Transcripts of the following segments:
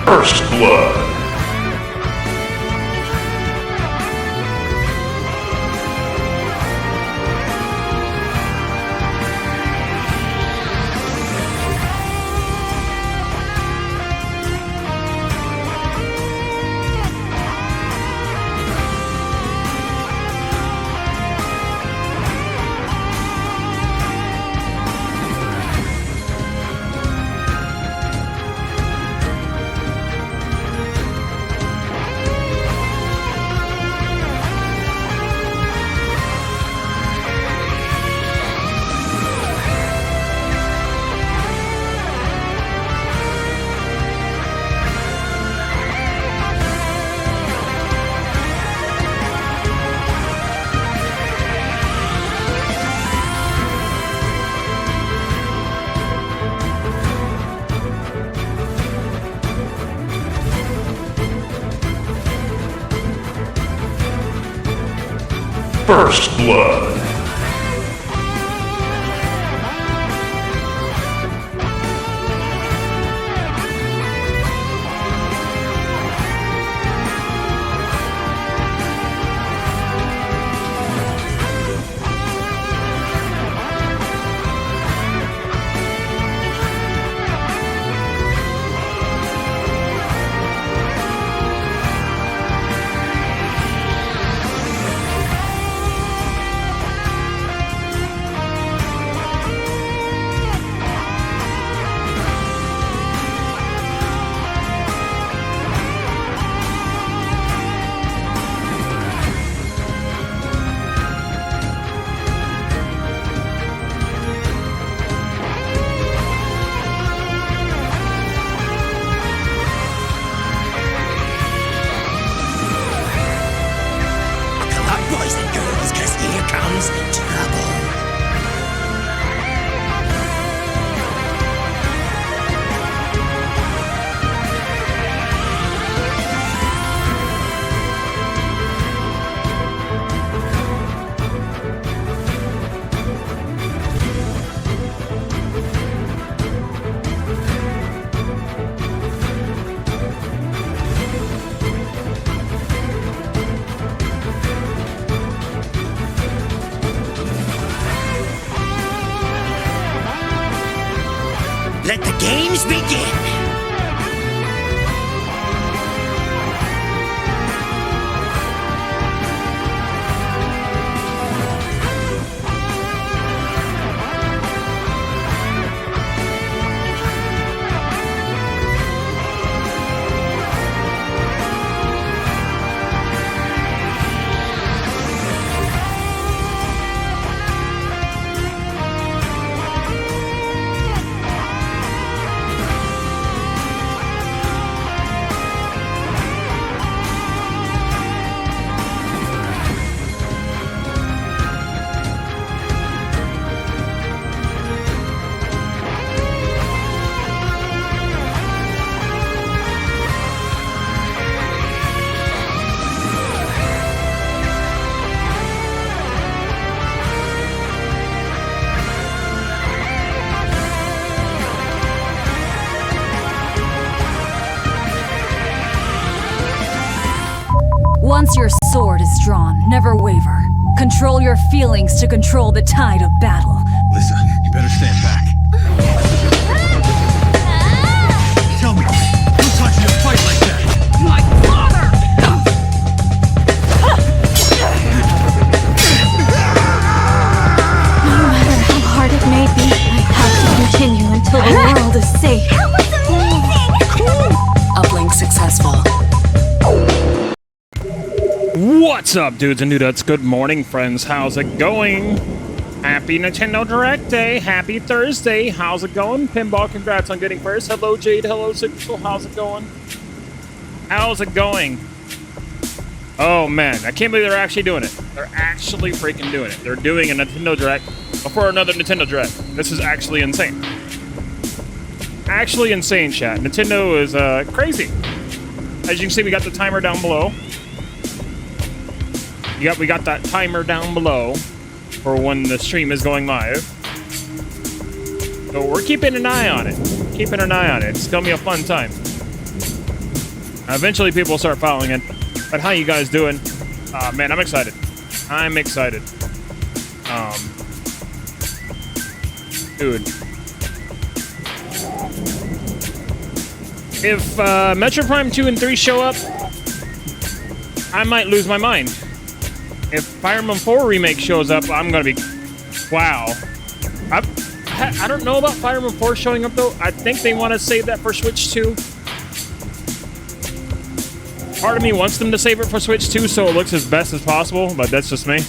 First Blood. First Blood. Let the games begin! Once your sword is drawn, never waver. Control your feelings to control the tide of battle. Lisa, you better stand back. Tell me, who taught you to fight like that? My father! No matter how hard it may be, I have to continue until the world is safe. That was amazing! Uplink successful. What's up, dudes and dudettes? Good morning, friends. How's it going? Happy Nintendo Direct Day. Happy Thursday. How's it going? Pinball, congrats on getting first. Hello, Jade. Hello, Sigil. How's it going? How's it going? Oh, man. I can't believe they're actually doing it. They're actually freaking doing it. They're doing a Nintendo Direct before another Nintendo Direct. This is actually insane. Actually insane, chat. Nintendo is crazy. As you can see, we got the timer down below. We got that timer down below for when the stream is going live. So we're keeping an eye on it. Keeping an eye on it. It's gonna be a fun time. Eventually people will start following in. But how you guys doing? Man, I'm excited. I'm excited. Dude. If Metroid Prime 2 and 3 show up, I might lose my mind. If Fire Emblem 4 Remake shows up, I'm gonna be... Wow. I don't know about Fire Emblem 4 showing up, though. I think they want to save that for Switch 2. Part of me wants them to save it for Switch 2 so it looks as best as possible, but that's just me.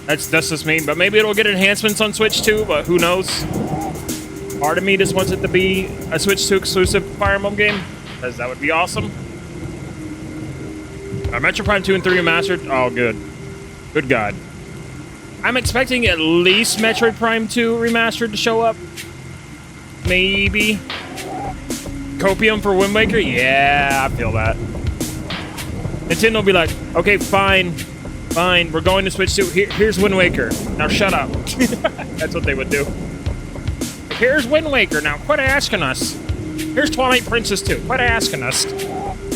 That's just me, but maybe it'll get enhancements on Switch 2, but who knows? Part of me just wants it to be a Switch 2 exclusive Fire Emblem game, because that would be awesome. Metroid Prime 2 and 3 remastered? Oh, good. Good God. I'm expecting at least Metroid Prime 2 remastered to show up. Maybe. Copium for Wind Waker? Yeah, I feel that. Nintendo will be like, okay, fine. Fine, we're going to Switch 2. Here's Wind Waker. Now shut up. That's what they would do. Here's Wind Waker. Now quit asking us. Here's Twilight Princess 2. Quit asking us.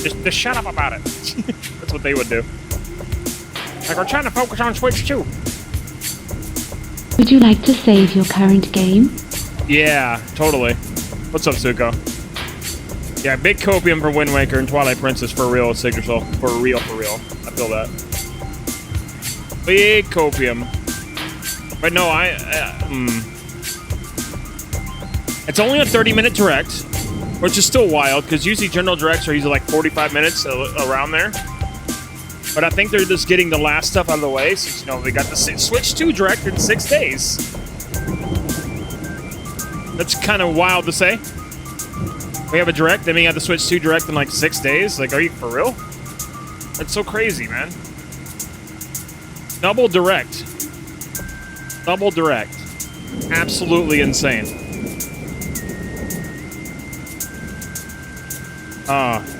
Just shut up about it. That's what they would do. Like, we're trying to focus on Switch 2. Would you like to save your current game? Yeah, totally. What's up, Suko? Yeah, big copium for Wind Waker and Twilight Princess for real, Sigurd Soul. For real, for real. I feel that. Big copium. But no, it's only a 30-minute direct, which is still wild, because usually general directs are usually like 45 minutes, around there. But I think they're just getting the last stuff out of the way, since, you know, they got the Switch 2 direct in 6 days. That's kind of wild to say. We have a direct, then we have the Switch 2 direct in like 6 days. Like, are you for real? That's so crazy, man. Double direct. Double direct. Absolutely insane.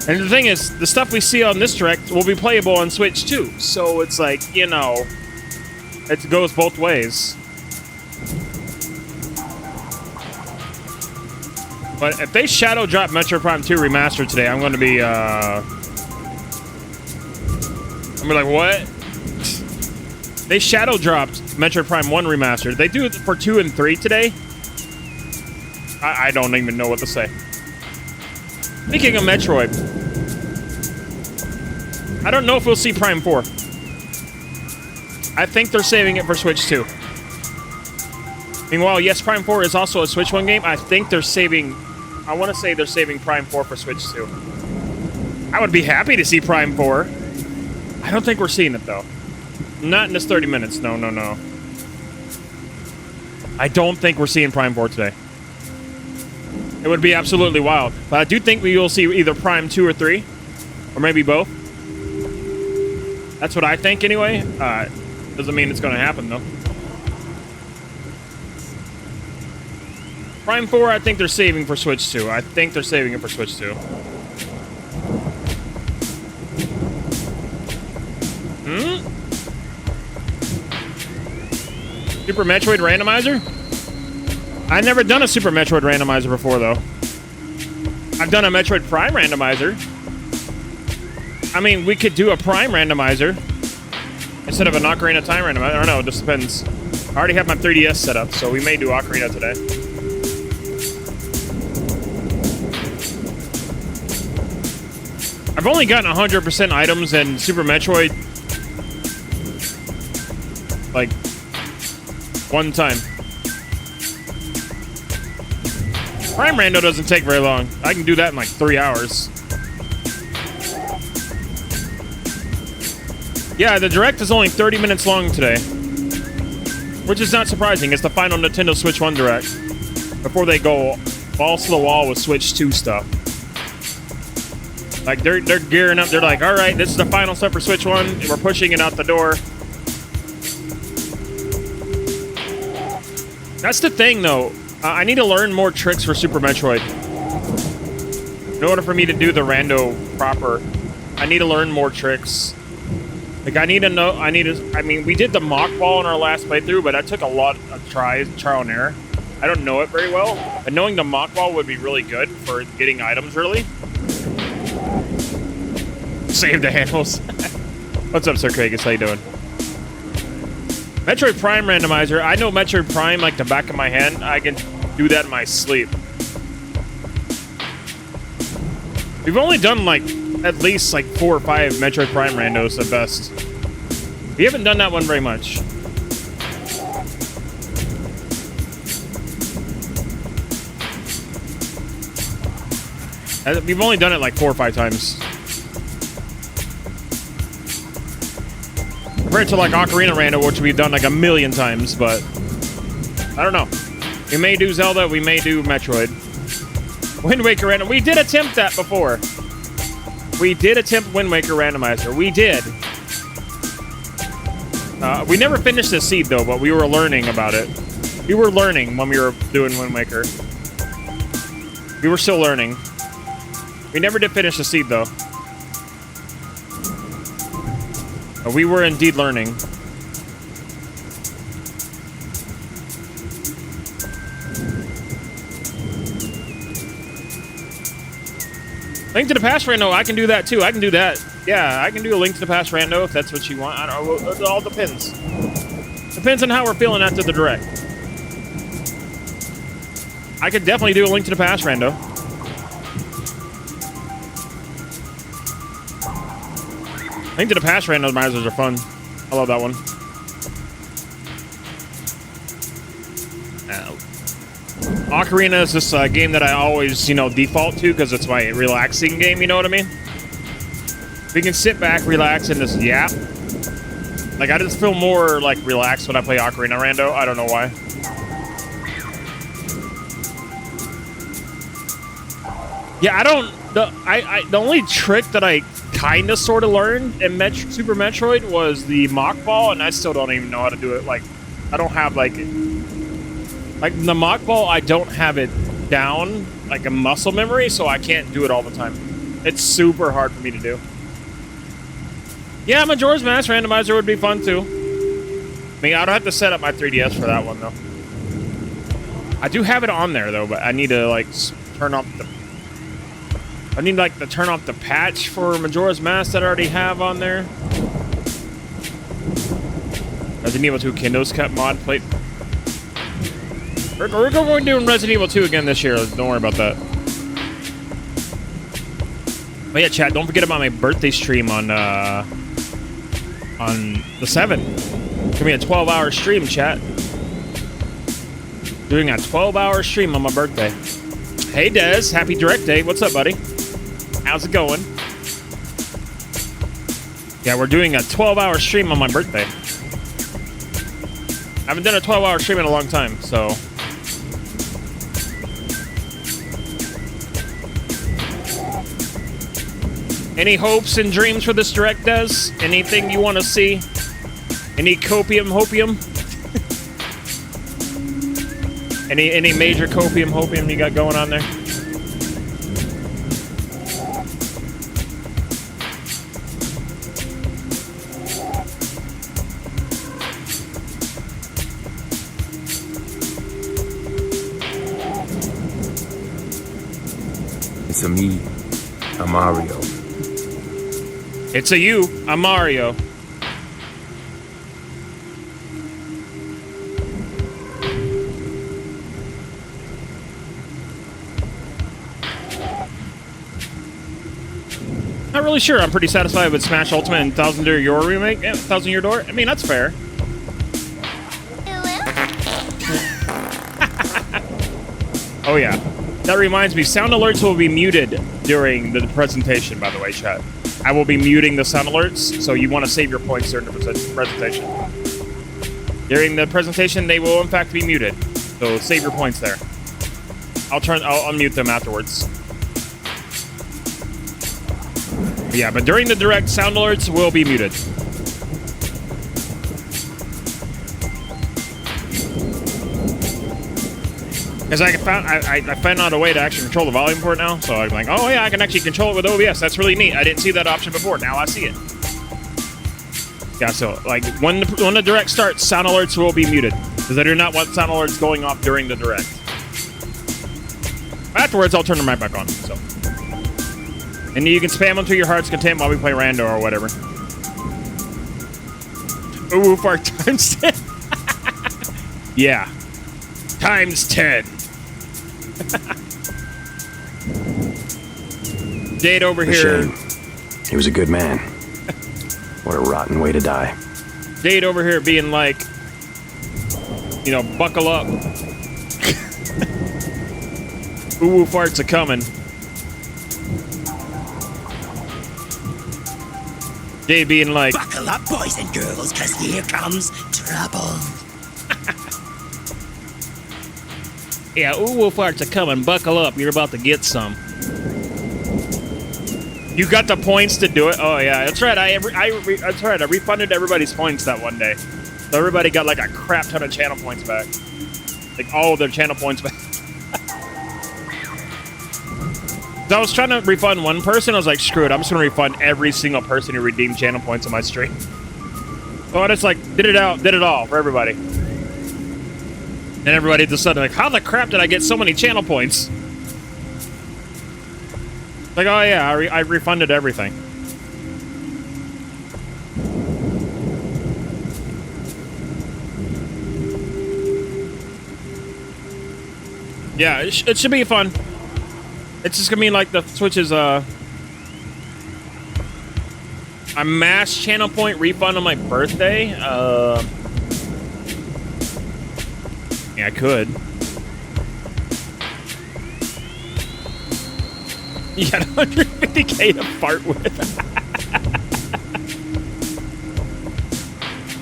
And the thing is, the stuff we see on this direct will be playable on Switch too. So it's like, you know, it goes both ways. But if they shadow drop Metroid Prime 2 Remastered today, I'm going to be, I'm like, what? They shadow dropped Metroid Prime 1 Remastered. They do it for 2 and 3 today. I don't even know what to say. Speaking of Metroid, I don't know if we'll see Prime 4. I think they're saving it for Switch 2. Meanwhile, yes, Prime 4 is also a Switch 1 game. I think they're saving... I want to say they're saving Prime 4 for Switch 2. I would be happy to see Prime 4. I don't think we're seeing it, though. Not in this 30 minutes. No, no, no. I don't think we're seeing Prime 4 today. It would be absolutely wild. But I do think we will see either Prime 2 or 3. Or maybe both. That's what I think, anyway. Doesn't mean it's going to happen, though. Prime 4, I think they're saving for Switch 2. I think they're saving it for Switch 2. Super Metroid Randomizer? I've never done a Super Metroid Randomizer before, though. I've done a Metroid Prime Randomizer. I mean, we could do a Prime Randomizer instead of an Ocarina of Time Randomizer. I don't know, it just depends. I already have my 3DS set up, so we may do Ocarina today. I've only gotten 100% items in Super Metroid, like, one time. Prime Rando doesn't take very long. I can do that in like 3 hours. Yeah, the Direct is only 30 minutes long today. Which is not surprising. It's the final Nintendo Switch 1 Direct. Before they go balls to the wall with Switch 2 stuff. Like, they're gearing up. They're like, alright, this is the final stuff for Switch 1. And we're pushing it out the door. That's the thing, though. I need to learn more tricks for Super Metroid. In order for me to do the Rando proper, I need to learn more tricks. Like, I need to know... I mean, we did the mock ball in our last playthrough, but that took a lot of trial and error. I don't know it very well. But knowing the mock ball would be really good for getting items early. Save the handles. What's up, Sir Kragus? How you doing? Metroid Prime Randomizer. I know Metroid Prime like the back of my hand. I can do that in my sleep. We've only done like at least like 4 or 5 Metroid Prime randos at best. We haven't done that one very much. We've only done it like 4 or 5 times. Compared to like Ocarina Rando, which we've done like 1,000,000 times, but I don't know. We may do Zelda, we may do Metroid. Wind Waker Random. We did attempt that before. We did attempt Wind Waker Randomizer. We did. We never finished the seed though, but we were learning about it. We were learning when we were doing Wind Waker. We were still learning. We never did finish the seed though. We were indeed learning. Link to the Past Rando, I can do that too. I can do that. Yeah, I can do a Link to the Past Rando if that's what you want. I don't know. It all depends. Depends on how we're feeling after the direct. I could definitely do a Link to the Past Rando. Link to the Past randomizers are fun. I love that one. Ocarina is this game that I always, you know, default to because it's my relaxing game, you know what I mean? We can sit back, relax, and just yap. Like, I just feel more, like, relaxed when I play Ocarina Rando. I don't know why. Yeah, I don't... The only trick that I kind of sort of learned in Super Metroid was the mock ball, and I still don't even know how to do it. Like, I don't have, like the mock ball, I don't have it down, like a muscle memory, so I can't do it all the time. It's super hard for me to do. Yeah, Majora's Mask Randomizer would be fun, too. I mean, I don't have to set up my 3DS for that one, though. I do have it on there, though, but I need to, like, turn off the... I need, like, to turn off the patch for Majora's Mask that I already have on there. Resident Evil 2 Kindo's Cut mod plate. We're going to do Resident Evil 2 again this year. Don't worry about that. Oh yeah, chat, don't forget about my birthday stream on the 7th. It's gonna be a 12-hour stream, chat. Doing a 12-hour stream on my birthday. Hey, Dez. Happy Direct Day. What's up, buddy? How's it going? Yeah, we're doing a 12-hour stream on my birthday. I haven't done a 12-hour stream in a long time, so... Any hopes and dreams for this direct, Des? Anything you want to see? Any hopium? Any major hopium you got going on there? It's a me, a Mario. It's a you, a Mario. Not really sure. I'm pretty satisfied with Smash Ultimate and 1000 Year Door remake. Yeah, 1000 Year Door. I mean, that's fair. Oh yeah. That reminds me, sound alerts will be muted during the presentation, by the way, chat. I will be muting the sound alerts, so you want to save your points during the presentation. During the presentation, they will in fact be muted, so save your points there. I'll unmute them afterwards. Yeah, but during the direct, sound alerts will be muted. Because I found out a way to actually control the volume for it now, so I'm like, oh yeah, I can actually control it with OBS. That's really neat. I didn't see that option before. Now I see it. Yeah, so like when the direct starts, sound alerts will be muted. Because I do not want sound alerts going off during the direct. Afterwards, I'll turn them right back on. So, and you can spam them to your heart's content while we play Rando or whatever. Ooh, fart times 10. Yeah. Times 10. Jade over here. Shame. He was a good man. What a rotten way to die. Jade over here being like, you know, buckle up. Ooh, farts are coming. Jade being like, Buckle up, boys and girls, cause here comes trouble. yeah, ooh, farts are coming. Buckle up. You're about to get some. You got the points to do it? Oh, yeah. That's right. That's right. I refunded everybody's points that one day. So everybody got like a crap ton of channel points back. Like all of their channel points back. So I was trying to refund one person. I was like, screw it. I'm just going to refund every single person who redeemed channel points on my stream. So I just like did it all for everybody. And everybody just suddenly like, how the crap did I get so many channel points? Like, oh yeah, I refunded everything. Yeah, it should be fun. It's just gonna be like the Switch is a mass channel point refund on my birthday. Yeah, I could. You got 150k to fart with.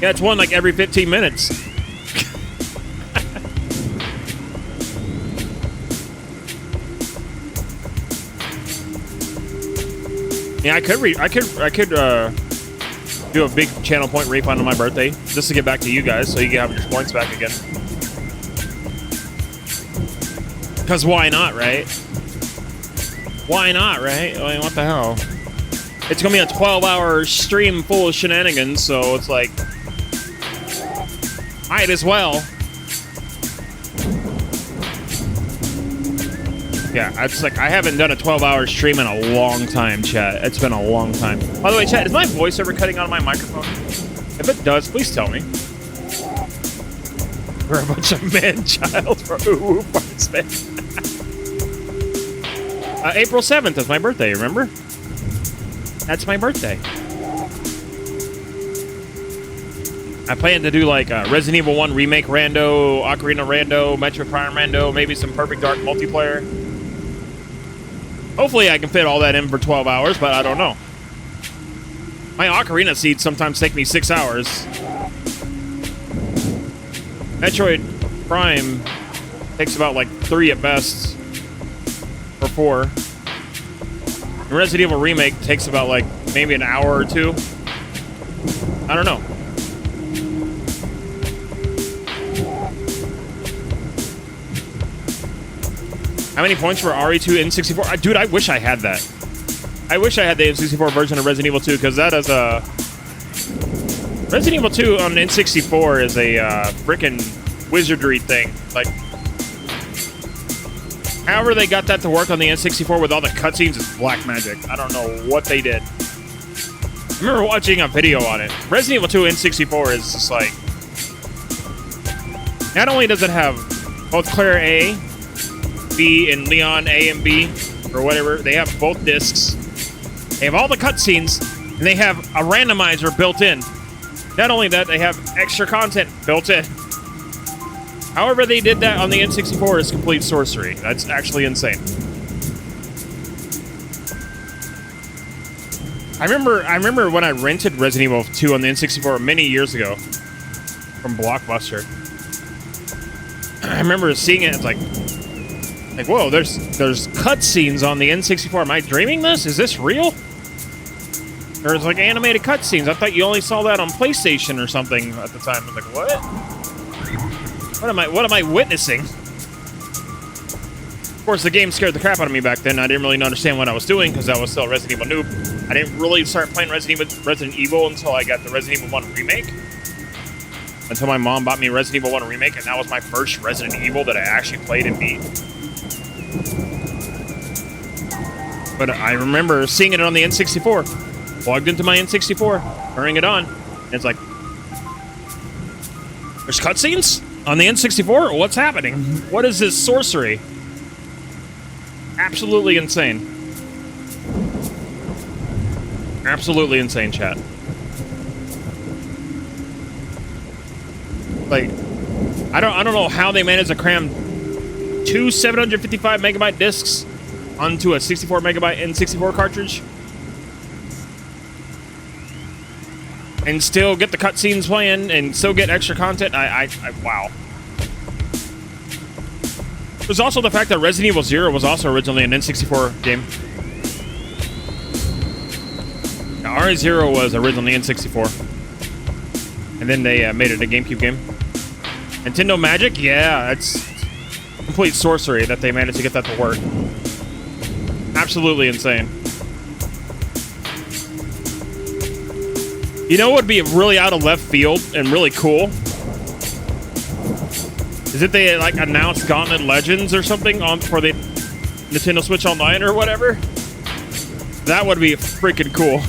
Yeah, it's one like every 15 minutes. Yeah, I could do a big channel point refund on my birthday just to get back to you guys, so you can have your points back again. Because why not, right? Why not, right? I mean, what the hell? It's gonna be a 12-hour stream full of shenanigans, so it's like, might as well. Yeah, it's like I haven't done a 12-hour stream in a long time, chat. It's been a long time. By the way, chat, is my voice ever cutting out of my microphone? If it does, please tell me. We're a bunch of man-child for ooh farts, man. April 7th is my birthday, remember? That's my birthday. I plan to do like Resident Evil 1 Remake Rando, Ocarina Rando, Metroid Prime Rando, maybe some Perfect Dark multiplayer. Hopefully I can fit all that in for 12 hours, but I don't know. My Ocarina seeds sometimes take me 6 hours. Metroid Prime takes about like 3 at best. Or 4. And Resident Evil Remake takes about like maybe an hour or 2. I don't know. How many points for RE2 N64? Dude, I wish I had that. I wish I had the N64 version of Resident Evil 2, because that is a... Resident Evil 2 on N64 is a frickin' wizardry thing. Like, however they got that to work on the N64 with all the cutscenes is black magic. I don't know what they did. I remember watching a video on it. Resident Evil 2 N64 is just like... Not only does it have both Claire A, B, and Leon A and B, or whatever, they have both discs. They have all the cutscenes, and they have a randomizer built in. Not only that, they have extra content built in. However they did that on the N64 is complete sorcery. That's actually insane. I remember when I rented Resident Evil 2 on the N64 many years ago from Blockbuster. I remember seeing it. It's like whoa, there's cutscenes on the N64. Am I dreaming this? Is this real? There's like animated cutscenes. I thought you only saw that on PlayStation or something at the time. I was like, what? What am I witnessing? Of course, the game scared the crap out of me back then. I didn't really understand what I was doing because I was still a Resident Evil noob. I didn't really start playing Resident Evil until I got the Resident Evil 1 remake. until my mom bought me Resident Evil 1 Remake, and that was my first Resident Evil that I actually played and beat. But I remember seeing it on the N64. Plugged into my N64, turning it on, and it's like, there's cutscenes on the N64? What's happening? What is this sorcery? Absolutely insane. Absolutely insane, chat. Like, I don't know how they managed to cram 2 755 megabyte discs onto a 64 megabyte N64 cartridge and still get the cutscenes playing and still get extra content. Wow. There's also the fact that Resident Evil 0 was also originally an N64 game. Now, RE0 was originally N64. And then they made it a GameCube game. Nintendo Magic? Yeah, it's complete sorcery that they managed to get that to work. Absolutely insane. You know what would be really out of left field and really cool? Is it they like announced Gauntlet Legends or something on for the Nintendo Switch Online or whatever? That would be freaking cool.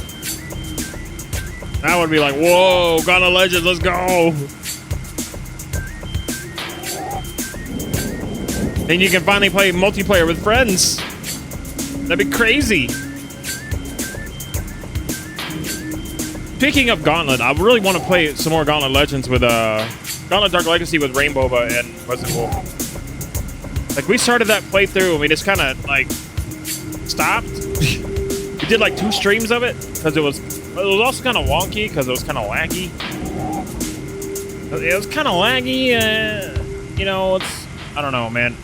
That would be like, whoa, Gauntlet Legends, let's go. Then you can finally play multiplayer with friends. That'd be crazy. Speaking of Gauntlet, I really want to play some more Gauntlet Legends with Gauntlet Dark Legacy with Rainbow and Resident Evil. Like, we started that playthrough and we just kind of like stopped. We did like 2 streams of it because it was also kind of wonky because it was kind of laggy. It was kind of laggy. You know, I don't know, man.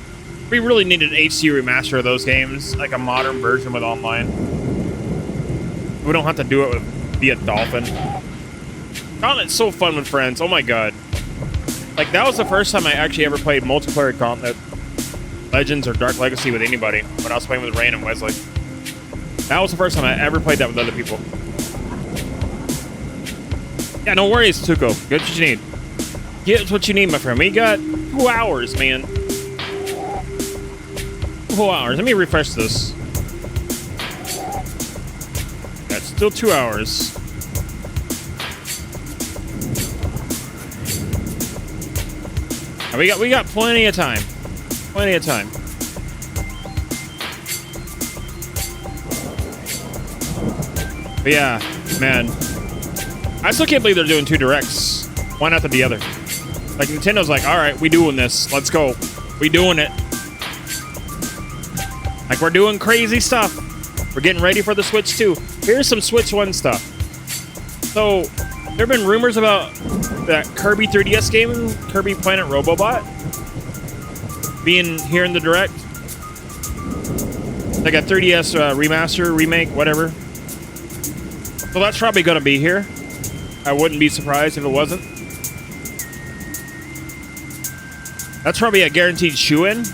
We really needed an HD remaster of those games, like a modern version with online. We don't have to do it via Dolphin. Gauntlet's so fun with friends. Oh my god. Like, that was the first time I actually ever played multiplayer Gauntlet Legends or Dark Legacy with anybody when I was playing with Rain and Wesley. That was the first time I ever played that with other people. Yeah, no worries, Tuco. Get what you need. Get what you need, my friend. We got 2 hours, man. 2 hours. Let me refresh this. That's still 2 hours. And we got plenty of time. Plenty of time. But yeah, man. I still can't believe they're doing 2 directs. One after the other. Like, Nintendo's like, alright, we doing this. Let's go. We doing it. Like, we're doing crazy stuff. We're getting ready for the Switch 2. Here's some Switch 1 stuff. So, there have been rumors about that Kirby 3DS game, Kirby Planet Robobot, being here in the Direct. Like a 3DS remaster, remake, whatever. So that's probably going to be here. I wouldn't be surprised if it wasn't. That's probably a guaranteed shoe-in.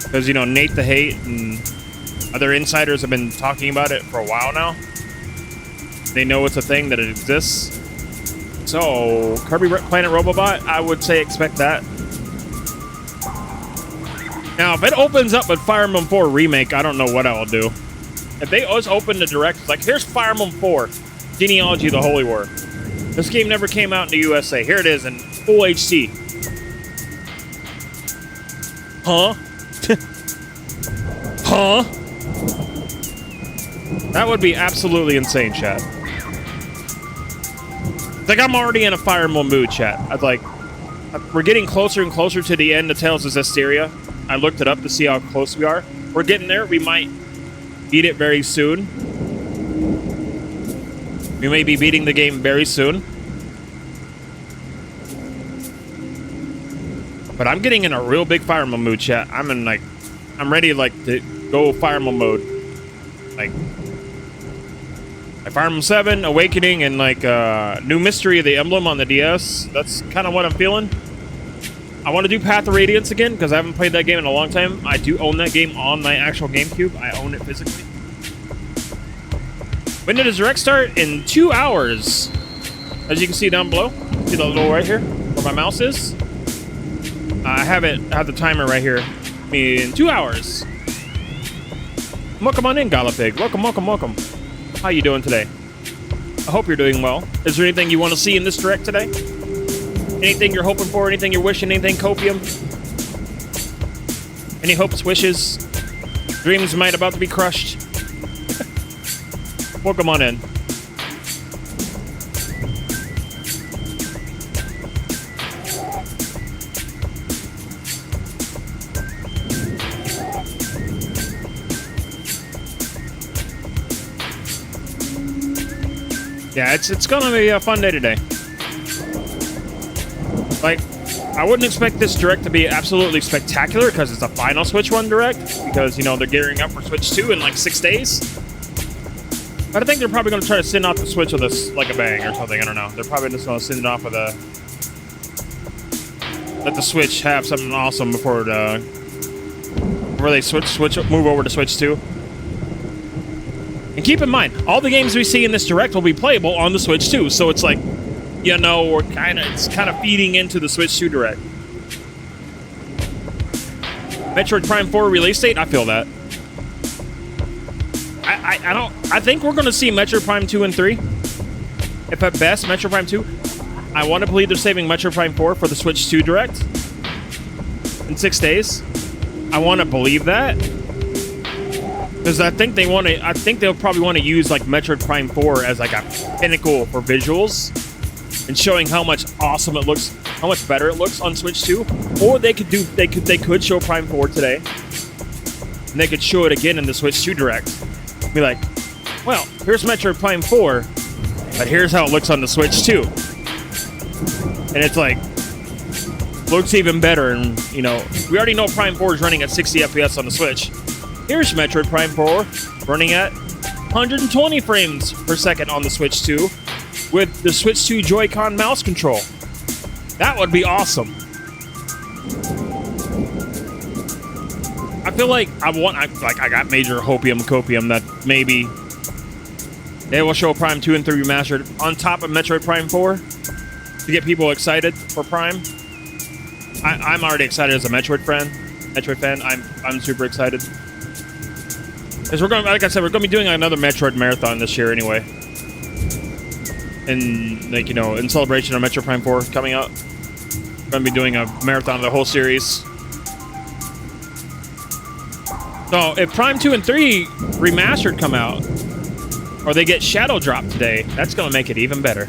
Because, you know, Nate the Hate and other insiders have been talking about it for a while now. They know it's a thing, that it exists. So, Kirby Planet Robobot, I would say expect that. Now, if it opens up with Fire Emblem 4 Remake, I don't know what I will do. If they always open the direct, like, here's Fire Emblem 4, Genealogy of the Holy War. This game never came out in the USA. Here it is in full HD. Huh? Huh? That would be absolutely insane, chat. Like, I'm already in a Fire Emblem mood, chat. I'd like, we're getting closer and closer to the end of Tales of Zestiria. I looked it up to see how close we are. We're getting there. We might beat it very soon. We may be beating the game very soon. But I'm getting in a real big Fire Emblem mood, chat. I'm ready, like, to go Fire Emblem mode. Like Fire Emblem 7, Awakening, and, like, New Mystery of the Emblem on the DS. That's kind of what I'm feeling. I want to do Path of Radiance again, because I haven't played that game in a long time. I do own that game on my actual GameCube. I own it physically. When did the direct start? In 2 hours. As you can see down below. See the little right here? From my mouse is. I have the timer right here. In 2 hours. Welcome on in, Galapig. Welcome, welcome, welcome. How you doing today? I hope you're doing well. Is there anything you want to see in this direct today? Anything you're hoping for? Anything you're wishing? Anything copium? Any hopes, wishes? Dreams might about to be crushed? Welcome on in. Yeah, it's gonna be a fun day today. Like, I wouldn't expect this direct to be absolutely spectacular because it's a final Switch 1 direct. Because, you know, they're gearing up for Switch 2 in like 6 days. But I think they're probably gonna try to send off the Switch with a, like a bang or something. I don't know. They're probably just gonna send it off with a... Let the Switch have something awesome before they move over to Switch 2. And keep in mind, all the games we see in this direct will be playable on the Switch 2, so it's like, you know, it's kind of feeding into the Switch 2 direct. Metroid Prime 4 release date, I feel that. I think we're gonna see Metroid Prime 2 and 3. If at best, Metroid Prime 2. I want to believe they're saving Metroid Prime 4 for the Switch 2 direct in 6 days. I want to believe that. Because I think they'll probably want to use like Metroid Prime 4 as like a pinnacle for visuals and showing how much awesome it looks, how much better it looks on Switch 2. Or they could show Prime 4 today, and they could show it again in the Switch 2 direct. Be like, well, here's Metroid Prime 4, but here's how it looks on the Switch 2, and it's like looks even better. And you know, we already know Prime 4 is running at 60 FPS on the Switch. Here's Metroid Prime 4 running at 120 frames per second on the Switch 2 with the Switch 2 Joy-Con mouse control. That would be awesome. I feel like I got major copium that maybe they will show Prime 2 and 3 remastered on top of Metroid Prime 4 to get people excited for Prime. I'm already excited as a Metroid fan. I'm super excited. Because we're going, like I said, we're going to be doing another Metroid marathon this year anyway. And, like, you know, in celebration of Metroid Prime 4 coming out, we're going to be doing a marathon of the whole series. So, if Prime 2 and 3 remastered come out, or they get Shadow Drop today, that's going to make it even better.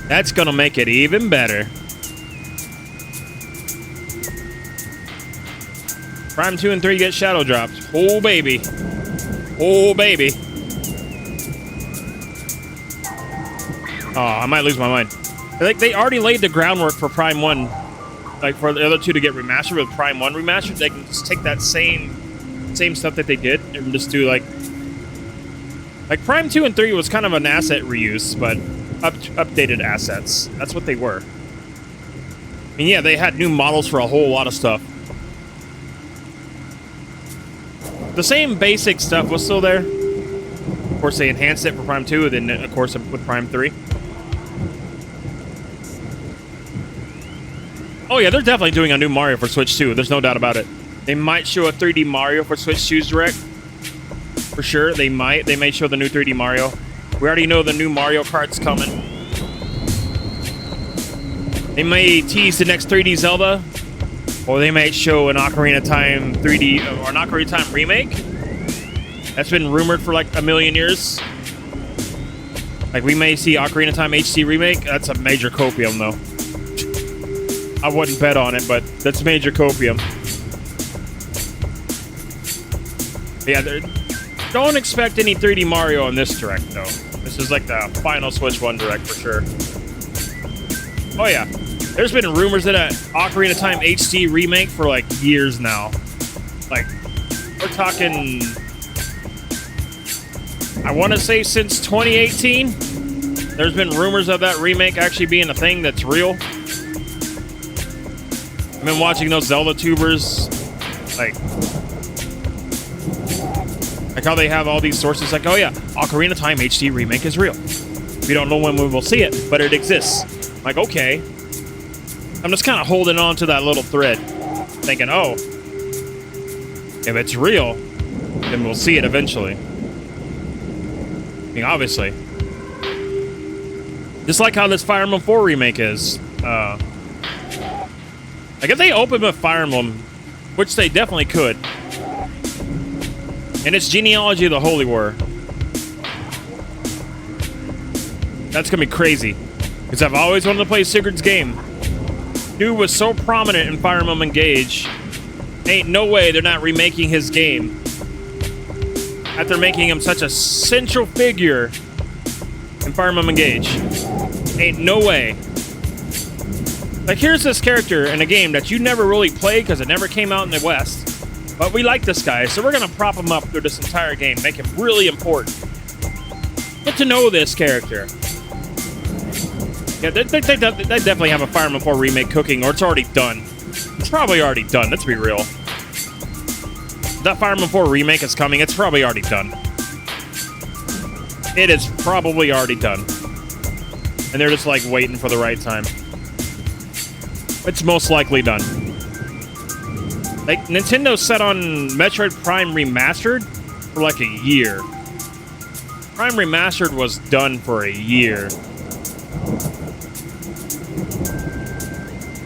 That's going to make it even better. Prime 2 and 3 get Shadow Dropped. Oh, baby. Oh, baby. Oh, I might lose my mind. Like, they already laid the groundwork for Prime 1. Like, for the other two to get remastered with Prime 1 remastered, they can just take that same stuff that they did and just do, like Prime 2 and 3 was kind of an asset reuse, but updated assets. That's what they were. I mean, yeah, they had new models for a whole lot of stuff. The same basic stuff was still there. Of course, they enhanced it for Prime 2, and then, of course, with Prime 3. Oh, yeah, they're definitely doing a new Mario for Switch 2. There's no doubt about it. They might show a 3D Mario for Switch 2's direct. For sure, they might. They may show the new 3D Mario. We already know the new Mario Kart's coming. They may tease the next 3D Zelda. Or they might show an Ocarina of Time 3D, or an Ocarina of Time remake. That's been rumored for like a million years. Like, we may see Ocarina of Time HD remake. That's a major copium, though. I wouldn't bet on it, but that's major copium. Yeah, don't expect any 3D Mario in this direct, though. This is like the final Switch 1 direct for sure. Oh, yeah. There's been rumors that an Ocarina of Time HD remake for like years now. Like, we're talking, I want to say since 2018. There's been rumors of that remake actually being a thing that's real. I've been watching those Zelda tubers, like how they have all these sources like, oh yeah, Ocarina of Time HD remake is real. We don't know when we will see it, but it exists. Like, okay. I'm just kind of holding on to that little thread, thinking, oh, if it's real, then we'll see it eventually. I mean, obviously. Just like how this Fire Emblem 4 remake is. Like, if they open with Fire Emblem, which they definitely could, and its genealogy of the Holy War, that's gonna be crazy. Because I've always wanted to play Sigurd's game. Dude was so prominent in Fire Emblem Engage. Ain't no way they're not remaking his game after making him such a central figure in Fire Emblem Engage. Ain't no way. Like, here's this character in a game that you never really played because it never came out in the West. But we like this guy, so we're going to prop him up through this entire game, make him really important. Get to know this character. Yeah, they definitely have a Fire Emblem 4 remake cooking, or it's already done. It's probably already done, let's be real. That Fire Emblem 4 remake is coming, it's probably already done. It is probably already done. And they're just, like, waiting for the right time. It's most likely done. Like, Nintendo set on Metroid Prime Remastered for, like, a year. Prime Remastered was done for a year.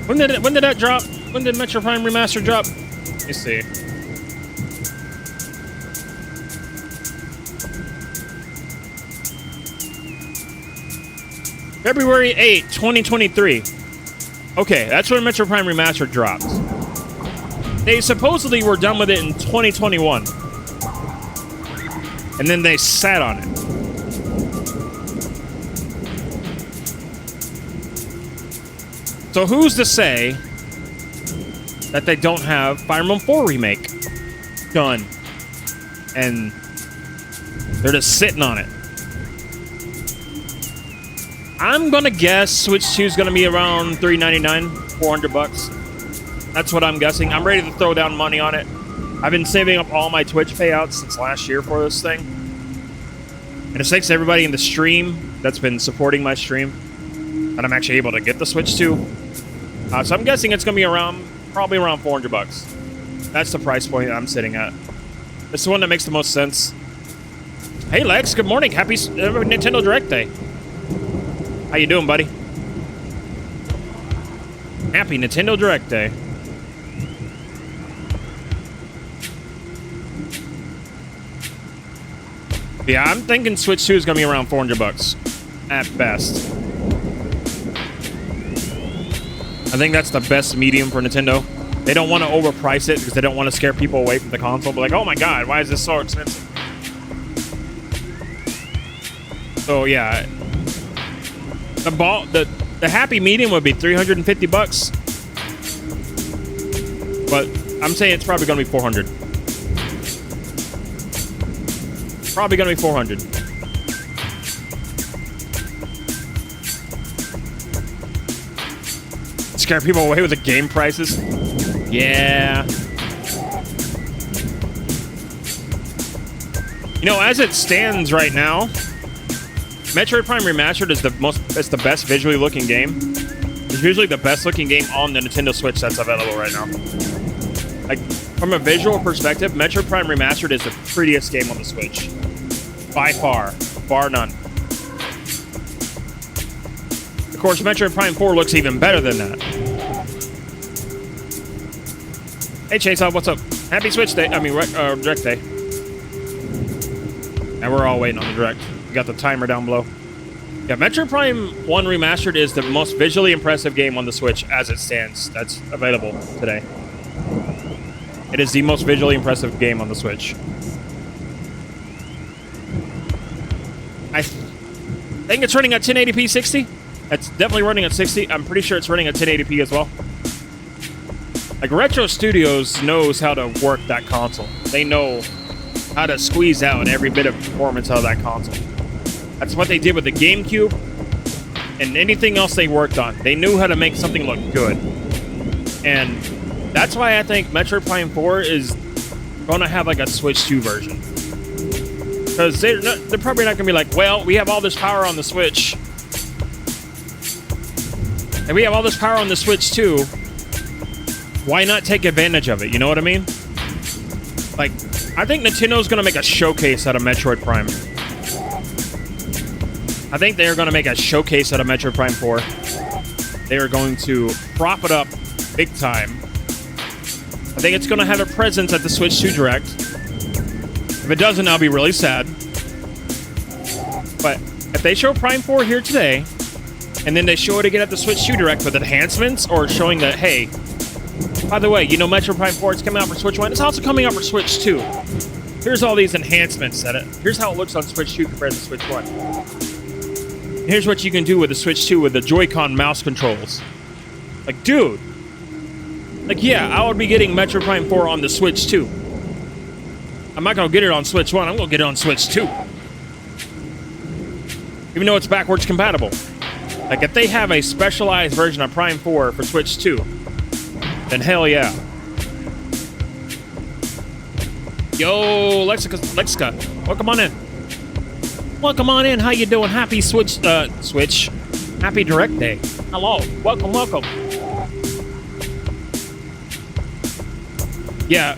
When did that drop? When did Metroid Prime Remastered drop? Let me see. February 8, 2023. Okay, that's when Metroid Prime Remastered dropped. They supposedly were done with it in 2021. And then they sat on it. So who's to say that they don't have Fire Emblem 4 remake done? And they're just sitting on it. I'm gonna guess Switch 2 is gonna be around $399, $400. That's what I'm guessing. I'm ready to throw down money on it. I've been saving up all my Twitch payouts since last year for this thing. And it's thanks to everybody in the stream that's been supporting my stream that I'm actually able to get the Switch 2. So I'm guessing it's gonna be probably around $400. That's the price point I'm sitting at. It's the one that makes the most sense. Hey Lex, good morning. Happy Nintendo Direct Day. How you doing, buddy? Happy Nintendo Direct Day. Yeah, I'm thinking Switch 2 is going to be around $400 at best. I think that's the best medium for Nintendo. They don't want to overprice it because they don't want to scare people away from the console. But like, oh my god, why is this so expensive? So yeah, the happy medium would be $350, but I'm saying it's probably gonna be $400. Probably gonna be $400. Scare people away with the game prices. Yeah. You know, as it stands right now, Metroid Prime Remastered is the best visually looking game. It's usually the best looking game on the Nintendo Switch that's available right now. Like, from a visual perspective, Metroid Prime Remastered is the prettiest game on the Switch. By far. Bar none. Of course, Metroid Prime 4 looks even better than that. Hey Chase, what's up? Happy Switch Day. I mean, Direct Day. And we're all waiting on the Direct. We got the timer down below. Yeah, Metroid Prime 1 Remastered is the most visually impressive game on the Switch as it stands. That's available today. It is the most visually impressive game on the Switch. I think it's running at 1080p 60. It's definitely running at 60. I'm pretty sure it's running at 1080p as well. Like, Retro Studios knows how to work that console. They know how to squeeze out every bit of performance out of that console. That's what they did with the GameCube and anything else they worked on. They knew how to make something look good. And that's why I think Metroid Prime 4 is going to have like a Switch 2 version. Because they're probably not going to be like, well, we have all this power on the Switch. And we have all this power on the Switch too. Why not take advantage of it? You know what I mean? Like, I think Nintendo's gonna make a showcase out of Metroid Prime. I think they're gonna make a showcase out of Metroid Prime 4. They are going to prop it up big time. I think it's gonna have a presence at the Switch 2 Direct. If it doesn't, I'll be really sad. But if they show Prime 4 here today, and then they show it again at the Switch 2 Direct with enhancements, or showing that, hey, by the way, you know Metroid Prime 4 is coming out for Switch 1. It's also coming out for Switch 2. Here's all these enhancements. Here's how it looks on Switch 2 compared to Switch 1. Here's what you can do with the Switch 2 with the Joy-Con mouse controls. Like, dude. Like, yeah, I would be getting Metroid Prime 4 on the Switch 2. I'm not going to get it on Switch 1. I'm going to get it on Switch 2. Even though it's backwards compatible. Like, if they have a specialized version of Prime 4 for Switch 2, then hell yeah. Yo, Lexica, welcome on in. Welcome on in. How you doing? Happy Switch. Happy Direct Day. Hello. Welcome. Yeah.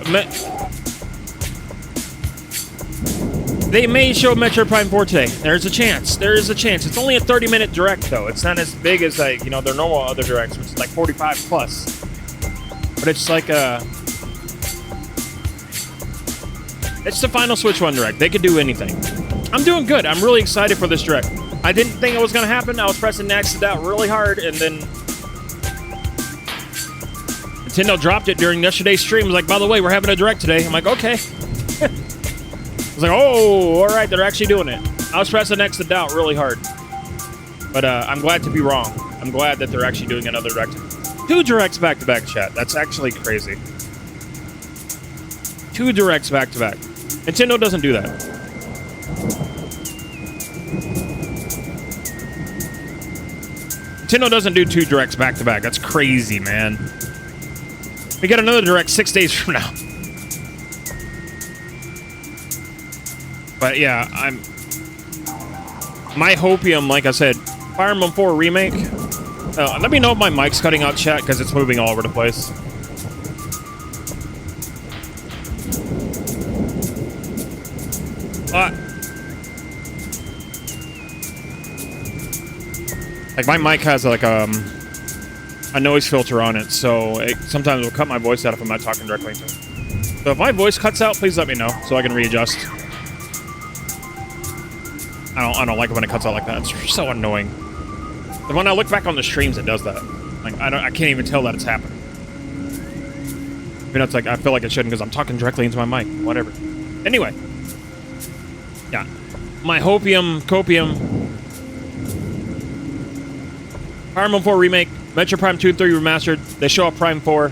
They may show Metroid Prime 4 today. There's a chance. It's only a 30-minute Direct, though. It's not as big as, like, you know, their normal other Directs, which is like 45 plus. But it's like it's the final Switch 1 Direct. They could do anything. I'm doing good. I'm really excited for this Direct. I didn't think it was going to happen. I was pressing next out really hard, and then Nintendo dropped it during yesterday's stream. It was like, by the way, we're having a Direct today. I'm like, okay. I was like, oh, all right, they're actually doing it. I was pressing X to doubt really hard. But I'm glad to be wrong. I'm glad that they're actually doing another Direct. 2 Directs back-to-back, chat. That's actually crazy. 2 Directs back-to-back. Nintendo doesn't do that. Nintendo doesn't do 2 Directs back-to-back. That's crazy, man. We got another Direct 6 days from now. But yeah, my hopium, like I said, Fire Emblem 4 Remake. Let me know if my mic's cutting out, chat, because it's moving all over the place. Like, my mic has like a noise filter on it, so it sometimes will cut my voice out if I'm not talking directly to it. So if my voice cuts out, please let me know so I can readjust. I don't like it when it cuts out like that. It's so annoying. And when I look back on the streams, it does that. Like, I can't even tell that it's happening. You know, it's like, I feel like it shouldn't because I'm talking directly into my mic. Whatever. Anyway. Yeah. My hopium, copium. Fire Emblem 4 Remake. Metro Prime 2 and 3 Remastered. They show up Prime 4.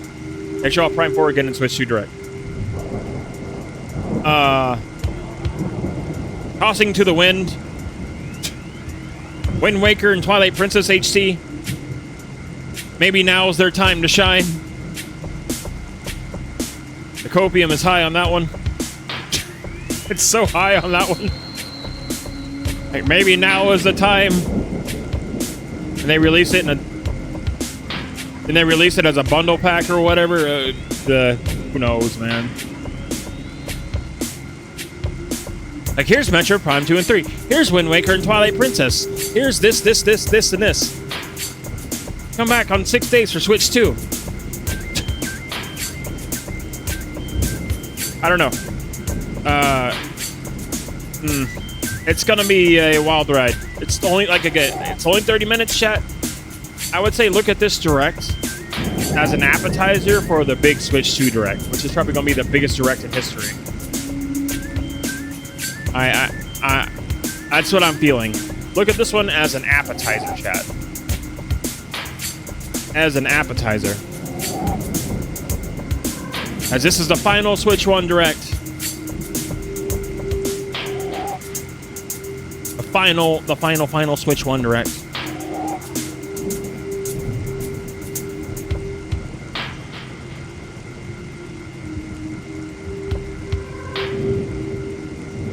They show up Prime 4 again in Switch 2 Direct. Tossing to the Wind. Wind Waker and Twilight Princess HT. Maybe now is their time to shine. The copium is high on that one. It's so high on that one. Like, maybe now is the time. And they release it and they release it as a bundle pack or whatever. Who knows, man. Like, here's Metro Prime 2 and 3. Here's Wind Waker and Twilight Princess. Here's this, and this. Come back on 6 days for Switch 2. I don't know. It's gonna be a wild ride. It's only it's only 30 minutes, chat. I would say look at this Direct as an appetizer for the big Switch 2 Direct, which is probably gonna be the biggest Direct in history. That's what I'm feeling. Look at this one as an appetizer, chat. As an appetizer. As this is the final Switch 1 Direct. The final Switch 1 Direct.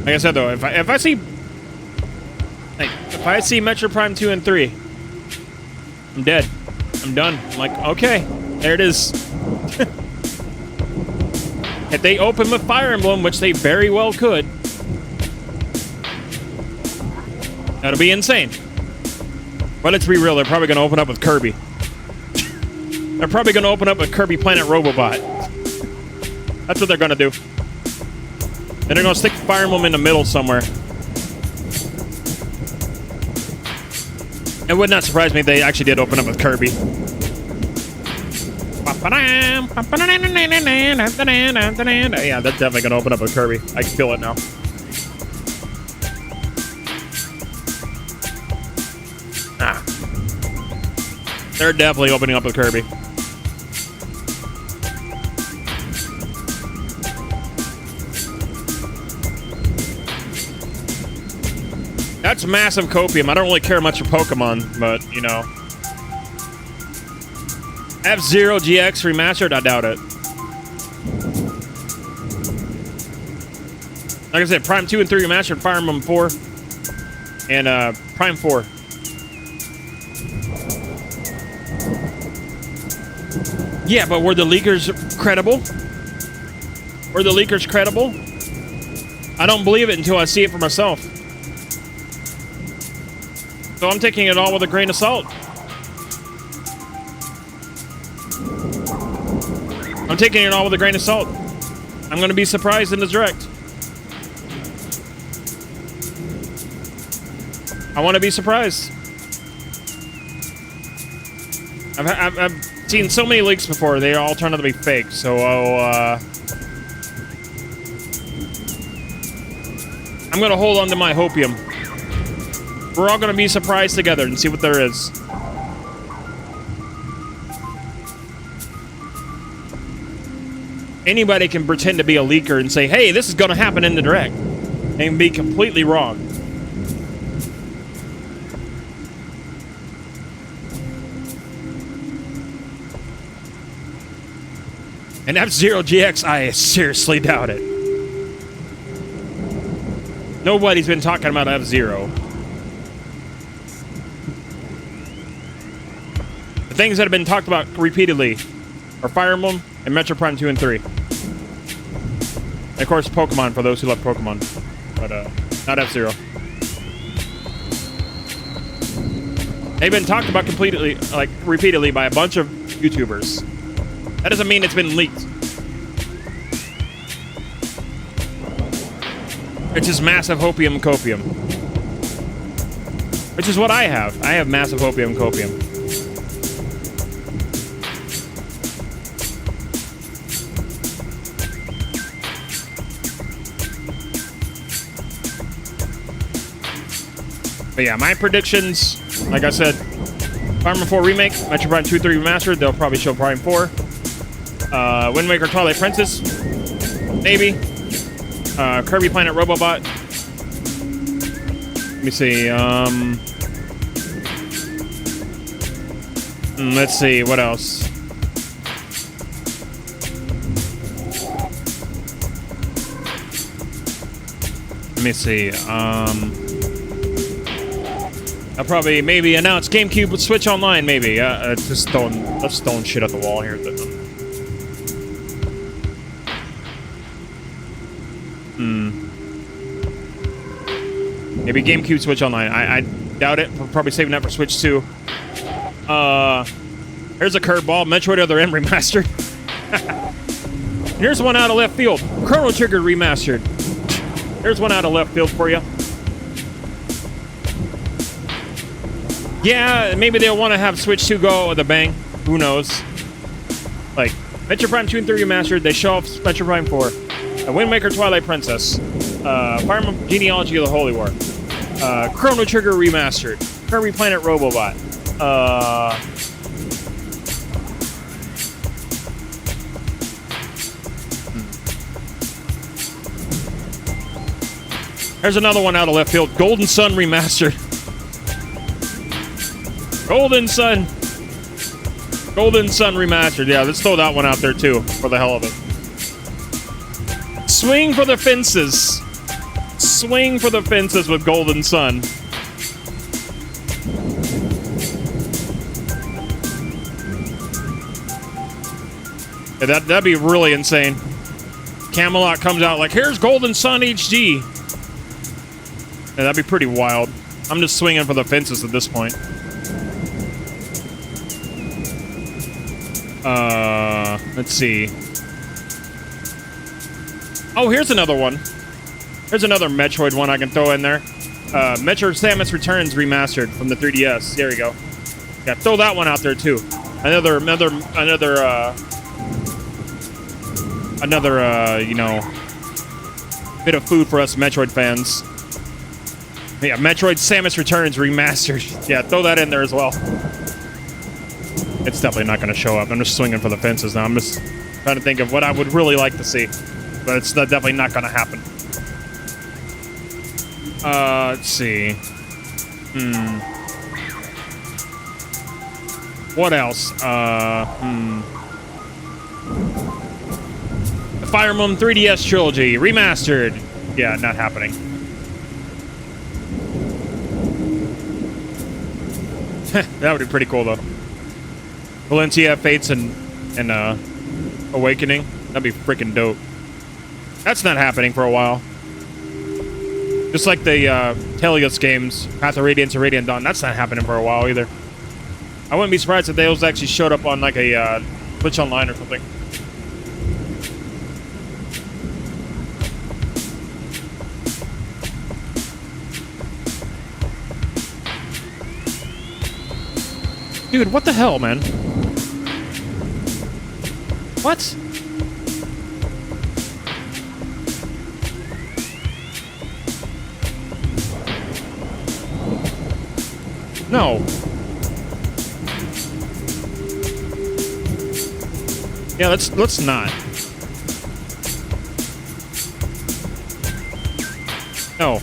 Like I said, though, if I see Metro Prime 2 and 3, I'm dead. I'm done. I'm like, okay, there it is. If they open with Fire Emblem, which they very well could, that'll be insane. But let's be real, they're probably going to open up with Kirby. They're probably going to open up with Kirby Planet Robobot. That's what they're going to do. And they're going to stick Fire Emblem in the middle somewhere. It would not surprise me if they actually did open up with Kirby. Yeah, that's definitely going to open up with Kirby. I can feel it now. They're definitely opening up with Kirby. That's massive copium. I don't really care much for Pokemon, but, you know. F-Zero GX Remastered? I doubt it. Like I said, Prime 2 and 3 Remastered, Fire Emblem 4, and Prime 4. Yeah, but were the leakers credible? Were the leakers credible? I don't believe it until I see it for myself. So I'm taking it all with a grain of salt. I'm taking it all with a grain of salt. I'm going to be surprised in the direct. I want to be surprised. I've seen so many leaks before. They all turn out to be fake. So I'm going to hold on to my hopium. We're all going to be surprised together and see what there is. Anybody can pretend to be a leaker and say, hey, this is going to happen in the direct, and be completely wrong. And F-Zero GX, I seriously doubt it. Nobody's been talking about F-Zero. The things that have been talked about repeatedly are Fire Emblem and Metro Prime 2 and 3. And of course, Pokemon, for those who love Pokemon. But, not F-Zero. They've been talked about completely, like, repeatedly by a bunch of YouTubers. That doesn't mean it's been leaked. It's just massive hopium copium. Which is what I have. I have massive hopium copium. But yeah, my predictions, like I said, Fire Emblem 4 Remake, Metro Prime 2, 3 Remastered, they'll probably show Prime 4. Wind Waker Twilight Princess, maybe. Kirby Planet Robobot. Let me see, let's see, what else? Let me see, I'll probably maybe announce GameCube with Switch Online, maybe. Just throwing shit at the wall here. Maybe GameCube Switch Online. I doubt it. We're probably saving that for Switch 2. Here's a curveball. Metroid Other M Remastered. Here's one out of left field. Chrono Trigger Remastered. Here's one out of left field for you. Yeah, maybe they'll want to have Switch 2 go with a bang. Who knows? Like, Metro Prime 2 and 3 Remastered. They show off Metro Prime 4. Wind Waker Twilight Princess. Fire Emblem Genealogy of the Holy War. Chrono Trigger Remastered. Kirby Planet Robobot. There's another one out of left field. Golden Sun Remastered. Golden Sun. Golden Sun Remastered. Yeah, let's throw that one out there too, for the hell of it. Swing for the fences. Swing for the fences with Golden Sun. Yeah, that'd be really insane. Camelot comes out like, here's Golden Sun HD. Yeah, that'd be pretty wild. I'm just swinging for the fences at this point. Let's see. Oh, here's another one. Here's another Metroid one I can throw in there. Metroid Samus Returns Remastered from the 3DS. There we go. Yeah, throw that one out there too. Another, you know, bit of food for us Metroid fans. Yeah, Metroid Samus Returns Remastered. Yeah, throw that in there as well. It's definitely not going to show up. I'm just swinging for the fences now. I'm just trying to think of what I would really like to see. But it's definitely not going to happen. Let's see. What else? The Fire Emblem 3DS Trilogy Remastered. Yeah, not happening. That would be pretty cool, though. Valencia, Fates, and Awakening. That'd be freaking dope. That's not happening for a while. Just like the Telios games, Path of Radiance and Radiant Dawn. That's not happening for a while either. I wouldn't be surprised if those actually showed up on like a Twitch Online or something. Dude, what the hell, man? What? No. Yeah, let's not. No.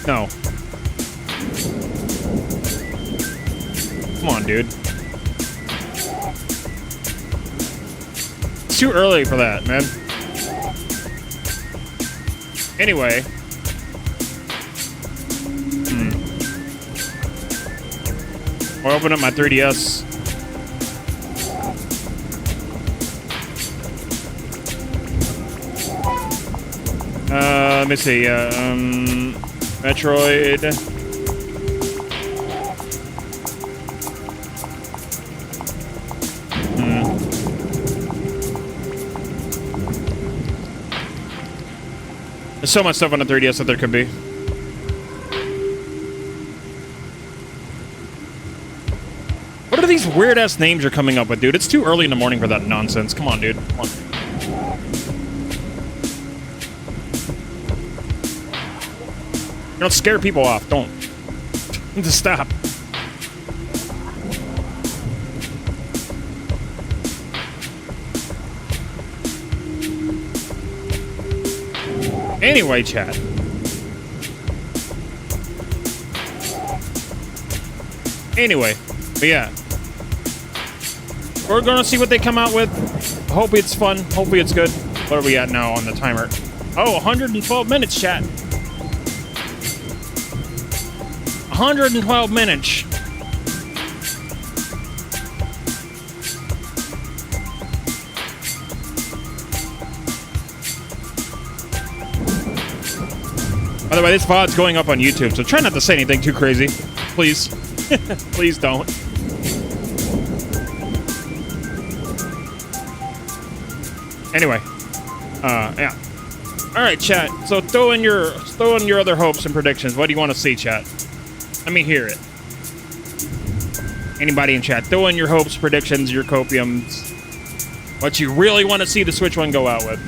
No. Come on, dude. It's too early for that, man. Anyway. I'll open up my 3DS. Let me see. Metroid. There's so much stuff on the 3DS that there could be. What are these weird-ass names you're coming up with, dude? It's too early in the morning for that nonsense. Come on, dude. Come on. You don't scare people off. Don't. Just stop. Anyway, chat. Anyway, but yeah. We're gonna see what they come out with. Hope it's fun. Hopefully it's good. What are we at now on the timer? Oh, 112 minutes, chat. 112 minutes. By the way, this VOD's going up on YouTube, so try not to say anything too crazy. Please. Please don't. Anyway. Yeah. Alright, chat. So throw in your other hopes and predictions. What do you want to see, chat? Let me hear it. Anybody in chat, throw in your hopes, predictions, your copiums. What you really want to see the Switch one go out with.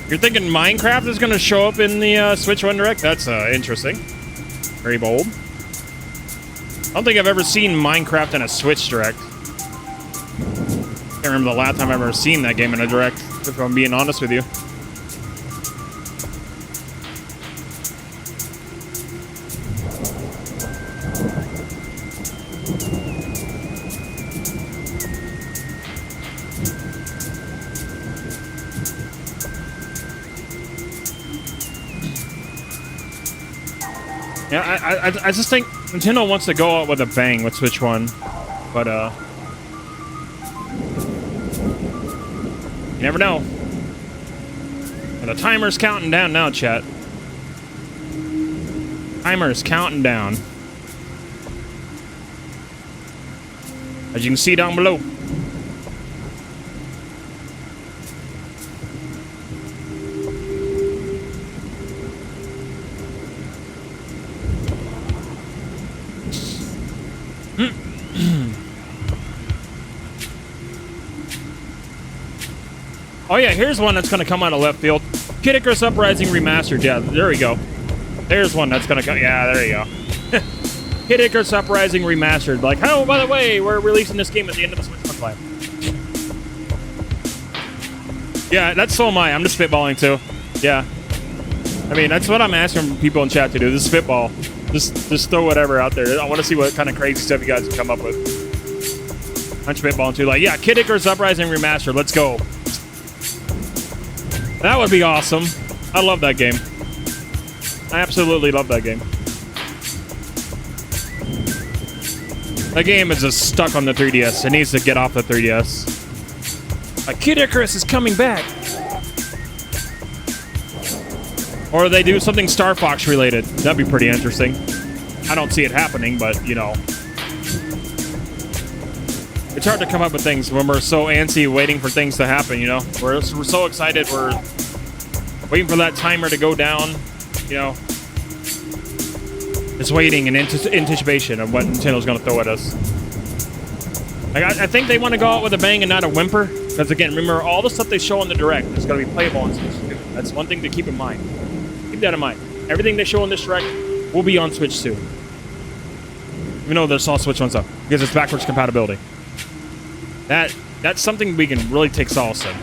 You're thinking Minecraft is going to show up in the Switch One Direct? That's interesting. Very bold. I don't think I've ever seen Minecraft in a Switch Direct. Can't remember the last time I've ever seen that game in a Direct, if I'm being honest with you. Yeah, I just think Nintendo wants to go out with a bang with Switch 1, but you never know. And the timer's counting down now, chat. Timer's counting down. As you can see down below. Oh yeah, here's one that's gonna come out of left field. Kid Icarus Uprising Remastered. Yeah, there we go. There's one that's gonna come. Yeah, there you go. Kid Icarus Uprising Remastered. Like, oh, by the way, we're releasing this game at the end of the Switch 1 plan. Yeah, that's so am I. I'm just spitballing too. Yeah. I mean, that's what I'm asking people in chat to do. Just spitball. Just throw whatever out there. I want to see what kind of crazy stuff you guys can come up with. I'm spitballing too. Like, yeah, Kid Icarus Uprising Remastered. Let's go. That would be awesome. I love that game. I absolutely love that game. That game is just stuck on the 3DS. It needs to get off the 3DS. Like, Kid Icarus is coming back. Or they do something Star Fox related. That'd be pretty interesting. I don't see it happening, but, you know. It's hard to come up with things when we're so antsy waiting for things to happen, you know? We're so excited, we're waiting for that timer to go down, you know? Just waiting in anticipation of what Nintendo's gonna throw at us. Like, I think they want to go out with a bang and not a whimper. Because again, remember, all the stuff they show on the Direct is gonna be playable on Switch 2. That's one thing to keep in mind. Keep that in mind. Everything they show on this Direct will be on Switch 2. Even though there's all Switch 1 stuff. Because it's backwards compatibility. That's something we can really take solace in.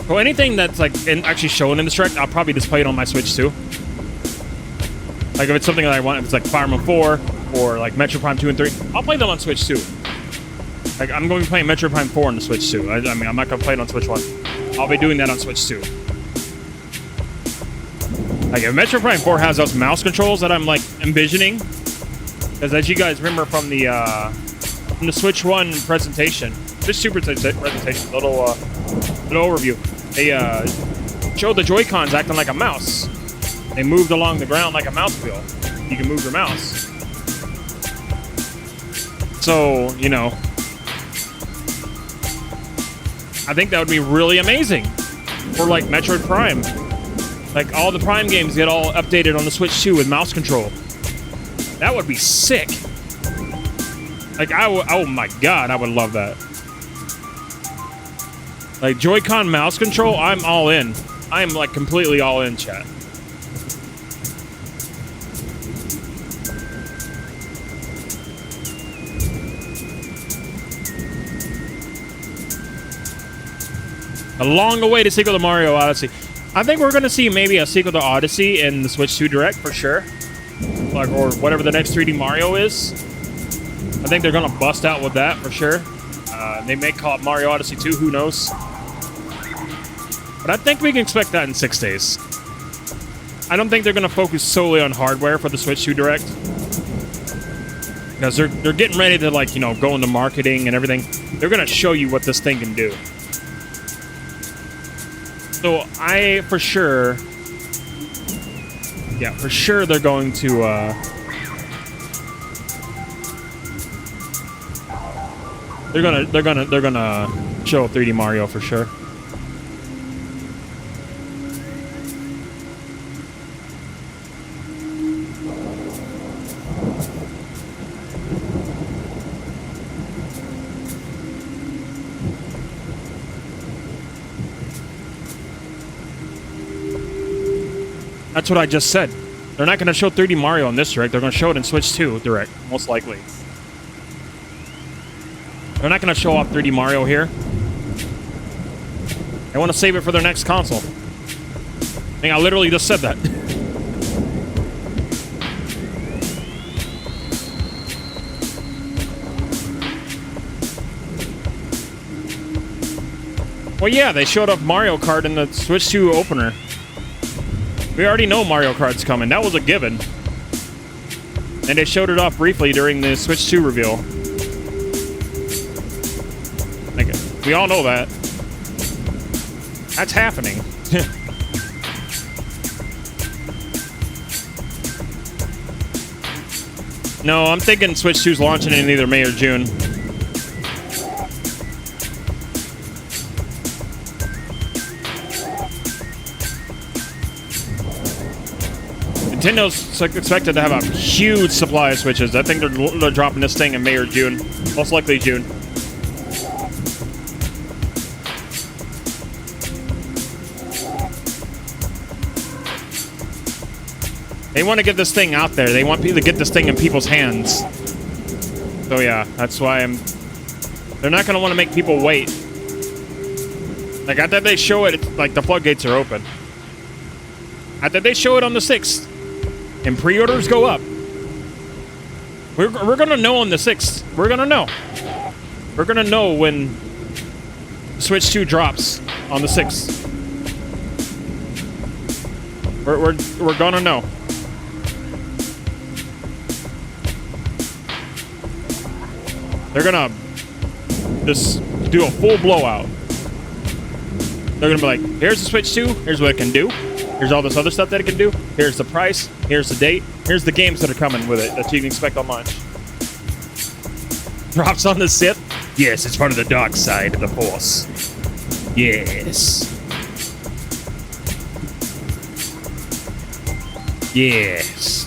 So anything that's like actually shown in this Direct, I'll probably just play it on my Switch 2. Like if it's something that I want, if it's like Fire Emblem 4 or like Metro Prime 2 and 3, I'll play them on Switch 2. Like I'm going to be playing Metro Prime 4 on the Switch 2. I mean, I'm not going to play it on Switch 1. I'll be doing that on Switch 2. Like if Metro Prime 4 has those mouse controls that I'm like envisioning, because as you guys remember from the Switch 1 presentation, this Super presentation, little overview, they showed the Joy-Cons acting like a mouse. They moved along the ground like a mouse wheel. You can move your mouse. So, you know, I think that would be really amazing for like Metroid Prime. Like all the Prime games get all updated on the Switch 2 with mouse control. That would be sick. Like oh my god, I would love that. Like Joy-Con mouse control, I'm all in. I'm like completely all in, chat. A long-awaited sequel to Mario Odyssey. I think we're going to see maybe a sequel to Odyssey in the Switch 2 Direct for sure. Like, or whatever the next 3D Mario is. I think they're going to bust out with that for sure. They may call it Mario Odyssey 2, who knows. But I think we can expect that in 6 days. I don't think they're going to focus solely on hardware for the Switch 2 Direct. Because they're getting ready to, like, you know, go into marketing and everything. They're going to show you what this thing can do. So I, for sure, yeah, for sure they're going to, they're gonna show 3D Mario for sure. That's what I just said. They're not going to show 3D Mario on this Direct. They're going to show it in Switch 2 Direct, most likely. They're not going to show off 3D Mario here. They want to save it for their next console. I think I literally just said that. Well, yeah, they showed off Mario Kart in the Switch 2 opener. We already know Mario Kart's coming. That was a given. And they showed it off briefly during the Switch 2 reveal. Like, we all know that. That's happening. No, I'm thinking Switch 2's launching in either May or June. Nintendo's expected to have a huge supply of Switches. I think they're dropping this thing in May or June. Most likely June. They want to get this thing out there. They want people to get this thing in people's hands. So yeah, that's why they're not going to want to make people wait. Like, after they show it, it's like the floodgates are open. After they show it on the 6th, and pre-orders go up, we're going to know on the 6th. We're going to know. We're going to know when Switch 2 drops on the 6th. We're going to know. They're gonna just do a full blowout. They're gonna be like, here's the Switch 2, here's what it can do, here's all this other stuff that it can do, here's the price, here's the date, here's the games that are coming with it that you can expect on launch. Drops on the Sith? Yes, it's part of the dark side of the Force. Yes. Yes.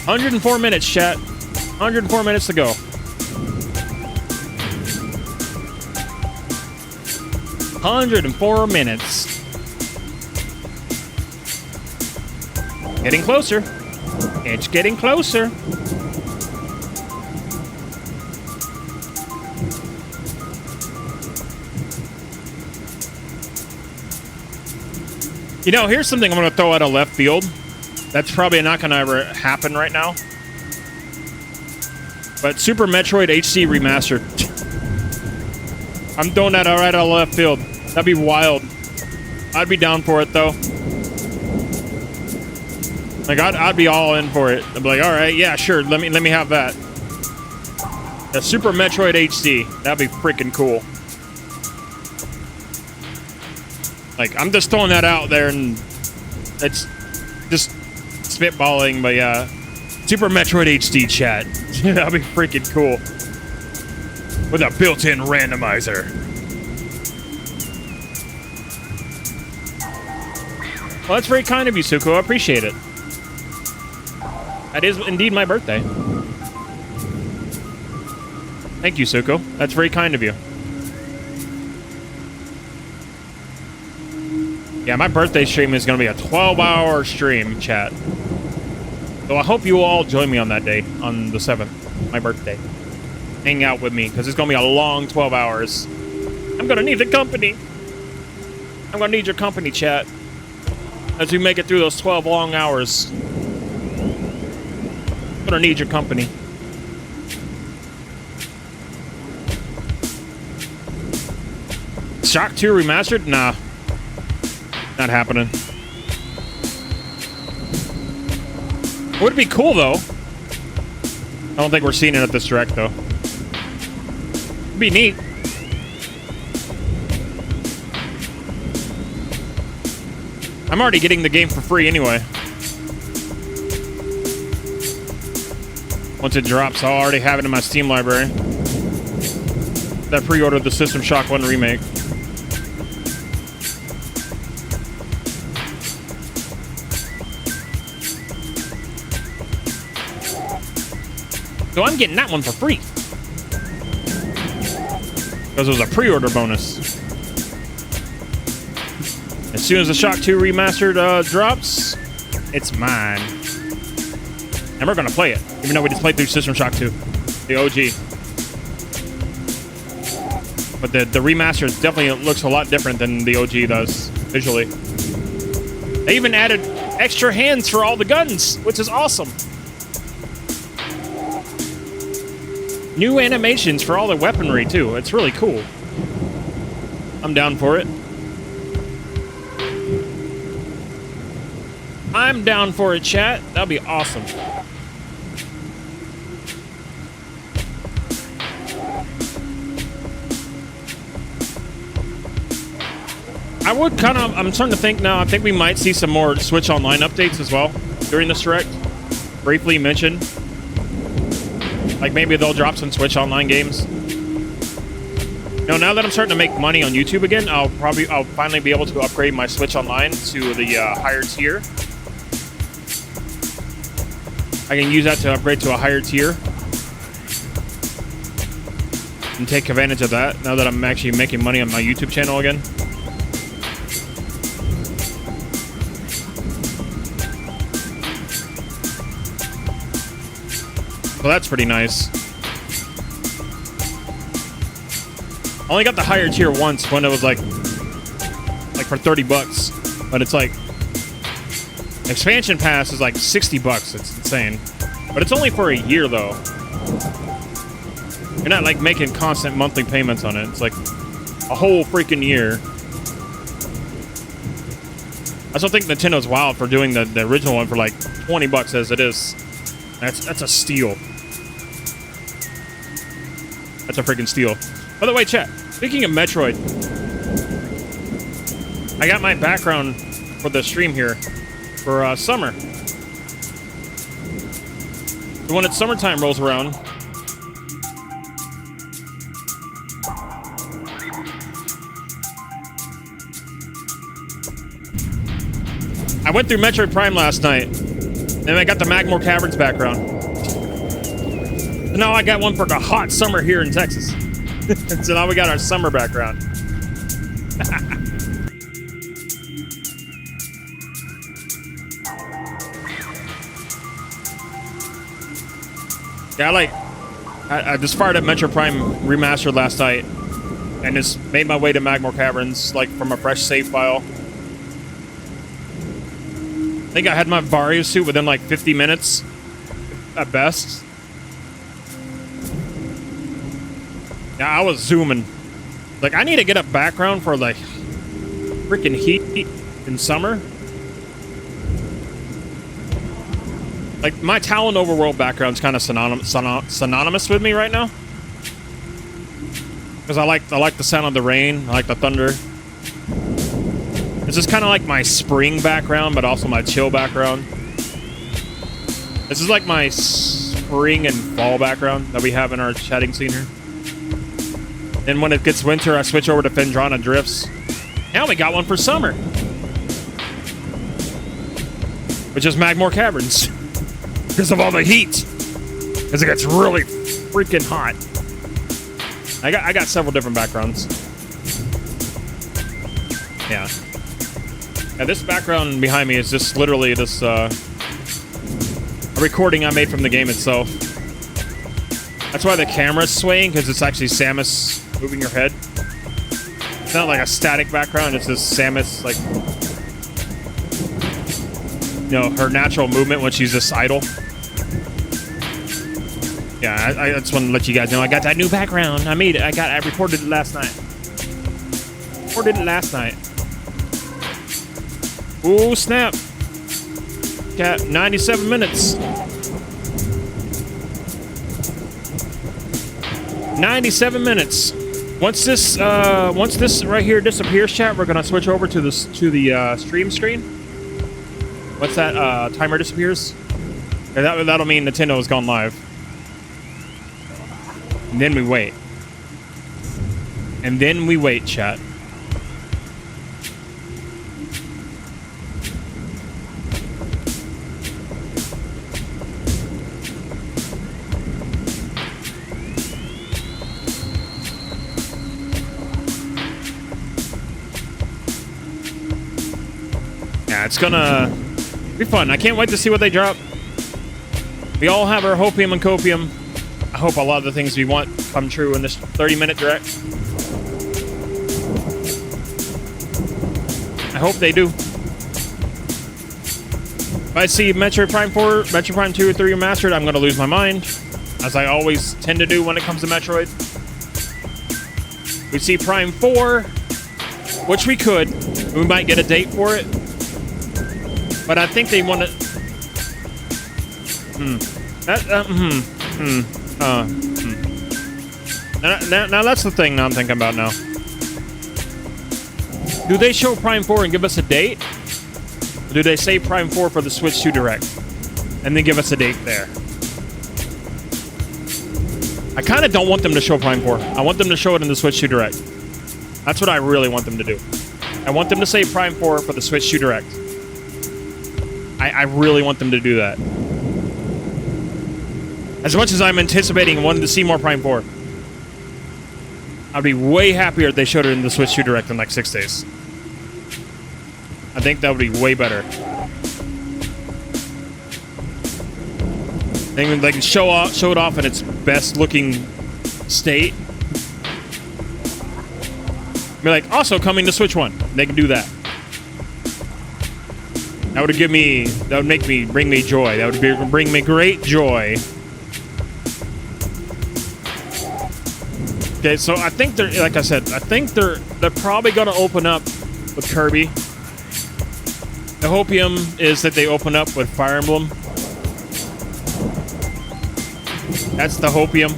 104 minutes, chat. 104 minutes to go. $104 Getting closer. It's getting closer. You know, here's something I'm going to throw out of left field. That's probably not going to ever happen right now. But Super Metroid HD Remastered. I'm throwing that right out of left field. That'd be wild. I'd be down for it, though. Like, I'd be all in for it. I'd be like, all right, yeah, sure. Let me have that. The Super Metroid HD. That'd be freaking cool. Like, I'm just throwing that out there, and it's just spitballing, but yeah. Super Metroid HD, chat. That'd be freaking cool. With a built-in randomizer. Well, that's very kind of you, Suko. I appreciate it. That is indeed my birthday. Thank you, Suko. That's very kind of you. Yeah, my birthday stream is going to be a 12-hour stream, chat. So I hope you will all join me on that day, on the 7th, my birthday. Hang out with me, because it's going to be a long 12 hours. I'm going to need the company. I'm going to need your company, chat. As we make it through those 12 long hours. I'm going to need your company. Shock 2 Remastered? Nah. Not happening. Would be cool, though. I don't think we're seeing it at this direct, though. It'd be neat. I'm already getting the game for free anyway. Once it drops, I'll already have it in my Steam library. That pre-ordered the System Shock 1 remake. So I'm getting that one for free. Because it was a pre-order bonus. As soon as the Shock 2 Remastered drops, it's mine. And we're going to play it. Even though we just played through System Shock 2. The OG. But the remaster definitely looks a lot different than the OG does, visually. They even added extra hands for all the guns, which is awesome. New animations for all the weaponry, too. It's really cool. I'm down for it. I'm down for it, chat. That'll be awesome. I'm starting to think now, I think we might see some more Switch Online updates as well during this Direct. Briefly mentioned. Like maybe they'll drop some Switch Online games. Now that I'm starting to make money on YouTube again, I'll finally be able to upgrade my Switch Online to the higher tier. I can use that to upgrade to a higher tier. And take advantage of that now that I'm actually making money on my YouTube channel again. So that's pretty nice. I only got the higher tier once when it was like for 30 bucks. But it's like expansion pass is like 60 bucks. It's insane. But it's only for a year though. You're not like making constant monthly payments on it. It's like a whole freaking year. I still think Nintendo's wild for doing the original one for like 20 bucks as it is. That's a steal. That's a freaking steal. By the way, chat, speaking of Metroid, I got my background for the stream here for summer. So when it's summertime rolls around, I went through Metroid Prime last night, and I got the Magmore Caverns background. So now I got one for the hot summer here in Texas. So now we got our summer background. Yeah, I just fired up Metroid Prime Remastered last night, and just made my way to Magmore Caverns, like from a fresh save file. I think I had my Vario suit within like 50 minutes at best. Yeah, I was zooming. Like, I need to get a background for like freaking heat in summer. Like, my Talon Overworld background's kind of synonymous with me right now. Because I like the sound of the rain. I like the thunder. It's just kind of like my spring background, but also my chill background. This is like my spring and fall background that we have in our chatting scene here. Then when it gets winter, I switch over to Phendrana Drifts. Now we got one for summer. Which is Magmore Caverns. Because of all the heat. Because it gets really freaking hot. I got several different backgrounds. Yeah. Yeah, this background behind me is just literally this a recording I made from the game itself. That's why the camera's swaying, because it's actually Samus moving her head. It's not like a static background, it's just Samus, like, you know, her natural movement when she's just idle. Yeah, I just want to let you guys know I got that new background. I made it. I recorded it last night. Ooh, snap. Got 97 minutes. 97 minutes. Once this right here disappears, chat, we're gonna switch over to the stream screen. Once that timer disappears, and that'll mean Nintendo has gone live. And then we wait. And then we wait, chat. Yeah, it's gonna be fun. I can't wait to see what they drop. We all have our hopium and copium. I hope a lot of the things we want come true in this 30-minute direct. I hope they do. If I see Metroid Prime 4, Metroid Prime 2 or 3 Remastered, I'm going to lose my mind. As I always tend to do when it comes to Metroid. We see Prime 4, which we could. We might get a date for it. But I think they want to. Now that's the thing. Now I'm thinking about now. Do they show Prime 4 and give us a date? Or do they say Prime 4 for the Switch 2 Direct, and then give us a date there? I kind of don't want them to show Prime 4. I want them to show it in the Switch 2 Direct. That's what I really want them to do. I want them to say Prime 4 for the Switch 2 Direct. I really want them to do that. As much as I'm anticipating and wanting to see more Prime 4, I'd be way happier if they showed it in the Switch 2 Direct in like 6 days. I think that would be way better. They can show it off in its best looking state. Be like, also coming to Switch 1. They can do that. That would bring me joy. That would bring me great joy. Okay, so I think they're, like I said, I think they're probably gonna open up with Kirby. The hopium is that they open up with Fire Emblem. That's the hopium.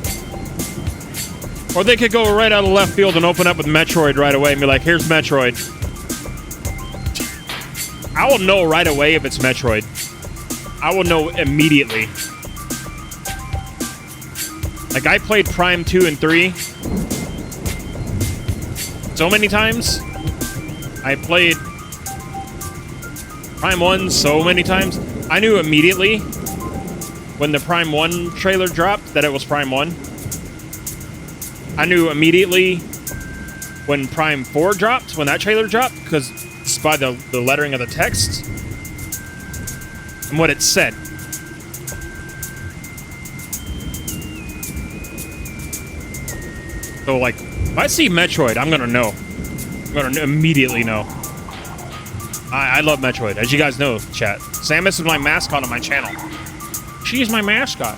Or they could go right out of left field and open up with Metroid right away and be like, here's Metroid. I will know right away if it's Metroid. I will know immediately. Like, I played Prime 2 and 3 so many times. I played Prime 1 so many times. I knew immediately when the Prime 1 trailer dropped that it was Prime 1. I knew immediately when Prime 4 dropped, when that trailer dropped, because it's by the lettering of the text and what it said. So, like, if I see Metroid, I'm gonna know. I'm gonna immediately know. I love Metroid, as you guys know, chat. Samus is my mascot on my channel. She is my mascot.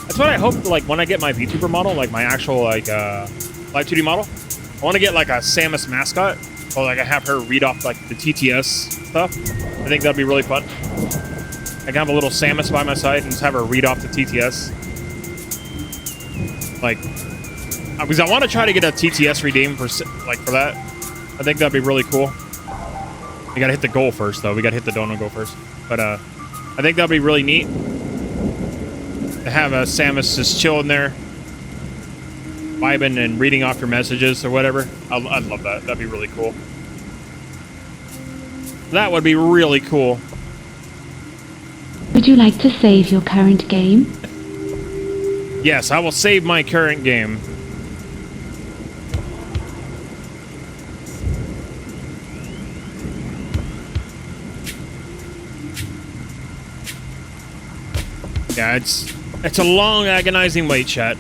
That's what I hope, like, when I get my VTuber model, like, my actual, like, Live 2D model, I want to get, like, a Samus mascot, or, like, I have her read off, like, the TTS stuff. I think that'd be really fun. I can have a little Samus by my side and just have her read off the TTS. Like, because I want to try to get a TTS redeem for that. I think that'd be really cool. We gotta hit the goal first, though. We gotta hit the donut goal first. But, I think that'd be really neat. To have a Samus just chilling there, vibing and reading off your messages or whatever. I'd love that. That'd be really cool. That would be really cool. Would you like to save your current game? Yes, I will save my current game. Yeah, it's a long, agonizing wait, chat.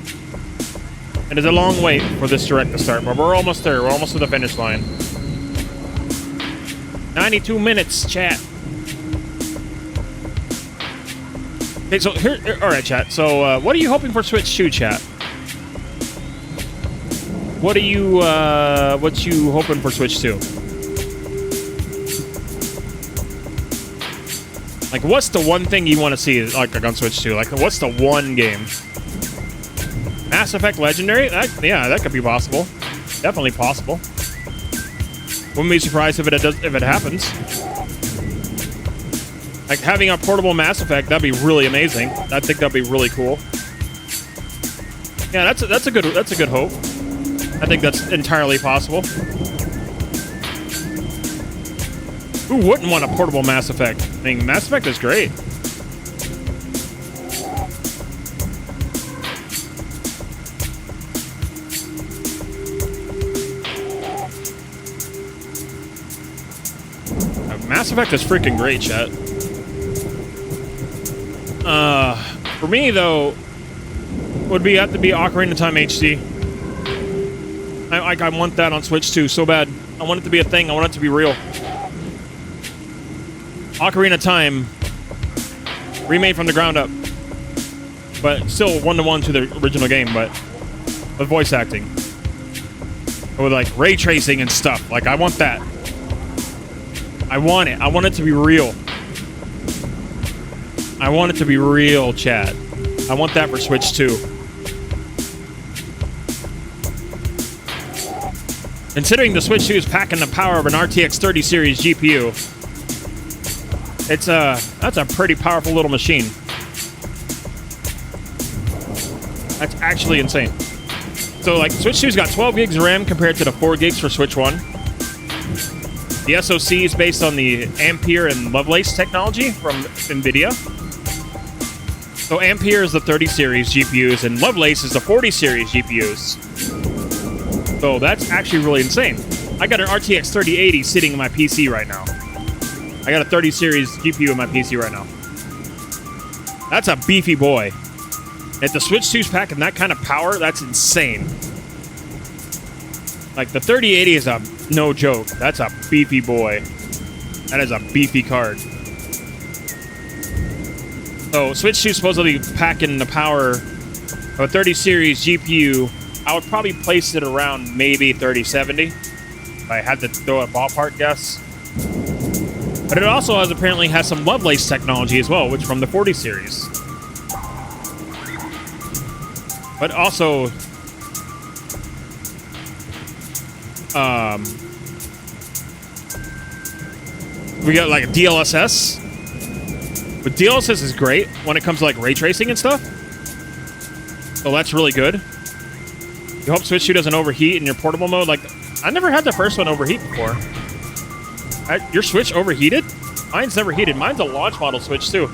It is a long wait for this direct to start, but we're almost there. We're almost to the finish line. 92 minutes, chat. Okay, so here, all right, chat. So, what are you hoping for Switch 2, chat? What you hoping for Switch 2? Like, what's the one thing you want to see, like, on Switch 2? Like, what's the one game? Mass Effect Legendary? Yeah, that could be possible. Definitely possible. Wouldn't be surprised if it happens. Like, having a portable Mass Effect, that'd be really amazing. I think that'd be really cool. Yeah, that's a good hope. I think that's entirely possible. Who wouldn't want a portable Mass Effect? I mean, Mass Effect is great. Mass Effect is freaking great, chat. For me, though, would have to be Ocarina of Time HD. I want that on Switch 2 so bad. I want it to be a thing. I want it to be real. Ocarina of Time, remade from the ground up, but still one-to-one to the original game, but with voice acting, with like ray tracing and stuff. Like, I want that. I want it. I want it to be real. I want it to be real, chat. I want that for Switch 2. Considering the Switch 2 is packing the power of an RTX 30 series GPU, that's a pretty powerful little machine. That's actually insane. So, like, Switch 2's got 12 gigs of RAM compared to the 4 gigs for Switch 1. The SoC is based on the Ampere and Lovelace technology from NVIDIA. So Ampere is the 30 series GPUs, and Lovelace is the 40 series GPUs. So that's actually really insane. I got an RTX 3080 sitting in my PC right now. I got a 30 series GPU in my PC right now. That's a beefy boy. If the Switch 2's packing that kind of power, that's insane. Like, the 3080 is a no joke. That's a beefy boy. That is a beefy card. So, Switch 2 supposedly packing the power of a 30 series GPU. I would probably place it around maybe 3070 if I had to throw a ballpark guess. But it also apparently has some Lovelace technology as well, which from the 40 series. But also, we got like a DLSS. But DLSS is great when it comes to like ray tracing and stuff. So that's really good. You hope Switch 2 doesn't overheat in your portable mode. Like, I never had the first one overheat before. Your Switch overheated? Mine's never heated. Mine's a launch model Switch too.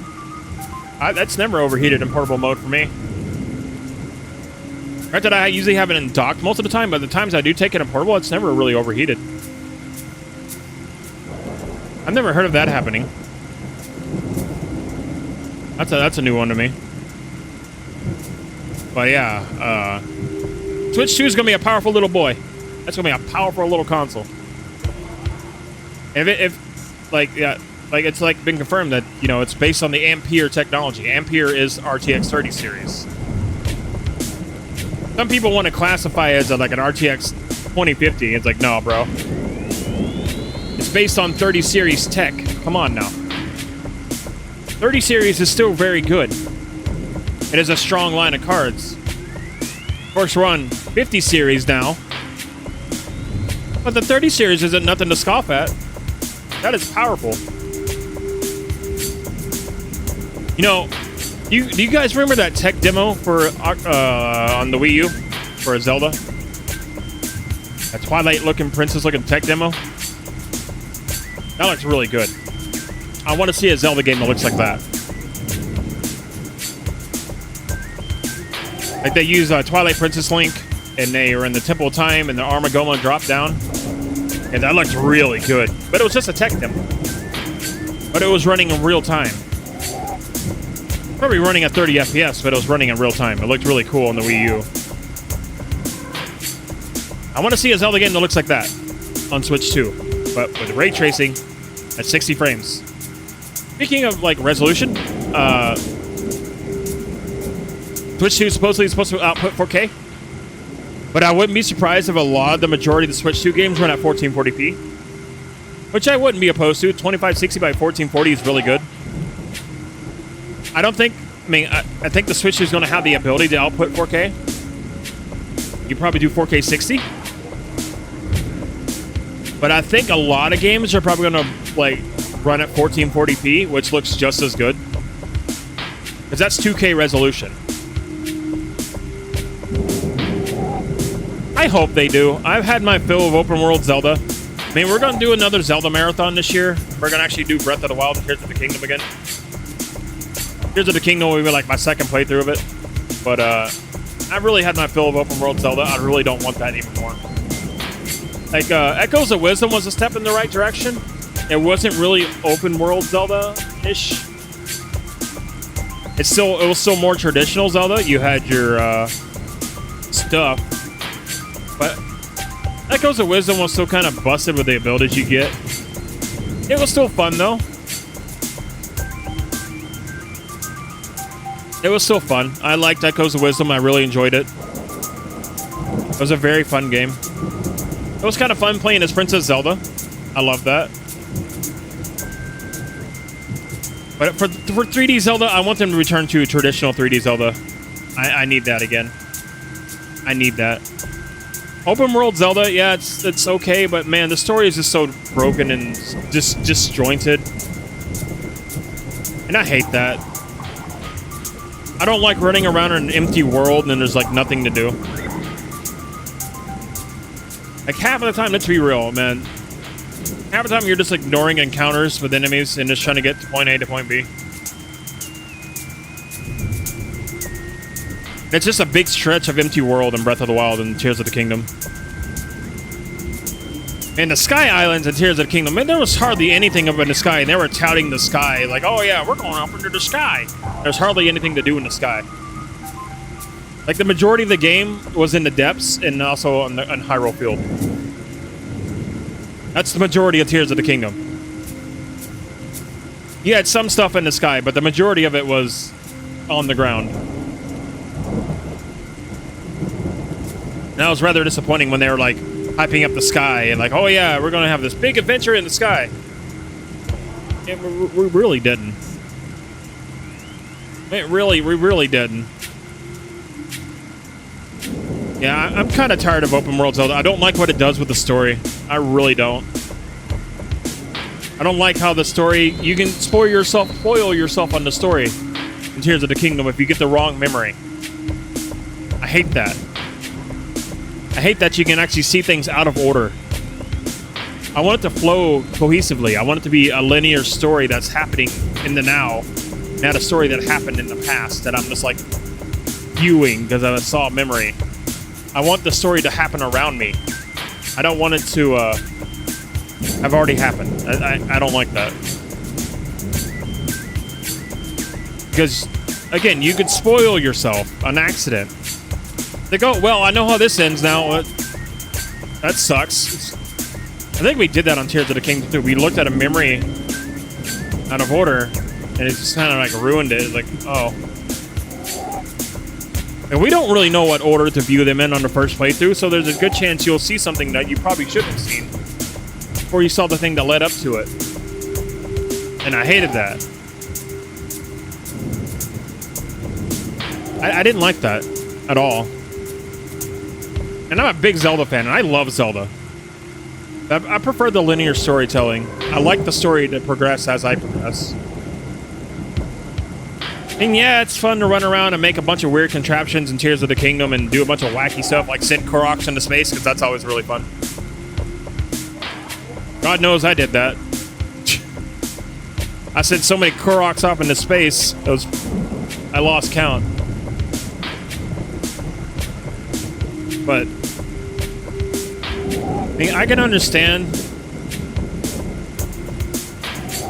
That's never overheated in portable mode for me. Granted, I usually have it in docked most of the time, but the times I do take it in portable, it's never really overheated. I've never heard of that happening. That's a new one to me. But yeah, Switch 2 is gonna be a powerful little boy. That's gonna be a powerful little console. If like it's like been confirmed that, you know, it's based on the Ampere technology. Ampere is RTX 30 series. Some people want to classify it as like an RTX 2050. It's like, no, bro. It's based on 30 series tech. Come on now. 30 series is still very good. It is a strong line of cards. Of course, we're on 50 series now. But the 30 series isn't nothing to scoff at. That is powerful. You know, do you guys remember that tech demo for on the Wii U for Zelda? That Twilight-looking, princess-looking tech demo? That looks really good. I want to see a Zelda game that looks like that. Like, they use Twilight Princess Link, and they are in the Temple of Time, and the Armagoma dropped down. And that looks really good. But it was just a tech demo. But it was running in real time. Probably running at 30 FPS, but it was running in real time. It looked really cool on the Wii U. I want to see a Zelda game that looks like that on Switch 2, but with ray tracing at 60 frames. Speaking of, like, resolution, Switch 2 supposedly is supposed to output 4K, but I wouldn't be surprised if the majority of the Switch 2 games run at 1440p, which I wouldn't be opposed to. 2560 by 1440 is really good. I think the Switch is going to have the ability to output 4K. You probably do 4K 60. But I think a lot of games are probably going to, like, run at 1440p, which looks just as good. Because that's 2K resolution. I hope they do. I've had my fill of open world Zelda. I mean, we're going to do another Zelda marathon this year. We're going to actually do Breath of the Wild and Tears of the Kingdom again. Tears of the Kingdom will be like my second playthrough of it. But I've really had my fill of open world Zelda. I really don't want that anymore. Like, Echoes of Wisdom was a step in the right direction. It wasn't really open world Zelda-ish. It was still more traditional Zelda. You had your stuff. But Echoes of Wisdom was still kind of busted with the abilities you get. It was still fun, though. It was still fun. I liked Echoes of Wisdom. I really enjoyed it. It was a very fun game. It was kind of fun playing as Princess Zelda. I love that. But for 3D Zelda, I want them to return to traditional 3D Zelda. I need that again. I need that. Open world Zelda, yeah, it's okay, but man, the story is just so broken and just disjointed. And I hate that. I don't like running around in an empty world and then there's like nothing to do. Like half of the time, let's be real, man. Half the time you're just ignoring encounters with enemies and just trying to get to point A to point B. It's just a big stretch of empty world in Breath of the Wild and Tears of the Kingdom. And the Sky Islands and Tears of the Kingdom, man, there was hardly anything up in the sky, and they were touting the sky like, oh yeah, we're going up into the sky. There's hardly anything to do in the sky. Like the majority of the game was in the depths and also on Hyrule Field. That's the majority of Tears of the Kingdom. You had some stuff in the sky, but the majority of it was on the ground. And that was rather disappointing when they were like hyping up the sky and like, oh yeah, we're gonna have this big adventure in the sky. And we really didn't. We really didn't. Yeah, I'm kind of tired of open world Zelda. I don't like what it does with the story. I really don't. I don't like how the story, you can spoil yourself on the story in Tears of the Kingdom if you get the wrong memory. I hate that. I hate that you can actually see things out of order. I want it to flow cohesively. I want it to be a linear story that's happening in the now, not a story that happened in the past that I'm just like viewing because I saw a memory. I want the story to happen around me. I don't want it to have already happened. I don't like that. Because, again, you could spoil yourself on accident. They go, well, I know how this ends now. That sucks. I think we did that on Tears of the Kingdom too. We looked at a memory out of order, and it just kind of like ruined it. It's like, oh. And we don't really know what order to view them in on the first playthrough, so there's a good chance you'll see something that you probably shouldn't have seen before you saw the thing that led up to it. And I hated that. I didn't like that at all. And I'm a big Zelda fan, and I love Zelda. I prefer the linear storytelling. I like the story to progress as I progress. And yeah, it's fun to run around and make a bunch of weird contraptions in Tears of the Kingdom and do a bunch of wacky stuff like send Koroks into space, because that's always really fun. God knows I did that. I sent so many Koroks off into space, I lost count. But I mean, I can understand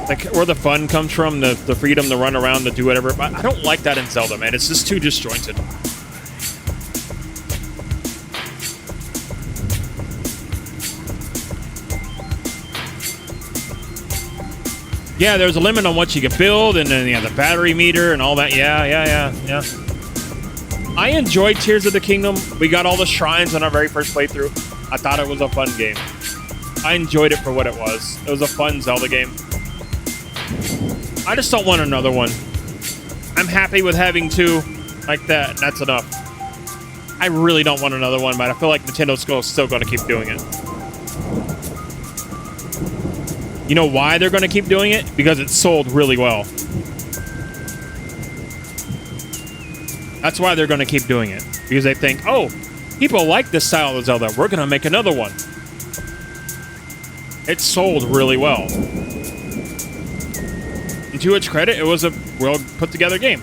like where the fun comes from, the freedom to run around, to do whatever, but I don't like that in Zelda, man. It's just too disjointed. Yeah, there's a limit on what you can build, and then the battery meter and all that. Yeah. I enjoyed Tears of the Kingdom. We got all the shrines on our very first playthrough. I thought it was a fun game. I enjoyed it for what it was. It was a fun Zelda game. I just don't want another one. I'm happy with having two like that. That's enough. I really don't want another one, but I feel like Nintendo's still going to keep doing it. You know why they're going to keep doing it? Because it sold really well. That's why they're going to keep doing it. Because they think, oh, people like this style of Zelda. We're going to make another one. It sold really well. And to its credit, it was a well put together game.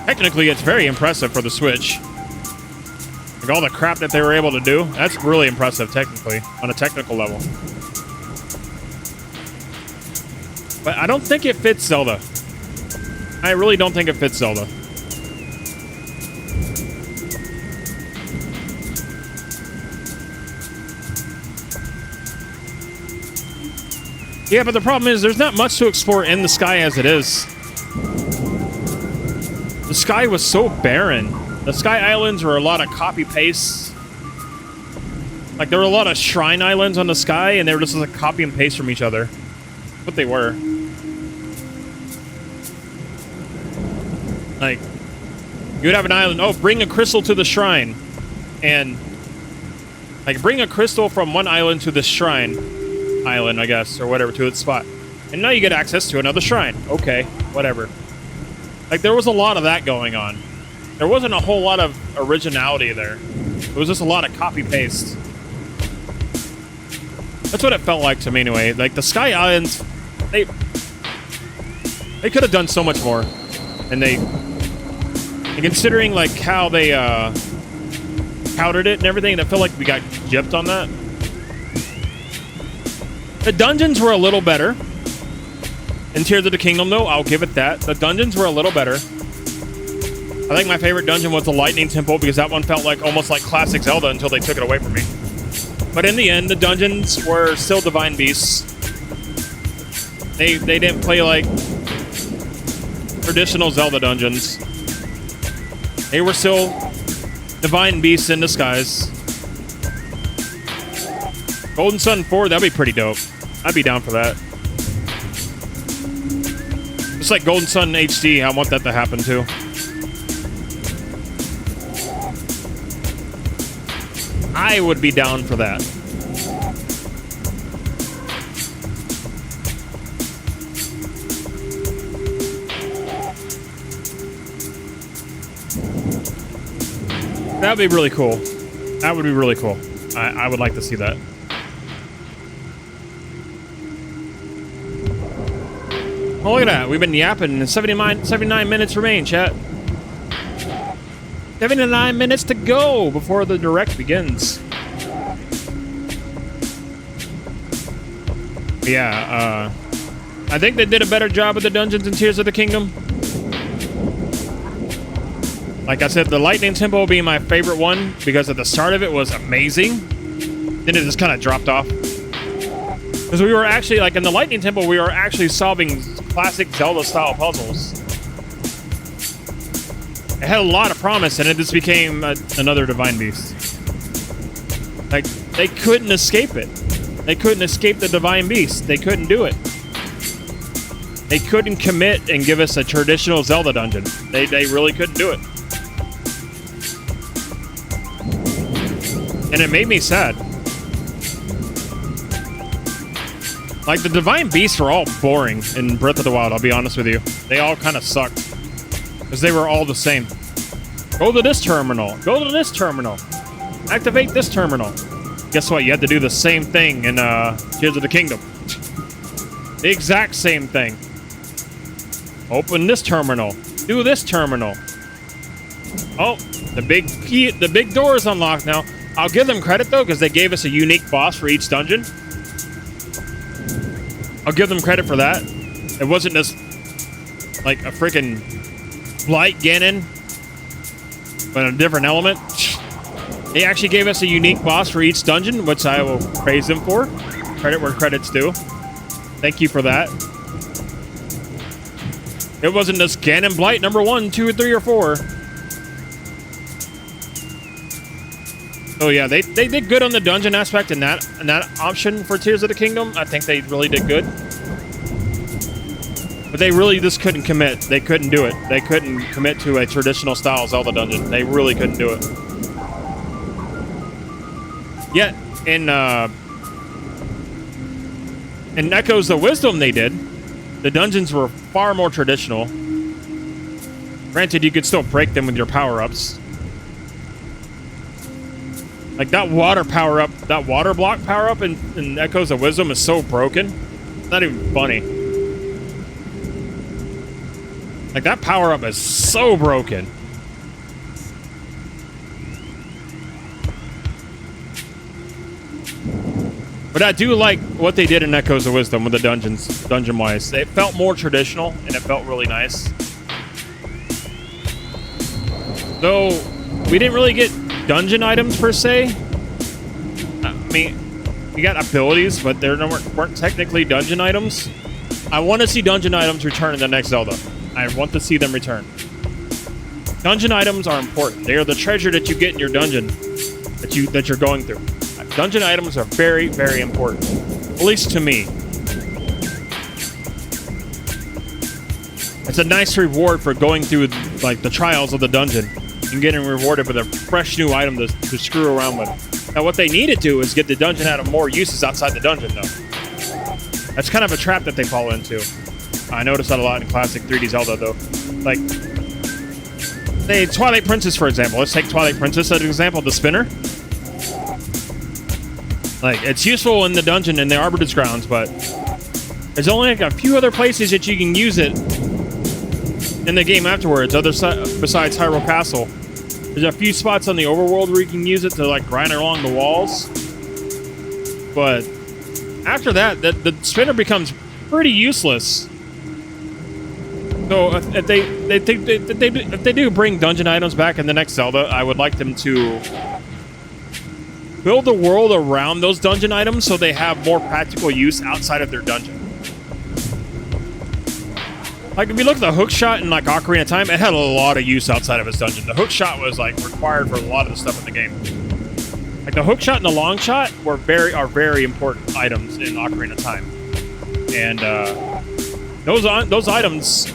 Technically, it's very impressive for the Switch. Like all the crap that they were able to do, that's really impressive technically, on a technical level. But I don't think it fits Zelda. I really don't think it fits Zelda. Yeah, but the problem is there's not much to explore in the sky as it is. The sky was so barren. The Sky Islands were a lot of copy-paste. Like, there were a lot of shrine islands on the sky, and they were just like copy and paste from each other. What they were. Like, you would have an island. Oh, bring a crystal to the shrine. And, like, bring a crystal from one island to the shrine island, I guess, or whatever, to its spot. And now you get access to another shrine. Okay, whatever. Like, there was a lot of that going on. There wasn't a whole lot of originality there. It was just a lot of copy-paste. That's what it felt like to me, anyway. Like, the Sky Islands, they could have done so much more. And and considering, like, how they, powdered it and everything, I feel like we got gypped on that. The dungeons were a little better. In Tears of the Kingdom, though, I'll give it that. The dungeons were a little better. I think my favorite dungeon was the Lightning Temple because that one felt like almost like classic Zelda until they took it away from me. But in the end, the dungeons were still Divine Beasts. They didn't play like traditional Zelda dungeons. They were still Divine Beasts in disguise. Golden Sun 4, that'd be pretty dope. I'd be down for that. Just like Golden Sun HD, I want that to happen too. I would be down for that. That'd be really cool. That would be really cool. I would like to see that. Oh, look at that. We've been yapping and 79 minutes remain, chat. 79 minutes to go before the direct begins. Yeah, I think they did a better job with the dungeons in Tears of the Kingdom. Like I said, the Lightning Temple being my favorite one because at the start of it was amazing. Then it just kind of dropped off. Because we were actually, like in the Lightning Temple, we were actually solving classic Zelda-style puzzles. It had a lot of promise, and it just became another Divine Beast. Like, they couldn't escape it. They couldn't escape the Divine Beast. They couldn't do it. They couldn't commit and give us a traditional Zelda dungeon. They really couldn't do it. And it made me sad. Like, the Divine Beasts were all boring in Breath of the Wild, I'll be honest with you. They all kind of sucked. Because they were all the same. Go to this terminal. Go to this terminal. Activate this terminal. Guess what? You had to do the same thing in Tears of the Kingdom. The exact same thing. Open this terminal. Do this terminal. Oh, the big door is unlocked now. I'll give them credit, though, because they gave us a unique boss for each dungeon. I'll give them credit for that. It wasn't just like a freaking Blight Ganon, but a different element. They actually gave us a unique boss for each dungeon, which I will praise them for. Credit where credit's due. Thank you for that. It wasn't just Ganon Blight number 1, 2, 3, or 4. Oh yeah, they did good on the dungeon aspect and that option for Tears of the Kingdom. I think they really did good. But they really just couldn't commit. They couldn't do it. They couldn't commit to a traditional style Zelda dungeon. They really couldn't do it. Yet in Echoes of Wisdom they did. The dungeons were far more traditional. Granted, you could still break them with your power-ups. Like that water power-up, that water block power-up in Echoes of Wisdom is so broken. It's not even funny. Like that power-up is so broken. But I do like what they did in Echoes of Wisdom with the dungeons, dungeon-wise. It felt more traditional, and it felt really nice. Though, we didn't really get dungeon items, per se. I mean, we got abilities, but they weren't technically dungeon items. I want to see dungeon items return in the next Zelda. I want to see them return. Dungeon items are important. They are the treasure that you get in your dungeon that you're going through. Dungeon items are very, very important. At least to me. It's a nice reward for going through like the trials of the dungeon and getting rewarded with a fresh new item to screw around with. Now, what they need to do is get the dungeon out of more uses outside the dungeon, though. That's kind of a trap that they fall into. I noticed that a lot in classic 3D Zelda, though. Like, say Twilight Princess, for example. Let's take Twilight Princess as an example. The spinner. Like, it's useful in the dungeon in the Arbiter's Grounds, but there's only like a few other places that you can use it in the game afterwards, besides Hyrule Castle. There's a few spots on the overworld where you can use it to like grind along the walls. But after that, the spinner becomes pretty useless. So if they do bring dungeon items back in the next Zelda, I would like them to build the world around those dungeon items so they have more practical use outside of their dungeon. Like, if you look at the hook shot in, like, Ocarina of Time, it had a lot of use outside of its dungeon. The hook shot was, like, required for a lot of the stuff in the game. Like, the hook shot and the long shot are very important items in Ocarina of Time. And, those items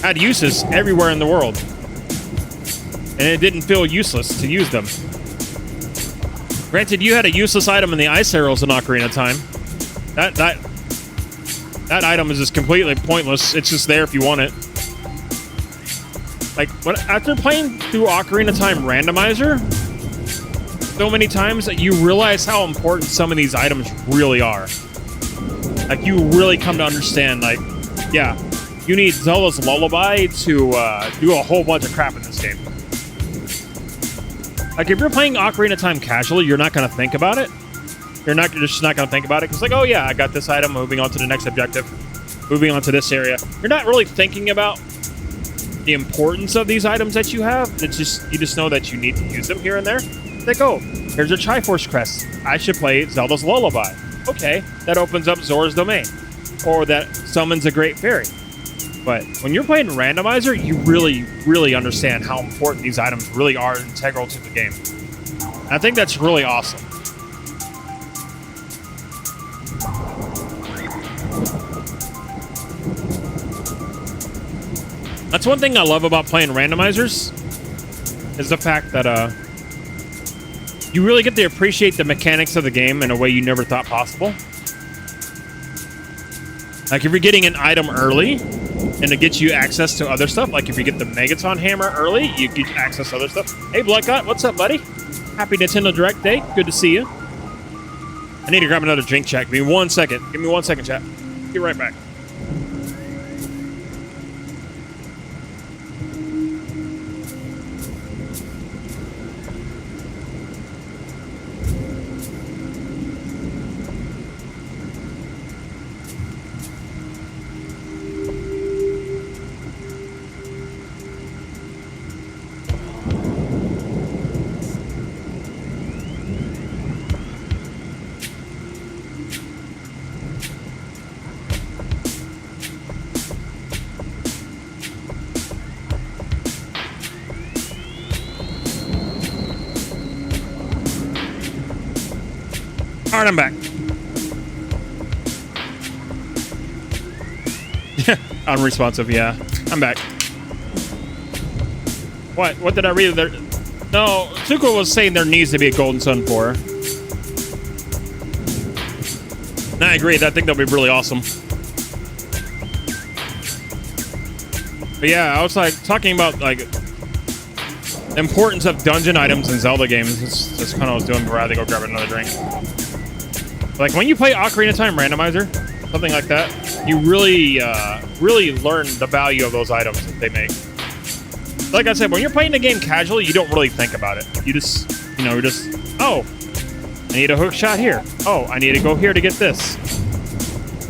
had uses everywhere in the world. And it didn't feel useless to use them. Granted, you had a useless item in the ice arrows in Ocarina of Time. That item is just completely pointless. It's just there if you want it. Like, after playing through Ocarina of Time Randomizer so many times, that you realize how important some of these items really are. Like, you really come to understand, like, yeah, you need Zelda's Lullaby to do a whole bunch of crap in this game. Like, if you're playing Ocarina of Time casually, you're not going to think about it. You're just not going to think about it because, like, oh yeah, I got this item, moving on to the next objective, moving on to this area. You're not really thinking about the importance of these items that you have. It's just, you just know that you need to use them here and there. Like, oh, here's a Triforce crest. I should play Zelda's Lullaby. Okay, that opens up Zora's Domain. Or that summons a Great Fairy. But when you're playing Randomizer, you really understand how important these items really are integral to the game. And I think that's really awesome. That's one thing I love about playing randomizers, is the fact that you really get to appreciate the mechanics of the game in a way you never thought possible. Like, if you're getting an item early, and it gets you access to other stuff, like if you get the Megaton Hammer early, you get access to other stuff. Hey, Bloodgot, what's up, buddy? Happy Nintendo Direct Day. Good to see you. I need to grab another drink, chat. Give me 1 second. Give me 1 second, chat. Be right back. All right, I'm back. Unresponsive, yeah. I'm back. What did I read there? No, Tsuko was saying there needs to be a Golden Sun for her. And I agree. I think that'll be really awesome. But yeah, I was like talking about like the importance of dungeon items in Zelda games. That's kind of what I was doing before I had to go grab another drink. Like, when you play Ocarina of Time Randomizer, something like that, you really learn the value of those items that they make. Like I said, when you're playing the game casually, you don't really think about it. You just, oh, I need a hook shot here. Oh, I need to go here to get this.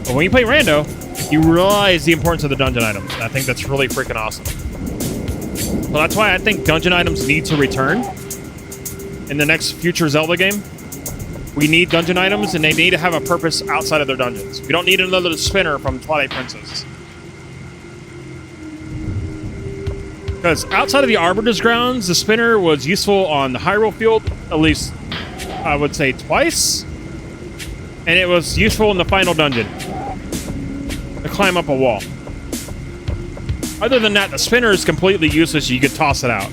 But when you play Rando, you realize the importance of the dungeon items. And I think that's really freaking awesome. So that's why I think dungeon items need to return in the next future Zelda game. We need dungeon items, and they need to have a purpose outside of their dungeons. We don't need another spinner from Twilight Princess. Because outside of the Arbiter's Grounds, the spinner was useful on the Hyrule Field, at least, I would say, twice. And it was useful in the final dungeon to climb up a wall. Other than that, the spinner is completely useless. You could toss it out.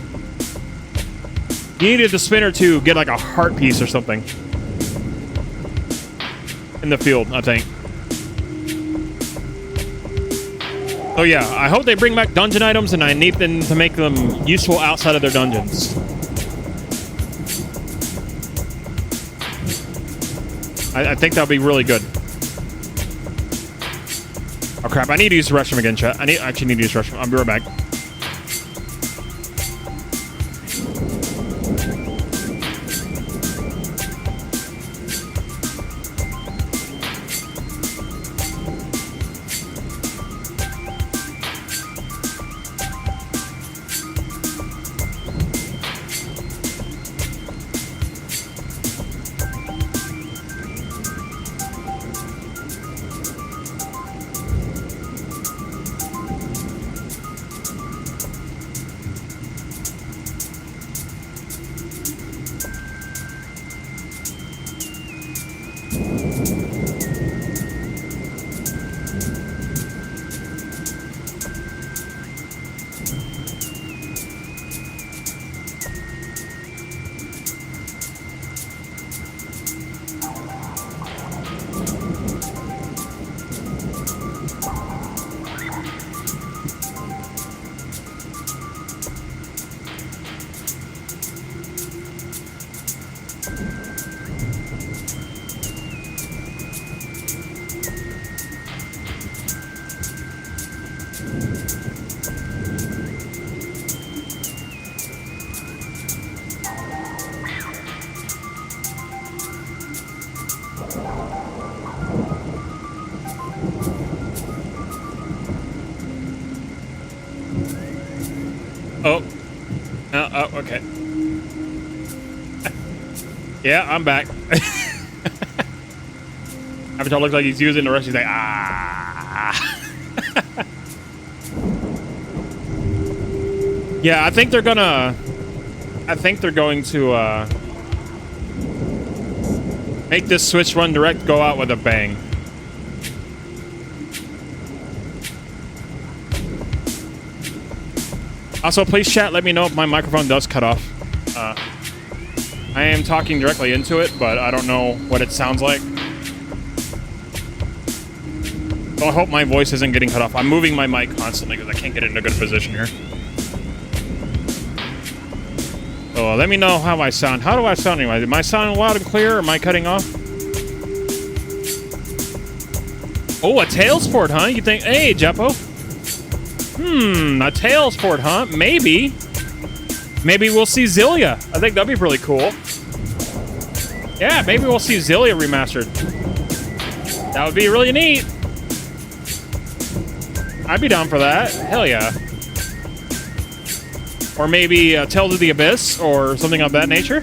You needed the spinner to get like a heart piece or something in the field, I think. So yeah, I hope they bring back dungeon items, and I need them to make them useful outside of their dungeons. I think that'll be really good. Oh crap, I need to use the restroom again, chat. I actually need to use the restroom. I'll be right back. Oh, okay. Yeah, I'm back. Avatar looks like he's using the rest. He's like, ah. Yeah, I think they're going to make this Switch Run Direct go out with a bang. Also, please chat, let me know if my microphone does cut off. I am talking directly into it, but I don't know what it sounds like. So I hope my voice isn't getting cut off. I'm moving my mic constantly because I can't get it in a good position here. So let me know how I sound. How do I sound anyway? Am I sounding loud and clear, or am I cutting off? Oh, a Tails port, huh? You think, hey, Jeppo. A Tails port, huh? Maybe. Maybe we'll see Zillia. I think that'd be really cool. Yeah, maybe we'll see Zillia remastered. That would be really neat. I'd be down for that. Hell yeah. Or maybe Tales of the Abyss or something of that nature. I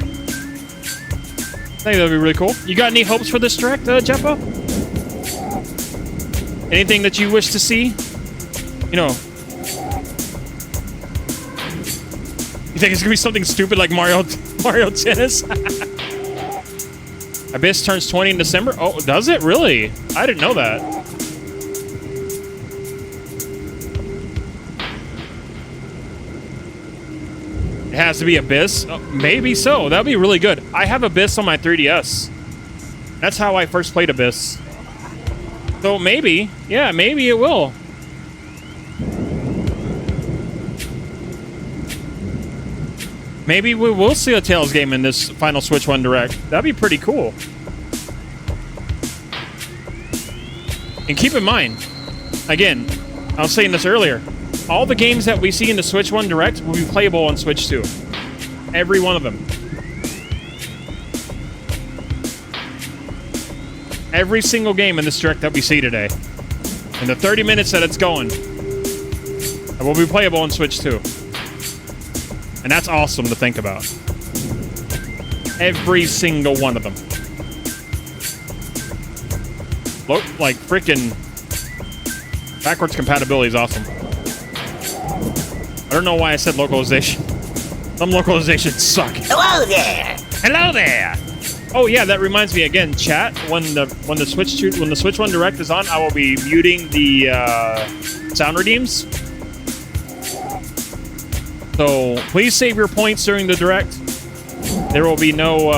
think that'd be really cool. You got any hopes for this direct, Jeppo? Anything that you wish to see? You know. You think it's gonna be something stupid like Mario Tennis? Abyss turns 20 in December? Oh, does it? Really? I didn't know that. It has to be Abyss? Oh, maybe so. That'd be really good. I have Abyss on my 3DS. That's how I first played Abyss. So maybe. Yeah, maybe it will. Maybe we will see a Tails game in this final Switch 1 Direct. That'd be pretty cool. And keep in mind, again, I was saying this earlier, all the games that we see in the Switch 1 Direct will be playable on Switch 2. Every one of them. Every single game in this Direct that we see today. In the 30 minutes that it's going, it will be playable on Switch 2. And that's awesome to think about. Every single one of them. Look, like freaking backwards compatibility is awesome. I don't know why I said localization. Some localizations suck. Hello there. Hello there. Oh yeah, that reminds me again, chat. When the Switch 1 Direct is on, I will be muting the sound redeems. So please save your points during the direct. There will be no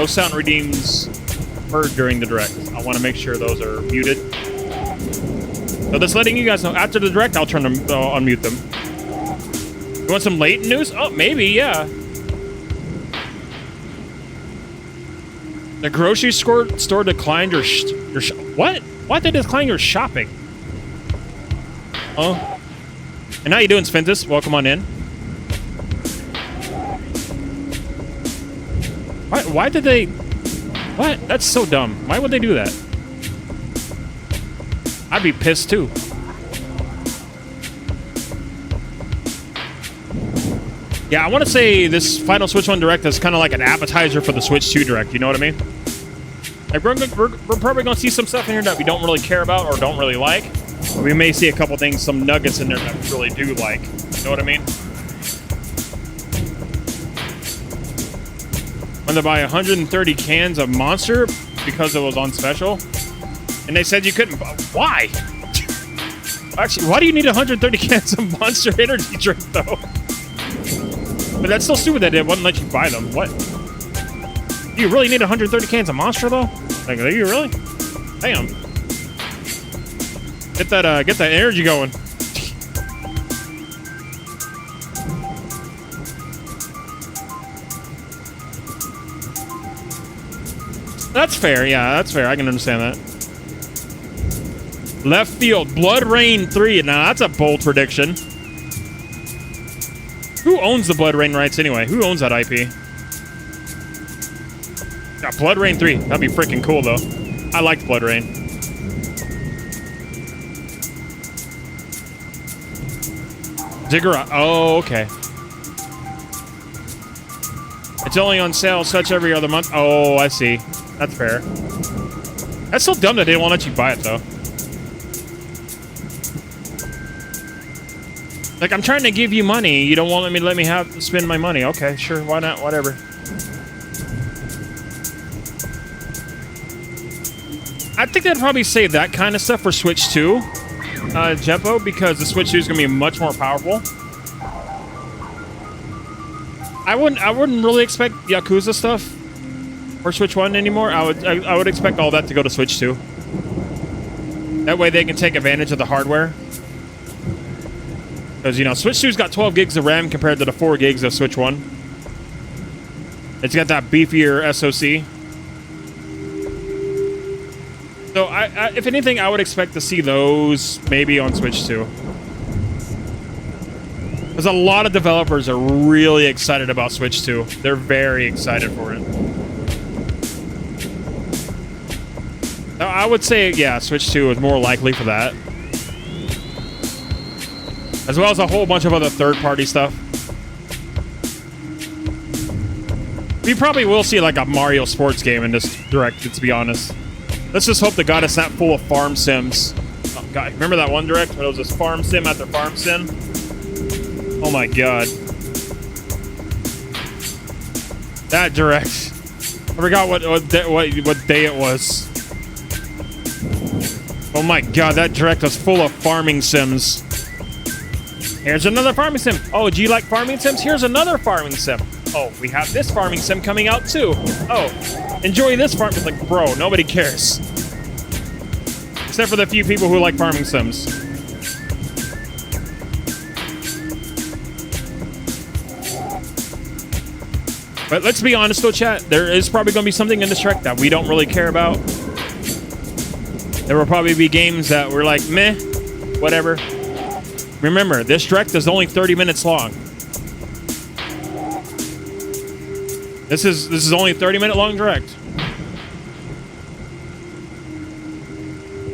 sound redeems heard during the direct. I want to make sure those are muted. So just letting you guys know, after the direct, I'll unmute them. You want some late news? Oh, maybe, yeah. The grocery store declined your what? Why did they decline your shopping? Oh. And how you doing, Sphintus? Welcome on in. Why did they... What? That's so dumb. Why would they do that? I'd be pissed too. Yeah, I want to say this final Switch 1 Direct is kind of like an appetizer for the Switch 2 Direct. You know what I mean? Like we're probably going to see some stuff in here that we don't really care about or don't really like. But we may see a couple things, some nuggets in there that we really do like. You know what I mean? When they buy 130 cans of Monster because it was on special. And they said you couldn't. Why? Actually, why do you need 130 cans of Monster Energy drink, though? But that's still stupid that it wouldn't let you buy them. What? Do you really need 130 cans of Monster, though? Like, do you really? Damn. Get that energy going. That's fair, yeah, that's fair. I can understand that. Left field, Blood Rain 3. Now, that's a bold prediction. Who owns the Blood Rain rights anyway? Who owns that IP? Yeah, Blood Rain 3. That'd be freaking cool, though. I liked Blood Rain. Ziggurat. Oh, okay. It's only on sale such every other month. Oh, I see. That's fair. That's so dumb that they won't let you buy it, though. Like, I'm trying to give you money. You don't want me to let me spend my money. Okay, sure. Why not? Whatever. I think they'd probably save that kind of stuff for Switch 2, Jeppo, because the Switch 2 is going to be much more powerful. I wouldn't really expect Yakuza stuff for Switch 1 anymore. I would expect all that to go to Switch 2. That way they can take advantage of the hardware. Because, you know, Switch 2's got 12 gigs of RAM compared to the 4 gigs of Switch 1. It's got that beefier SoC. So, if anything, I would expect to see those maybe on Switch 2. Because a lot of developers are really excited about Switch 2. They're very excited for it. Now, I would say, yeah, Switch 2 is more likely for that. As well as a whole bunch of other third-party stuff. We probably will see like a Mario sports game in this direct, to be honest. Let's just hope to God it's not full of farm sims. Oh, God, remember that one direct when it was just farm sim after farm sim? Oh my God. That direct. I forgot what day it was. Oh my God, that direct was full of farming sims. Here's another farming sim. Oh, do you like farming sims? Here's another farming sim. Oh, we have this farming sim coming out too. Oh, enjoy this farm. It's like, bro, nobody cares. Except for the few people who like farming sims. But let's be honest though, chat. There is probably going to be something in this track that we don't really care about. There will probably be games that we're like, meh, whatever. Remember, this direct is only 30 minutes long. This is only a 30-minute long direct.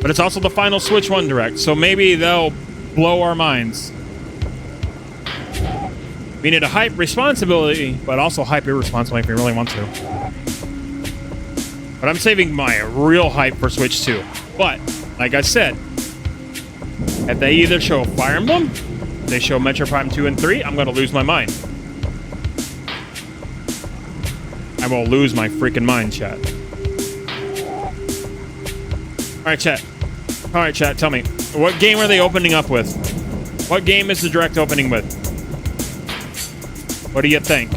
But it's also the final Switch 1 direct, so maybe they'll blow our minds. We need to hype responsibility, but also hype irresponsibly if we really want to. But I'm saving my real hype for Switch 2. But, like I said, if they either show Fire Emblem, if they show Metro Prime 2 and 3, I'm going to lose my mind. I will lose my freaking mind, chat. All right, chat, tell me. What game are they opening up with? What game is the direct opening with? What do you think?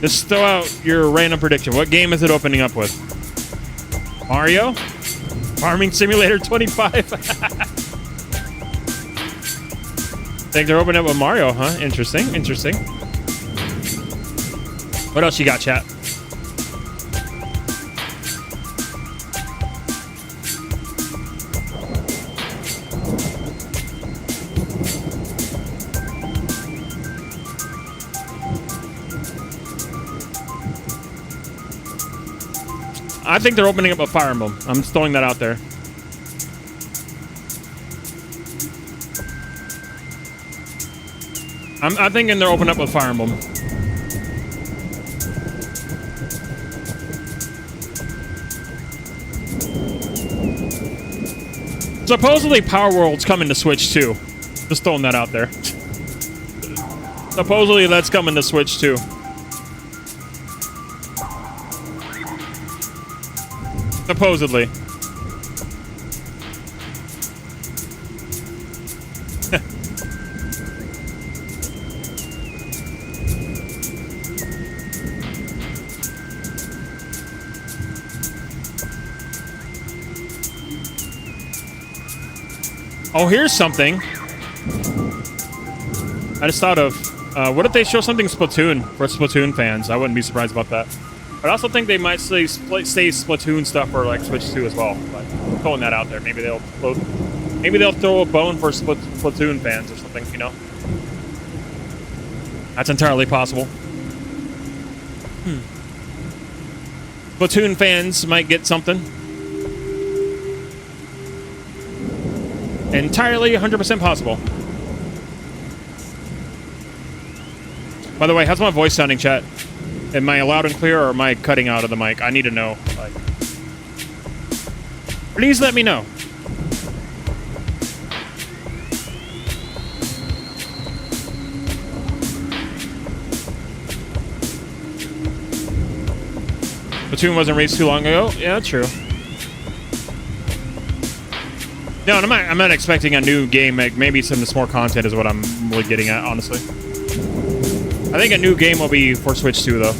Just throw out your random prediction. What game is it opening up with? Mario? Farming Simulator 25? Think they're opening up with Mario, huh? Interesting, interesting. What else you got, chat? I think they're opening up a Fire Emblem. I'm just throwing that out there. I'm thinking they're opening up with Fire Emblem. Supposedly Power World's coming to Switch too. Just throwing that out there. Supposedly that's coming to Switch too. Supposedly. Oh, here's something. I just thought of, what if they show something Splatoon for Splatoon fans? I wouldn't be surprised about that. But I also think they might say Splatoon stuff for like Switch 2 as well. But throwing that out there, maybe they'll throw a bone for Splatoon fans or something. You know, that's entirely possible. Splatoon fans might get something. Entirely 100% possible. By the way, how's my voice sounding, chat? Am I loud and clear, or am I cutting out of the mic? I need to know. Like, please let me know. Splatoon wasn't released too long ago. Yeah, true. No, I'm not expecting a new game. Like, maybe some more content is what I'm really getting at, honestly. I think a new game will be for Switch 2, though.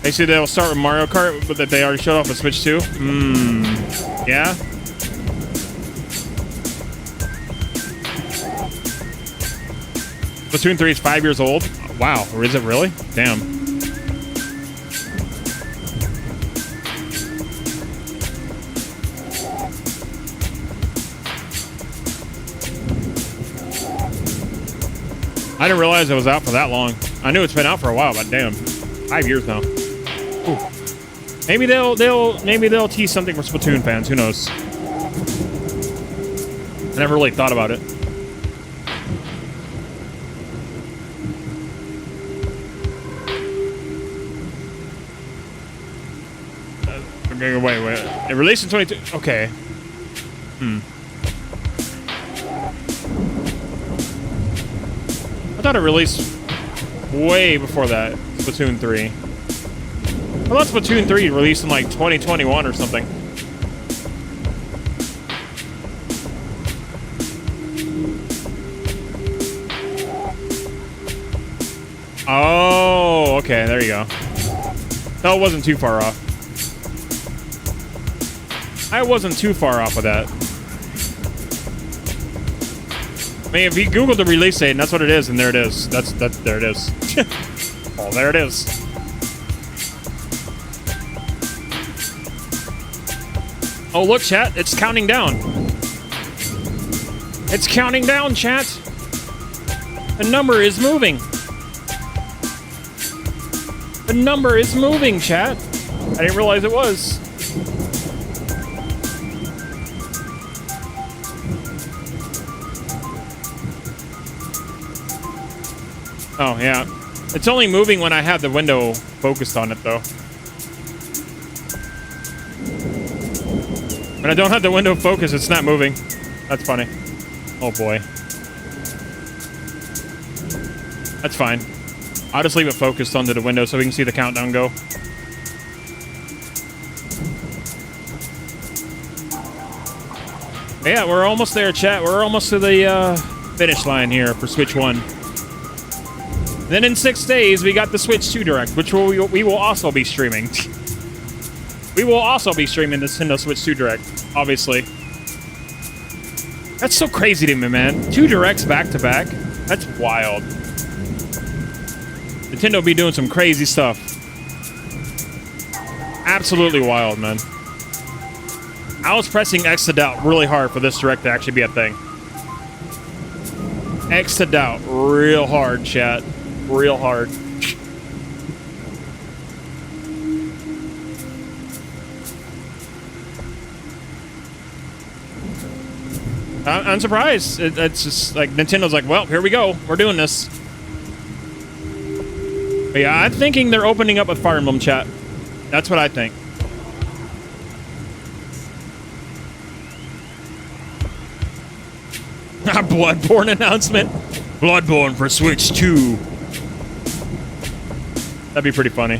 They say they'll start with Mario Kart, but that they already showed off with Switch 2? Yeah? Splatoon 3 is 5 years old? Wow, or is it really? Damn. I didn't realize it was out for that long. I knew it's been out for a while, but damn, 5 years now. Ooh. Maybe they'll tease something for Splatoon fans. Who knows? I never really thought about it. Wait. It released in 22. Okay. I thought it released way before that. Splatoon 3. I thought Splatoon 3 released in like 2021 or something. Oh, okay. There you go. No, it wasn't too far off. I wasn't too far off with that. I mean, if you Google the release date, and that's what it is, and there it is. There it is. Oh, there it is. Oh, look, chat. It's counting down. It's counting down, chat. The number is moving. The number is moving, chat. I didn't realize it was. Oh, yeah. It's only moving when I have the window focused on it, though. When I don't have the window focused, it's not moving. That's funny. Oh, boy. That's fine. I'll just leave it focused onto the window so we can see the countdown go. Yeah, we're almost there, chat. We're almost to the finish line here for Switch 1. Then in 6 days, we got the Switch 2 Direct, which we will also be streaming. We will also be streaming the Nintendo Switch 2 Direct, obviously. That's so crazy to me, man. 2 Directs back to back. That's wild. Nintendo be doing some crazy stuff. Absolutely wild, man. I was pressing X to doubt really hard for this Direct to actually be a thing. X to doubt real hard, chat. Real hard. I'm surprised. It's just like Nintendo's like, well, here we go. We're doing this. But yeah, I'm thinking they're opening up with Fire Emblem, chat. That's what I think. A Bloodborne announcement. Bloodborne for Switch 2. That'd be pretty funny.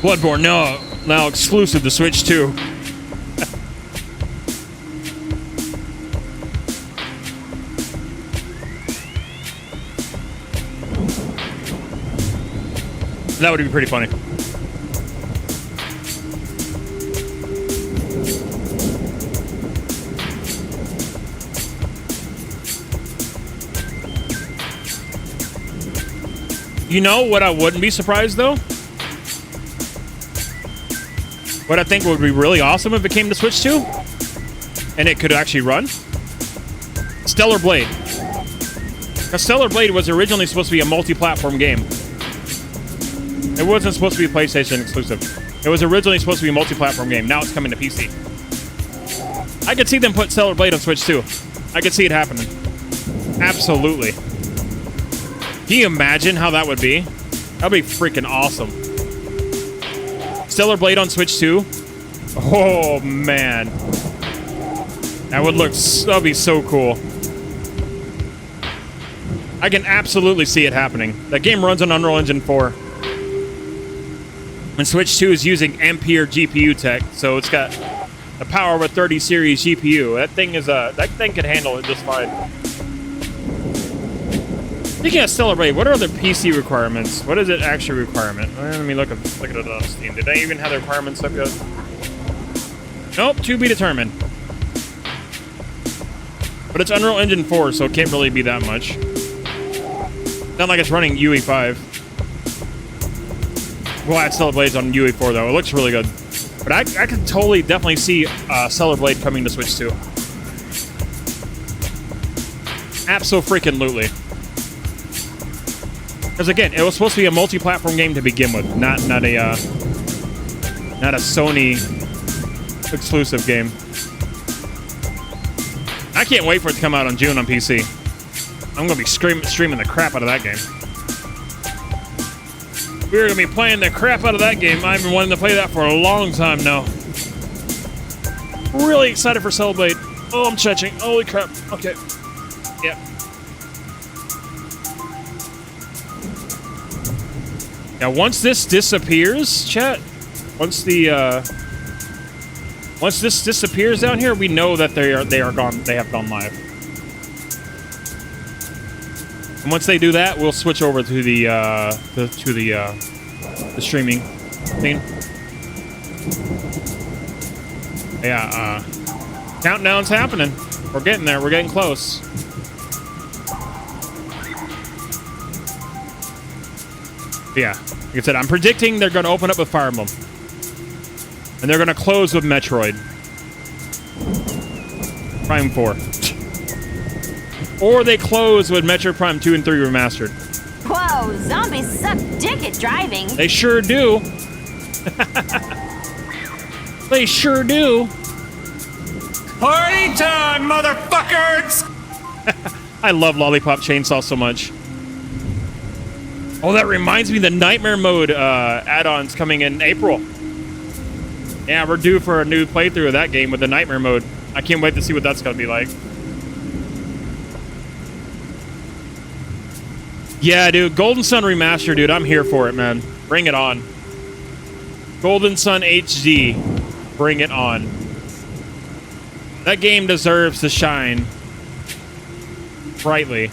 Bloodborne now exclusive to Switch 2. That would be pretty funny. You know what I wouldn't be surprised, though? What I think would be really awesome if it came to Switch 2? And it could actually run? Stellar Blade. Now, Stellar Blade was originally supposed to be a multi-platform game. It wasn't supposed to be PlayStation exclusive. It was originally supposed to be a multi-platform game. Now it's coming to PC. I could see them put Stellar Blade on Switch 2. I could see it happening. Absolutely. Can you imagine how that would be? That'd be freaking awesome. Stellar Blade on Switch 2? Oh, man. That'd be so cool. I can absolutely see it happening. That game runs on Unreal Engine 4. And Switch 2 is using Ampere GPU tech, so it's got the power of a 30 series GPU. That thing can handle it just fine. Speaking of Stellar Blade, what are other PC requirements? What is it actually requirement? Let me look at it on Steam. Did they even have the requirements up yet? Nope, to be determined. But it's Unreal Engine 4, so it can't really be that much. Not like it's running UE5. We'll add Stellar Blades on UE4 though. It looks really good. But I could definitely see Stellar Blade coming to Switch 2. Abso-freaking-lutely. Because again, it was supposed to be a multi-platform game to begin with, not a Sony exclusive game. I can't wait for it to come out in June on PC. I'm gonna be streaming the crap out of that game. We're gonna be playing the crap out of that game. I've been wanting to play that for a long time now. Really excited for Stellar Blade. Oh, I'm stretching. Holy crap. Okay. Yep. Now, once this disappears, chat. Once this disappears down here, we know that they are gone. They have gone live. And once they do that, we'll switch over to the streaming thing. Yeah, countdown's happening. We're getting there. We're getting close. Yeah, like I said, I'm predicting they're going to open up with Fire Emblem. And they're going to close with Metroid. Prime 4. Or they close with Metroid Prime 2 and 3 Remastered. Whoa, zombies suck dick at driving. They sure do. They sure do. Party time, motherfuckers! I love Lollipop Chainsaw so much. Oh, that reminds me, the Nightmare Mode add-on's coming in April. Yeah, we're due for a new playthrough of that game with the Nightmare Mode. I can't wait to see what that's going to be like. Yeah, dude, Golden Sun Remaster, dude, I'm here for it, man. Bring it on. Golden Sun HD. Bring it on. That game deserves to shine brightly.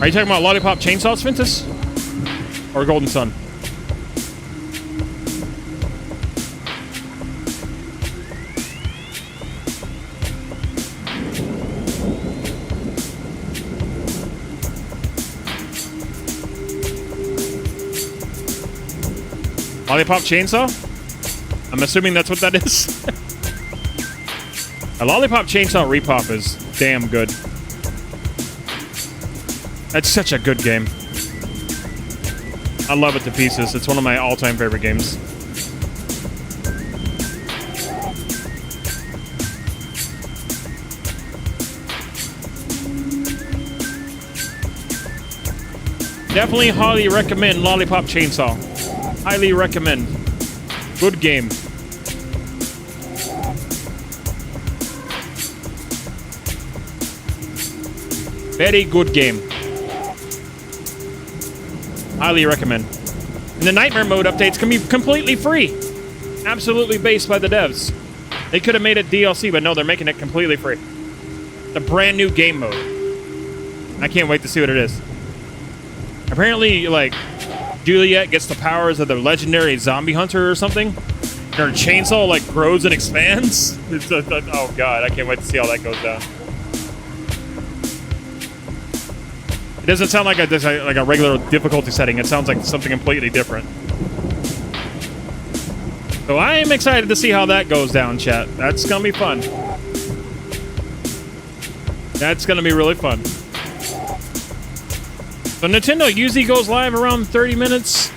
Are you talking about Lollipop Chainsaw, Sventus? Or Golden Sun? Lollipop Chainsaw? I'm assuming that's what that is. A Lollipop Chainsaw Repop is damn good. That's such a good game. I love it to pieces. It's one of my all-time favorite games. Definitely highly recommend Lollipop Chainsaw. Highly recommend. Good game. Very good game. Highly recommend. And the Nightmare Mode updates can be completely free. Absolutely based by the devs. They could have made it DLC, but no, they're making it completely free. It's a brand new game mode. I can't wait to see what it is. Apparently, like, Juliet gets the powers of the legendary zombie hunter or something. Her chainsaw, like, grows and expands. Oh, God, I can't wait to see how that goes down. It doesn't sound like a regular difficulty setting. It sounds like something completely different. So I am excited to see how that goes down, chat. That's gonna be fun. That's gonna be really fun. So Nintendo usually goes live around 30 minutes.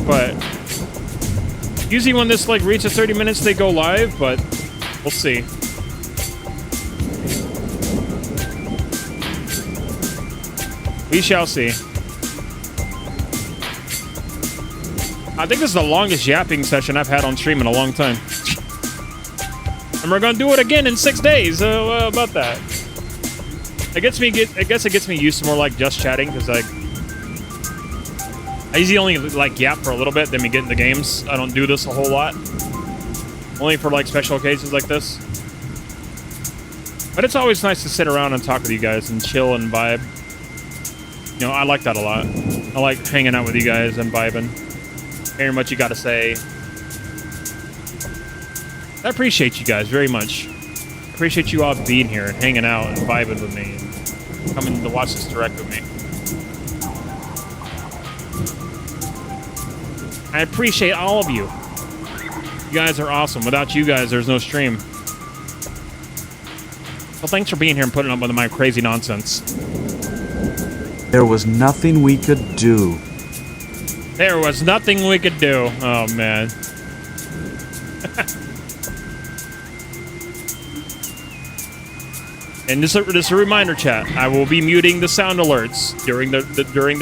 But usually when this like reaches 30 minutes, they go live, but we'll see. We shall see. I think this is the longest yapping session I've had on stream in a long time. And we're gonna do it again in 6 days. About that. I guess it gets me used to more like just chatting, because like I usually only like yap for a little bit, then we get into games. I don't do this a whole lot. Only for like special occasions like this. But it's always nice to sit around and talk with you guys and chill and vibe. You know, I like that a lot. I like hanging out with you guys and vibing. Hearing what you got to say. I appreciate you guys very much. I appreciate you all being here and hanging out and vibing with me. And coming to watch this direct with me. I appreciate all of you. You guys are awesome. Without you guys, there's no stream. Well, thanks for being here and putting up with my crazy nonsense. There was nothing we could do. There was nothing we could do. Oh, man. And just a reminder, chat. I will be muting the sound alerts during the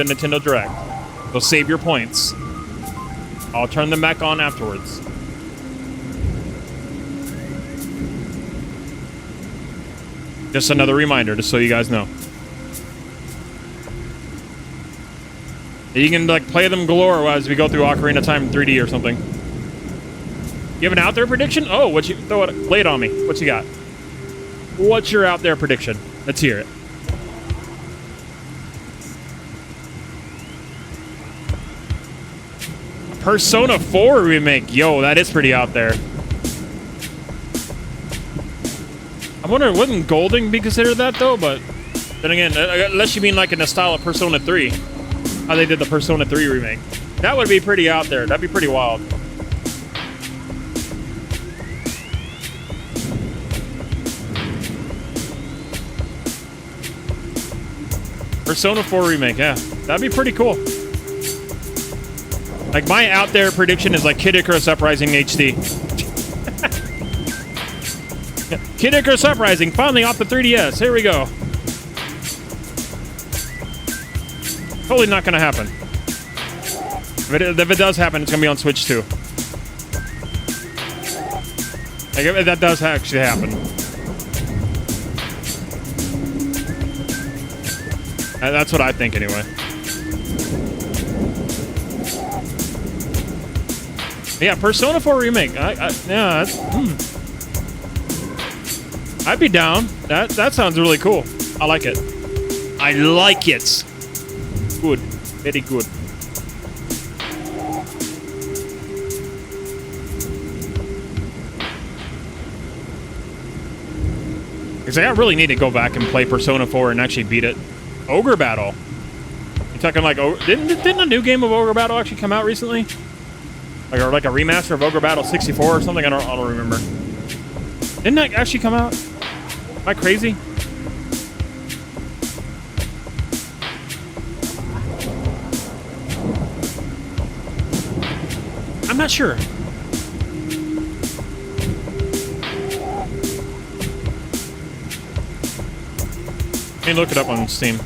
Nintendo Direct. So save your points. I'll turn them back on afterwards. Just another reminder, just so you guys know. You can like play them galore as we go through Ocarina of Time 3D or something. You have an out there prediction? Oh, lay it on me. What you got? What's your out there prediction? Let's hear it. Persona 4 remake. Yo, that is pretty out there. I'm wondering, wouldn't Golding be considered that though? But then again, unless you mean like in the style of Persona 3. How they did the Persona 3 remake. That would be pretty out there. That'd be pretty wild. Persona 4 remake, yeah. That'd be pretty cool. Like, my out there prediction is like Kid Icarus Uprising HD. Kid Icarus Uprising, finally off the 3DS. Here we go. Totally not going to happen. If it does happen, it's going to be on Switch too. Like, if that does actually happen. That's what I think anyway. Yeah, Persona 4 remake. Yeah, I'd be down. That sounds really cool. I like it. I like it. Good. Very good. Because I really need to go back and play Persona 4 and actually beat it. Ogre Battle. You're talking like... Didn't a new game of Ogre Battle actually come out recently? Or like a remaster of Ogre Battle 64 or something? I don't remember. Didn't that actually come out? Am I crazy? I'm not sure. Let me look it up on Steam.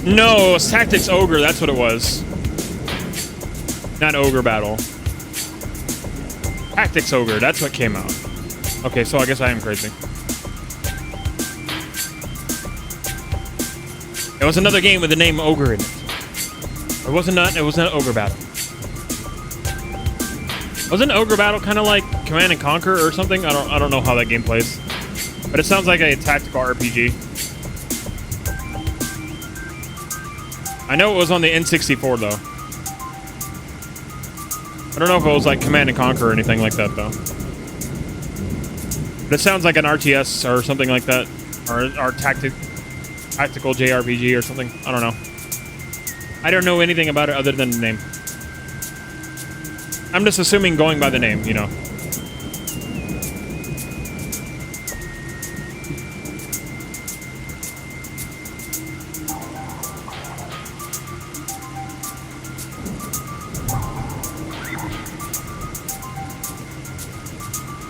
No, it was Tactics Ogre, that's what it was. Not Ogre Battle. Tactics Ogre, that's what came out. Okay, so I guess I am crazy. It was another game with the name Ogre in it. It wasn't Ogre Battle. Wasn't Ogre Battle kind of like Command and Conquer or something? I don't know how that game plays. But it sounds like a tactical RPG. I know it was on the N64 though. I don't know if it was like Command and Conquer or anything like that though. But it sounds like an RTS or something like that. Or tactical JRPG or something. I don't know. I don't know anything about it other than the name. I'm just assuming going by the name, you know.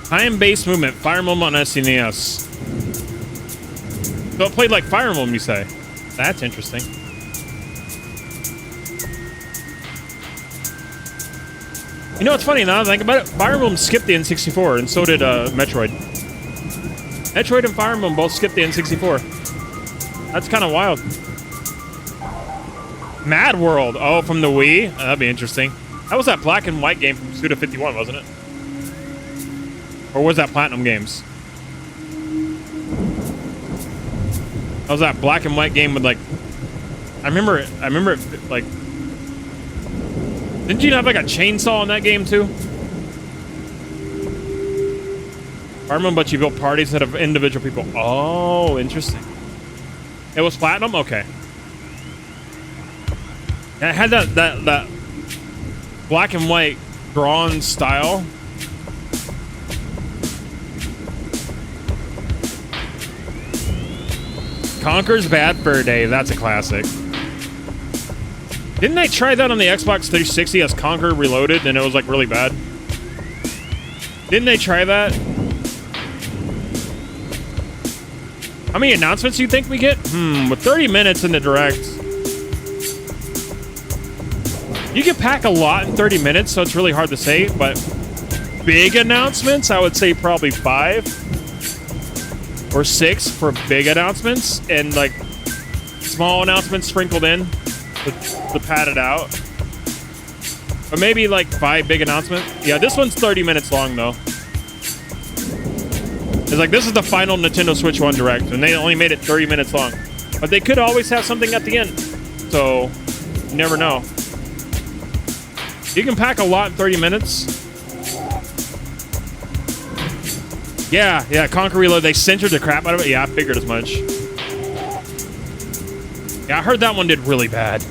Time-based movement, Fire Emblem on SNES. So it played like Fire Emblem, you say? That's interesting. You know what's funny now that I think about it? Fire Emblem skipped the N64, and so did Metroid. Metroid and Fire Emblem both skipped the N64. That's kind of wild. Mad World. Oh, from the Wii? Oh, that'd be interesting. That was that black and white game from Suda 51, wasn't it? Or was that Platinum Games? That was that black and white game with like... I remember it like... Didn't you have like a chainsaw in that game too? I remember, but you built parties instead of individual people. Oh, interesting. It was Platinum? Okay. And it had that black and white drawn style. Conker's Bad Fur Day. That's a classic. Didn't they try that on the Xbox 360 as Conker Reloaded and it was like really bad? Didn't they try that? How many announcements do you think we get? With 30 minutes in the direct. You can pack a lot in 30 minutes, so it's really hard to say, but big announcements, I would say probably 5 or 6 for big announcements, and like small announcements sprinkled in to pad it out. Or maybe like 5 big announcements. Yeah, this one's 30 minutes long though. It's like, this is the final Nintendo Switch 1 Direct, and they only made it 30 minutes long. But they could always have something at the end, so you never know. You can pack a lot in 30 minutes. Yeah, Conker Reload, they censored the crap out of it. Yeah, I figured as much. Yeah, I heard that one did really bad.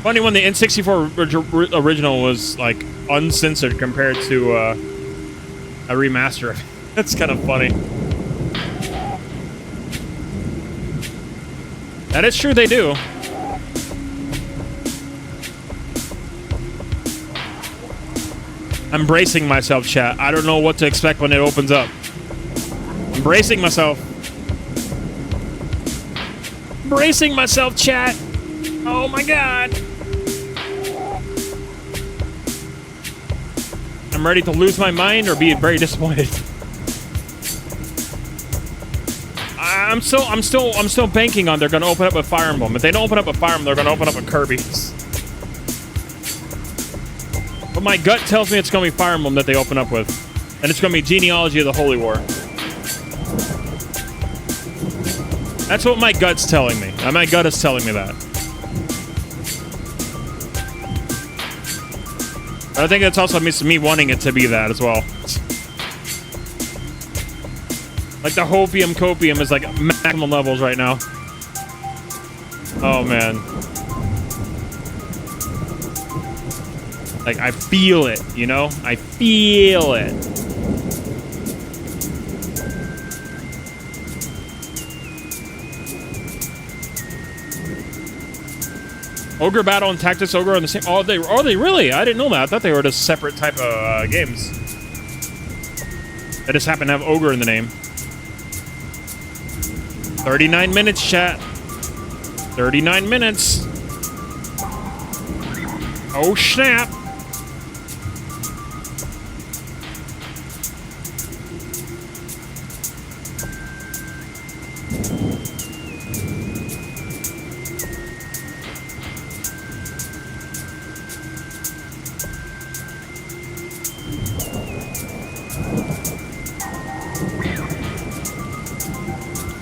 Funny when the N64 original was like uncensored compared to a remaster. That's kind of funny. That is true, they do. I'm bracing myself, chat. I don't know what to expect when it opens up. I'm bracing myself. Bracing myself, chat. Oh my god. I'm ready to lose my mind or be very disappointed. I'm still banking on they're gonna open up a Fire Emblem. If they don't open up a Fire Emblem, they're gonna open up a Kirby's. But my gut tells me it's gonna be Fire Emblem that they open up with. And it's gonna be Genealogy of the Holy War. That's what my gut's telling me. My gut is telling me that. But I think that's also me wanting it to be that as well. Like the Hopium Copium is like maximum levels right now. Oh man. Like I feel it, you know? I feel it. Ogre Battle and Tactics Ogre on the same. Oh, they really? I didn't know that. I thought they were just separate type of games. They just happen to have Ogre in the name. 39 minutes, chat. 39 minutes. Oh, snap.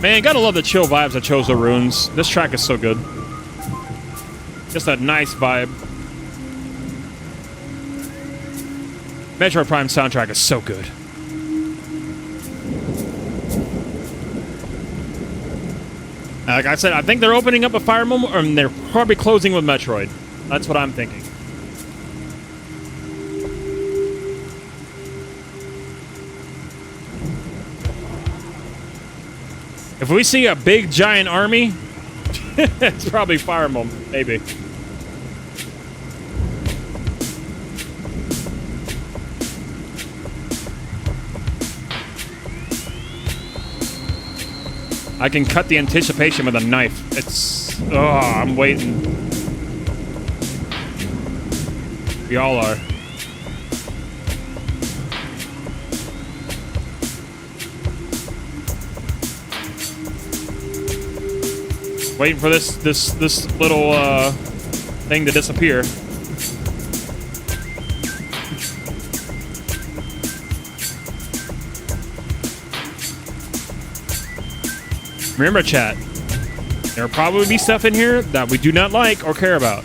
Man, gotta love the chill vibes of Chozo Runes. This track is so good. Just a nice vibe. Metroid Prime soundtrack is so good. Like I said, I think they're opening up a Fire Emblem, or they're probably closing with Metroid. That's what I'm thinking. If we see a big giant army, it's probably Fire Emblem, maybe. I can cut the anticipation with a knife. It's... Oh, I'm waiting. We all are. Waiting for this little thing to disappear. Remember, chat, there will probably be stuff in here that we do not like or care about.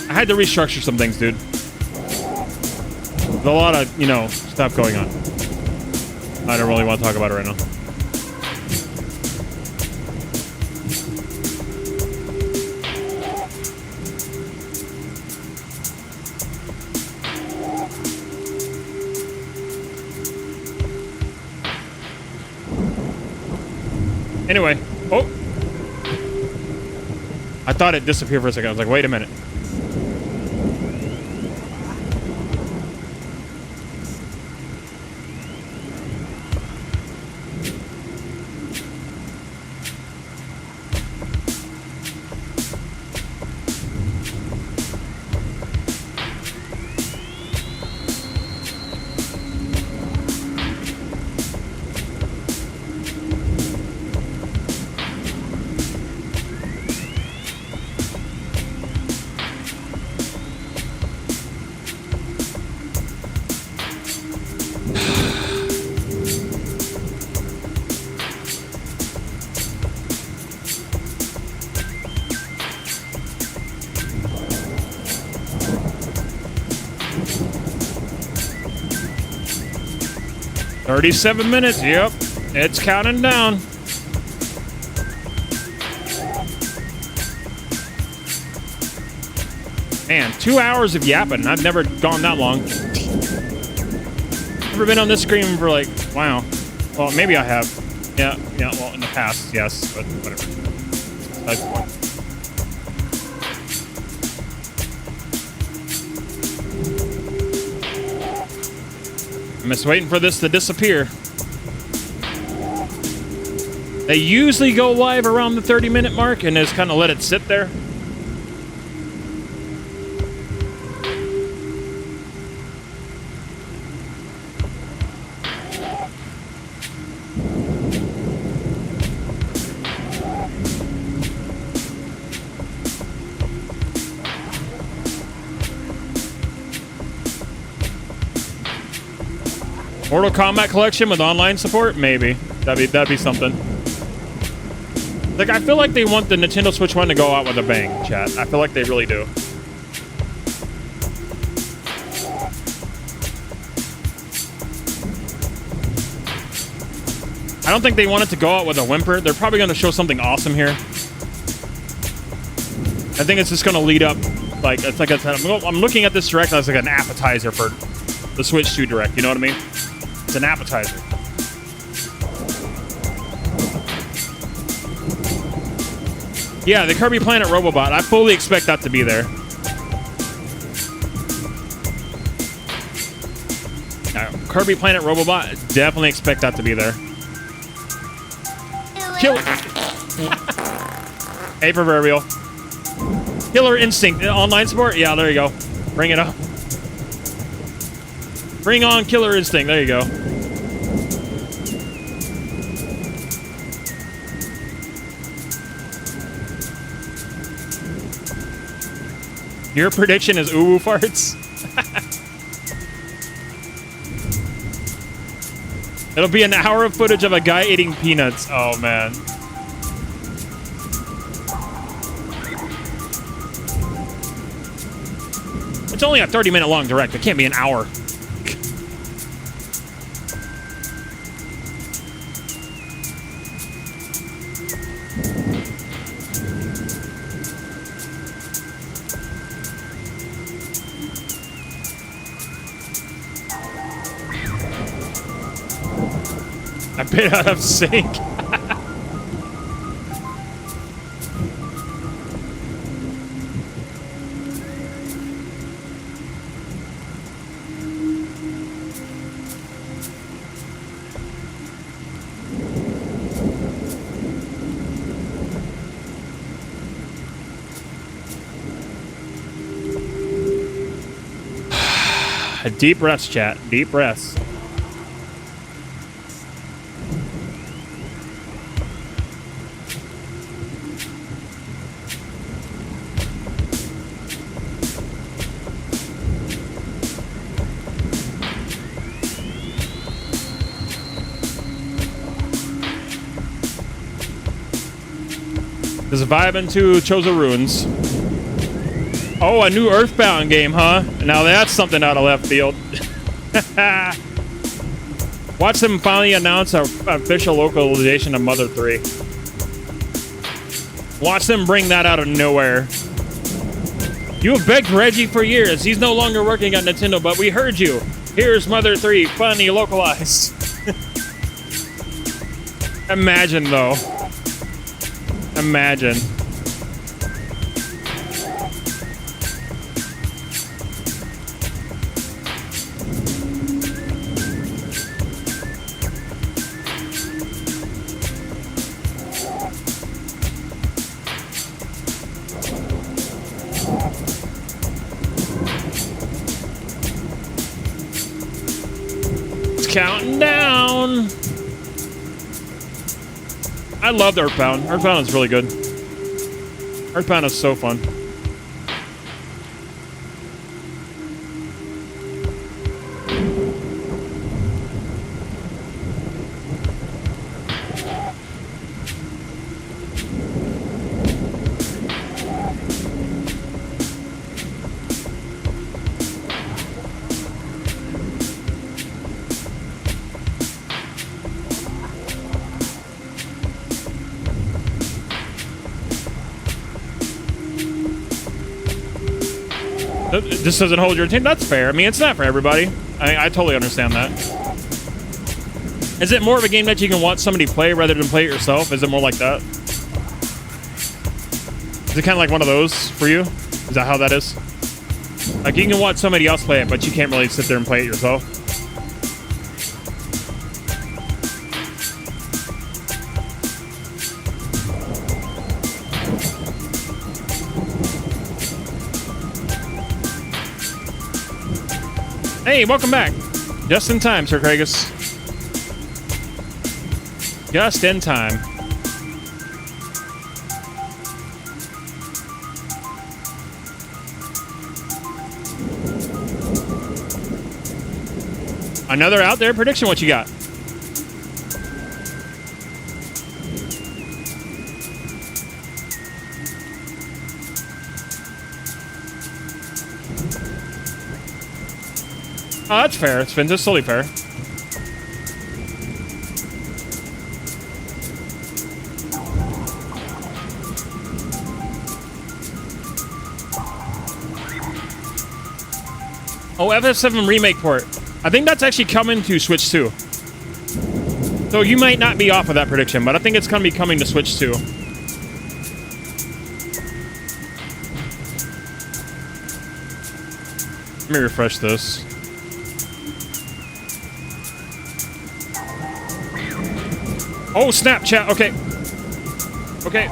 I had to restructure some things, dude. There's a lot of, you know, stuff going on. I don't really want to talk about it right now. Anyway, oh, I thought it disappeared for a second. I was like, wait a minute. $37 minutes. Yep, it's counting down. Man, 2 hours of yapping. I've never gone that long. Never been on this screen for like, wow. Well, maybe I have. Yeah, well, in the past, yes, but whatever. That's the point. I'm just waiting for this to disappear. They usually go live around the 30-minute mark and just kind of let it sit there. Mortal Kombat collection with online support? Maybe. That'd be something. Like, I feel like they want the Nintendo Switch 1 to go out with a bang, chat. I feel like they really do. I don't think they want it to go out with a whimper. They're probably going to show something awesome here. I think it's just going to lead up. Like, it's like I'm looking at this direct as like an appetizer for the Switch 2 direct. You know what I mean? It's an appetizer. Yeah, the Kirby Planet Robobot. I fully expect that to be there. Kirby Planet Robobot, definitely expect that to be there. Kill. Hey, Proverbial. Killer Instinct. Online support? Yeah, there you go. Bring it up. Bring on Killer Instinct. There you go. Your prediction is ooh farts? It'll be an hour of footage of a guy eating peanuts. Oh, man. It's only a 30-minute long direct. It can't be an hour. A bit out of sync. Deep breaths, chat. Deep breaths. There's a vibe into Chozo Ruins. Oh, a new Earthbound game, huh? Now that's something out of left field. Watch them finally announce our official localization of Mother 3. Watch them bring that out of nowhere. You have begged Reggie for years. He's no longer working at Nintendo, but we heard you. Here's Mother 3, funny localized. Imagine, though. Imagine. It's counting down. I loved Earthbound. Earthbound is really good. Earthbound is so fun. This doesn't hold your attention. That's fair. I mean, it's not for everybody. I totally understand that. Is it more of a game that you can watch somebody play rather than play it yourself? Is it more like that? Is it kind of like one of those for you? Is that how that is? Like, you can watch somebody else play it, but you can't really sit there and play it yourself. Hey, welcome back. Just in time, Sir Kragus. Just in time. Another out there prediction. What you got? Oh, that's fair. Spins is totally fair. Oh, FF7 remake port. I think that's actually coming to Switch 2. So you might not be off of that prediction, but I think it's going to be coming to Switch 2. Let me refresh this. Oh, Snapchat. Okay. Okay.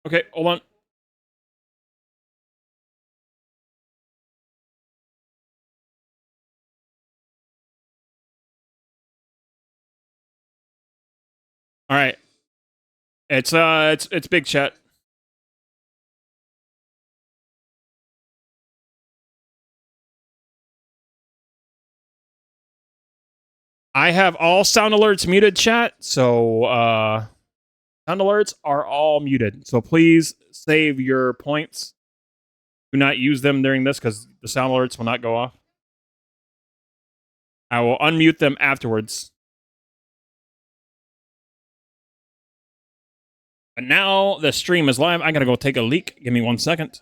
Okay, hold on. All right. It's big chat. I have all sound alerts muted, chat. So sound alerts are all muted. So please save your points. Do not use them during this because the sound alerts will not go off. I will unmute them afterwards. But now the stream is live. I gotta go take a leak. Give me 1 second.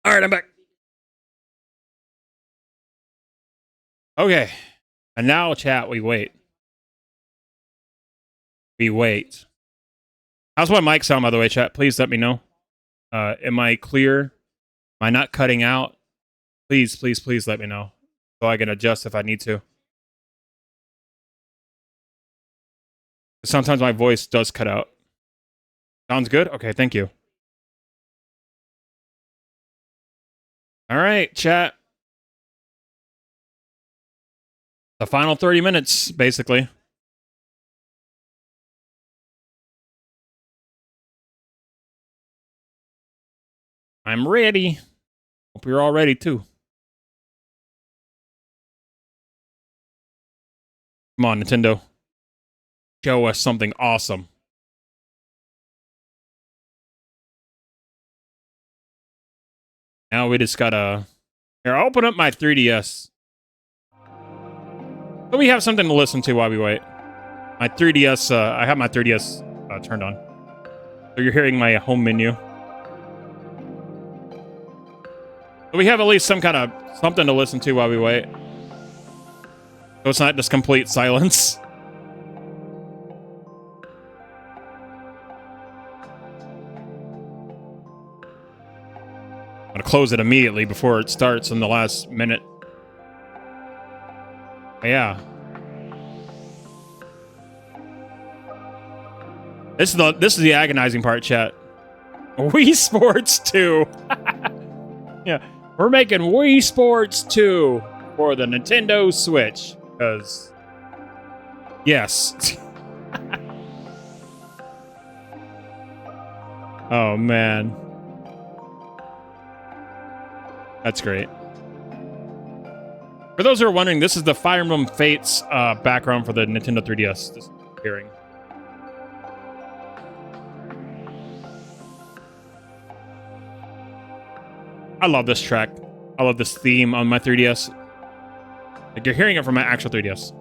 All right, I'm back. Okay. And now, chat, we wait. We wait. How's my mic sound, by the way, chat? Please let me know. Am I clear? Am I not cutting out? Please, please, please let me know so I can adjust if I need to. Sometimes my voice does cut out. Sounds good? Okay, thank you. All right, chat. The final 30 minutes, basically. I'm ready. Hope you're all ready, too. Come on, Nintendo. Show us something awesome. Now we just gotta... Here, I'll open up my 3DS. So we have something to listen to while we wait. My 3DS, I have my 3DS turned on. So you're hearing my home menu. So we have at least some kind of something to listen to while we wait. So it's not just complete silence. I'm gonna close it immediately before it starts in the last minute. Yeah. This is the agonizing part, chat. Wii Sports 2. Yeah, we're making Wii Sports 2 for the Nintendo Switch. Because, yes. Oh, man. That's great. For those who are wondering, this is the Fire Emblem Fates background for the Nintendo 3DS. This hearing. I love this track. I love this theme on my 3DS. Like you're hearing it from my actual 3DS.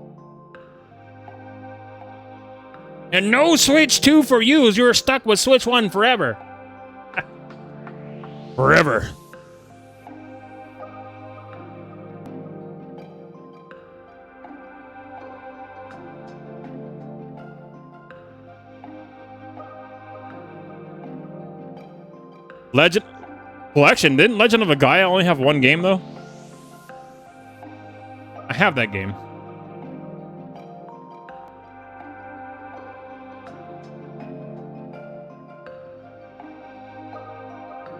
And no Switch 2 for you, as you're stuck with Switch 1 forever. Forever. Legend Collection. Didn't Legend of the Gaia only have one game, though? I have that game.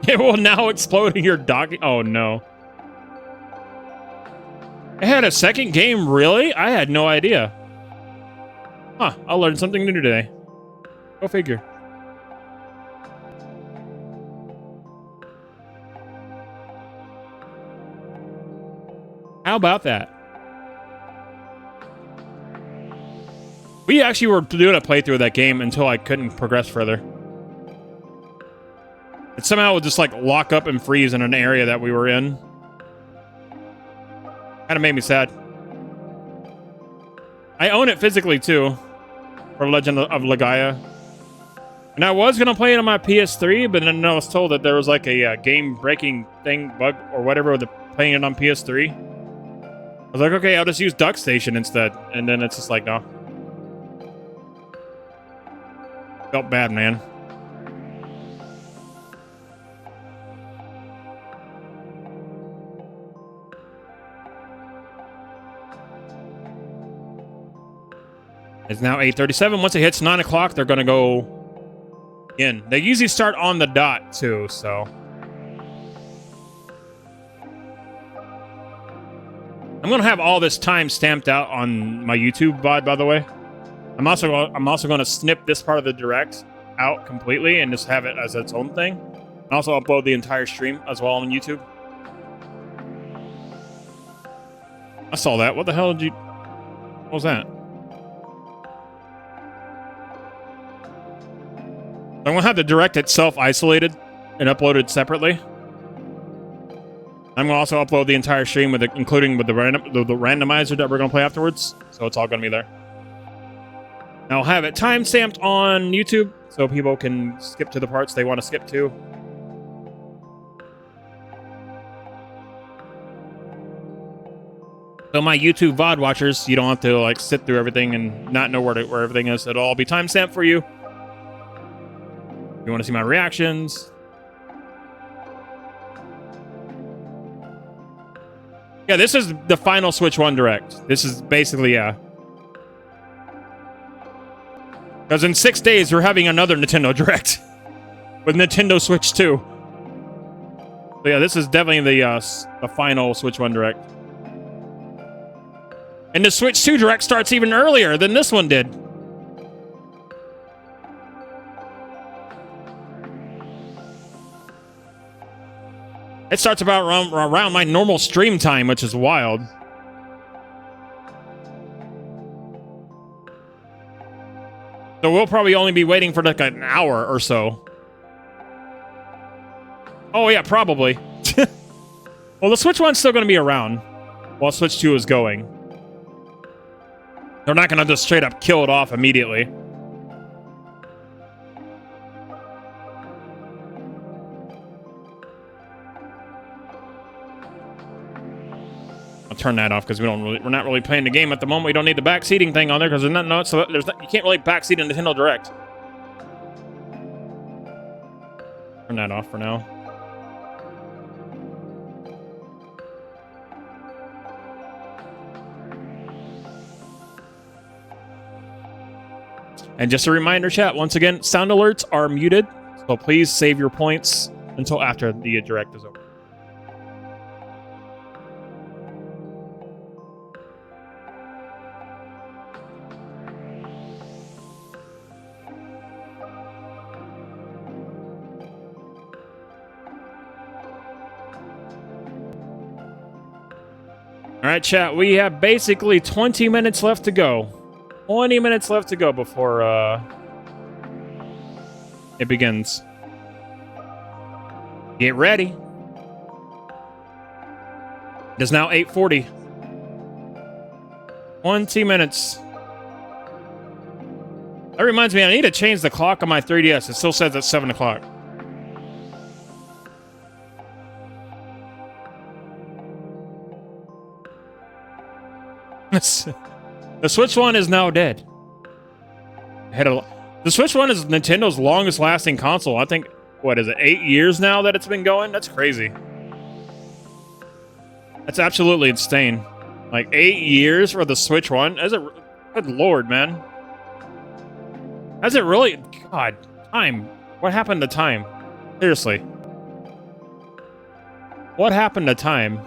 It will now explode in your docking. Oh, no. It had a second game, really? I had no idea. Huh, I'll learn something new today. Go figure. How about that? We actually were doing a playthrough of that game until I couldn't progress further. It somehow would just like lock up and freeze in an area that we were in. Kind of made me sad. I own it physically too, for Legend of Legaia. And I was gonna play it on my PS3, but then I was told that there was like a game-breaking thing, bug or whatever, with playing it on PS3. I was like, okay, I'll just use DuckStation instead. And then it's just like, no. Felt bad, man. It's now 8:37. Once it hits 9 o'clock, they're going to go in. They usually start on the dot, too, so... I'm gonna have all this time stamped out on my YouTube VOD, by the way. I'm also going to snip this part of the direct out completely and just have it as its own thing. And also upload the entire stream as well on YouTube. I saw that. What the hell did you... What was that? I'm gonna have the direct itself isolated and uploaded separately. I'm gonna also upload the entire stream with it, including with the randomizer that we're gonna play afterwards. So it's all gonna be there. And I'll have it time-stamped on YouTube so people can skip to the parts they want to skip to. So my YouTube VOD watchers, you don't have to like sit through everything and not know where everything is. It'll all be time-stamped for you. If you want to see my reactions. Yeah, this is the final Switch 1 Direct. This is basically, yeah. Because in 6 days, we're having another Nintendo Direct. With Nintendo Switch 2. So yeah, this is definitely the final Switch 1 Direct. And the Switch 2 Direct starts even earlier than this one did. It starts about around my normal stream time, which is wild. So we'll probably only be waiting for like an hour or so. Oh yeah, probably. Well, the Switch 1's still going to be around while Switch 2 is going. They're not going to just straight up kill it off immediately. I'll turn that off because we're not really playing the game at the moment. We don't need the back seating thing on there because you can't really backseat in Nintendo Direct. Turn that off for now. And just a reminder, chat, once again, sound alerts are muted, so please save your points until after the direct is over. All right, chat, we have basically 20 minutes left to go. 20 minutes left to go before it begins. Get ready. It is now 8:40. 20 minutes. That reminds me, I need to change the clock on my 3DS. It still says it's 7 o'clock. The Switch One is now dead. The Switch One is Nintendo's longest lasting console. I think, what is it, 8 years now that it's been going? That's crazy. That's absolutely insane. Like 8 years for the Switch One? Good lord, man. Has it really? God, time. What happened to time? Seriously. What happened to time?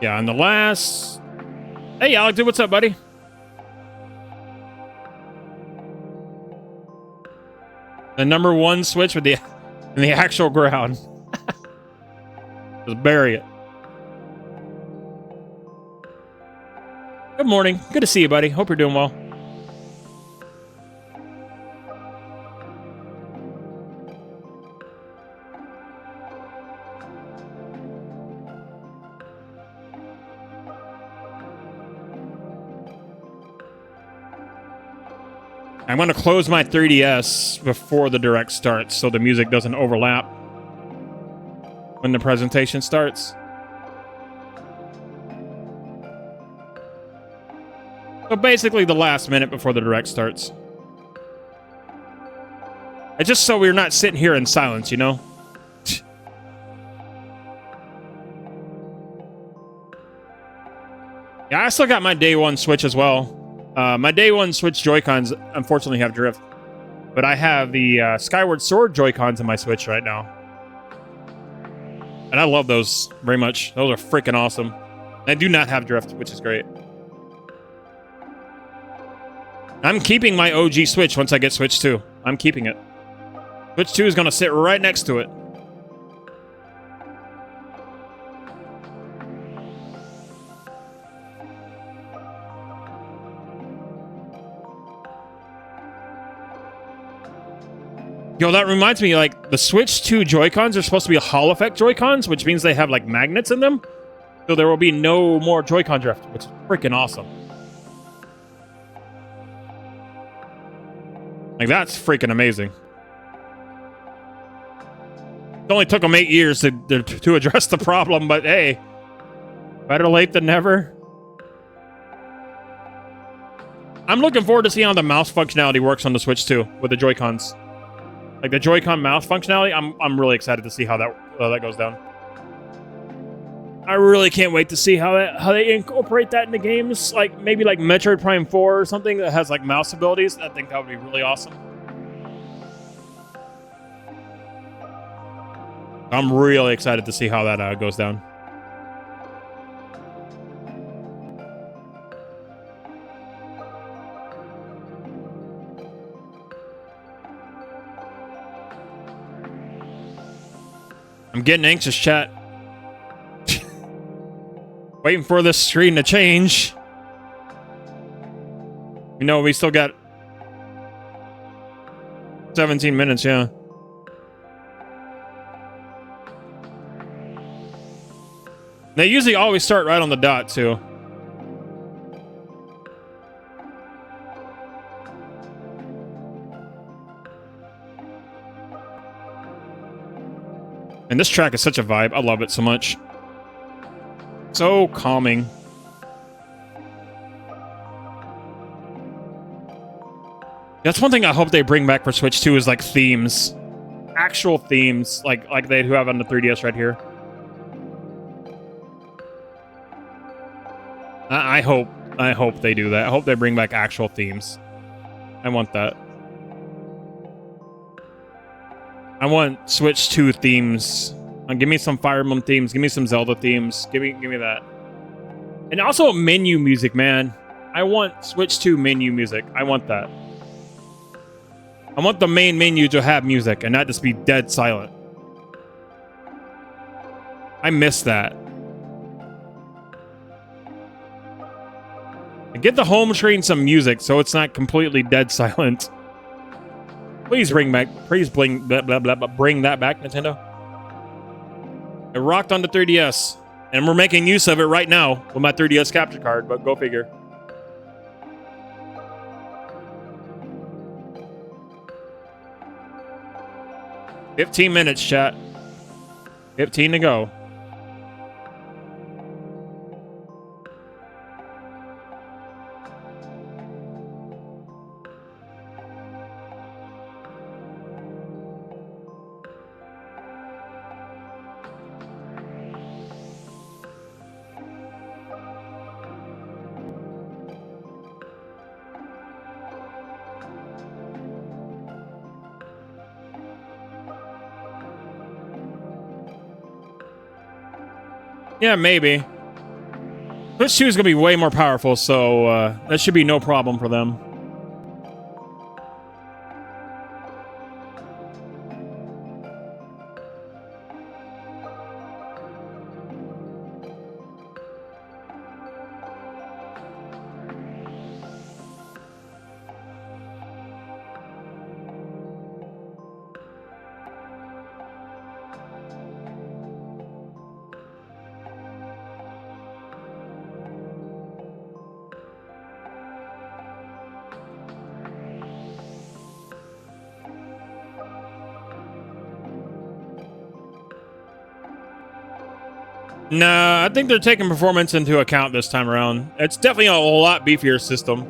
Yeah, and the last... Hey, Alec, dude, what's up, buddy? The number one Switch with in the actual ground. Just bury it. Good morning. Good to see you, buddy. Hope you're doing well. I'm going to close my 3DS before the direct starts so the music doesn't overlap when the presentation starts. So basically the last minute before the direct starts. It's just so we're not sitting here in silence, you know? Yeah, I still got my day one Switch as well. My day one Switch Joy-Cons unfortunately have drift, but I have the Skyward Sword Joy-Cons in my Switch right now. And I love those very much. Those are freaking awesome. They do not have drift, which is great. I'm keeping my OG Switch once I get Switch 2. I'm keeping it. Switch 2 is going to sit right next to it. Yo, that reminds me, like, the Switch 2 Joy-Cons are supposed to be Hall Effect Joy-Cons, which means they have, like, magnets in them. So there will be no more Joy-Con drift, which is freaking awesome. Like, that's freaking amazing. It only took them 8 years to address the problem, but hey, better late than never. I'm looking forward to seeing how the mouse functionality works on the Switch 2 with the Joy-Cons. Like the Joy-Con mouse functionality, I'm really excited to see how that goes down. I really can't wait to see how they incorporate that into games, like maybe like Metroid Prime 4 or something that has like mouse abilities. I think that would be really awesome. I'm really excited to see how that goes down. I'm getting anxious, chat. Waiting for this screen to change. You know, we still got 17 minutes, yeah. They usually always start right on the dot, too. And this track is such a vibe. I love it so much. So calming. That's one thing I hope they bring back for Switch 2 is like themes. Actual themes, like they do have on the 3DS right here. I hope they do that. I hope they bring back actual themes. I want that. I want Switch 2 themes. Give me some Fire Emblem themes. Give me some Zelda themes. Give me that. And also menu music, man. I want Switch 2 menu music. I want that. I want the main menu to have music and not just be dead silent. I miss that. And get the home screen some music so it's not completely dead silent. Please bring that back, Nintendo. It rocked on the 3DS, and we're making use of it right now with my 3DS capture card, but go figure. $15 minutes, chat. 15 to go. Yeah, maybe. Switch 2 is going to be way more powerful, so that should be no problem for them. Nah, I think they're taking performance into account this time around. It's definitely a lot beefier system.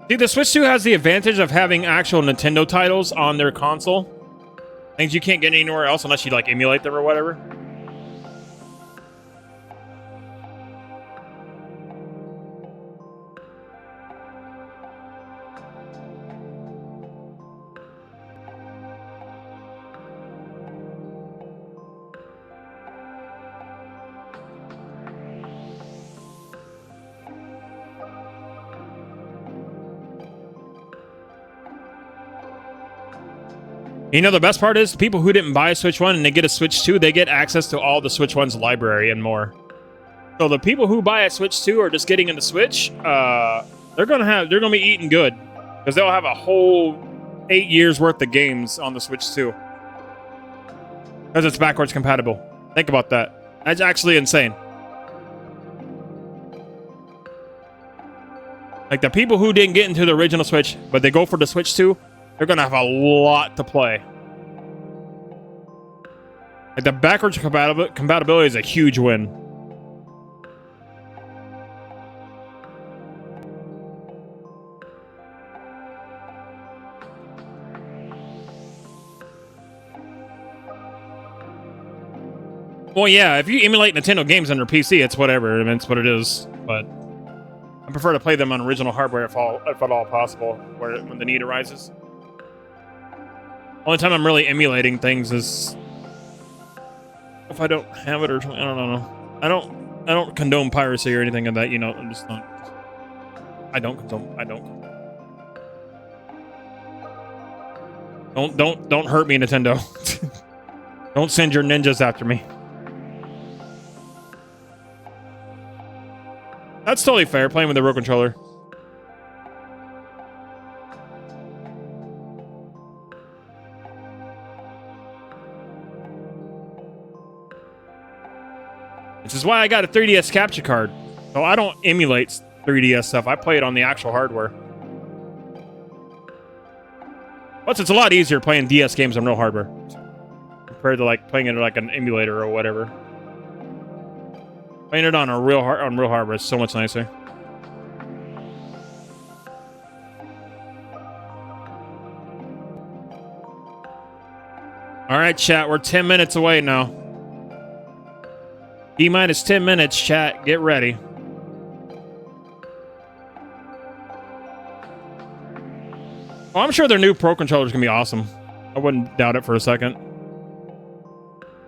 See, the Switch 2 has the advantage of having actual Nintendo titles on their console. Things you can't get anywhere else unless you like emulate them or whatever. You know, the best part is people who didn't buy a Switch 1 and they get a Switch 2, they get access to all the Switch 1's library and more. So the people who buy a Switch 2 or just getting into Switch, they're gonna be eating good because they'll have a whole 8 years worth of games on the Switch 2 because it's backwards compatible. Think about that. That's actually insane. Like the people who didn't get into the original Switch, but they go for the Switch 2, they're gonna have a lot to play. Like the backwards compatibility is a huge win. Well, yeah, if you emulate Nintendo games on your PC, it's whatever. I mean, it's what it is. But I prefer to play them on original hardware if at all possible, when the need arises. Only time I'm really emulating things is if I don't have it or something. I don't know. I don't condone piracy or anything of that. You know, I'm just not. I don't condone. Don't hurt me, Nintendo. Don't send your ninjas after me. That's totally fair, playing with the real controller. This is why I got a 3DS capture card. So I don't emulate 3DS stuff. I play it on the actual hardware. Plus, it's a lot easier playing DS games on real hardware compared to like playing it like an emulator or whatever. Playing it on real hardware is so much nicer. All right, chat. We're 10 minutes away now. D-minus 10 minutes, chat. Get ready. Oh, I'm sure their new Pro Controller is going to be awesome. I wouldn't doubt it for a second.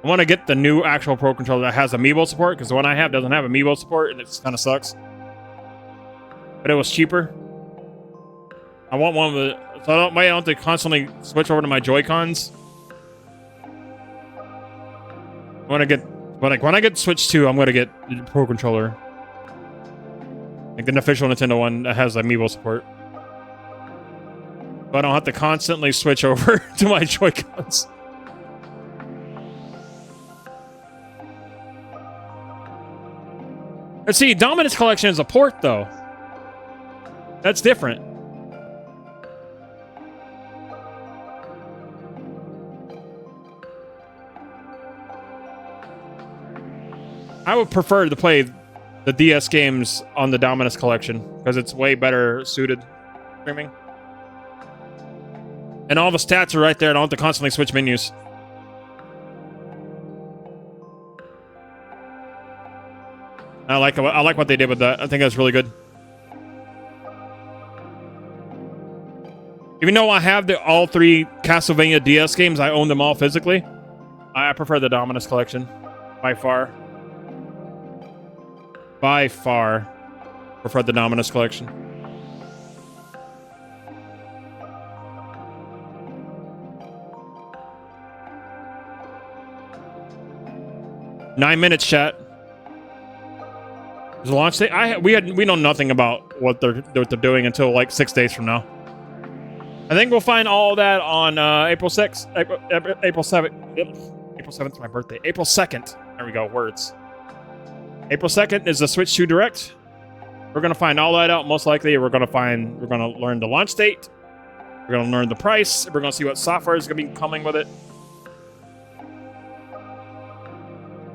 I want to get the new actual Pro Controller that has Amiibo support, because the one I have doesn't have Amiibo support, and it kind of sucks. But it was cheaper. I want one with... So I don't have to constantly switch over to my Joy-Cons. I want to get... When I get Switch 2, I'm going to get the Pro Controller. Like the official Nintendo one that has Amiibo support. But I don't have to constantly switch over to my Joy-Cons. Let's see, Dominus Collection is a port, though. That's different. I would prefer to play the DS games on the Dominus Collection because it's way better suited streaming. And all the stats are right there. I don't have to constantly switch menus. I like what they did with that. I think that's really good. Even though I have all three Castlevania DS games, I own them all physically. I prefer the Dominus Collection by far. By far, prefer the Dominus Collection. Nine minutes, chat. Is the launch date? We know nothing about what they're doing until like 6 days from now. I think we'll find all that on April 6th, April 7th. April 7th is my birthday. April 2nd. There we go. Words. April 2nd is the Switch 2 Direct. We're gonna find all that out. Most likely, we're gonna learn the launch date. We're gonna learn the price. We're gonna see what software is gonna be coming with it.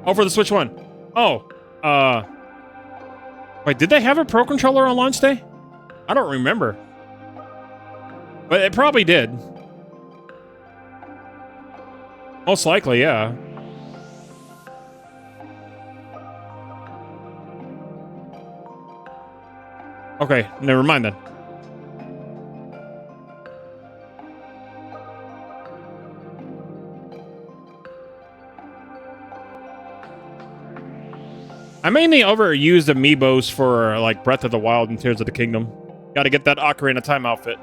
Oh, for the Switch 1. Oh, wait, did they have a Pro Controller on launch day? I don't remember. But it probably did. Most likely, yeah. Okay, never mind then. I mainly overused amiibos for like Breath of the Wild and Tears of the Kingdom. Gotta get that Ocarina of Time outfit.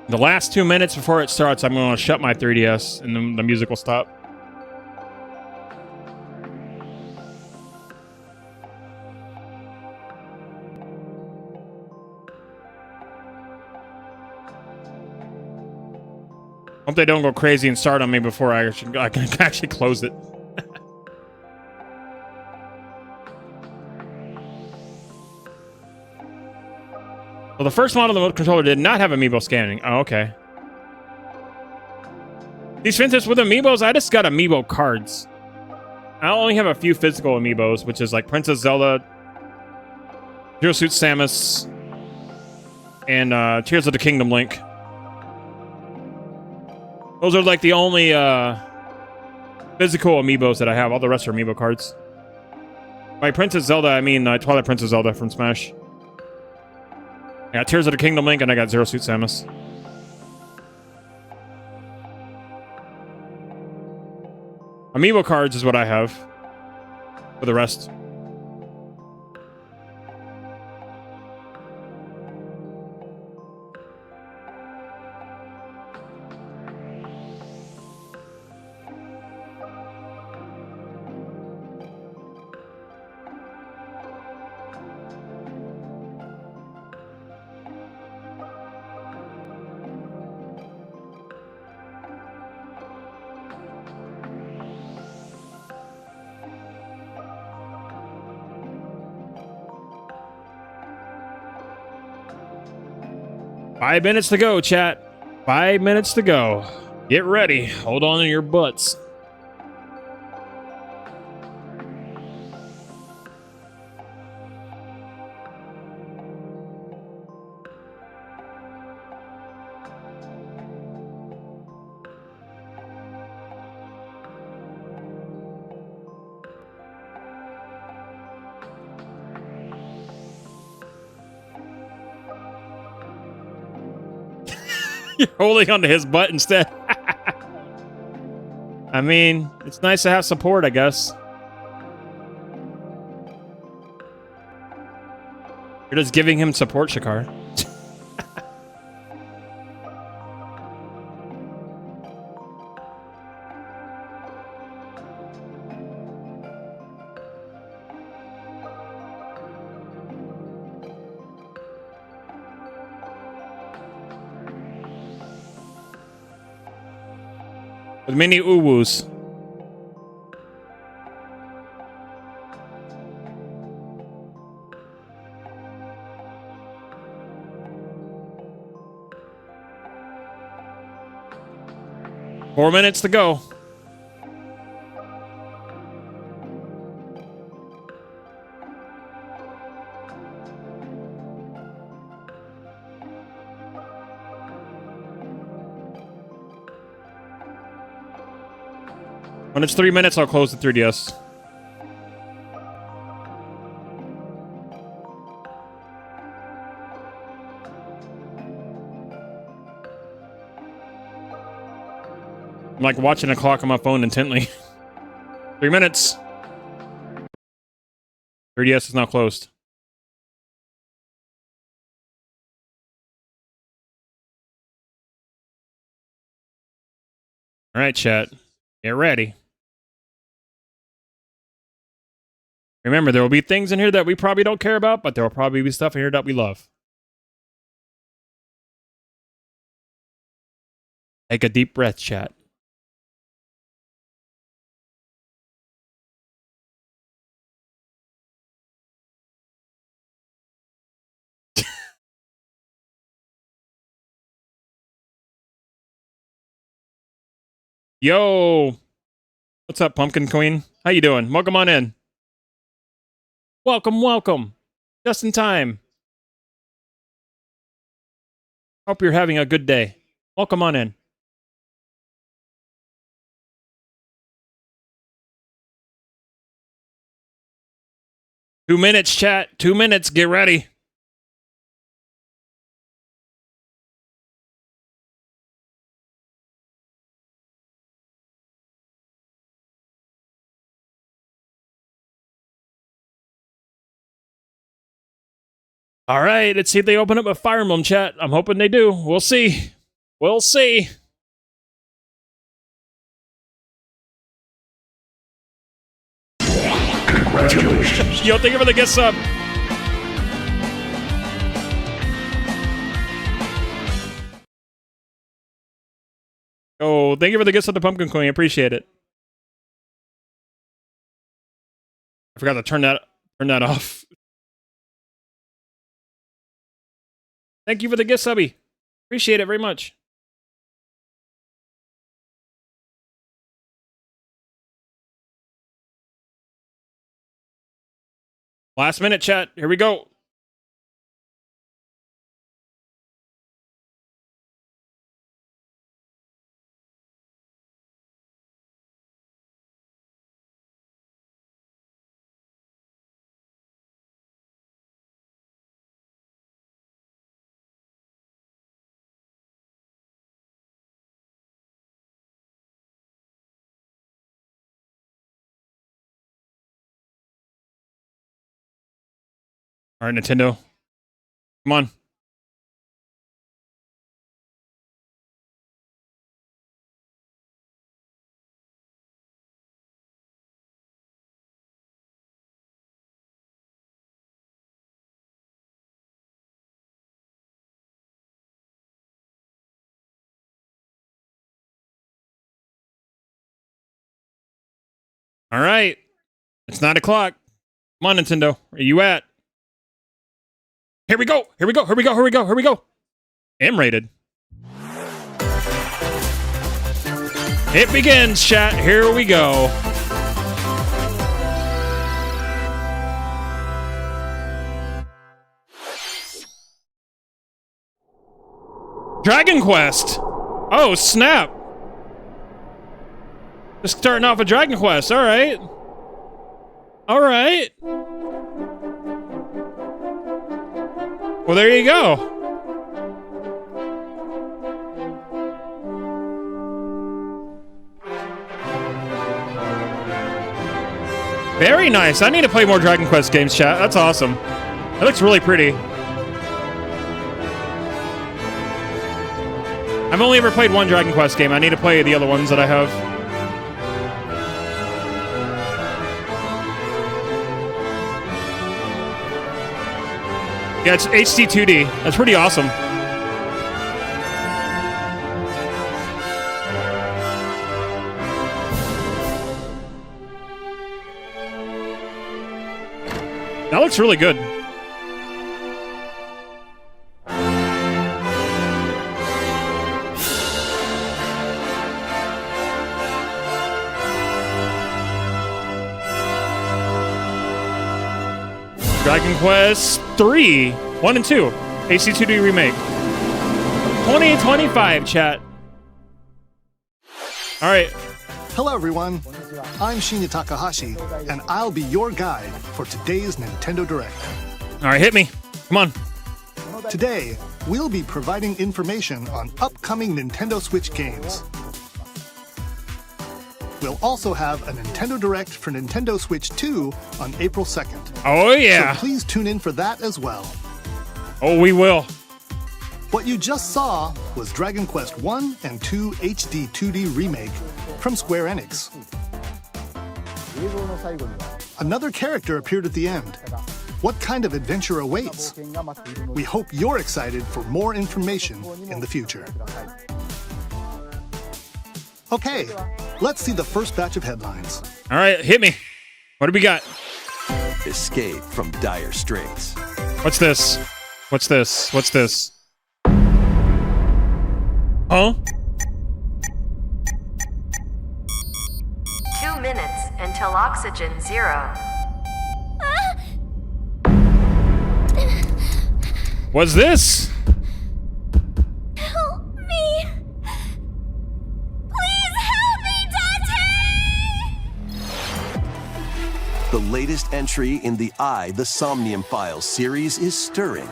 The last 2 minutes before it starts, I'm going to shut my 3DS and then the music will stop. Hope they don't go crazy and start on me before I can actually close it. Well, the first model of the controller did not have amiibo scanning. Oh, okay. These fences with amiibos, I just got amiibo cards. I only have a few physical amiibos, which is like Princess Zelda, Hero Suit Samus, and Tears of the Kingdom Link. Those are like the only physical amiibos that I have. All the rest are amiibo cards. By Princess Zelda, I mean Twilight Princess Zelda from Smash. I got Tears of the Kingdom Link, and I got Zero Suit Samus. Amiibo cards is what I have. For the rest. 5 minutes to go, chat. 5 minutes to go. Get ready. Hold on to your butts. You're holding onto his butt instead. I mean, it's nice to have support, I guess. You're just giving him support, Shakar. With many uwus. Four minutes to go. When it's 3 minutes, I'll close the 3DS. I'm like watching a clock on my phone intently. 3 minutes. 3DS is now closed. All right, chat. Get ready. Remember, there will be things in here that we probably don't care about, but there will probably be stuff in here that we love. Take a deep breath, chat. Yo! What's up, Pumpkin Queen? How you doing? Welcome on in. Welcome, welcome. Just in time. Hope you're having a good day. Welcome on in. Two minutes, chat. 2 minutes. Get ready. All right, let's see if they open up a Fire Emblem, chat. I'm hoping they do. We'll see. We'll see. Congratulations. Yo, thank you for the guest sub. Oh, thank you for the gift sub to Pumpkin Queen. I appreciate it. I forgot to turn that off. Thank you for the gift, subby. Appreciate it very much. Last minute, chat. Here we go. All right, Nintendo. Come on. All right. It's 9 o'clock. Come on, Nintendo. Where are you at? Here we go. Here we go. Here we go. Here we go. Here we go. M-rated. It begins, chat. Here we go. Dragon Quest. Oh, snap. Just starting off a Dragon Quest. All right. All right. Well, there you go. Very nice. I need to play more Dragon Quest games, chat. That's awesome. That looks really pretty. I've only ever played one Dragon Quest game. I need to play the other ones that I have. Yeah, it's HD 2D. That's pretty awesome. That looks really good. Dragon Quest 3, 1 and 2, AC2D remake. 2025, chat. All right. Hello, everyone. I'm Shinya Takahashi, and I'll be your guide for today's Nintendo Direct. All right, hit me. Come on. Today, we'll be providing information on upcoming Nintendo Switch games. We'll also have a Nintendo Direct for Nintendo Switch 2 on April 2nd. Oh, yeah. So please tune in for that as well. Oh, we will. What you just saw was Dragon Quest 1 and 2 HD 2D remake from Square Enix. Another character appeared at the end. What kind of adventure awaits? We hope you're excited for more information in the future. Okay, let's see the first batch of headlines. All right, hit me. What do we got? Escape from dire straits. What's this? What's this? What's this? Huh? 2 minutes until oxygen 0. What's this? Help me. Please help me, Dante! The latest entry in the The Somnium Files series is stirring.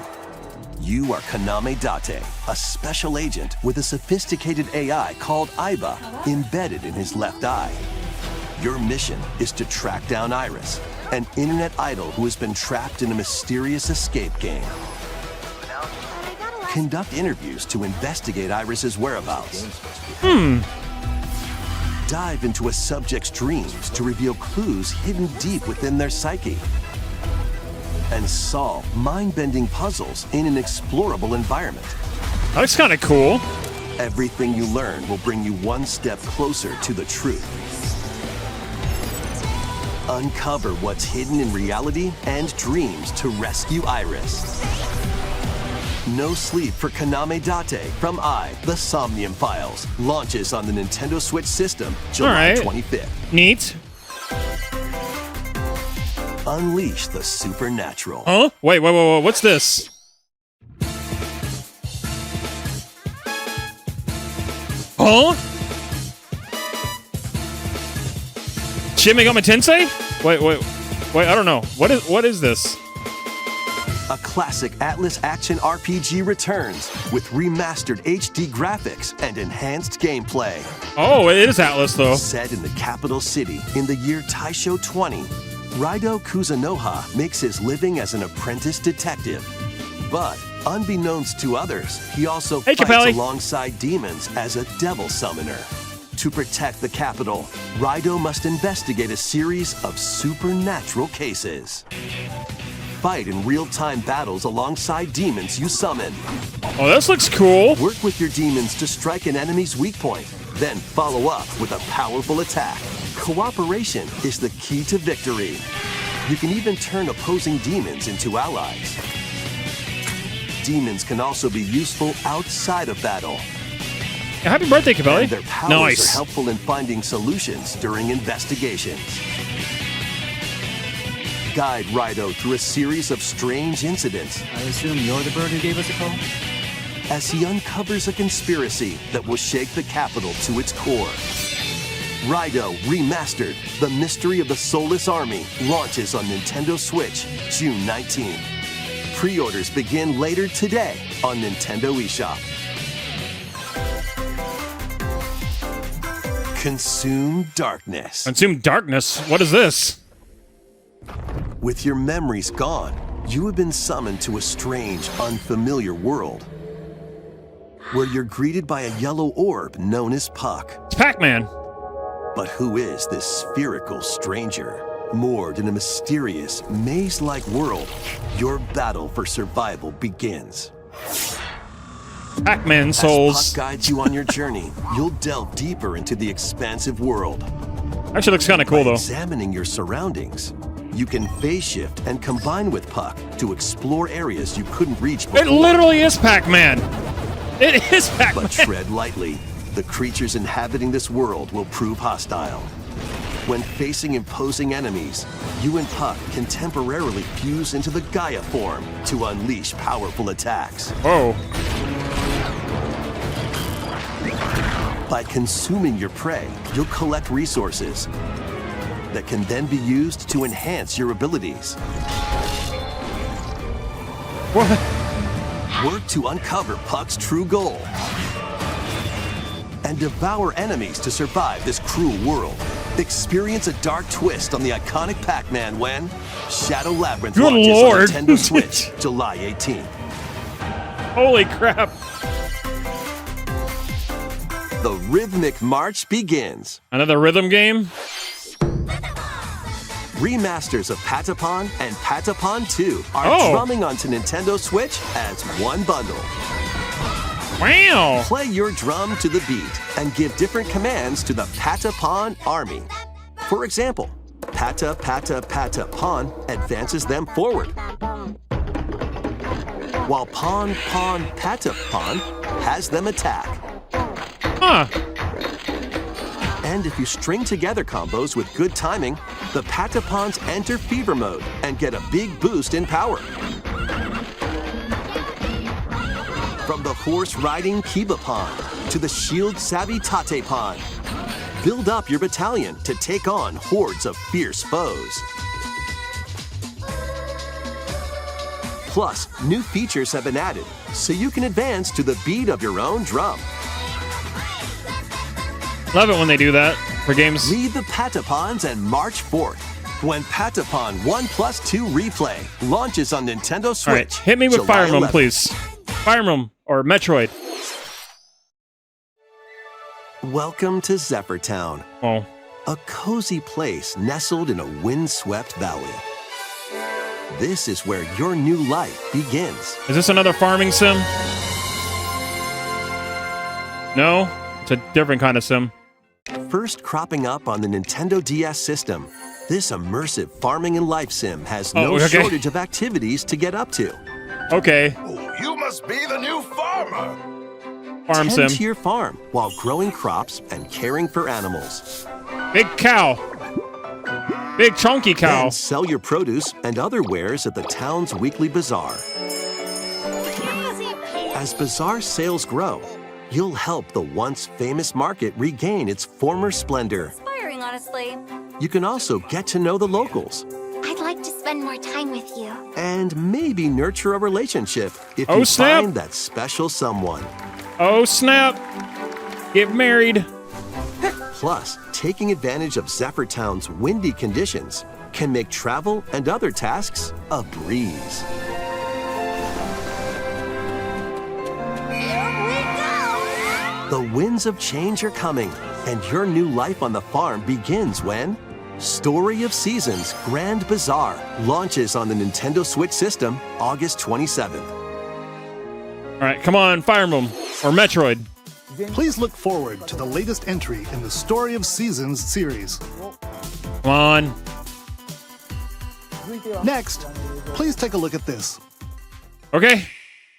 You are Kaname Date, a special agent with a sophisticated AI called Aiba embedded in his left eye. Your mission is to track down Iris, an internet idol who has been trapped in a mysterious escape game. Conduct interviews to investigate Iris's whereabouts. Dive into a subject's dreams to reveal clues hidden deep within their psyche. And solve mind-bending puzzles in an explorable environment. That looks kind of cool. Everything you learn will bring you one step closer to the truth. Uncover what's hidden in reality and dreams to rescue Iris. No Sleep for Kaname Date from The Somnium Files launches on the Nintendo Switch system July 25th. Neat. Unleash the supernatural. Huh? Wait, what's this? Huh? Shin Megami Tensei? Wait, I don't know. What is this? A classic Atlas action RPG returns with remastered HD graphics and enhanced gameplay. Oh, it is Atlas, though. Set in the capital city in the year Taisho 20, Raido Kuzunoha makes his living as an apprentice detective. But unbeknownst to others, he also fights alongside demons as a devil summoner. To protect the capital, Raido must investigate a series of supernatural cases. Fight in real-time battles alongside demons you summon. Oh, this looks cool. Work with your demons to strike an enemy's weak point, then follow up with a powerful attack. Cooperation is the key to victory. You can even turn opposing demons into allies. Demons can also be useful outside of battle. Happy birthday, Cabelli. And their powers are helpful in finding solutions during investigations. Guide Raido through a series of strange incidents. I assume you're the bird who gave us a call? As he uncovers a conspiracy that will shake the capital to its core. Raido Remastered, The Mystery of the Soulless Army, launches on Nintendo Switch June 19th. Pre-orders begin later today on Nintendo eShop. Consume Darkness. Consume Darkness? What is this? With your memories gone, you have been summoned to a strange, unfamiliar world, where you're greeted by a yellow orb known as Puck. It's Pac-Man. But who is this spherical stranger? Moored in a mysterious, maze-like world, your battle for survival begins. Pac-Man souls. As Puck guides you on your journey, you'll delve deeper into the expansive world. Actually looks kind of cool, though. Examining your surroundings, you can phase shift and combine with Puck to explore areas you couldn't reach before. It literally is Pac-Man. It is Pac-Man. But tread lightly. The creatures inhabiting this world will prove hostile. When facing imposing enemies, you and Puck can temporarily fuse into the Gaia form to unleash powerful attacks. Whoa. By consuming your prey, you'll collect resources that can then be used to enhance your abilities. What? Work to uncover Puck's true goal and devour enemies to survive this cruel world. Experience a dark twist on the iconic Pac-Man when Shadow Labyrinth Good launches Lord. on Nintendo Switch July 18th. Holy crap. The rhythmic march begins. Another rhythm game? Remasters of Patapon and Patapon 2 are drumming onto Nintendo Switch as one bundle. Wow! Play your drum to the beat and give different commands to the Patapon army. For example, Pata Pata Pata Pon advances them forward, while Pon Pon Pata Pon has them attack. Huh. And if you string together combos with good timing, the Patapons enter fever mode and get a big boost in power. From the horse-riding Kiba-Pon to the shield-savvy Tate-Pon, build up your battalion to take on hordes of fierce foes. Plus, new features have been added, so you can advance to the beat of your own drum. Love it when they do that for games. Lead the Patapons and march forth when Patapon 1+2 Replay launches on Nintendo Switch. All right, hit me with July Fire Emblem, 11th. please. Fire Emblem or Metroid. Welcome to Zephyr Town. Oh. A cozy place nestled in a windswept valley. This is where your new life begins. Is this another farming sim? No, it's a different kind of sim. First cropping up on the Nintendo DS system, this immersive farming and life sim has no shortage of activities to get up to. Okay. You must be the new farmer. Farm sim. Tend to your farm while growing crops and caring for animals. Big cow. Big chunky cow. Then sell your produce and other wares at the town's weekly bazaar. As bazaar sales grow, you'll help the once famous market regain its former splendor. Inspiring, honestly. You can also get to know the locals I'd like to spend more time with you. and maybe nurture a relationship if Oh, you snap. find that special someone. Oh, snap. Get married. Plus, taking advantage of Zephyr Town's windy conditions can make travel and other tasks a breeze. The winds of change are coming, and your new life on the farm begins when Story of Seasons Grand Bazaar launches on the Nintendo Switch system August 27th. All right, come on, Fire Emblem or Metroid. Please look forward to the latest entry in the Story of Seasons series. Come on. Next, please take a look at this. Okay,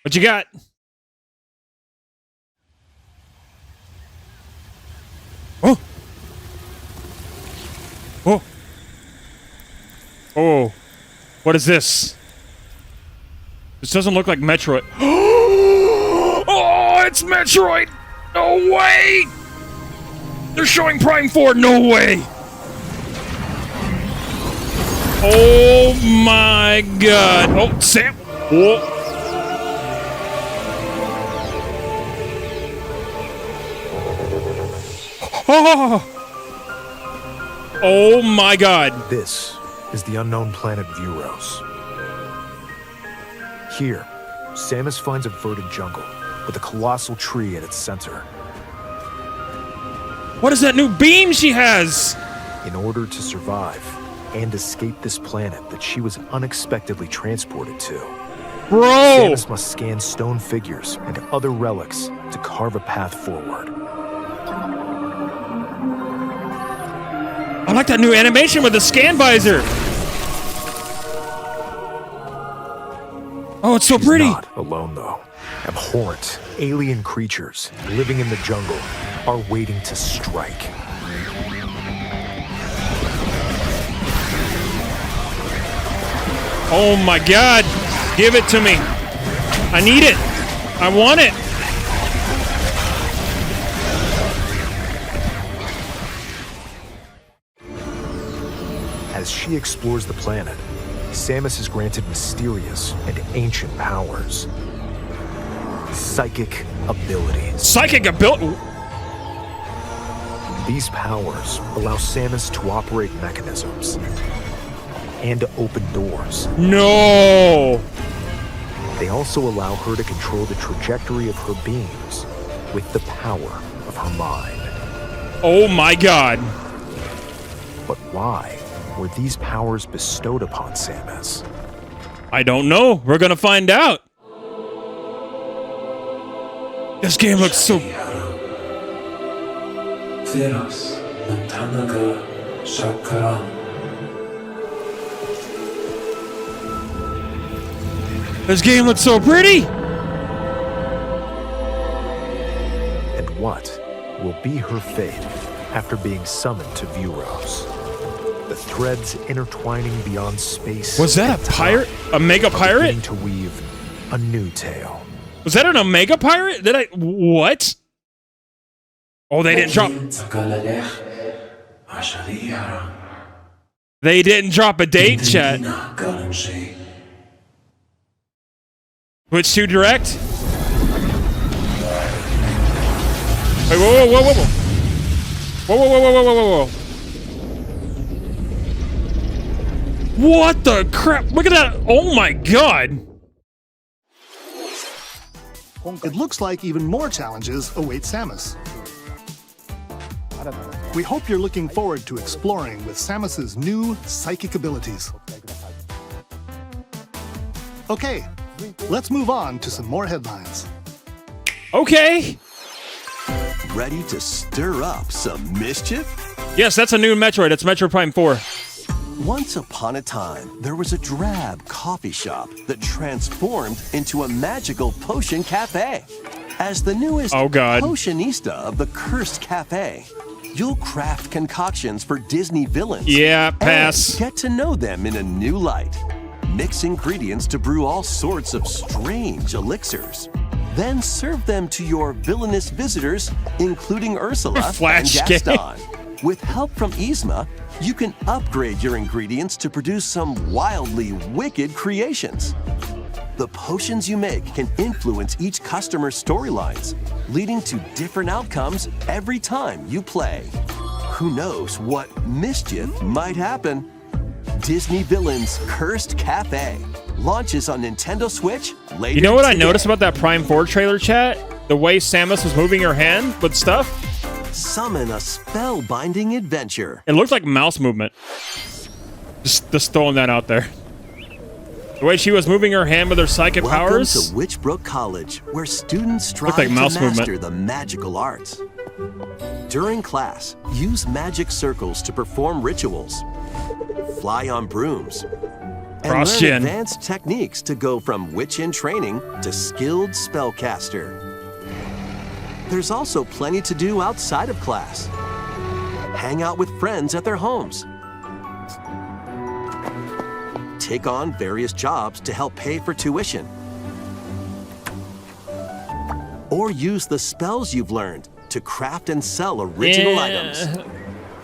what you got? Oh. Oh. Oh. What is this? This doesn't look like Metroid. Oh, it's Metroid! No way! They're showing Prime 4. No way! Oh my god. Oh, Sam. Whoa. Oh my god. This is the unknown planet Vuros. Here, Samus finds a verdant jungle with a colossal tree at its center. What is that new beam she has? In order to survive and escape this planet that she was unexpectedly transported to, bro, Samus must scan stone figures and other relics to carve a path forward. I like that new animation with the scan visor. Oh, it's so She's pretty. Not alone though. Abhorrent alien creatures living in the jungle are waiting to strike. Oh my god. Give it to me. I need it. I want it. As she explores the planet, Samus is granted mysterious and ancient powers. Psychic abilities. Psychic ability? These powers allow Samus to operate mechanisms and to open doors. No! They also allow her to control the trajectory of her beams with the power of her mind. Oh my god. But why were these powers bestowed upon Samus? I don't know. We're gonna find out. This game looks so... This game looks so pretty! And what will be her fate after being summoned to Vuros? The threads intertwining beyond space. Was that a pirate? A mega pirate? To weave a new tale. Was that an Omega pirate? Did I... What? Oh, they didn't drop... They didn't drop a date, chat. Twitch 2 Direct? Wait, whoa, whoa, whoa, whoa, whoa. Whoa, whoa, whoa, whoa, whoa, whoa, whoa. What the crap? Look at that. Oh my god. It looks like even more challenges await Samus. We hope you're looking forward to exploring with Samus's new psychic abilities. Okay, let's move on to some more headlines. Okay. Ready to stir up some mischief? Yes, that's a new Metroid. It's Metroid Prime 4. Once upon a time, there was a drab coffee shop that transformed into a magical potion cafe. As the newest potionista of the Cursed Cafe, you'll craft concoctions for Disney villains. Yeah, pass. And get to know them in a new light. Mix ingredients to brew all sorts of strange elixirs. Then serve them to your villainous visitors, including Ursula and Gaston. With help from Yzma, you can upgrade your ingredients to produce some wildly wicked creations. The potions you make can influence each customer's storylines, leading to different outcomes every time you play. who knows what mischief might happen? Disney Villains Cursed Cafe launches on Nintendo Switch later. You know what I today. noticed about that Prime 4 trailer, chat? The way Samus was moving her hand with stuff. Summon a spellbinding adventure. It looked like mouse movement. Just throwing that out there. The way she was moving her hand with her psychic powers. Welcome to Witchbrook College, where students strive like to mouse master movement. the magical arts. During class, use magic circles to perform rituals, fly on brooms, and Cross learn gen. advanced techniques to go from witch in training to skilled spellcaster. There's also plenty to do outside of class. Hang out with friends at their homes. Take on various jobs to help pay for tuition. Or use the spells you've learned to craft and sell original items.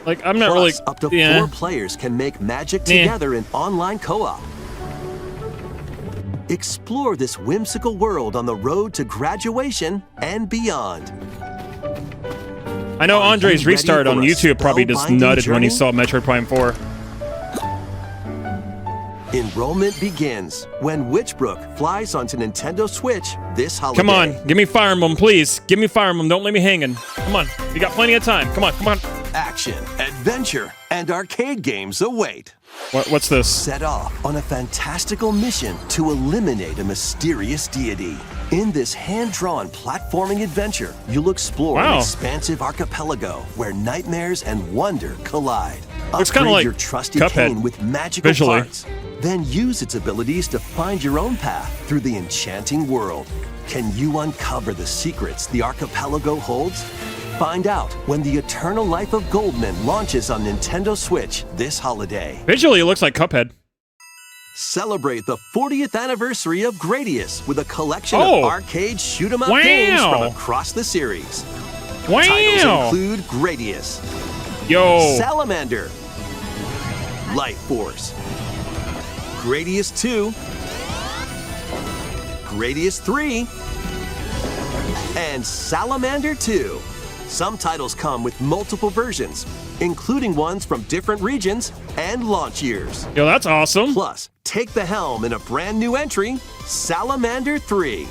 Like, I'm not Plus, really... up to 4 players can make magic together in online co-op. Explore this whimsical world on the road to graduation and beyond. I know Are Andre's you ready restart for on a YouTube probably just spellbinding nutted when he journey? saw Metroid Prime 4. Enrollment begins when Witchbrook flies onto Nintendo Switch this holiday. Come on, give me Fire Emblem, please. Give me Fire Emblem, don't leave me hanging. Come on, you got plenty of time. Come on, come on. Action, adventure, and arcade games await. What's this? Set off on a fantastical mission to eliminate a mysterious deity. In this hand-drawn platforming adventure, you'll explore an expansive archipelago where nightmares and wonder collide. Looks kinda Upgrade like your trusty Cuphead, cane with magical visually. parts. Then use its abilities to find your own path through the enchanting world. Can you uncover the secrets the archipelago holds? Find out when the Eternal Life of Goldman launches on Nintendo Switch this holiday. Visually, it looks like Cuphead. Celebrate the 40th anniversary of Gradius with a collection of arcade shoot-'em-up games from across the series. Titles include Gradius, Salamander, Life Force, Gradius 2, Gradius 3, and Salamander 2. Some titles come with multiple versions, including ones from different regions and launch years. Yo, that's awesome. Plus, take the helm in a brand new entry, Salamander 3.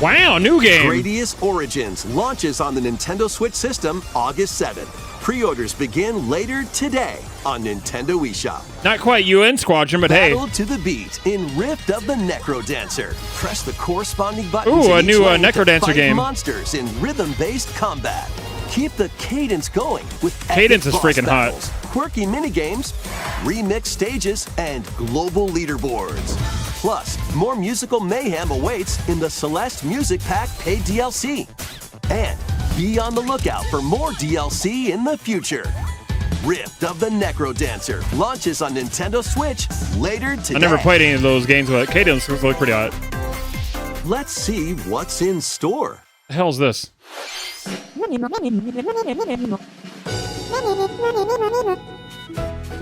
Wow, new game. Gradius Origins launches on the Nintendo Switch system August 7th. Pre-orders begin later today on Nintendo eShop. Not quite UN Squadron, but hey. Battle to the beat in Rift of the Necrodancer. Press the corresponding buttons. Ooh, a in each new lane to Necrodancer fight game. Monsters in rhythm-based combat. Keep the cadence going with Cadence epic is boss freaking battles, hot. quirky minigames, remixed stages, and global leaderboards. Plus, more musical mayhem awaits in the Celeste Music Pack paid DLC. And be on the lookout for more DLC in the future. Rift of the Necrodancer launches on Nintendo Switch later today. I never played any of those games, but Cadence look pretty hot. Let's see what's in store. The hell's this?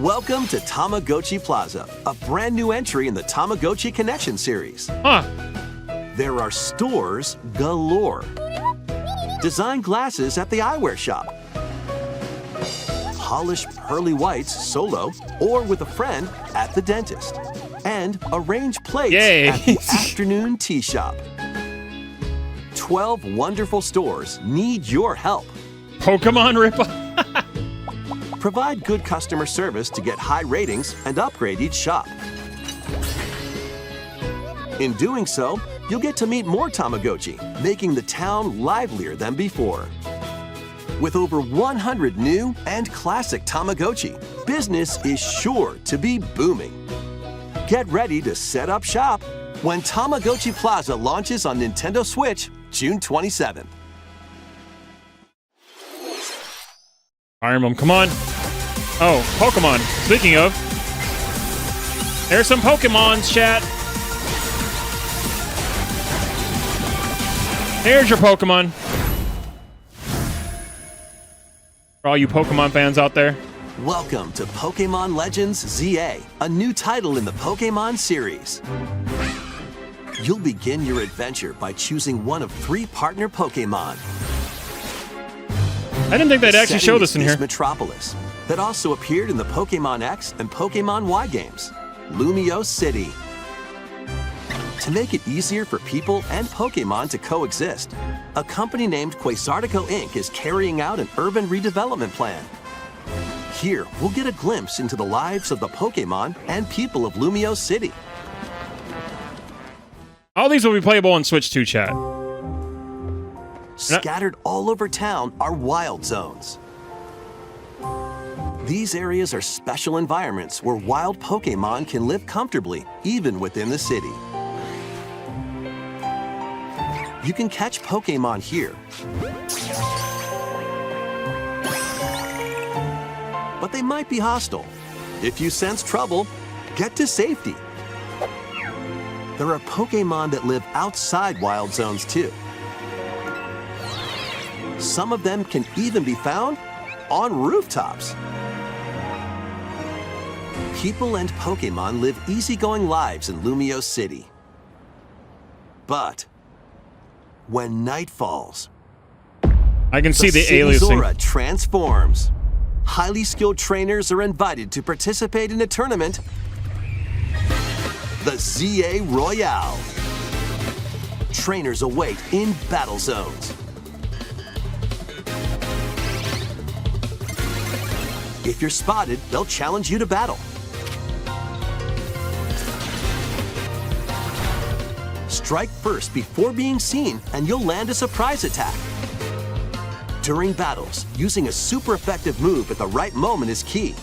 Welcome to Tamagotchi Plaza, a brand new entry in the Tamagotchi Connection series. There are stores galore. Design glasses at the eyewear shop. Polish pearly whites solo or with a friend at the dentist. And arrange plates at the afternoon tea shop. 12 wonderful stores need your help. Pokemon ripoff. Provide good customer service to get high ratings and upgrade each shop. In doing so, you'll get to meet more Tamagotchi, making the town livelier than before. With over 100 new and classic Tamagotchi, business is sure to be booming. Get ready to set up shop when Tamagotchi Plaza launches on Nintendo Switch June 27th. Fire Emblem, come on. Oh, Pokemon. Speaking of, there's some Pokemons, chat. There's your Pokemon. For all you Pokemon fans out there. Welcome to Pokemon Legends ZA, a new title in the Pokemon series. You'll begin your adventure by choosing one of 3 partner Pokemon. I didn't think they'd actually show this in here. Metropolis that also appeared in the Pokemon X and Pokemon Y games, Lumio City. To make it easier for people and Pokemon to coexist, a company named Quasartico Inc. is carrying out an urban redevelopment plan. Here, we'll get a glimpse into the lives of the Pokemon and people of Lumio City. All these will be playable on Switch 2, chat. Scattered all over town are wild zones. These areas are special environments where wild Pokemon can live comfortably, even within the city. You can catch Pokemon here. But they might be hostile. If you sense trouble, get to safety. There are Pokemon that live outside wild zones too. Some of them can even be found on rooftops. People and Pokemon live easygoing lives in Lumio City. But when night falls, I can see the city's aliasing. aura transforms. Highly skilled trainers are invited to participate in a tournament, the ZA Royale. Trainers await in battle zones. If you're spotted, they'll challenge you to battle. Strike first before being seen, and you'll land a surprise attack. During battles, using a super effective move at the right moment is key.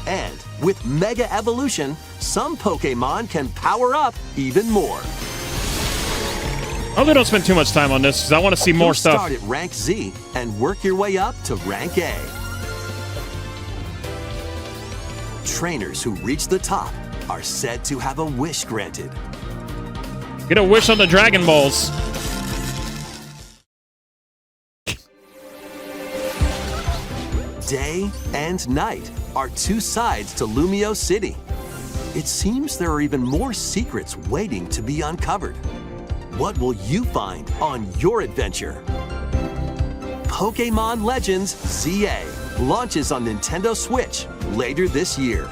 And with Mega Evolution, some Pokemon can power up even more. I hope they don't spend too much time on this, because I want to see more stuff. Start at rank Z and work your way up to rank A. Trainers who reach the top are said to have a wish granted. Get a wish on the Dragon Balls. Day and night are two sides to Lumio City. It seems there are even more secrets waiting to be uncovered. What will you find on your adventure? Pokemon Legends ZA launches on Nintendo Switch later this year.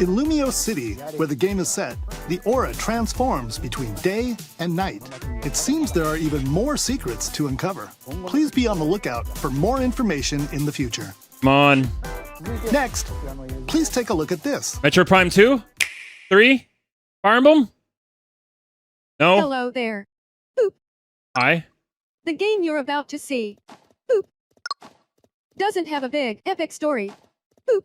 In Lumio City, where the game is set, the aura transforms between day and night. It seems there are even more secrets to uncover. Please be on the lookout for more information in the future. Come on. Next, please take a look at this. Metro Prime 2? 3? Fire Emblem? No? Hello there. Boop. Hi? The game you're about to see, boop, doesn't have a big, epic story. Boop.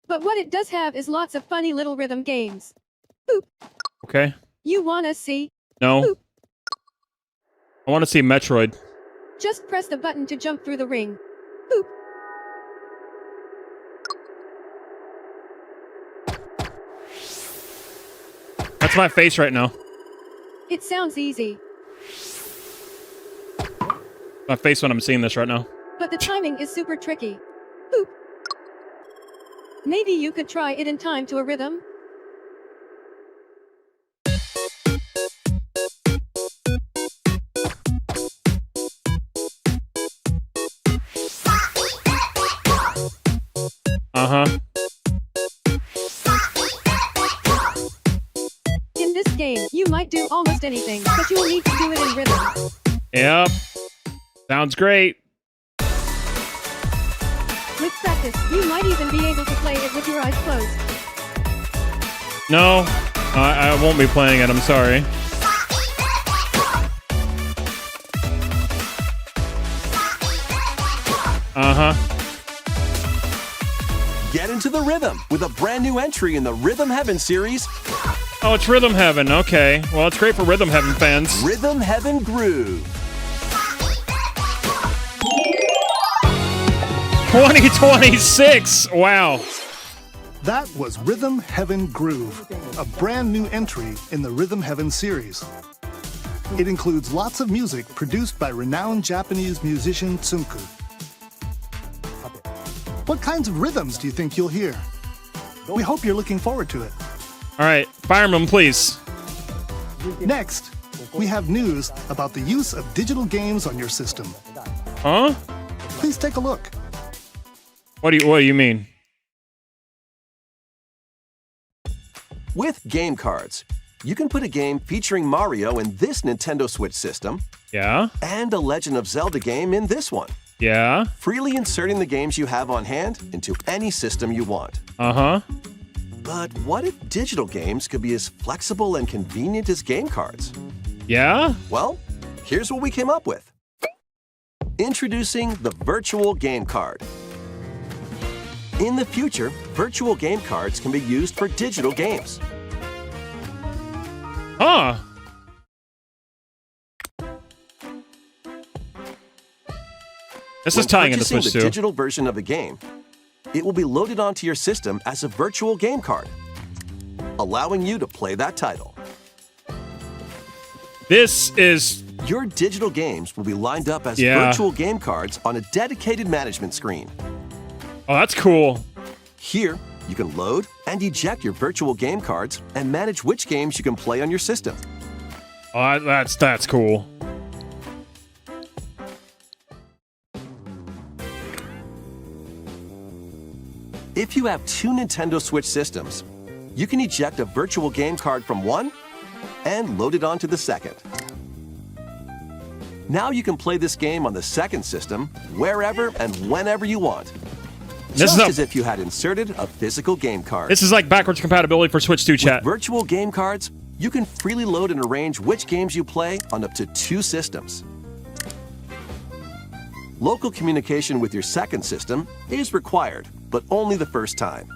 But what it does have is lots of funny little rhythm games. Boop. Okay. You wanna see? No. Boop. I want to see Metroid. Just press the button to jump through the ring. Boop. That's my face right now. It sounds easy, My face when I'm seeing this right now. but the timing is super tricky. Boop. Maybe you could try it in time to a rhythm? Uh-huh. In this game, you might do almost anything, but you'll need to do it in rhythm. Yep. Sounds great. With practice, you might even be able to play it with your eyes closed. No, I won't be playing it. I'm sorry. Uh-huh. Get into the rhythm with a brand new entry in the Rhythm Heaven series. Oh, it's Rhythm Heaven. Okay. Well, it's great for Rhythm Heaven fans. Rhythm Heaven Groove. 2026. Wow. That was Rhythm Heaven Groove, a brand new entry in the Rhythm Heaven series. It includes lots of music produced by renowned Japanese musician Tsunku. What kinds of rhythms do you think you'll hear? We hope you're looking forward to it. All right. Fire Emblem, please. Next, we have news about the use of digital games on your system. Huh? Please take a look. What do you mean? With game cards, you can put a game featuring Mario in this Nintendo Switch system. Yeah. And a Legend of Zelda game in this one. Yeah. Freely inserting the games you have on hand into any system you want. Uh-huh. But what if digital games could be as flexible and convenient as game cards? Yeah? Well, here's what we came up with. Introducing the Virtual Game Card. In the future, virtual game cards can be used for digital games. Huh. This is tying into Switch the 2. Digital version of the game, it will be loaded onto your system as a virtual game card, allowing you to play that title. This is... Your digital games will be lined up as virtual game cards on a dedicated management screen. Oh, that's cool. Here, you can load and eject your virtual game cards and manage which games you can play on your system. Oh, that's cool. If you have two Nintendo Switch systems, you can eject a virtual game card from one and load it onto the second. Now you can play this game on the second system wherever and whenever you want. Just as if you had inserted a physical game card. This is like backwards compatibility for Switch 2 chat. With virtual game cards, you can freely load and arrange which games you play on up to two systems. Local communication with your second system is required, but only the first time.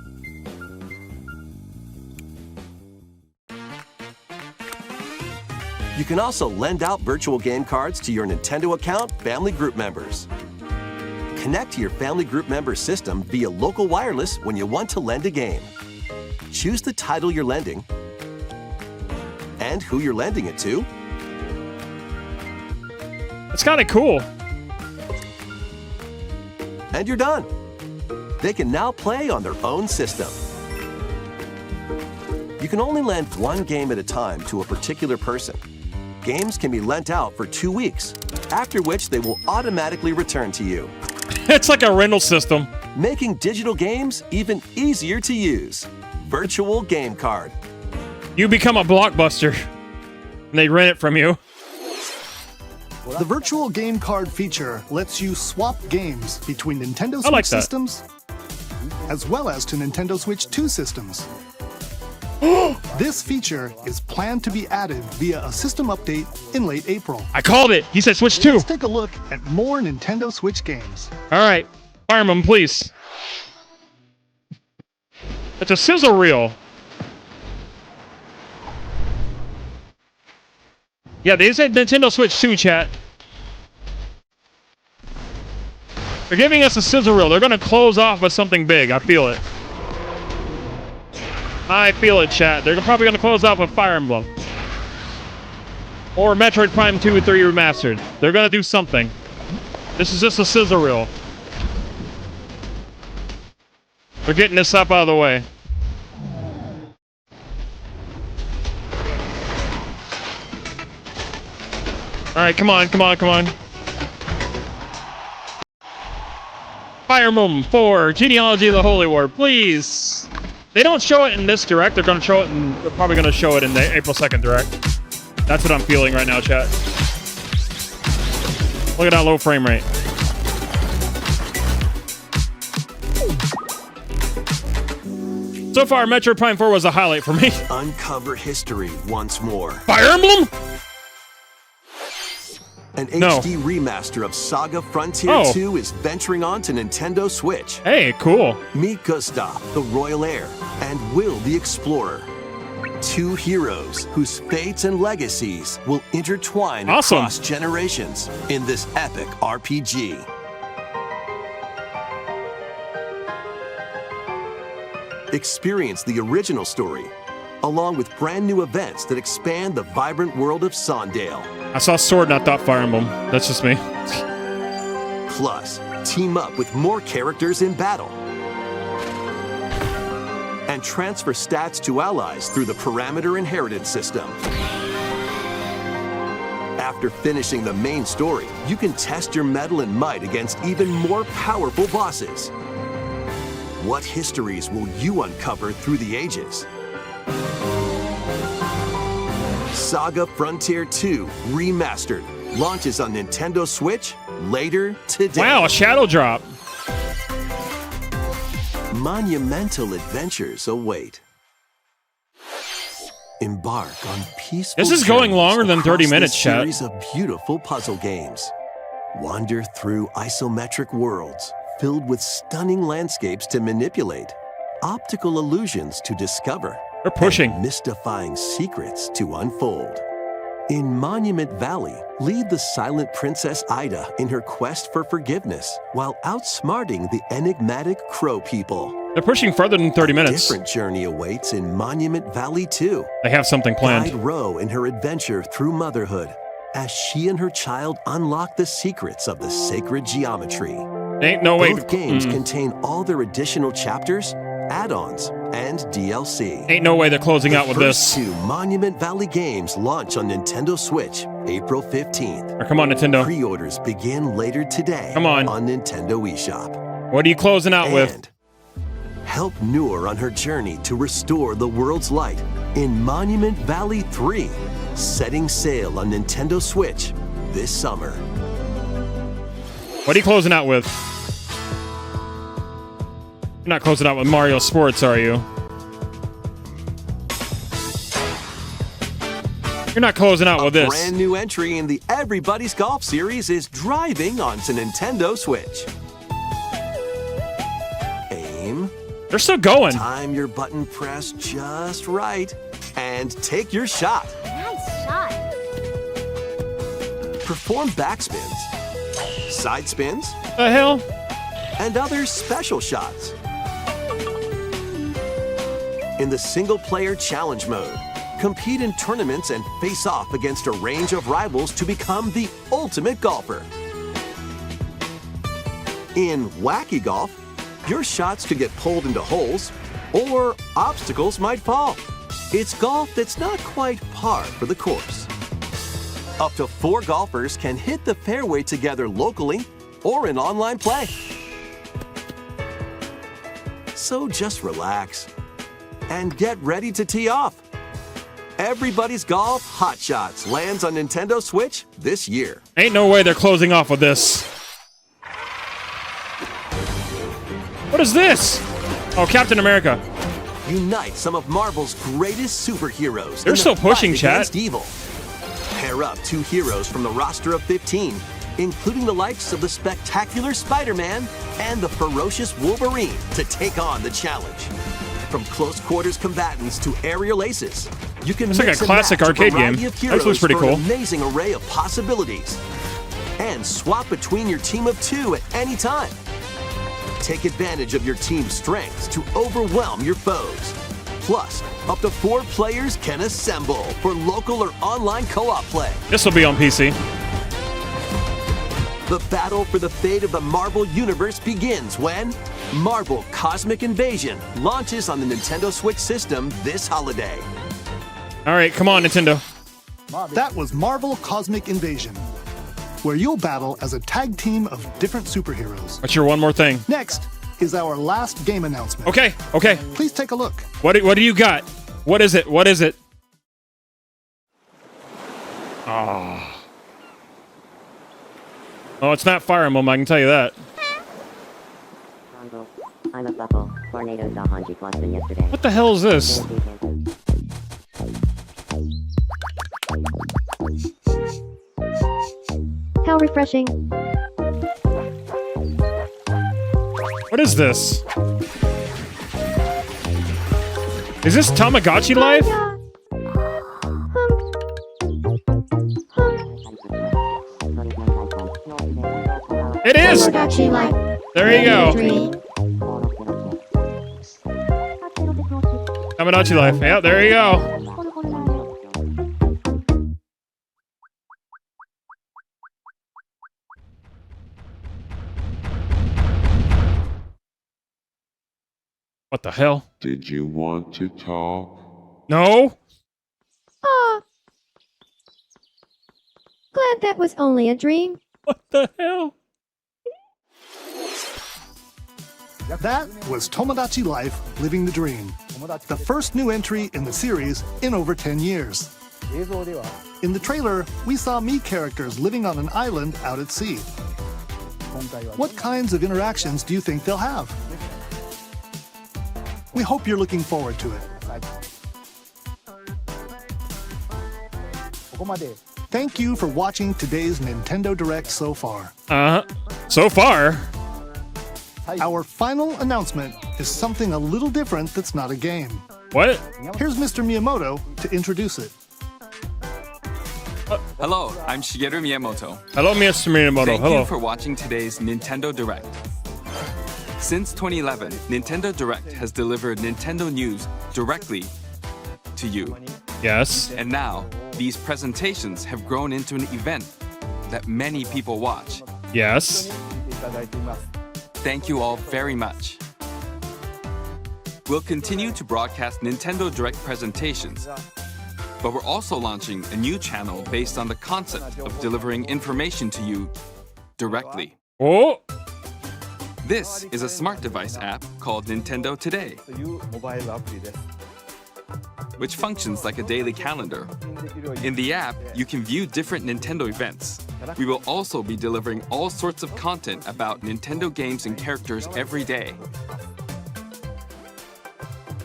You can also lend out virtual game cards to your Nintendo account family group members. Connect to your family group member system via local wireless when you want to lend a game. Choose the title you're lending and who you're lending it to. It's kind of cool. And you're done. They can now play on their own system. You can only lend one game at a time to a particular person. Games can be lent out for 2 weeks, after which they will automatically return to you. It's like a rental system. Making digital games even easier to use. Virtual Game Card. You become a Blockbuster, and they rent it from you. The Virtual Game Card feature lets you swap games between Nintendo Switch systems, as well as to Nintendo Switch 2 systems. This feature is planned to be added via a system update in late April. I called it. He said Switch 2. Let's take a look at more Nintendo Switch games. All right. Fire them, please. It's a sizzle reel. Yeah, they said Nintendo Switch 2, chat. They're giving us a sizzle reel. They're going to close off with something big. I feel it. I feel it, chat. They're probably going to close off with Fire Emblem. Or Metroid Prime 2 and 3 Remastered. They're going to do something. This is just a sizzle reel. We're getting this up out of the way. Alright, come on, come on, come on. Fire Emblem 4, Genealogy of the Holy War, please. They don't show it in this direct. They're going to show it in. They're probably going to show it in the April 2nd direct. That's what I'm feeling right now, chat. Look at that low frame rate. So far, Metroid Prime 4 was a highlight for me. Uncover history once more. Fire Emblem? An HD remaster of Saga Frontier 2 is venturing on to Nintendo Switch. Hey, cool. Meet Gustav, the Royal Heir, and Will, the Explorer. Two heroes whose fates and legacies will intertwine across generations in this epic RPG. Experience the original story, along with brand new events that expand the vibrant world of Sondale. I saw Sword and I thought Fire Emblem. That's just me. Plus, team up with more characters in battle. And transfer stats to allies through the parameter inheritance system. After finishing the main story, you can test your mettle and might against even more powerful bosses. What histories will you uncover through the ages? Saga Frontier 2 Remastered launches on Nintendo Switch later today. Wow, a shadow drop. Monumental adventures await. Embark on peaceful. This is going longer than 30 minutes, chat. Series of beautiful puzzle games. Wander through isometric worlds filled with stunning landscapes to manipulate, optical illusions to discover, they're pushing, and mystifying secrets to unfold. In Monument Valley, lead the silent Princess Ida in her quest for forgiveness while outsmarting the enigmatic Crow people. They're pushing further than 30 minutes. A different journey awaits in Monument Valley 2. They have something planned. Guide Ro in her adventure through motherhood as she and her child unlock the secrets of the sacred geometry. Ain't no way. Both games contain all their additional chapters, add-ons, and DLC. Ain't no way they're closing out with this. The first 2 Monument Valley games launch on Nintendo Switch April 15th. Oh, come on, Nintendo. Pre-orders begin later today. Come on Nintendo eShop. What are you closing out with? Help Noor on her journey to restore the world's light in Monument Valley 3, setting sail on Nintendo Switch this summer. What are you closing out with? You're not closing out with Mario Sports, are you? You're not closing out with this. A brand new entry in the Everybody's Golf series is driving onto Nintendo Switch. Aim. They're still going. Time your button press just right and take your shot. Nice shot. Perform backspins, side spins, the hell, and other special shots. In the single-player challenge mode, compete in tournaments and face off against a range of rivals to become the ultimate golfer. In Wacky Golf, your shots could get pulled into holes, or obstacles might fall. It's golf that's not quite par for the course. Up to 4 golfers can hit the fairway together locally or in online play. So just relax and get ready to tee off. Everybody's Golf Hot Shots lands on Nintendo Switch this year. Ain't no way they're closing off with this. What is this? Oh, Captain America. Unite some of Marvel's greatest superheroes. They're still pushing, chat. Against evil. Pair up 2 heroes from the roster of 15, including the likes of the spectacular Spider-Man and the ferocious Wolverine, to take on the challenge. From close quarters combatants to aerial aces, you can it's like a classic arcade game. That looks pretty cool. An amazing array of possibilities. And swap between your team of 2 at any time. Take advantage of your team's strengths to overwhelm your foes. Plus, up to 4 players can assemble for local or online co-op play. This will be on PC. The battle for the fate of the Marvel Universe begins when Marvel Cosmic Invasion launches on the Nintendo Switch system this holiday. All right, come on, Nintendo. That was Marvel Cosmic Invasion, where you'll battle as a tag team of different superheroes. What's your one more thing? Next is our last game announcement. Okay. Please take a look. What do you got? What is it? What is it? Oh. Oh, it's not Fire Emblem, I can tell you that. I'm a buckle. Tornado saw Hanji Cluster yesterday. What the hell is this? How refreshing. What is this? Is this Tamagotchi Life? It is! There you go. Tamagotchi Life. Yeah, there you go. What the hell? Did you want to talk? No. Glad that was only a dream. What the hell? That was Tomodachi Life Living the Dream, the first new entry in the series in over 10 years. In the trailer, we saw Mii characters living on an island out at sea. What kinds of interactions do you think they'll have? We hope you're looking forward to it. Thank you for watching today's Nintendo Direct so far. So far? Our final announcement is something a little different that's not a game. What? Here's Mr. Miyamoto to introduce it. Hello, I'm Shigeru Miyamoto. Hello, Mr. Miyamoto. Thank Hello. you for watching today's Nintendo Direct. Since 2011, Nintendo Direct has delivered Nintendo news directly to you. Yes. And now, these presentations have grown into an event that many people watch. Yes. Thank you all very much. We'll continue to broadcast Nintendo Direct presentations, but we're also launching a new channel based on the concept of delivering information to you directly. Oh! This is a smart device app called Nintendo Today, which functions like a daily calendar. In the app, you can view different Nintendo events. We will also be delivering all sorts of content about Nintendo games and characters every day.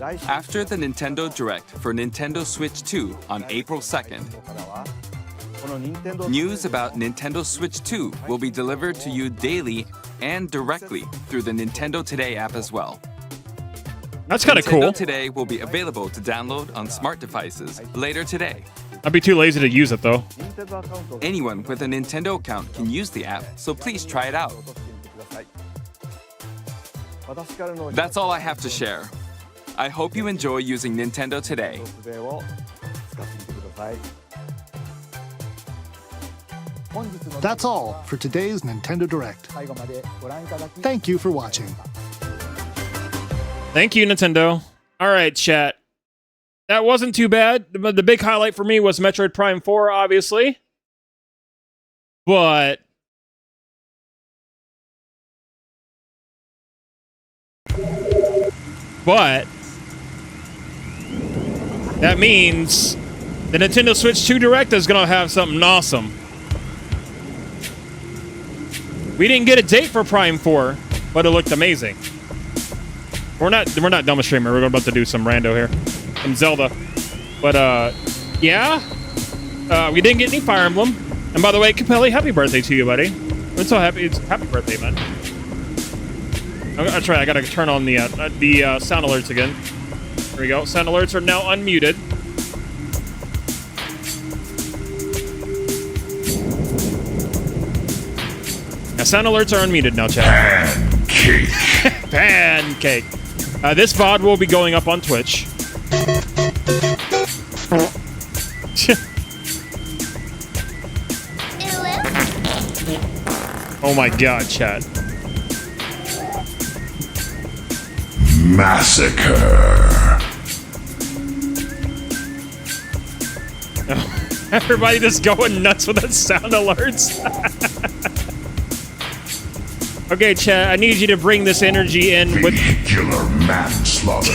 After the Nintendo Direct for Nintendo Switch 2 on April 2nd, news about Nintendo Switch 2 will be delivered to you daily and directly through the Nintendo Today app as well. That's kind of cool. Nintendo Today will be available to download on smart devices later today. I'd be too lazy to use it, though. Anyone with a Nintendo account can use the app, so please try it out. That's all I have to share. I hope you enjoy using Nintendo Today. That's all for today's Nintendo Direct. Thank you for watching. Thank you, Nintendo. All right, chat. That wasn't too bad. The big highlight for me was Metroid Prime 4, obviously. But that means the Nintendo Switch 2 Direct is going to have something awesome. We didn't get a date for Prime 4, but it looked amazing. We're not done with streaming. We're about to do some rando here. Some Zelda. But, yeah. We didn't get any Fire Emblem. And by the way, Capelli, happy birthday to you, buddy. I'm so happy. It's happy birthday, man. That's right. I gotta turn on the sound alerts again. There we go. Sound alerts are now unmuted. Now, sound alerts are unmuted now, chat. Pancake. Pancake. This VOD will be going up on Twitch. Oh my god, chat. Massacre. Everybody just going nuts with the sound alerts. Okay, chat, I need you to bring this energy in with... Vehicular manslaughter.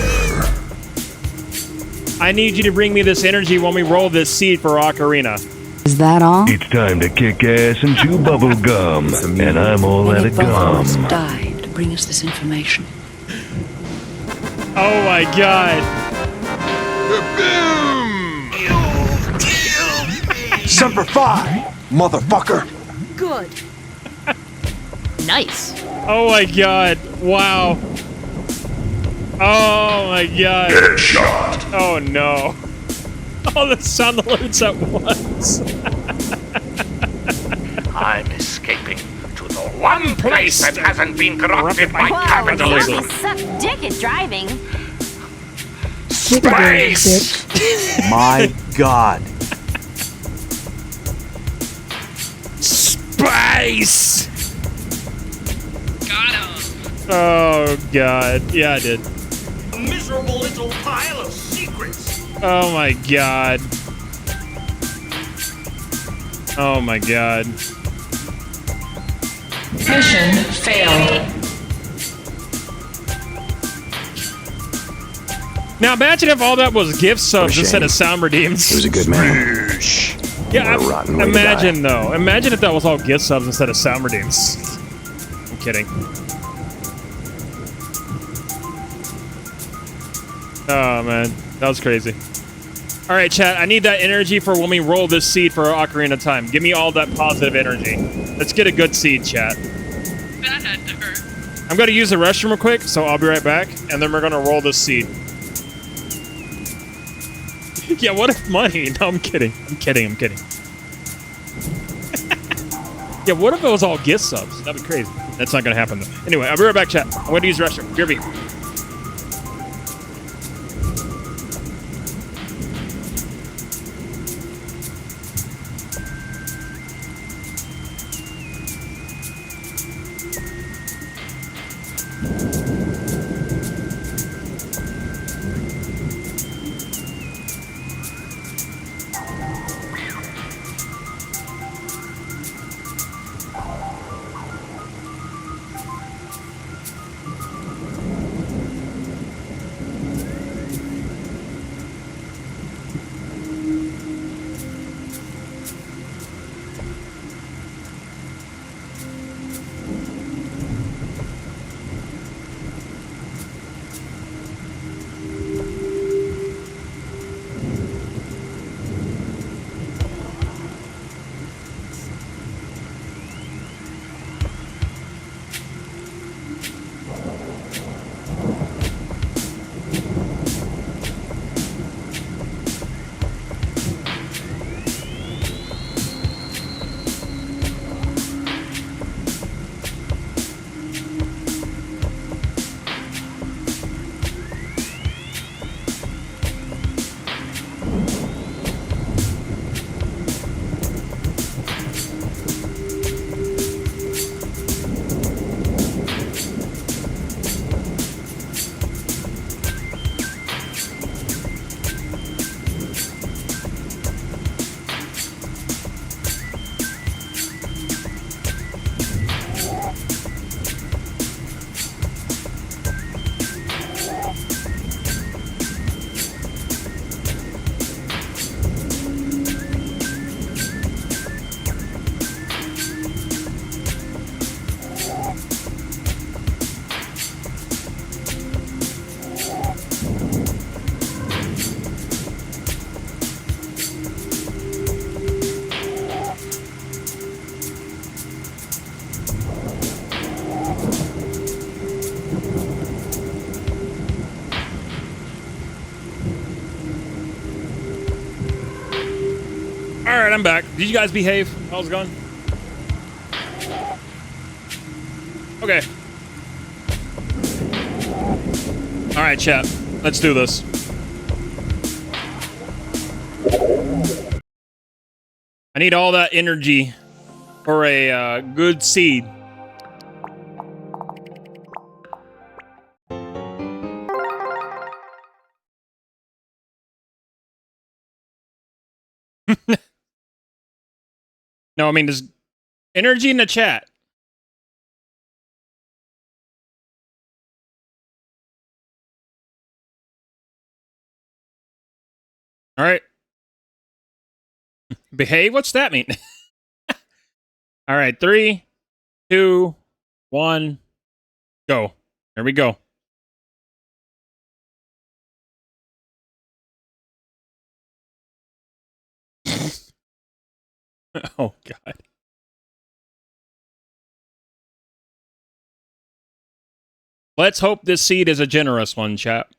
I need you to bring me this energy when we roll this seed for Ocarina. Is that all? It's time to kick ass and chew bubble gum, and I'm all out of gum. Died to bring us this information. Oh my god. Semper Fi, motherfucker. Good. Nice. Oh my god. Wow. Oh my god. Headshot. Oh no. All the sound alerts at once. I'm escaping to the one place that hasn't been corrupted by Whoa, capitalism. zombies suck dick at driving. Space! My god. Space! Got him! Oh god. Yeah, I did. A miserable little pile of secrets. Oh my god. Oh my god. Mission failed. Now imagine if all that was gift subs instead of sound redeems. He was a good man. Yeah, What a rotten way to imagine though. Imagine if that was all gift subs instead of sound redeems. I'm kidding. Oh man, that was crazy. All right, chat. I need that energy for when we roll this seed for Ocarina time. Give me all that positive energy. Let's get a good seed, chat. That had to hurt. I'm gonna use the restroom real quick, so I'll be right back, and then we're gonna roll this seed. Yeah, what if money? No, I'm kidding. I'm kidding. I'm kidding. Yeah, what if it was all gift subs? That'd be crazy. That's not gonna happen though. Anyway, I'll be right back, chat. I'm gonna use the restroom. BRB. Alright, I'm back. Did you guys behave? How's it going? Okay. Alright, chat. Let's do this. I need all that energy for a good seed. No, I mean, there's energy in the chat. All right. Behave? What's that mean? All right. 3, 2, 1, go. There we go. Oh, God. Let's hope this seed is a generous one, chap.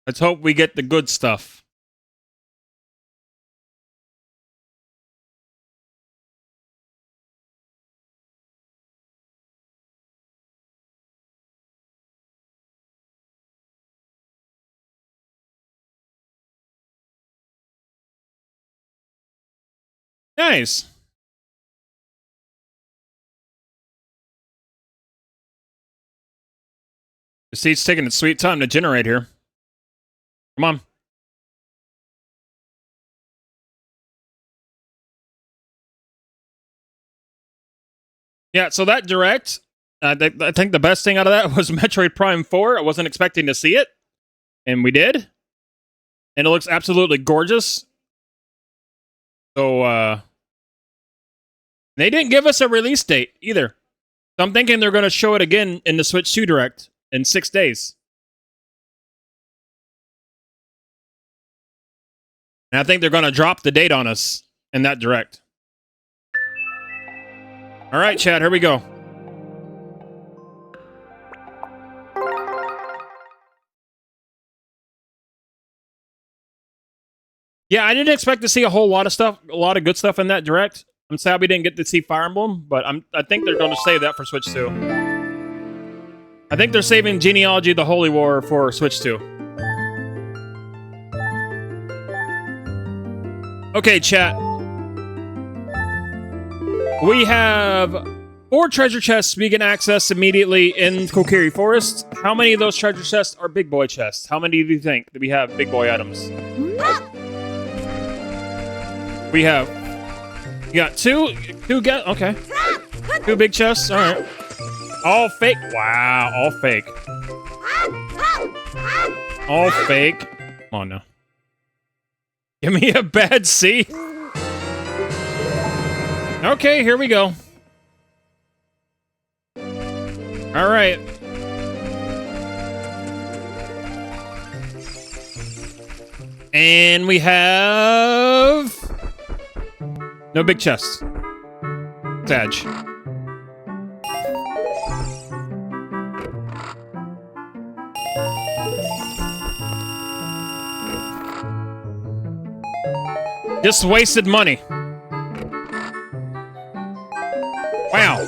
Let's hope we get the good stuff. Nice. The seat's taking its sweet time to generate here. Come on. Yeah, so that direct, I think the best thing out of that was Metroid Prime 4. I wasn't expecting to see it, and we did. And it looks absolutely gorgeous. So, they didn't give us a release date either. So I'm thinking they're going to show it again in the Switch 2 Direct in 6 days. And I think they're going to drop the date on us in that Direct. All right, chat, here we go. Yeah, I didn't expect to see a whole lot of stuff, a lot of good stuff in that Direct. I'm sad we didn't get to see Fire Emblem, but I think they're going to save that for Switch 2. I think they're saving Genealogy of the Holy War for Switch 2. Okay, chat. We have 4 treasure chests we can access immediately in Kokiri Forest. How many of those treasure chests are big boy chests? How many do you think that we have big boy items? We have... You got two okay. 2 big chests, alright. All fake. Wow, all fake. All fake. Come on now. Give me a bad C. Okay, here we go. Alright. And we have... no big chests. Sag. Just wasted money. Wow.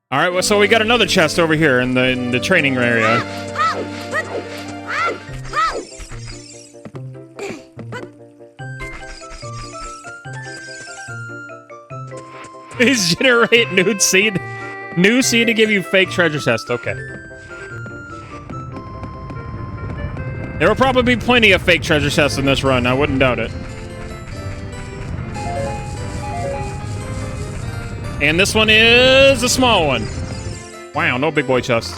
All right, well, so we got another chest over here in the training area. Please generate nude seed. New seed to give you fake treasure chest. Okay. There will probably be plenty of fake treasure chests in this run. I wouldn't doubt it. And this one is a small one. Wow, no big boy chest.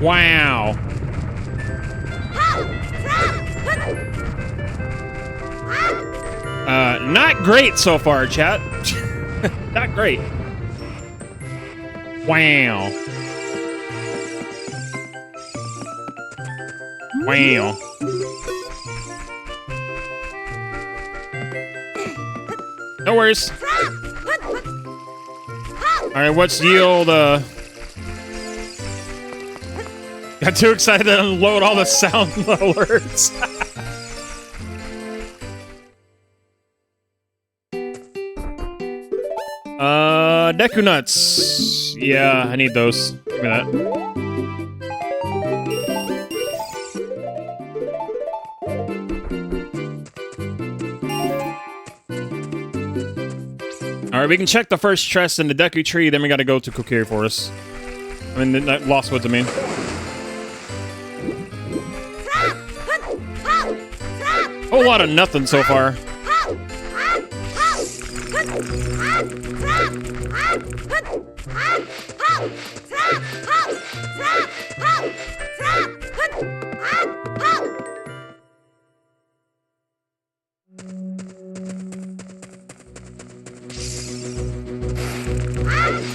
Wow. Not great so far, chat. Not great. Wow. Wow. No worries. Alright, what's yield, got too excited to unload all the sound alerts. Deku nuts. Yeah, I need those. Give me that. Alright, we can check the first chest in the Deku Tree, then we gotta go to Kokiri Forest. I mean, the Lost Woods, I mean. Whole lot of nothing so far.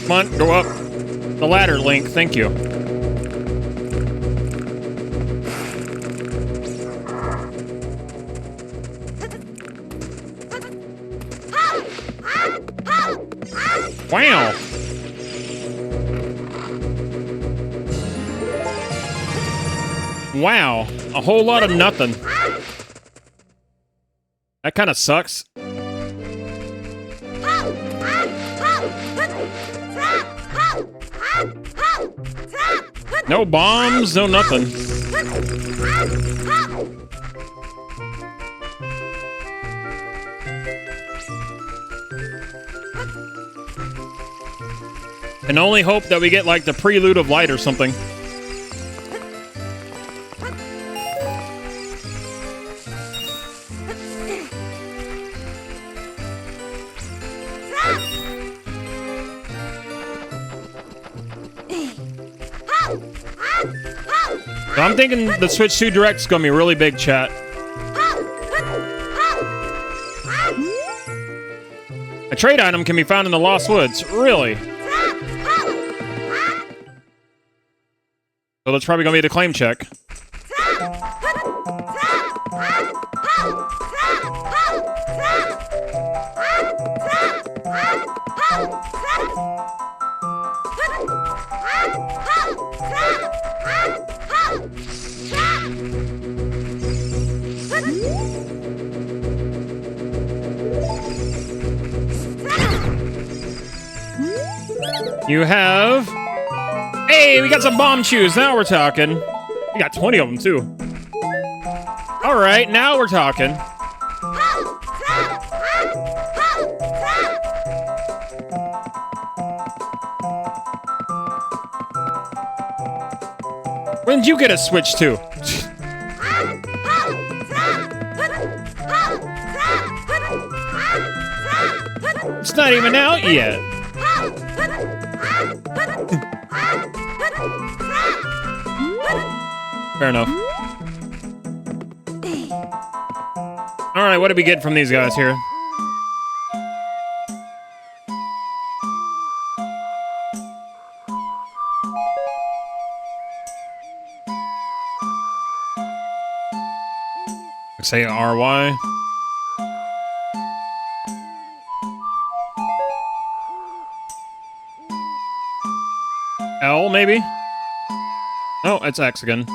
Come on, go up. The ladder, Link. Thank you. Wow. Wow. A whole lot of nothing. That kind of sucks. No bombs, no nothing. And only hope that we get, like, the prelude of light or something. So I'm thinking the Switch 2 Direct's gonna be really big, chat. A trade item can be found in the Lost Woods. Really? So that's probably gonna be the claim check. You have... Hey, we got some bomb shoes. Now we're talking. We got 20 of them, too. All right, now we're talking. When did you get a Switch 2? It's not even out yet. Fair enough. Alright, what did we get from these guys here? Say RY. L, maybe? Oh, it's X again.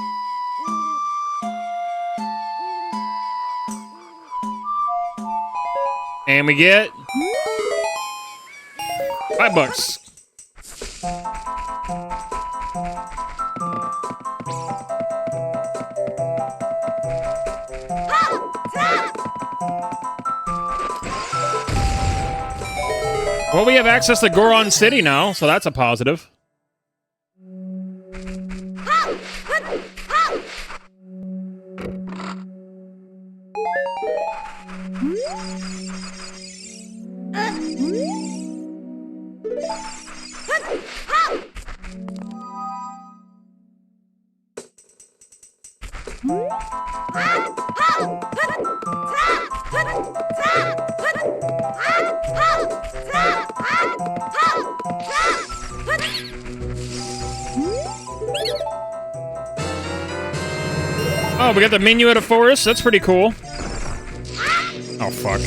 And we get... $5. Well, we have access to Goron City now, so that's a positive. Oh, we got the menu at a forest. That's pretty cool. Oh, fuck.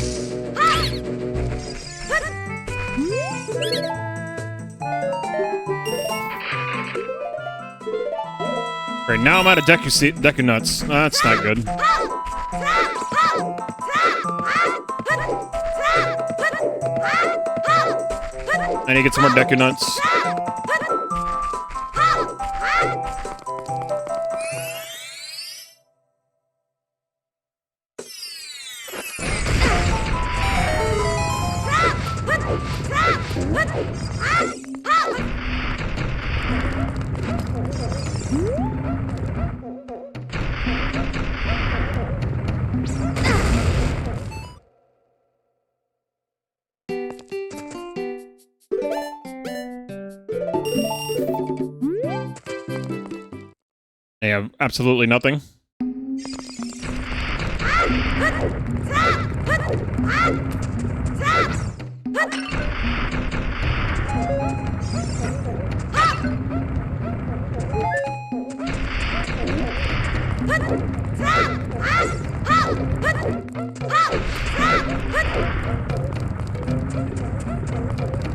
Right, now I'm out of Deku Nuts. That's not good. I need to get some more Deku Nuts. They have absolutely nothing.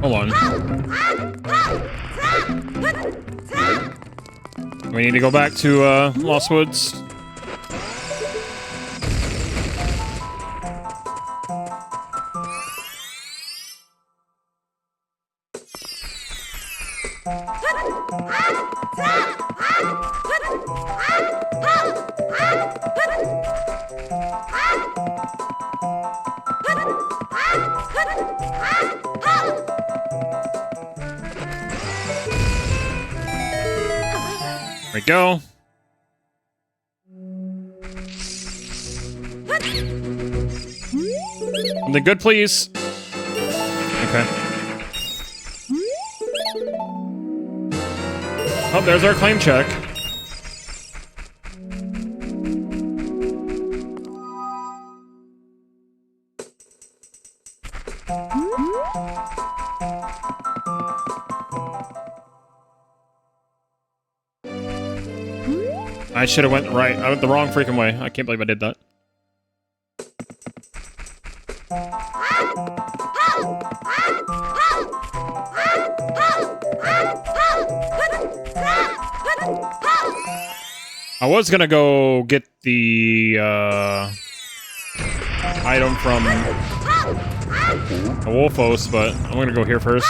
Hold on. We need to go back to Lost Woods. There we go. Something good, please. Okay. Oh, there's our claim check. I should have went right. I went the wrong freaking way. I can't believe I did that. I was gonna go get the item from a Wolfos, but I'm gonna go here first.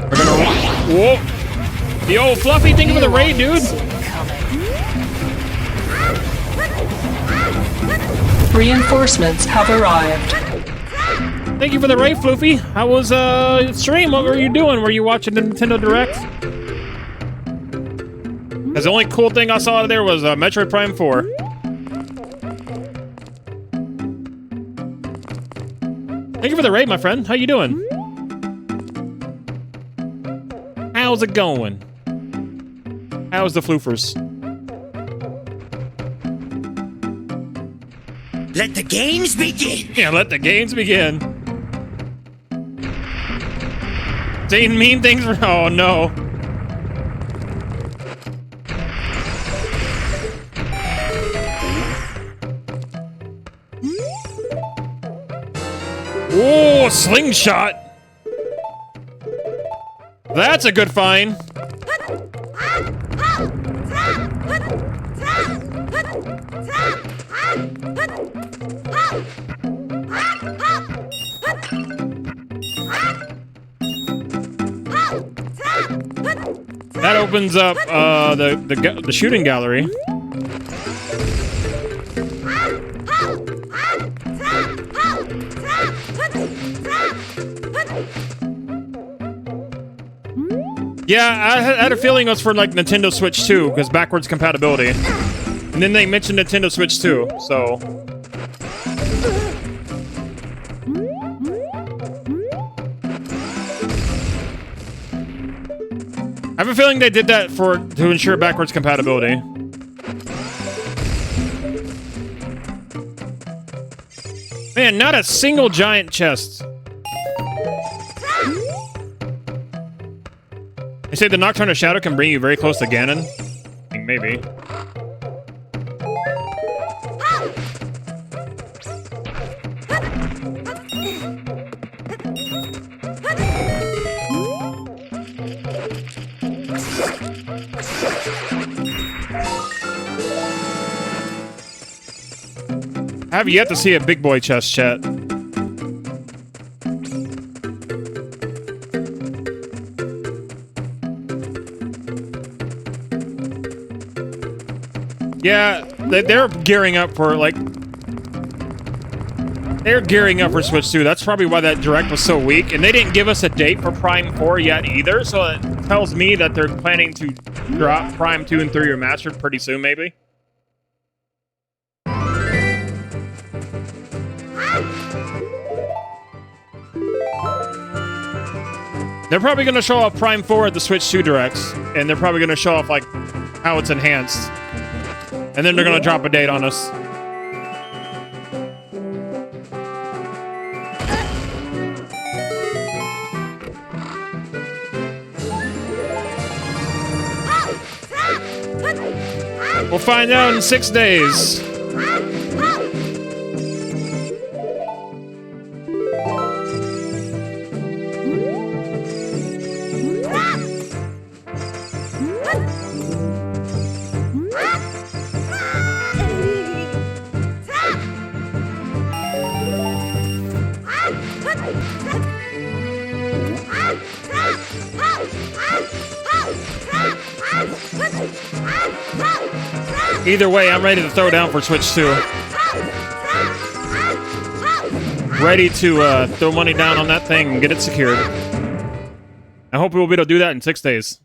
We're gonna... Whoa! Yo, Fluffy, thank you for the raid, dude! Reinforcements have arrived. Thank you for the raid, Floofy. How was stream? What were you doing? Were you watching the Nintendo Direct? Because the only cool thing I saw out of there was Metroid Prime 4. Thank you for the raid, my friend. How you doing? How's it going? How's the floofers? Let the games begin. Yeah, let the games begin. Saying mean things. Oh no. Oh, slingshot. That's a good find. That opens up the shooting gallery. Yeah, I had a feeling it was for like Nintendo Switch 2 because backwards compatibility. And then they mentioned Nintendo Switch 2, so I have a feeling they did that to ensure backwards compatibility. Man, not a single giant chest. They say the Nocturnal Shadow can bring you very close to Ganon. I think maybe. I have yet to see a big boy chest, chat. Yeah, they're gearing up for, like... They're gearing up for Switch 2. That's probably why that Direct was so weak. And they didn't give us a date for Prime 4 yet either, so it tells me that they're planning to drop Prime 2 and 3 Remastered pretty soon, maybe. They're probably going to show off Prime 4 at the Switch 2 Directs, and they're probably going to show off, like, how it's enhanced. And then they're going to drop a date on us. We'll find out in 6 days. Either way, I'm ready to throw down for Switch 2. Ready to throw money down on that thing and get it secured. I hope we'll be able to do that in 6 days.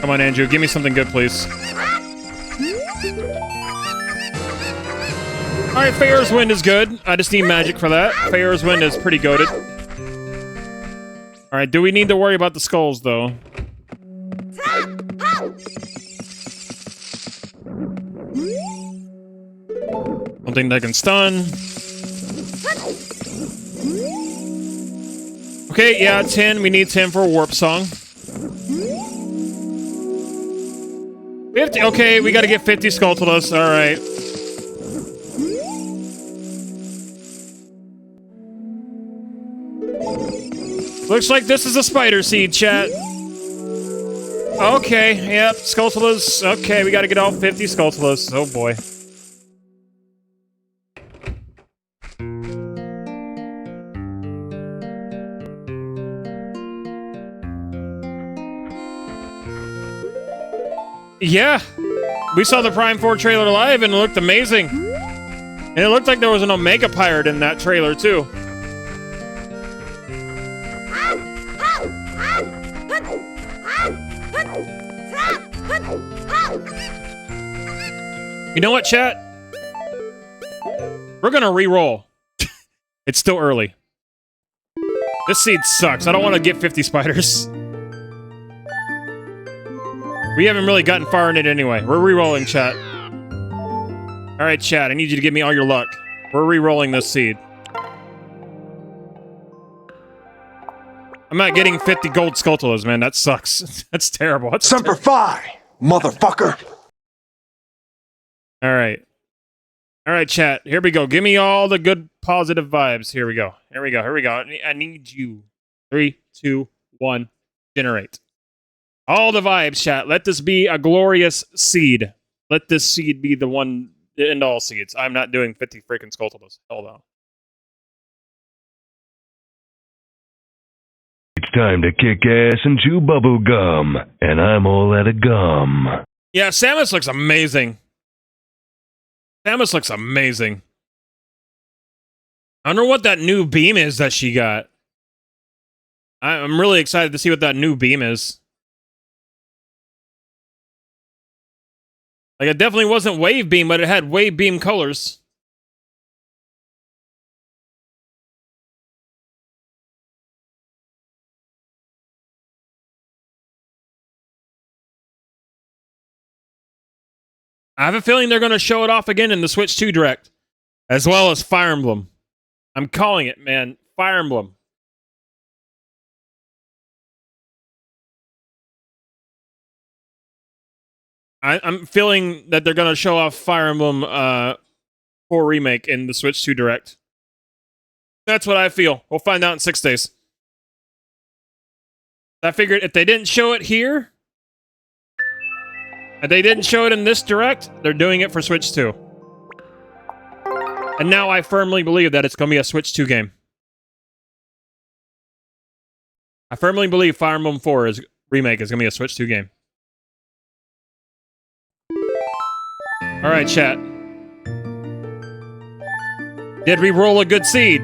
Come on, Andrew, give me something good, please. Alright, Fair's Wind is good. I just need magic for that. Fair's Wind is pretty goated. Alright, do we need to worry about the skulls, though? Something that can stun. Okay, yeah, 10. We need 10 for a Warp Song. 50. Okay, we gotta get 50 Skulltulus. Alright. Looks like this is a spider seed, chat. Okay, yep, Skulltulus. Okay, we gotta get all 50 Skulltulus. Oh boy. Yeah, we saw the Prime 4 trailer live and it looked amazing. And it looked like there was an Omega Pirate in that trailer too. You know what, chat? We're gonna re-roll. It's still early. This seed sucks. I don't want to get 50 spiders. We haven't really gotten far in it anyway. We're re-rolling, chat. Alright, chat. I need you to give me all your luck. We're re-rolling this seed. I'm not getting 50 gold Skulltulas, man. That sucks. That's terrible. That's Semper Fi, motherfucker. Alright. Alright, chat. Here we go. Give me all the good, positive vibes. Here we go. Here we go. Here we go. I need you. 3, 2, 1. Generate. All the vibes, chat. Let this be a glorious seed. Let this seed be the one to end all seeds. I'm not doing 50 freaking Skulltulas. Hell no. It's time to kick ass and chew bubble gum, and I'm all out of gum. Yeah, Samus looks amazing. Samus looks amazing. I wonder what that new beam is that she got. I'm really excited to see what that new beam is. Like, it definitely wasn't wave beam, but it had wave beam colors. I have a feeling they're going to show it off again in the Switch 2 Direct. As well as Fire Emblem. I'm calling it, man. Fire Emblem. I'm feeling that they're going to show off Fire Emblem 4 Remake in the Switch 2 Direct. That's what I feel. We'll find out in 6 days. I figured if they didn't show it here, if they didn't show it in this Direct, they're doing it for Switch 2. And now I firmly believe that it's going to be a Switch 2 game. I firmly believe Fire Emblem 4 Remake is going to be a Switch 2 game. Alright, chat. Did we roll a good seed?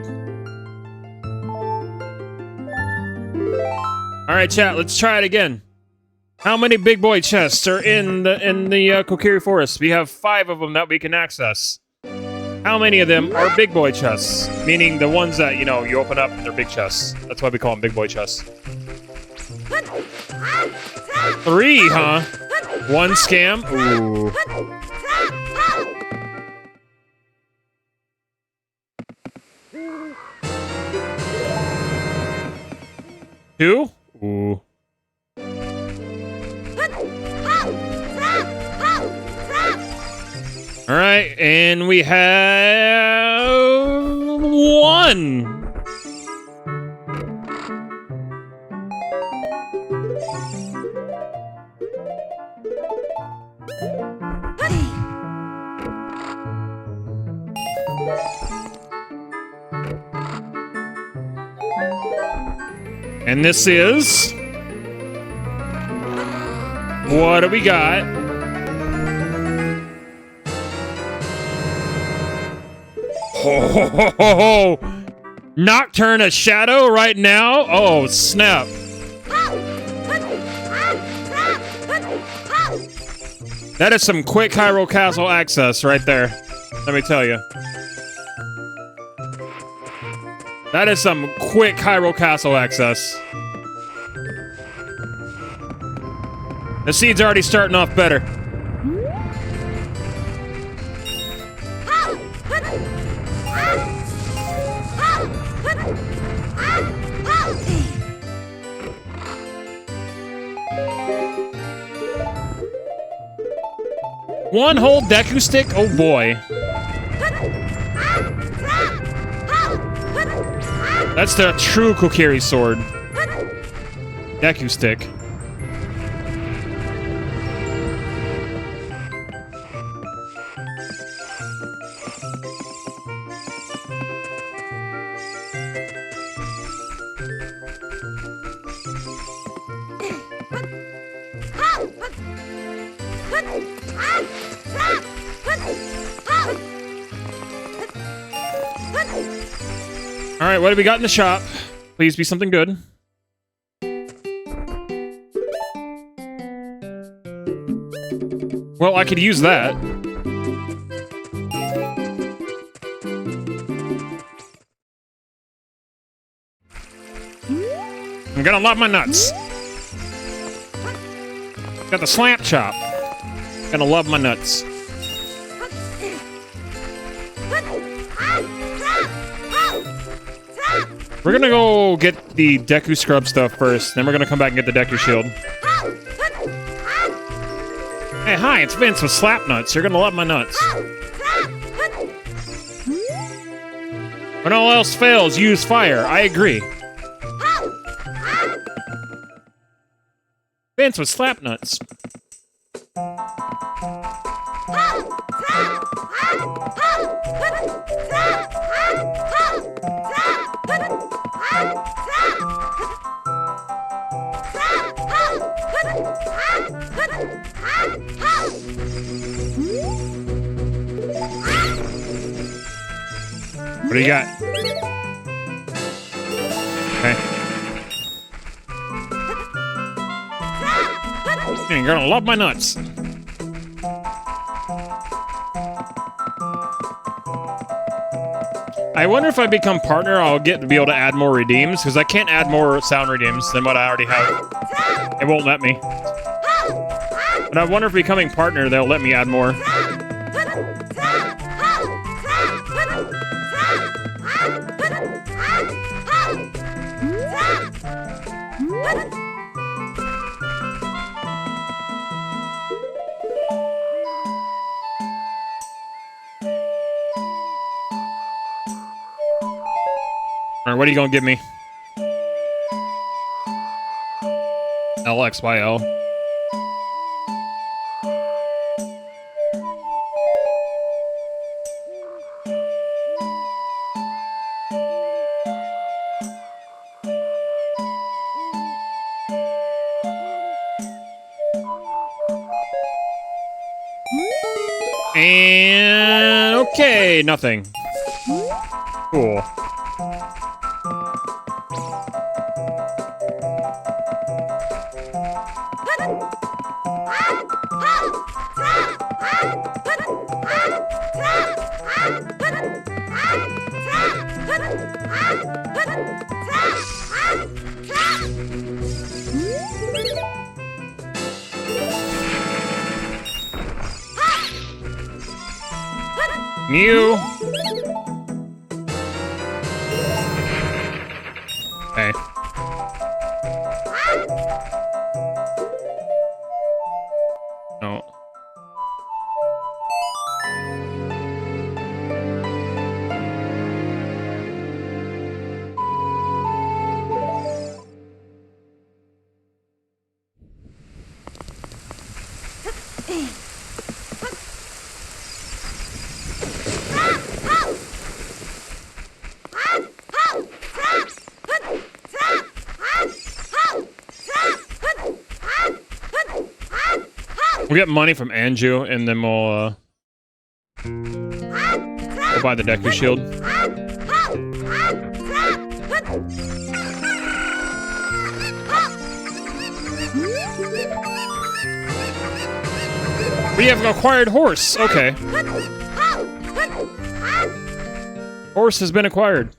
Alright, chat, let's try it again. How many big boy chests are in the Kokiri Forest? We have 5 of them that we can access. How many of them are big boy chests? Meaning the ones that, you know, you open up and they're big chests. That's why we call them big boy chests. 3, huh? 1 scam? Ooh. Two? Ooh. Alright, and we have 1. And this is... What do we got? Oh, Nocturne a shadow right now? Oh, snap. That is some quick Hyrule Castle access right there. Let me tell you. That is some quick Hyrule Castle access. The seed's already starting off better. One whole Deku stick? Oh boy. That's the true Kokiri sword. Deku stick. Alright, what have we got in the shop? Please be something good. Well, I could use that. I'm gonna love my nuts. Got the slant chop. Gonna love my nuts. We're gonna go get the Deku Scrub stuff first, then we're gonna come back and get the Deku Shield. Hey, hi, it's Vince with Slap Nuts. You're gonna love my nuts. When all else fails, use fire. I agree. Vince with Slap Nuts. What do you got? Okay. You're gonna love my nuts. I wonder if I become partner, I'll be able to add more redeems, because I can't add more sound redeems than what I already have. It won't let me. But I wonder if becoming partner, they'll let me add more. Alright, what are you gonna give me? LXYL. And okay, nothing. Cool. Mew. Okay. No. We'll get money from Anju, and then we'll buy the Deku Shield. We have an acquired horse. Okay. Horse has been acquired.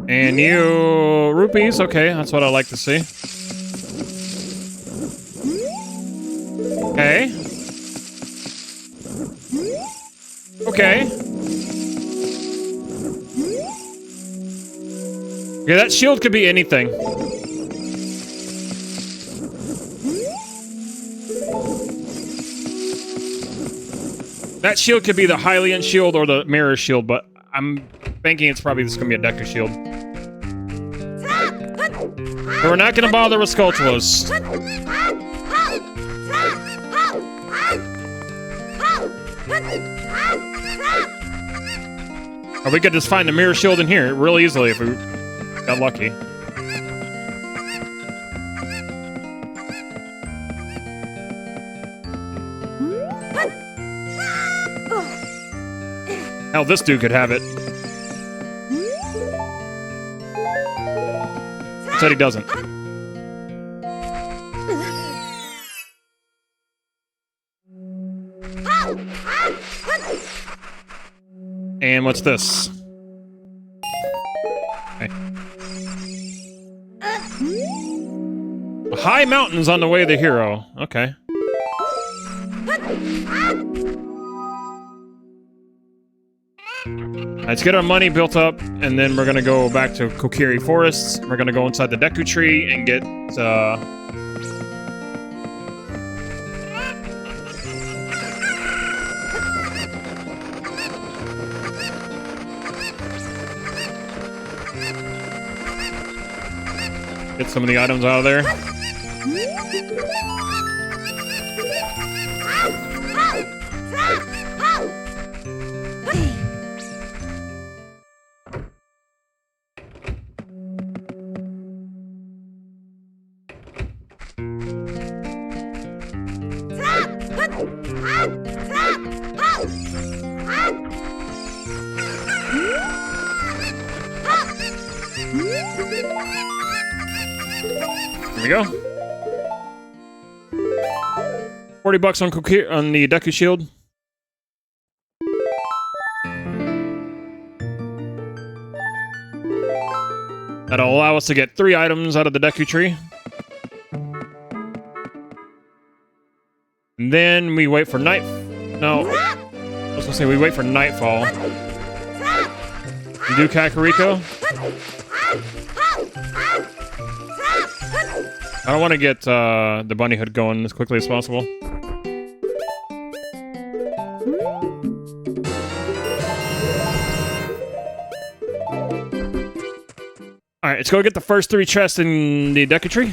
And new rupees. Okay, that's what I like to see. Okay. Okay. Yeah, that shield could be anything. That shield could be the Hylian shield or the mirror shield, but I'm thinking it's probably just gonna be a Deku shield. So we're not gonna bother with Skulltulas. Or we could just find the mirror shield in here really easily if we got lucky. Hell, this dude could have it. Said he doesn't. And what's this? Okay. High mountains on the way to the hero. Okay. Let's get our money built up, and then we're gonna go back to Kokiri Forests. We're gonna go inside the Deku Tree and get, get some of the items out of there. Here we go. 40 bucks on the Deku Shield. That'll allow us to get 3 items out of the Deku Tree. And then we wait for night. No. I was gonna say we wait for nightfall. And do Kakariko. I don't want to get the bunny hood going as quickly as possible. Alright, let's go get the first 3 chests in the Deku Tree.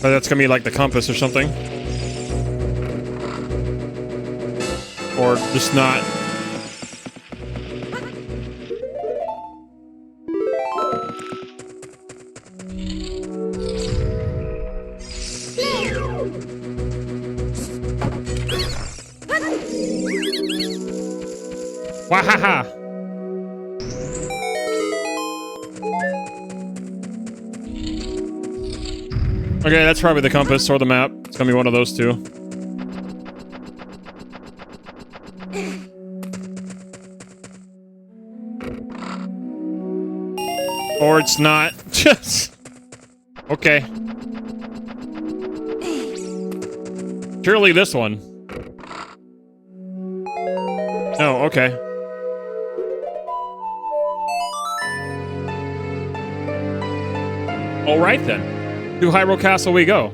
Oh, that's gonna be like the compass or something. Or just not. Wahaha! Okay, that's probably the compass or the map. It's gonna be one of those two. Or it's not. Okay. Surely this one. Oh, okay. All right then. To Hyrule Castle we go.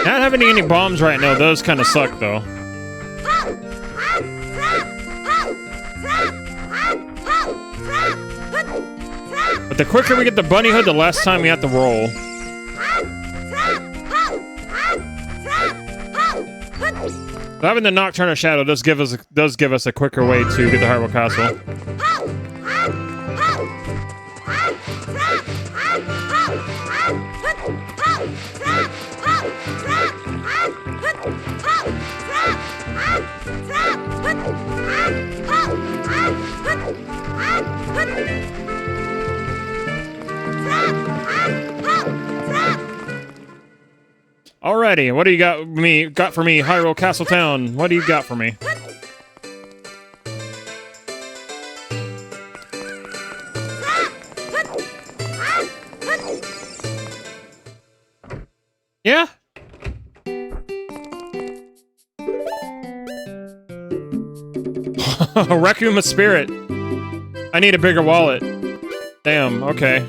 Not having any bombs right now does kind of suck, though. But the quicker we get the bunny hood, the less time we have to roll. So having the Nocturne of Shadow does give us a quicker way to get to Hyrule Castle. Alrighty, what do you got for me, Hyrule Castle Town? What do you got for me? Yeah? Requiem of Spirit. I need a bigger wallet. Damn, okay.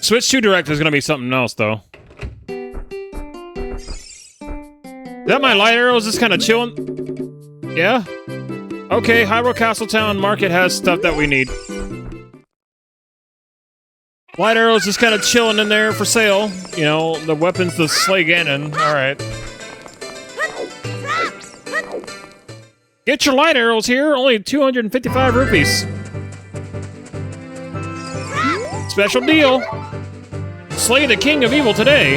Switch 2 Direct is gonna be something else, though. Is that my light arrows just kind of chilling? Yeah? Okay, Hyrule Castle Town Market has stuff that we need. Light arrows just kind of chilling in there for sale. You know, the weapons to slay Ganon. Alright. Get your light arrows here, only 255 rupees. Special deal. Slay the King of Evil today.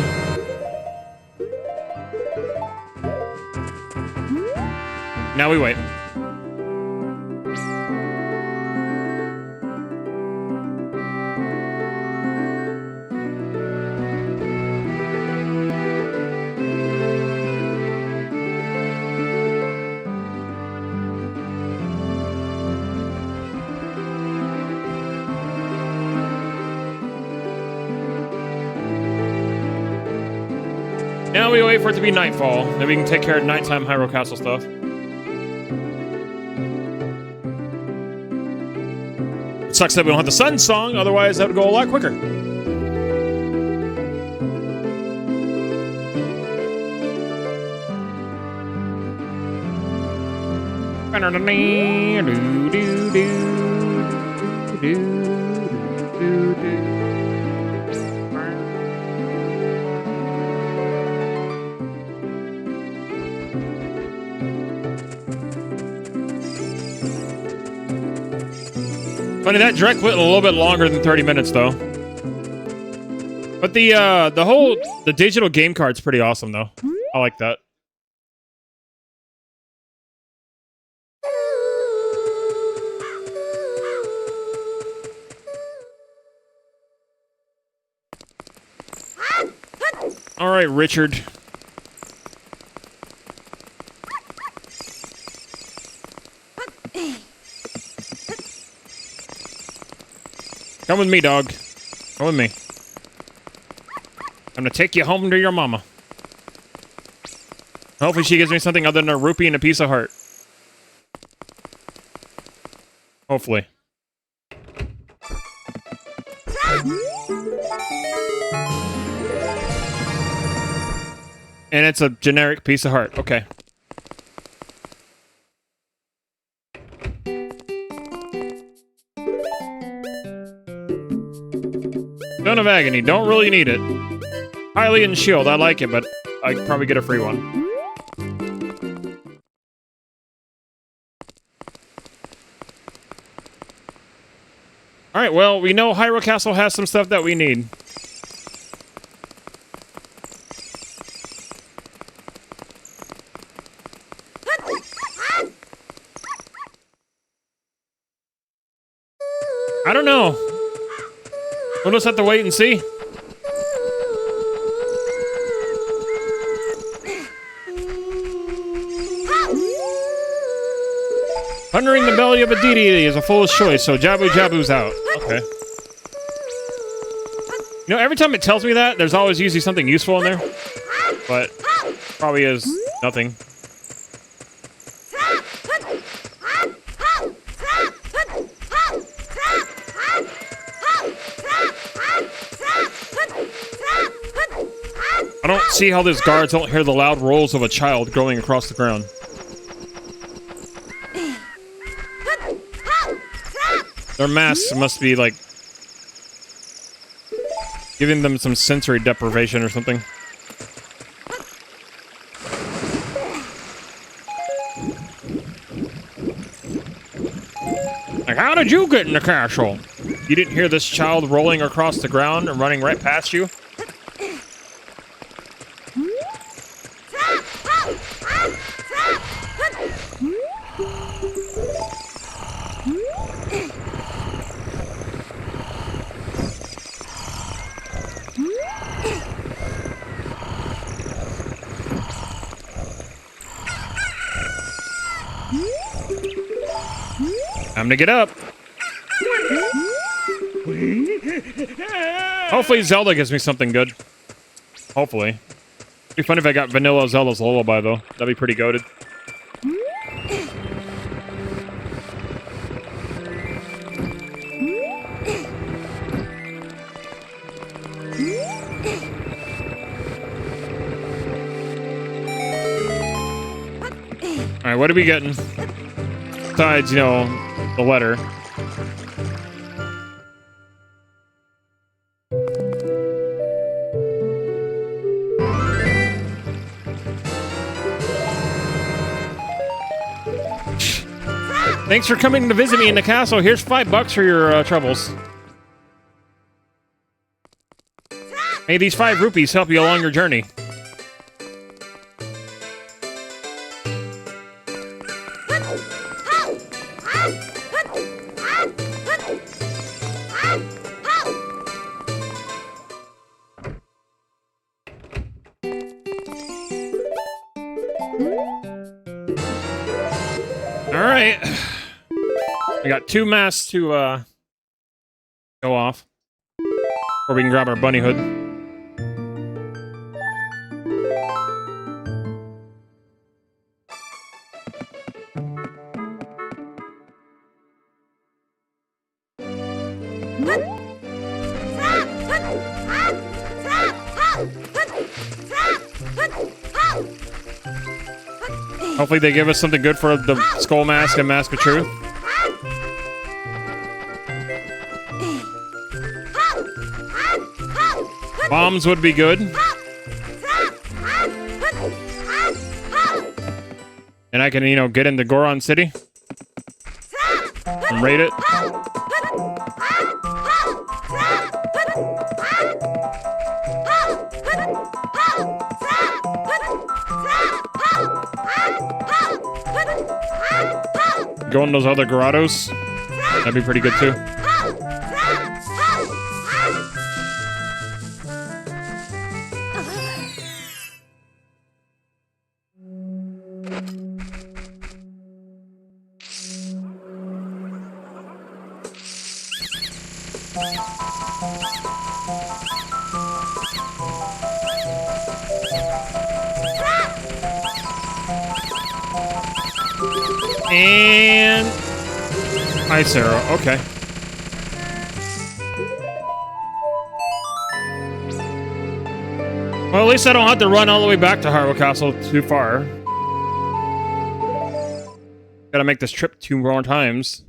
Now we wait. Now we wait for it to be nightfall, then we can take care of nighttime Hyrule Castle stuff. It sucks that we don't have the sun song, otherwise that would go a lot quicker. Funny, that direct went a little bit longer than 30 minutes, though. But the digital game card's pretty awesome, though. I like that. All right, Richard. Come with me, dog. Come with me. I'm gonna take you home to your mama. Hopefully she gives me something other than a rupee and a piece of heart. Hopefully. And it's a generic piece of heart. Okay. Stone of Agony, don't really need it. Hylian Shield, I like it, but I could probably get a free one. Alright, well, we know Hyrule Castle has some stuff that we need. I don't know. We'll just have to wait and see. Thundering the belly of a deity is a fool's choice, so Jabu Jabu's out. Okay. You know, every time it tells me that, there's always usually something useful in there. But probably is nothing. I don't see how these guards don't hear the loud rolls of a child going across the ground. Their masks must be, like, giving them some sensory deprivation or something. Like, how did you get in the castle? You didn't hear this child rolling across the ground and running right past you? Time to get up. Hopefully Zelda gives me something good. Hopefully. It'd be fun if I got vanilla Zelda's Lullaby, though. That'd be pretty goated. Alright, what are we getting? Besides, you know, the letter. Thanks for coming to visit me in the castle. Here's $5 for your troubles. May these 5 rupees help you along your journey. Alright. We got 2 masks to go off. Or we can grab our bunny hood. Hopefully they give us something good for the Skull Mask and Mask of Truth. Bombs would be good. And I can, you know, get into Goron City. And raid it. Go in those other grottos. That'd be pretty good too. And Ice Arrow, okay. Well, at least I don't have to run all the way back to Hyrule Castle too far. Gotta make this trip 2 more times.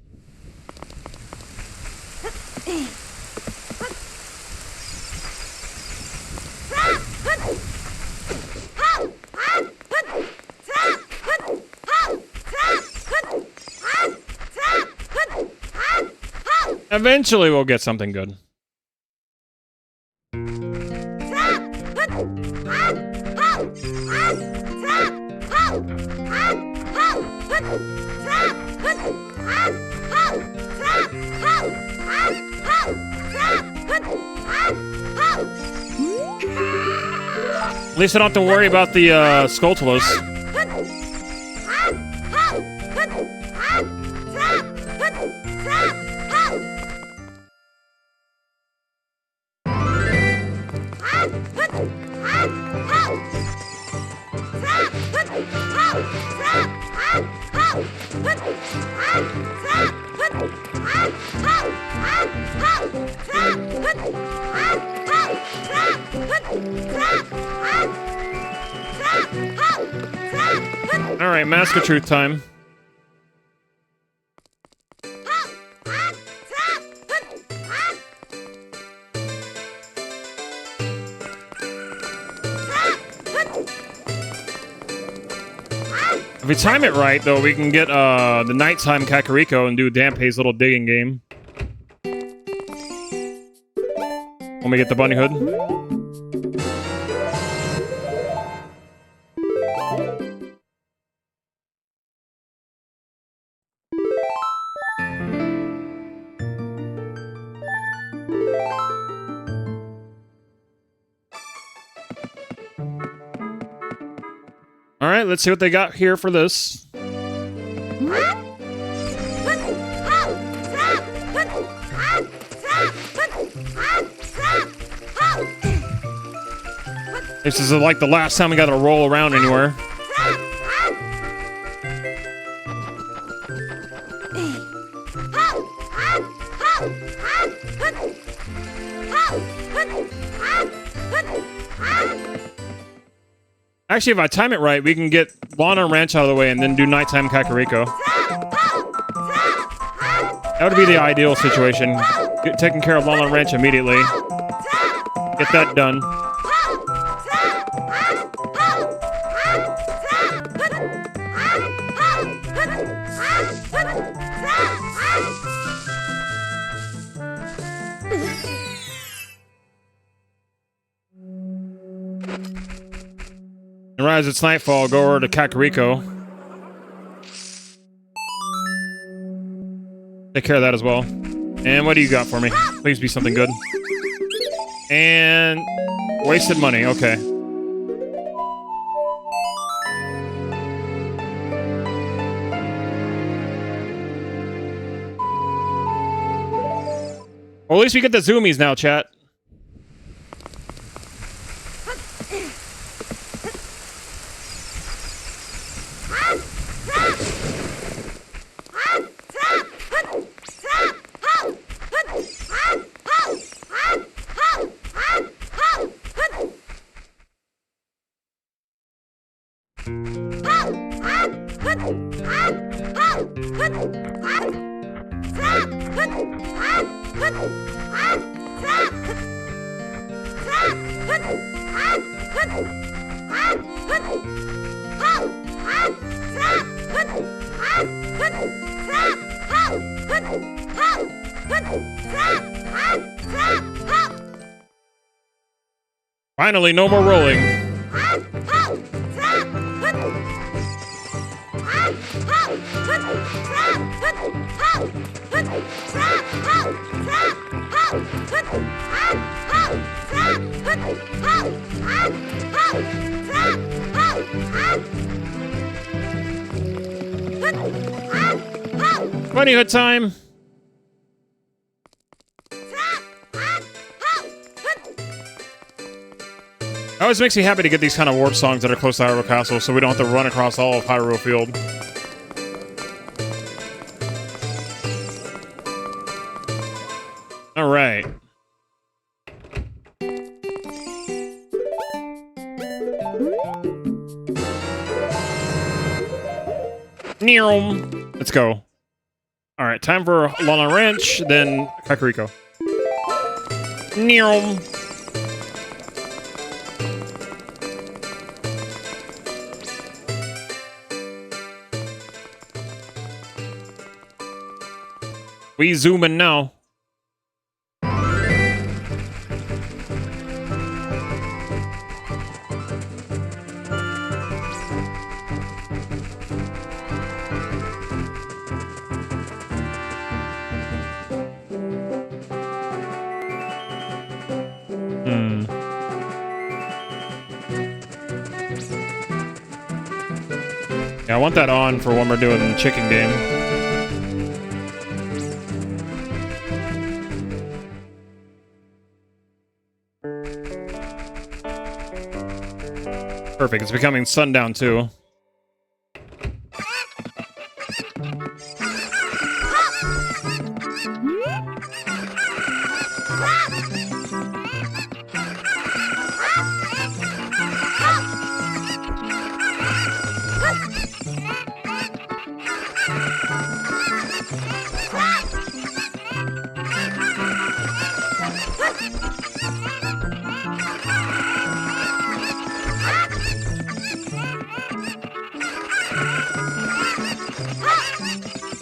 Eventually we'll get something good. At least I don't have to worry about the Skulltulas. Alright, Mask of Truth time. If we time it right, though, we can get the nighttime Kakariko and do Dampé's little digging game. When we get the bunny hood. Alright, let's see what they got here for this. This is like the last time we got to roll around anywhere. Actually, if I time it right, we can get Lana Ranch out of the way and then do nighttime Kakariko. That would be the ideal situation. Get taking care of Lana Ranch immediately. Get that done. And right as it's nightfall, go over to Kakariko. Take care of that as well. And what do you got for me? Please be something good. And wasted money, okay. Well, at least we get the zoomies now, chat. Finally, no more rolling. Bunny hood time. It always makes me happy to get these kind of warp songs that are close to Hyrule Castle so we don't have to run across all of Hyrule Field. Alright. Let's go. Alright, time for Lana Ranch, then Kakariko. We zoom in now. Yeah, I want that on for when we're doing the chicken game. Perfect. It's becoming sundown too.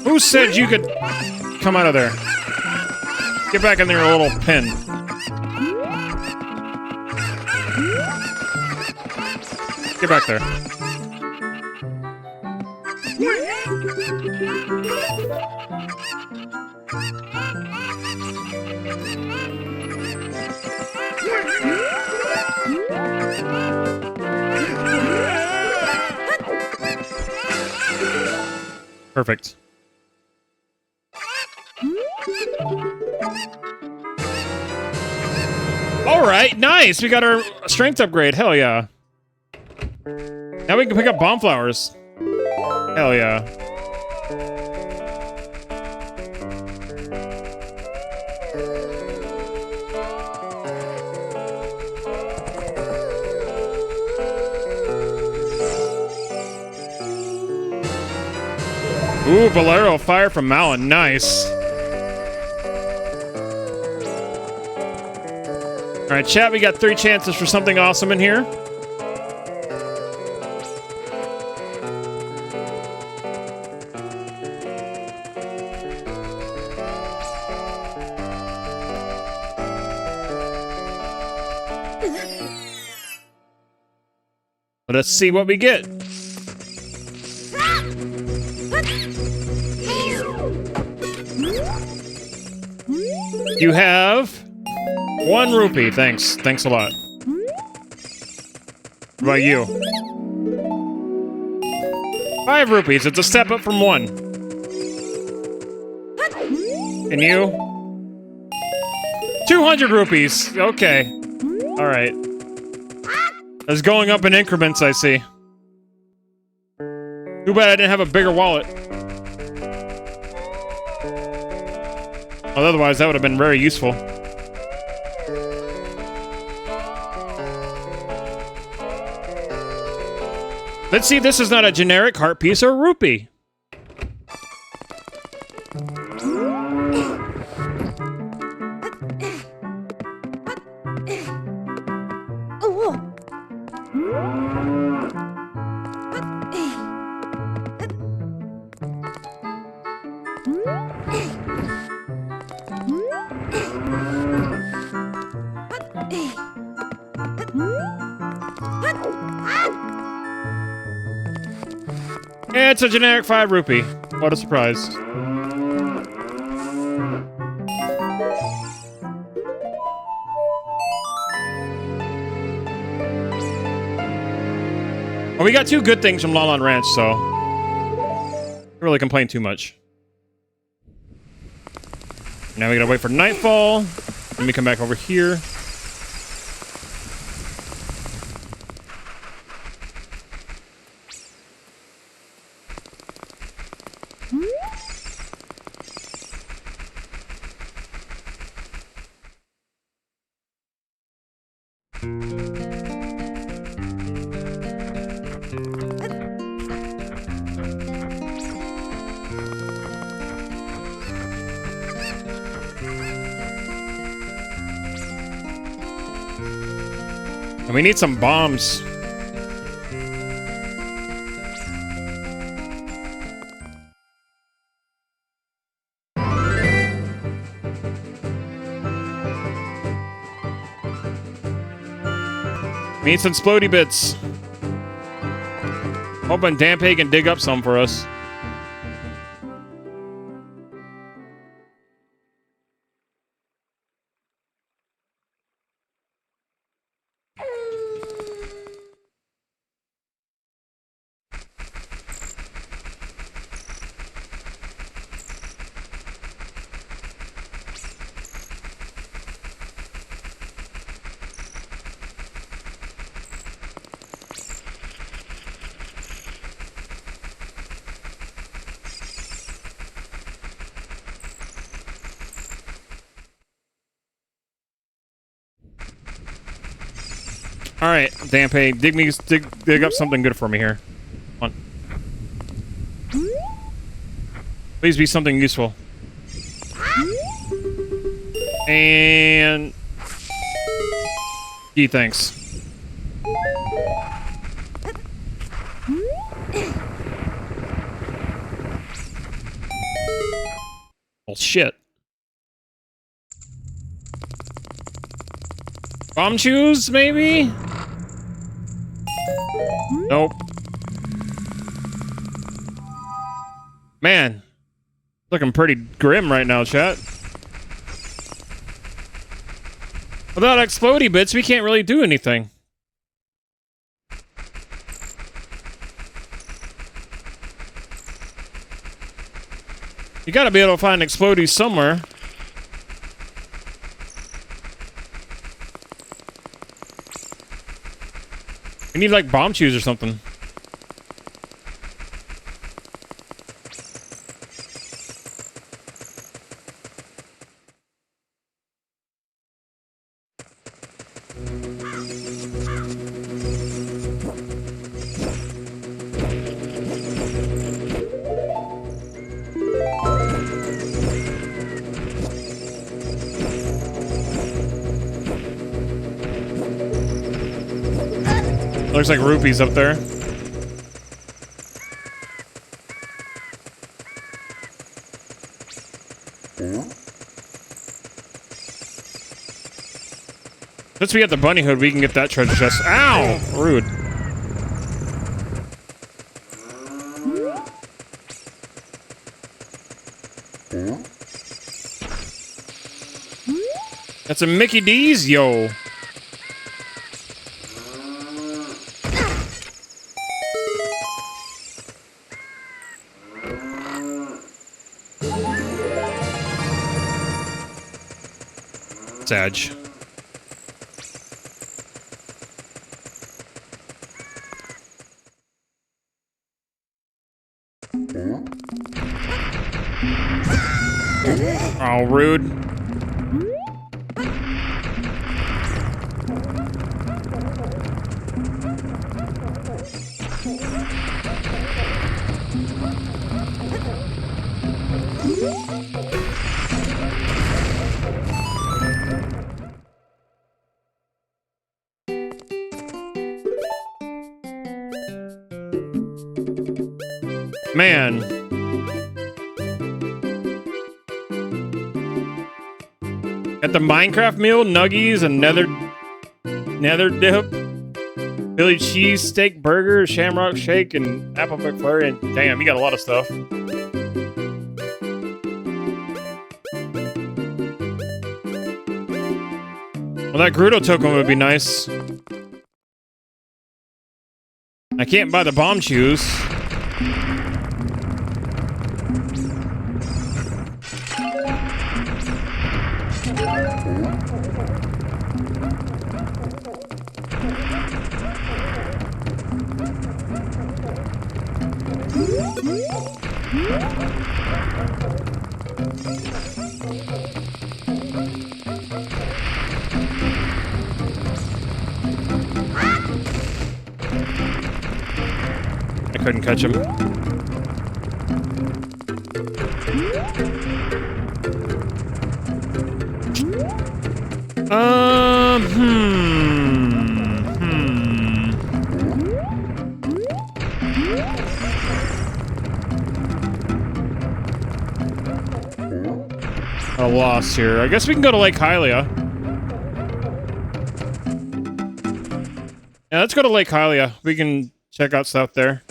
Who said you could come out of there? Get back in your little pen. Get back there. Perfect. Alright, nice! We got our strength upgrade, hell yeah. Now we can pick up bomb flowers. Hell yeah. Ooh, Bolero fire from Malin, nice. Alright, chat, we got 3 chances for something awesome in here. Let's see what we get. You have 1 rupee. Thanks. Thanks a lot. What about you? 5 rupees. It's a step up from 1. And you? 200 rupees. Okay. Alright. It's going up in increments, I see. Too bad I didn't have a bigger wallet. Well, otherwise, that would have been very useful. Let's see if this is not a generic heart piece or rupee. It's a generic 5 rupee. What a surprise. Well, we got 2 good things from Lon Ranch, so can't really complain too much. Now we gotta wait for nightfall. Let me come back over here. And we need some bombs. We need some splody bits. Hoping Dampé can dig up some for us. All right, Dampe, dig up something good for me here. Come on. Please be something useful. And gee, thanks. Well, shit. Bomb shoes, maybe? Nope. Man, looking pretty grim right now, chat. Without explodey bits, we can't really do anything. You gotta be able to find explodies somewhere. We need like bomb shoes or something. Looks like rupees up there. Since we have the bunny hood, we can get that treasure chest. Ow! Rude. That's a Mickey D's, yo. Sag. Oh, rude. Man. Got the Minecraft meal, nuggies, and nether dip, Philly cheesesteak burger, shamrock shake, and apple McFlurry. And damn, you got a lot of stuff. Well, that Gerudo token would be nice. I can't buy the bomb shoes. I couldn't catch him. A loss here. I guess we can go to Lake Hylia. Yeah, let's go to Lake Hylia. We can check out stuff there.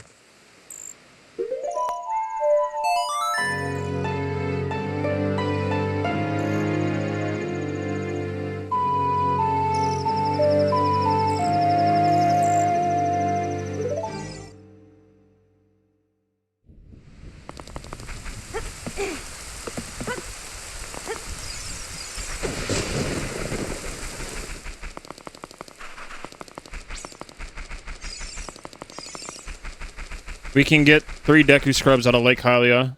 We can get 3 Deku Scrubs out of Lake Hylia.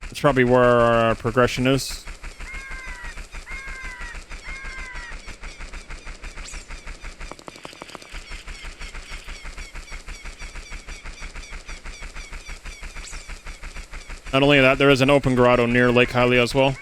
That's probably where our progression is. Not only that, there is an open grotto near Lake Hylia as well.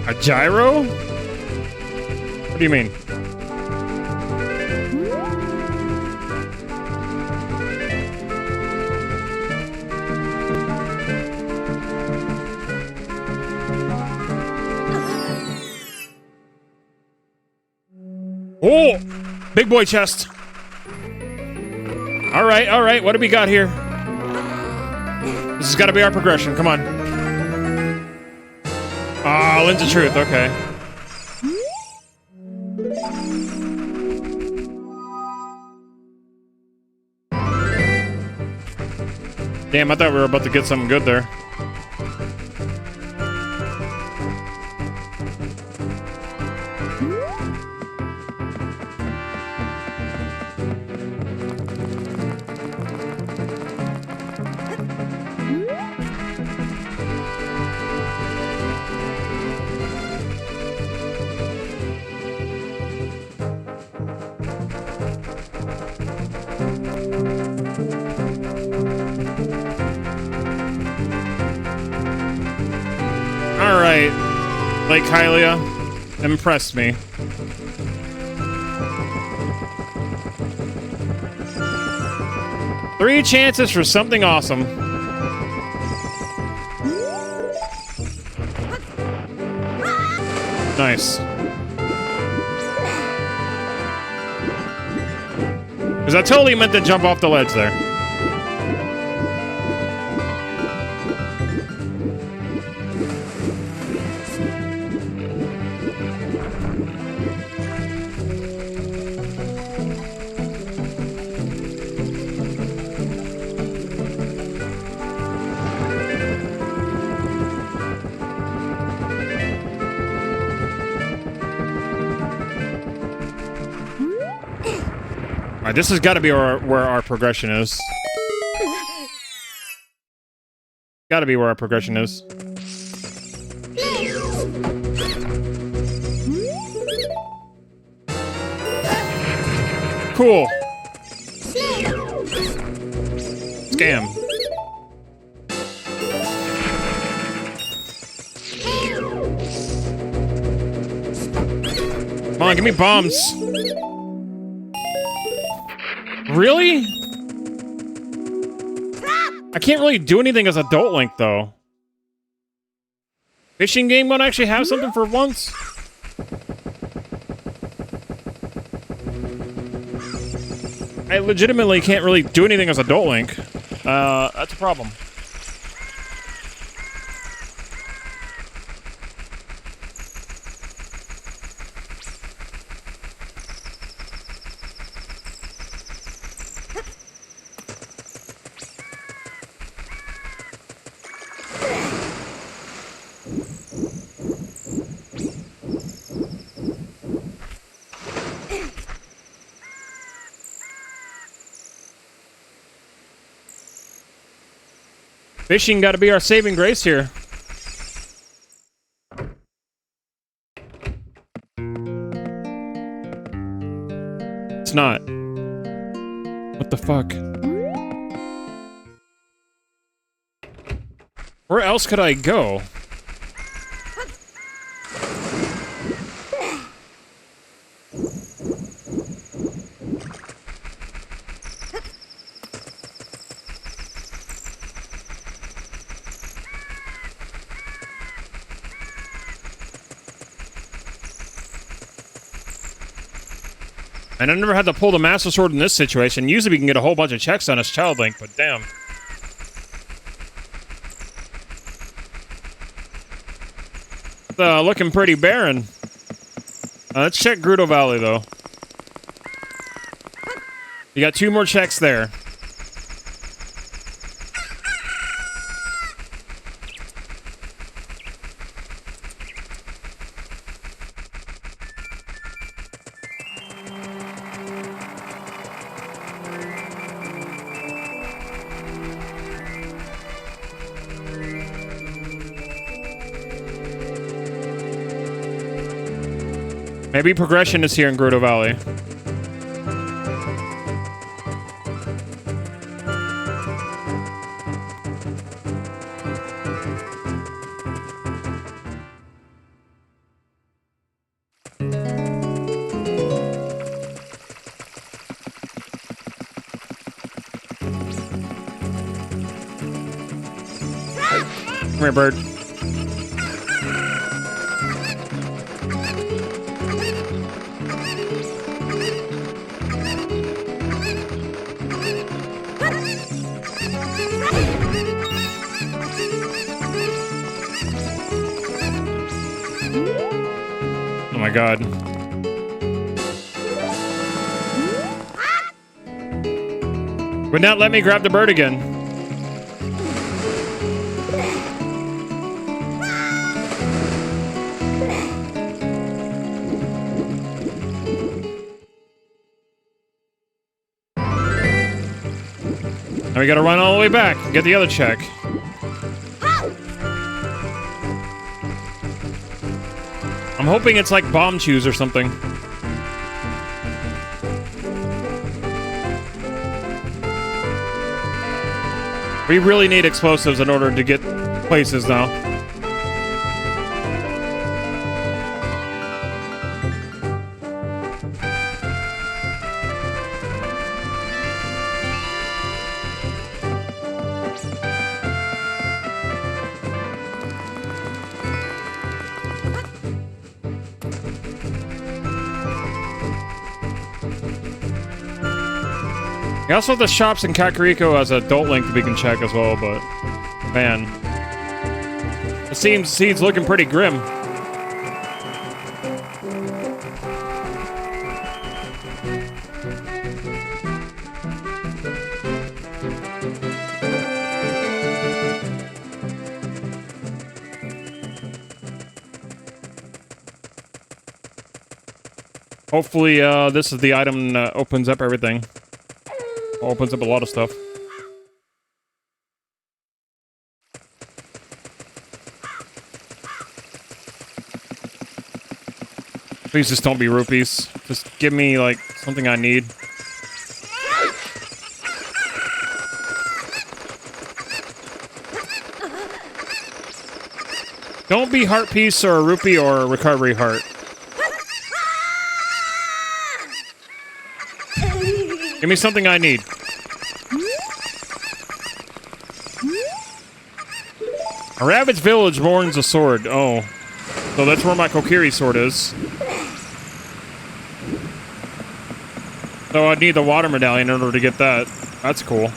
A gyro? What do you mean? Oh! Big boy chest. All right. What do we got here? This has got to be our progression. Come on. Ah, Lens of Truth. Okay. Damn, I thought we were about to get something good there. Alright, Lake Hylia, impressed me. Three chances for something awesome. Nice. Because I totally meant to jump off the ledge there. Alright, this has got to be where our progression is. Got to be where our progression is. Cool. Scam. Come on, give me bombs. Really? I can't really do anything as Adult Link, though. Fishing game won't actually have something for once? I legitimately can't really do anything as Adult Link. That's a problem. Fishing got to be our saving grace here. It's not. What the fuck? Where else could I go? And I never had to pull the Master Sword in this situation. Usually we can get a whole bunch of checks on as Child Link, but damn. Looking pretty barren. Let's check Gerudo Valley, though. You got 2 more checks there. Maybe progression is here in Gerudo Valley. Come here, bird. Oh my god. Would not let me grab the bird again. Now we gotta run all the way back and get the other check. I'm hoping it's like bomb chews or something. We really need explosives in order to get places now. We also have the shops in Kakariko as an adult link that we can check as well, but man, the scene's looking pretty grim. Hopefully, this is the item that opens up everything. Opens up a lot of stuff. Please just don't be rupees. Just give me, like, something I need. Don't be heart piece or a rupee or a recovery heart. Give me something I need. A Ravaged village mourns a sword. Oh. So that's where my Kokiri sword is. So I'd need the water medallion in order to get that. That's cool.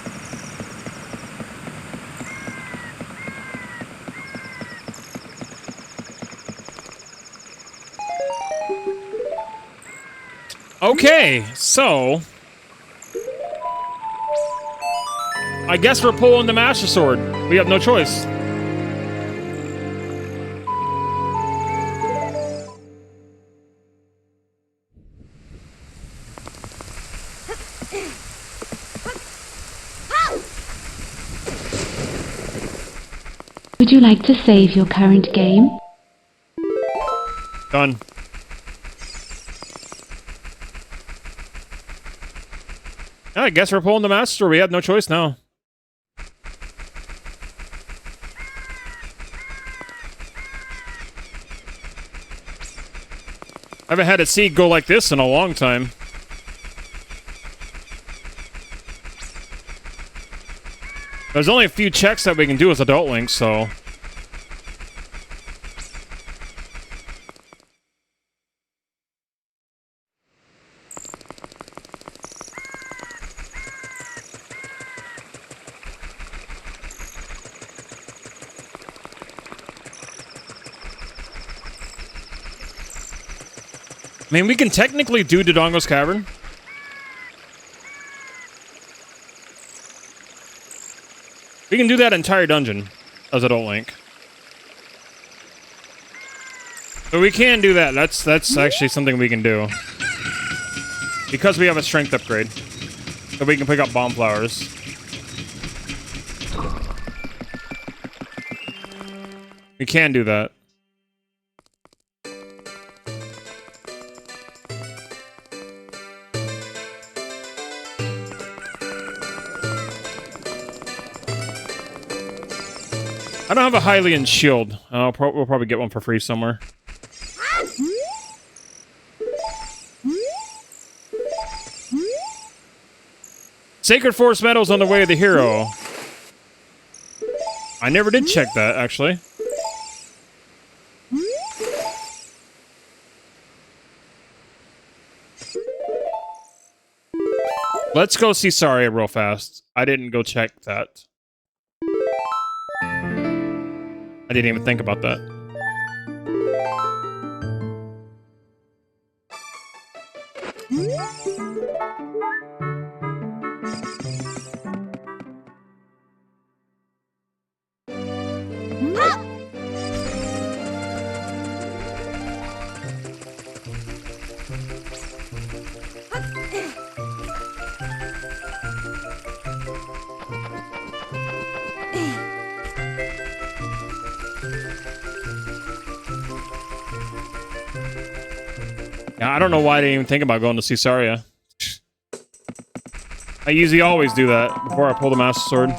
Okay, so I guess we're pulling the Master Sword. We have no choice. Would you like to save your current game? Done. I guess we're pulling the Master Sword. We have no choice now. I haven't had a seed go like this in a long time. There's only a few checks that we can do as adult links, so... mean, we can technically do Dodongo's Cavern. We can do that entire dungeon as Adult Link. So we can do that. That's actually something we can do. Because we have a strength upgrade. So we can pick up bomb flowers. We can do that. I don't have a Hylian shield. We'll probably get one for free somewhere. Sacred Force Medal's on the way of the hero. I never did check that, actually. Let's go see Saria real fast. I didn't go check that. I didn't even think about that. I don't know why I didn't even think about going to see Saria. I usually always do that before I pull the Master Sword.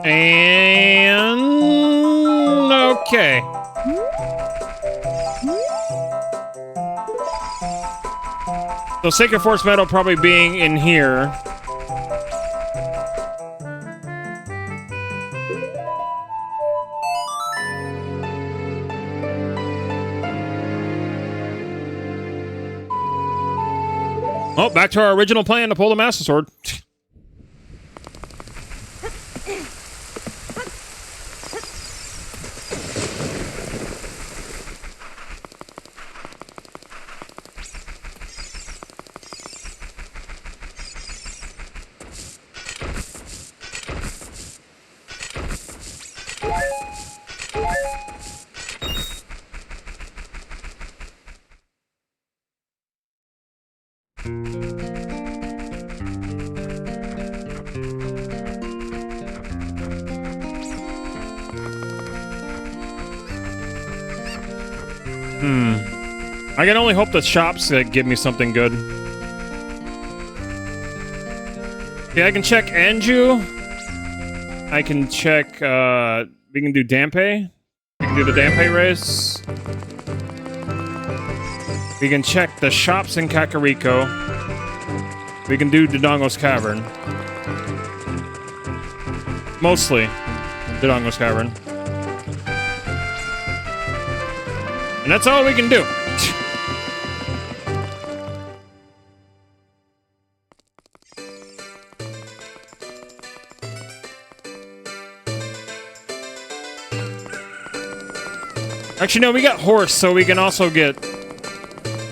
And okay. So Sacred Force Medal probably being in here. Oh, back to our original plan to pull the Master Sword. I can only hope the shops give me something good. Yeah, I can check Anju. I can check, we can do Dampe. We can do the Dampe race. We can check the shops in Kakariko. We can do Dodongo's Cavern. Mostly Dodongo's Cavern. And that's all we can do. Actually, no, we got horse, so we can also get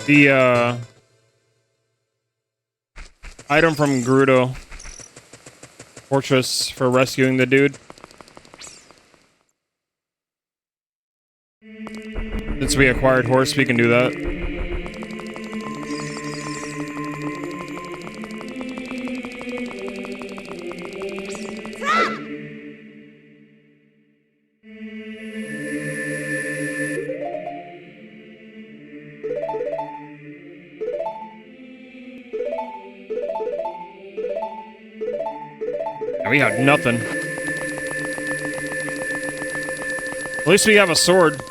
the item from Gerudo Fortress for rescuing the dude. Since we acquired horse, we can do that. We got nothing. At least we have a sword.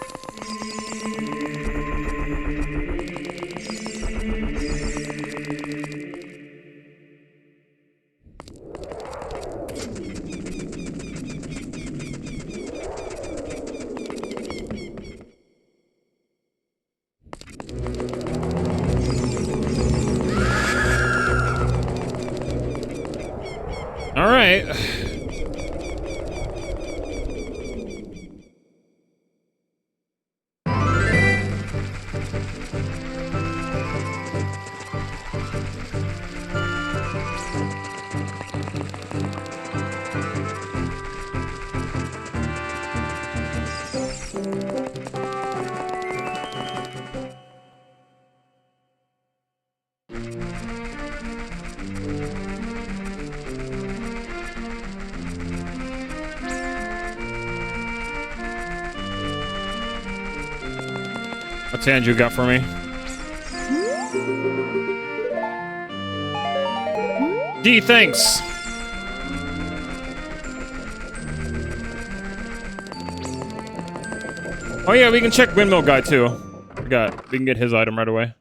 All right. What's Andrew got for me? Gee, thanks. Oh yeah, we can check Windmill Guy too. We can get his item right away.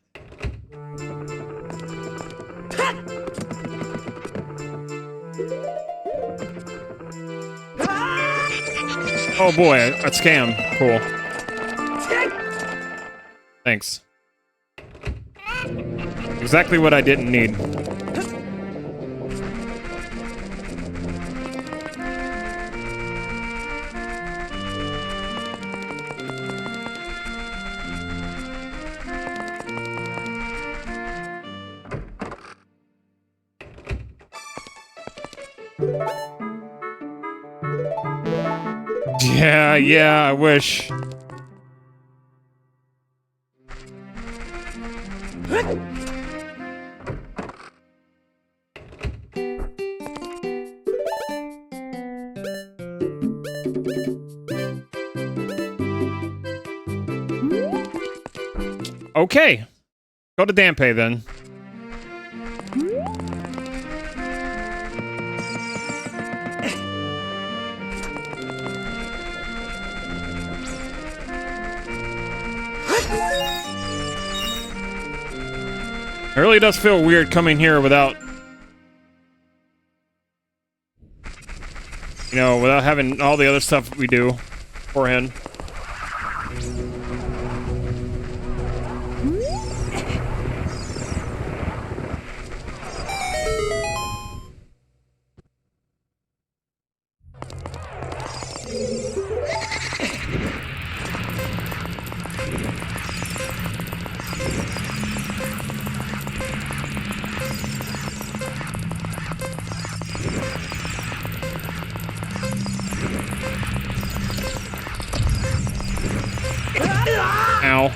Oh boy, a scam. Cool. Thanks. Exactly what I didn't need. Yeah, I wish. Okay. Go to Dampe then. It really does feel weird coming here without, you know, without having all the other stuff we do beforehand. Ow.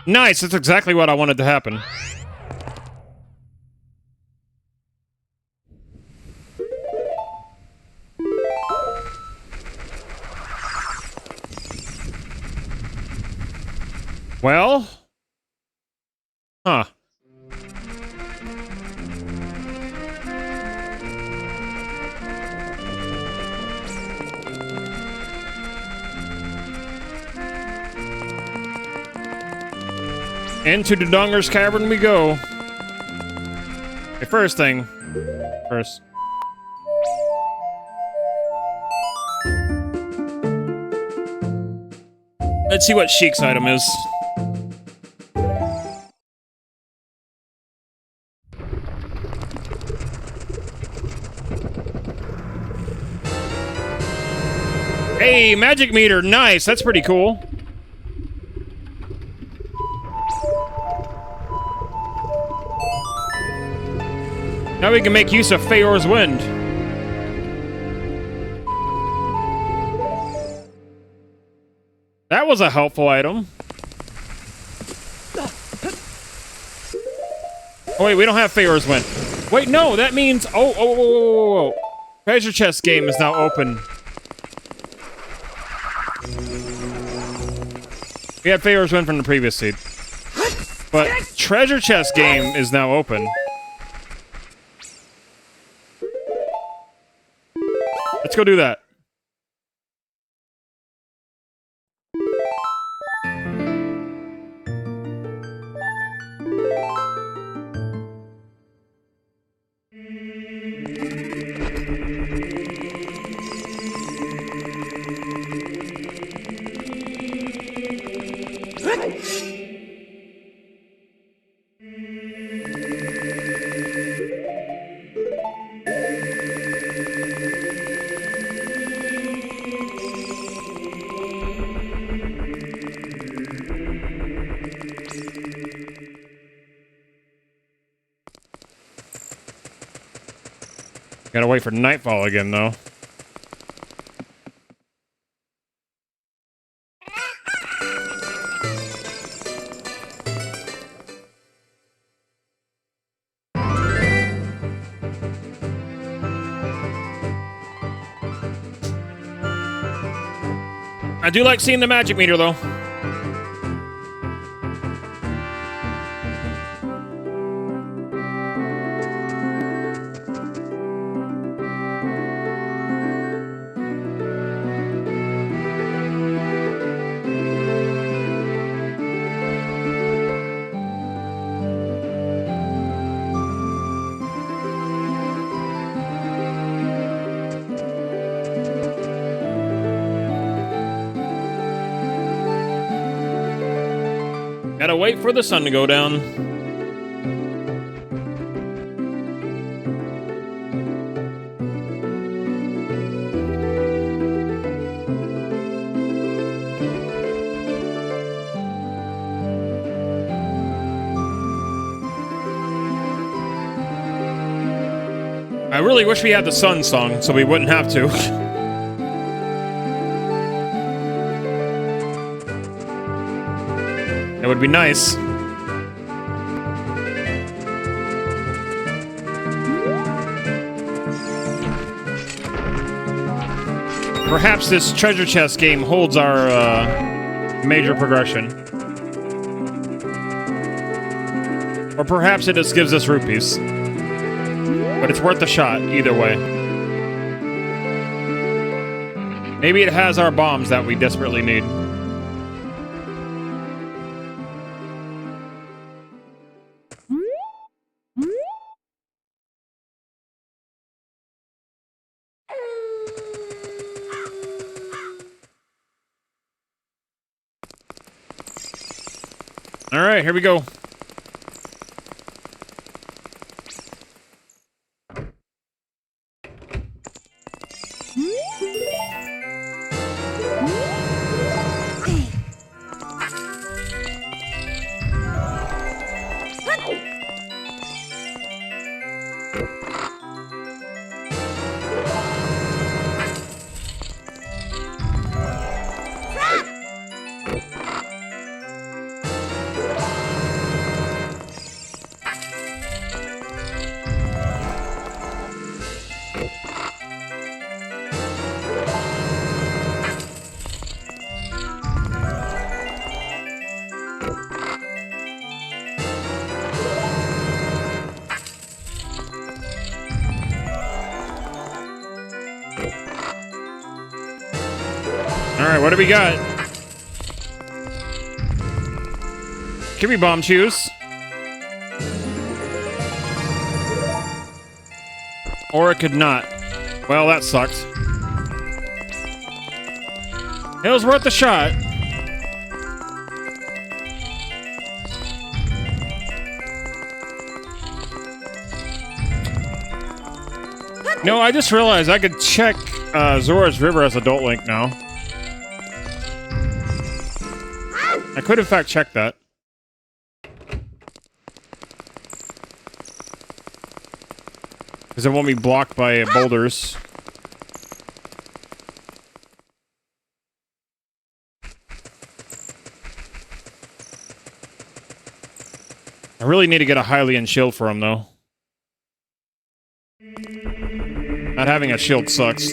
Nice, that's exactly what I wanted to happen. Well? Huh. Into the Donger's Cavern we go. Okay, first. Let's see what Sheik's item is. Hey, magic meter, nice. That's pretty cool. Now we can make use of Feor's Wind. That was a helpful item. Oh wait, we don't have Feor's Wind. Wait, no, that means... Oh. Treasure chest game is now open. We had Feor's Wind from the previous seed. But treasure chest game is now open. Let's go do that. Gotta wait for nightfall again, though. I do like seeing the magic meter, though. Gotta wait for the sun to go down. I really wish we had the sun song so we wouldn't have to. It would be nice. Perhaps this treasure chest game holds our major progression. Or perhaps it just gives us rupees. But it's worth a shot, either way. Maybe it has our bombs that we desperately need. All right, here we go. Alright, what do we got? Can we bomb choose? Or it could not. Well, that sucks. It was worth a shot. No, I just realized I could check Zora's River as Adult Link now. I could in fact check that. Because it won't be blocked by boulders. I really need to get a Hylian shield for him, though. Not having a shield sucks.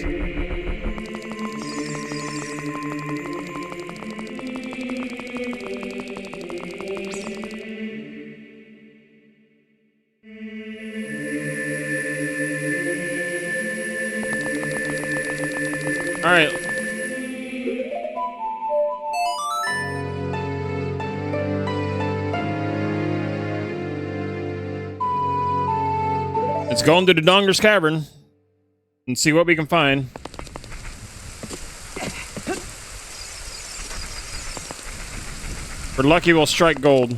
Alright. Let's go into the Donger's Cavern and see what we can find. If we're lucky, we'll strike gold.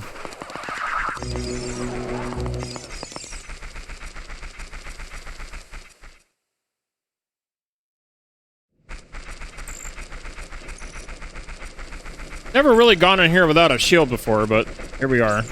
Never really gone in here without a shield before, but here we are.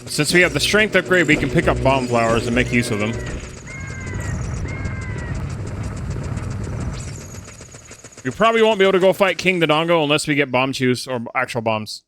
Since we have the strength upgrade, we can pick up bomb flowers and make use of them. We probably won't be able to go fight King Dodongo unless we get bomb juice or actual bombs.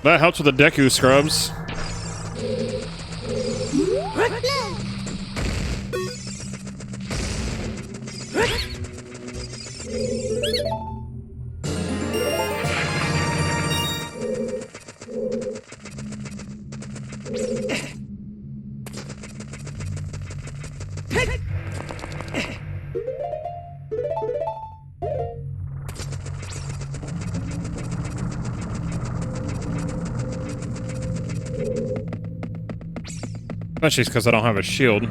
That helps with the Deku scrubs. Especially because I don't have a shield.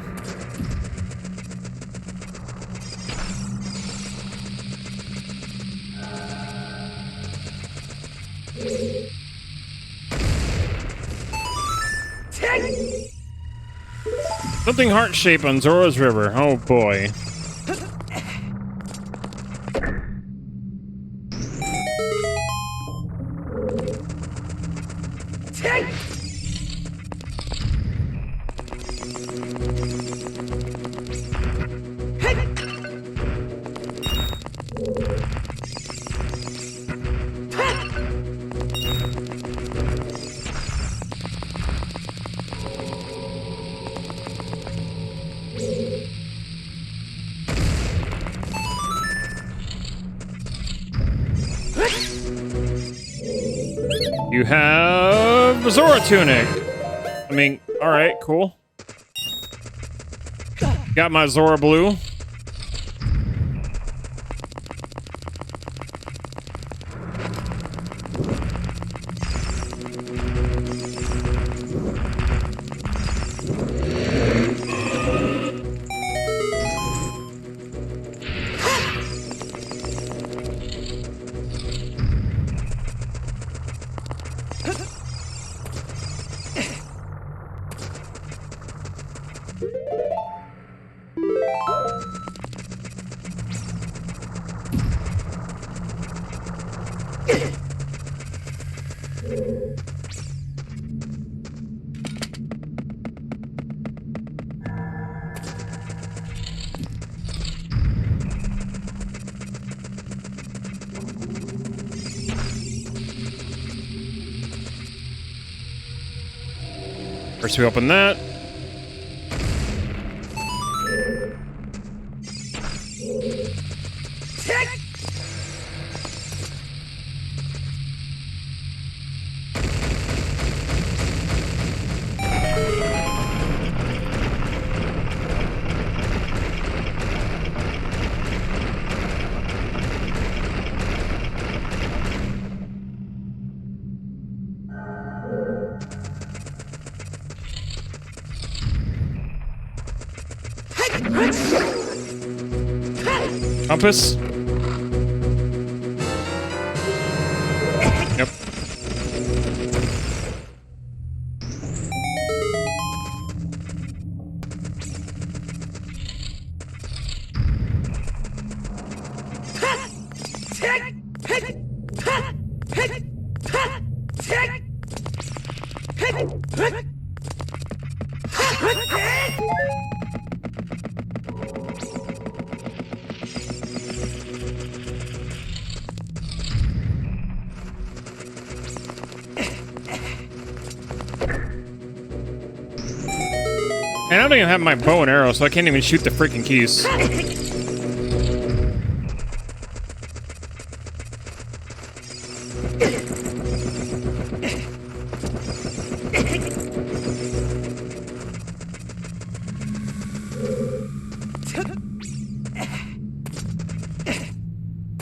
Something heart-shaped on Zora's River. Oh boy. You have Zora Tunic. I mean, alright, cool. Got my Zora Blue. First we open that. Compass. Yep. And I don't even have my bow and arrow, so I can't even shoot the freaking keys.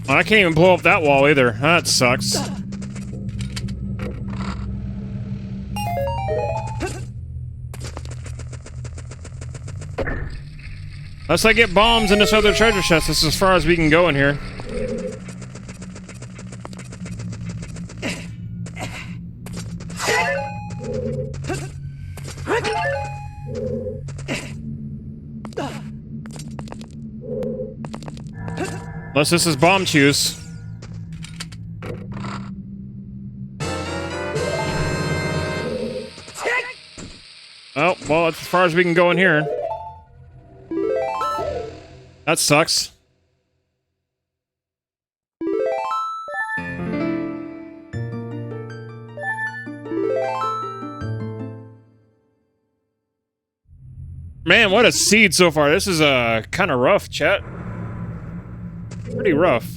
Well, I can't even blow up that wall either. That sucks. Unless I get bombs in this other treasure chest, this is as far as we can go in here. Unless this is bomb juice. Oh, well, that's as far as we can go in here. That sucks. Man, what a seed so far. This is kind of rough, chat. Pretty rough.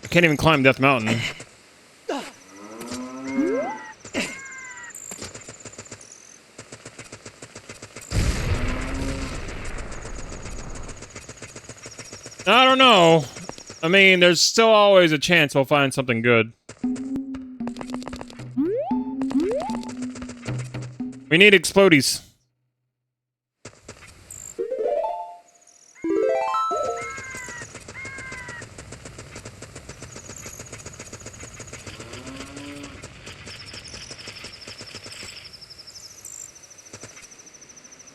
I can't even climb Death Mountain. I don't know. I mean, there's still always a chance we'll find something good. We need explodies.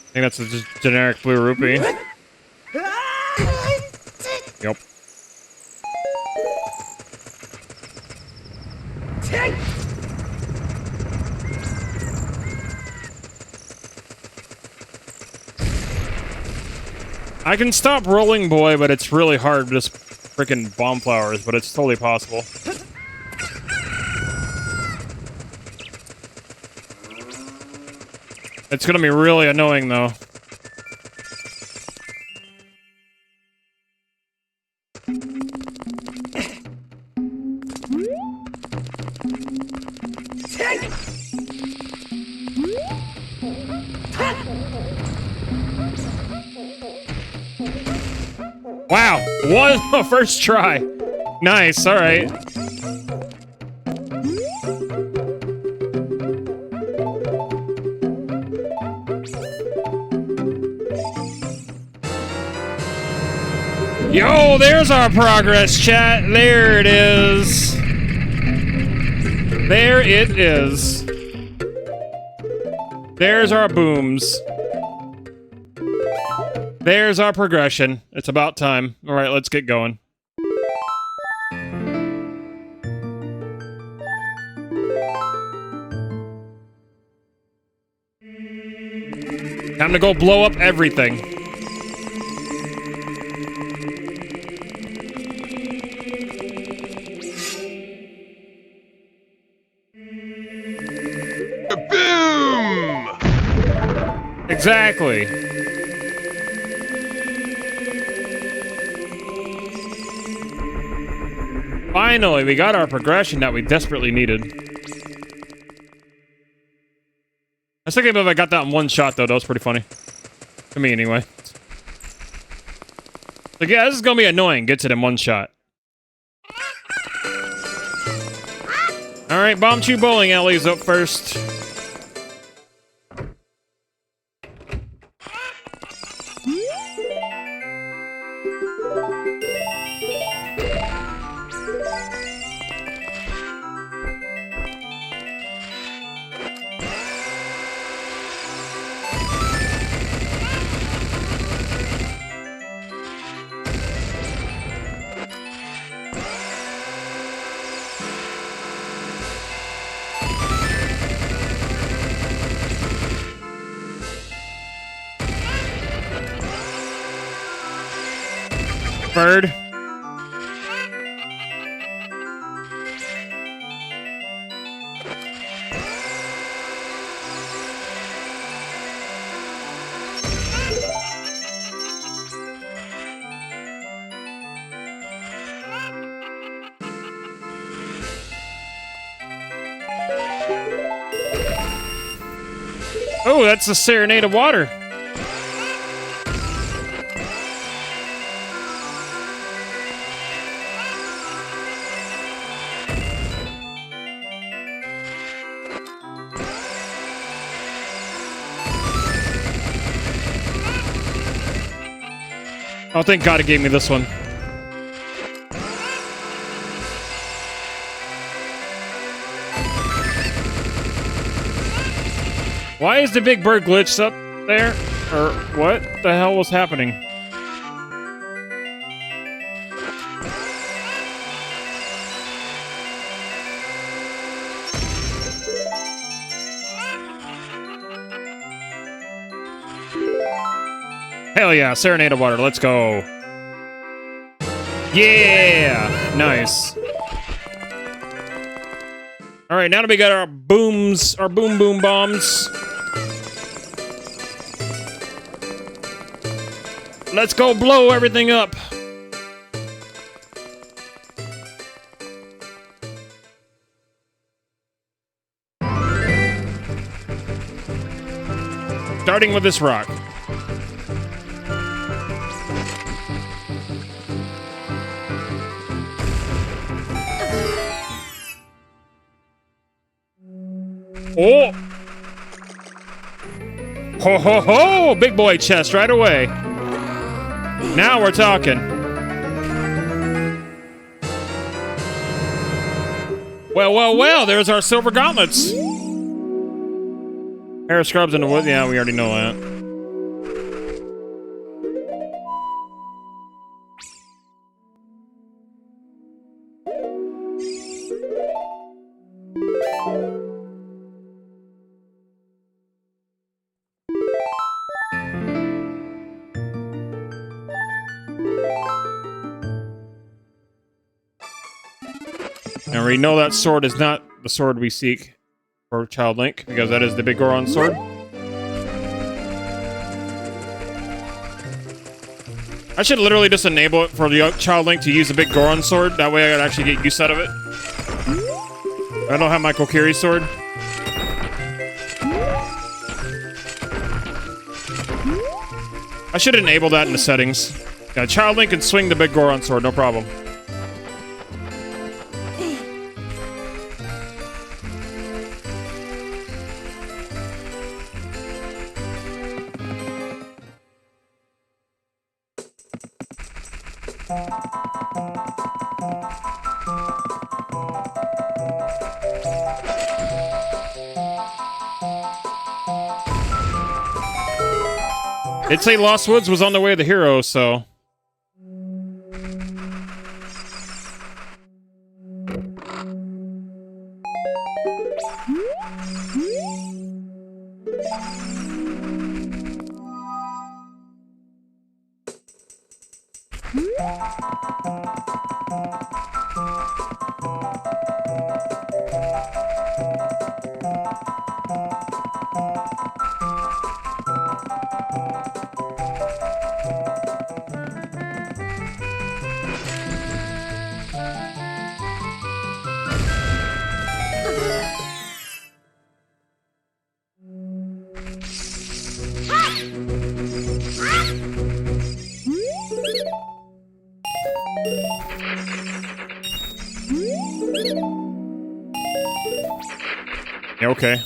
I think that's a just generic blue rupee. Yep. I can stop rolling boy, but it's really hard with just freaking bomb flowers, but it's totally possible. It's gonna be really annoying, though. Wow, one first try. Nice, all right. Yo, there's our progress, chat. There it is. There it is. There's our booms. There's our progression. It's about time. All right, let's get going. Time to go blow up everything. Boom! Exactly. Finally, we got our progression that we desperately needed. I was thinking if I got that in one shot, though. That was pretty funny. To me, anyway. Like, yeah, this is gonna be annoying. Gets it in one shot. Alright, Bomb Chew Bowling Alley's up first. Bird. Oh, that's a Serenade of Water. Oh, thank God it gave me this one. Why is the big bird glitched up there? Or what the hell was happening? Hell yeah, Serenade of Water, let's go. Yeah! Nice. Alright, now that we got our booms, our boom boom bombs. Let's go blow everything up. Starting with this rock. Oh! Ho ho ho! Big boy chest right away. Now we're talking. Well, well, well, there's our silver gauntlets. Hair of scrubs in the wood. Yeah, we already know that. And we know that sword is not the sword we seek for Child Link, because that is the big Goron sword. I should literally just enable it for the Child Link to use the big Goron sword. That way I could actually get use out of it. I don't have my Kokiri sword. I should enable that in the settings. Yeah, Child Link can swing the big Goron sword, no problem. It'd say Lost Woods was on the way to the hero, so... Yeah, okay.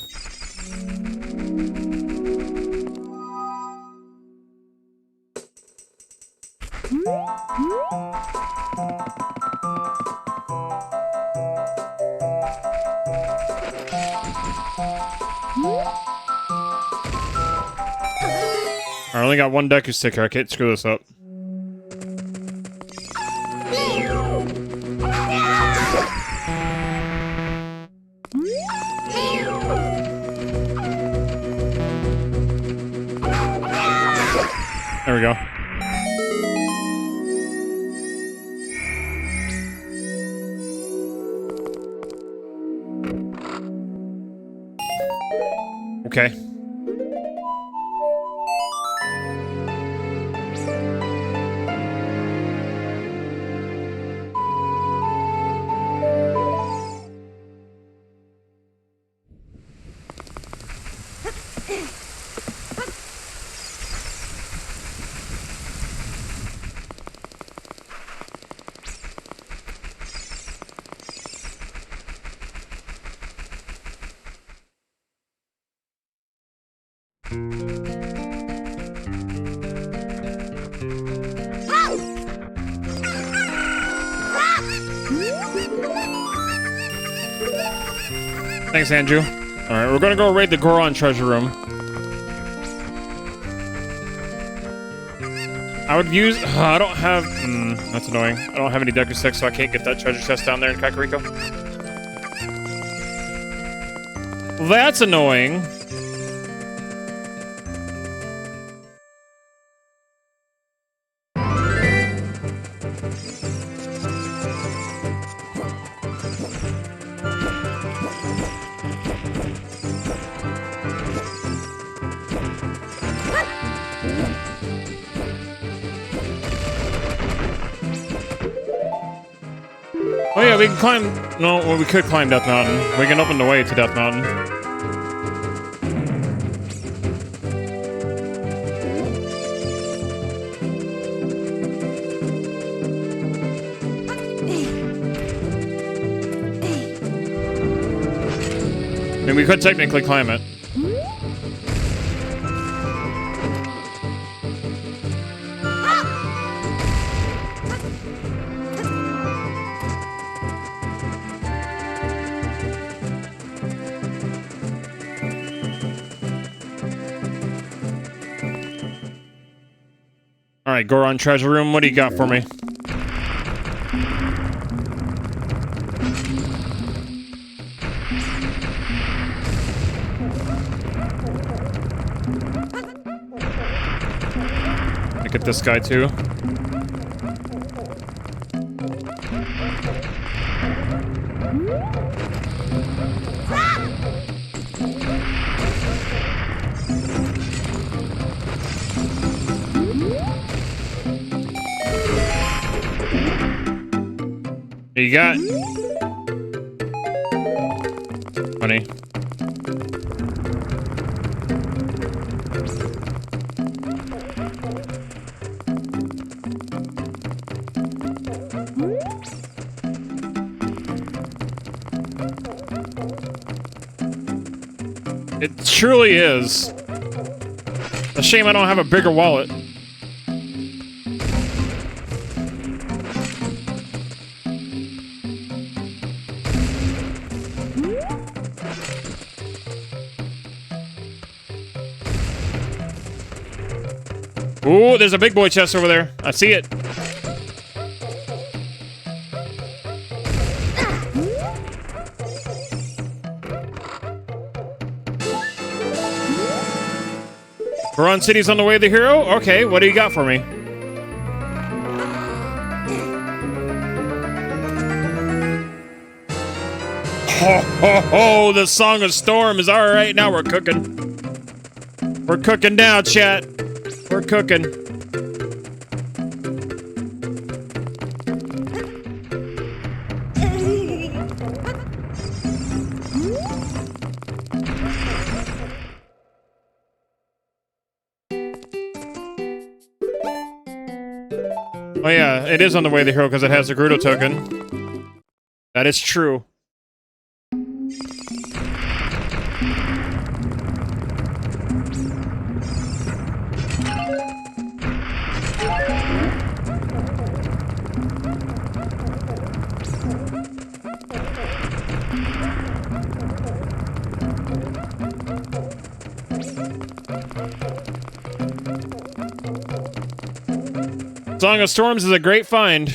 I only got one Deku sticker. I can't screw this up. There we go. Okay. Thanks, Andrew. Alright, we're gonna go raid the Goron treasure room. I would use... I don't have... that's annoying. I don't have any Deku sticks, so I can't get that treasure chest down there in Kakariko. That's annoying. Oh yeah, we can climb... No, well, we could climb Death Mountain. We can open the way to Death Mountain. I mean, we could technically climb it. Alright, Goron treasure room, what do you got for me? Look at this guy too. You got money. It truly is. A shame I don't have a bigger wallet. Ooh, there's a big boy chest over there. I see it. Run City's on the way, the hero? Okay, what do you got for me? Ho, ho, ho, the Song of Storm is all right. Now we're cooking. We're cooking now, chat. We're cooking. Oh yeah, it is on the way, the hero, because it has a Gerudo token. That is true. Song of Storms is a great find.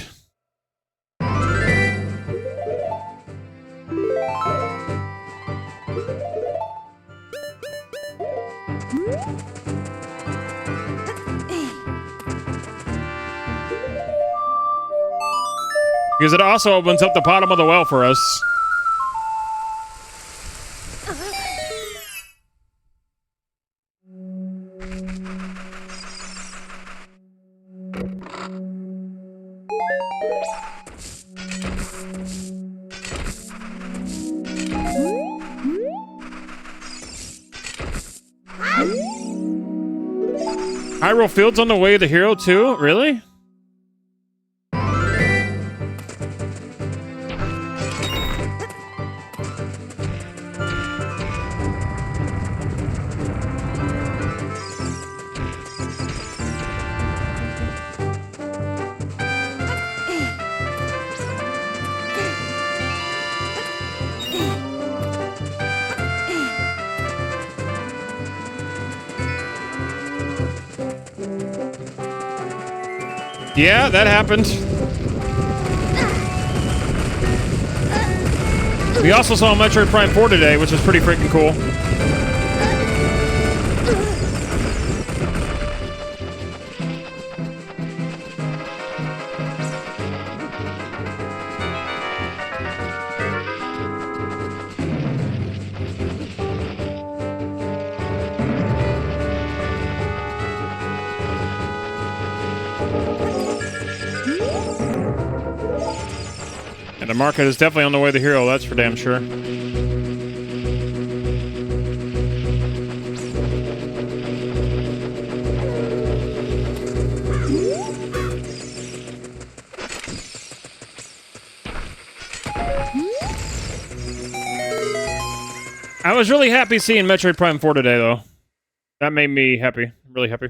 Because it also opens up the bottom of the well for us. Hyrule Field's on the way, the hero too? Really? Yeah, that happened. We also saw Metroid Prime 4 today, which is pretty freaking cool. And the market is definitely on the way to hero, that's for damn sure. I was really happy seeing Metroid Prime 4 today, though. That made me happy. Really happy.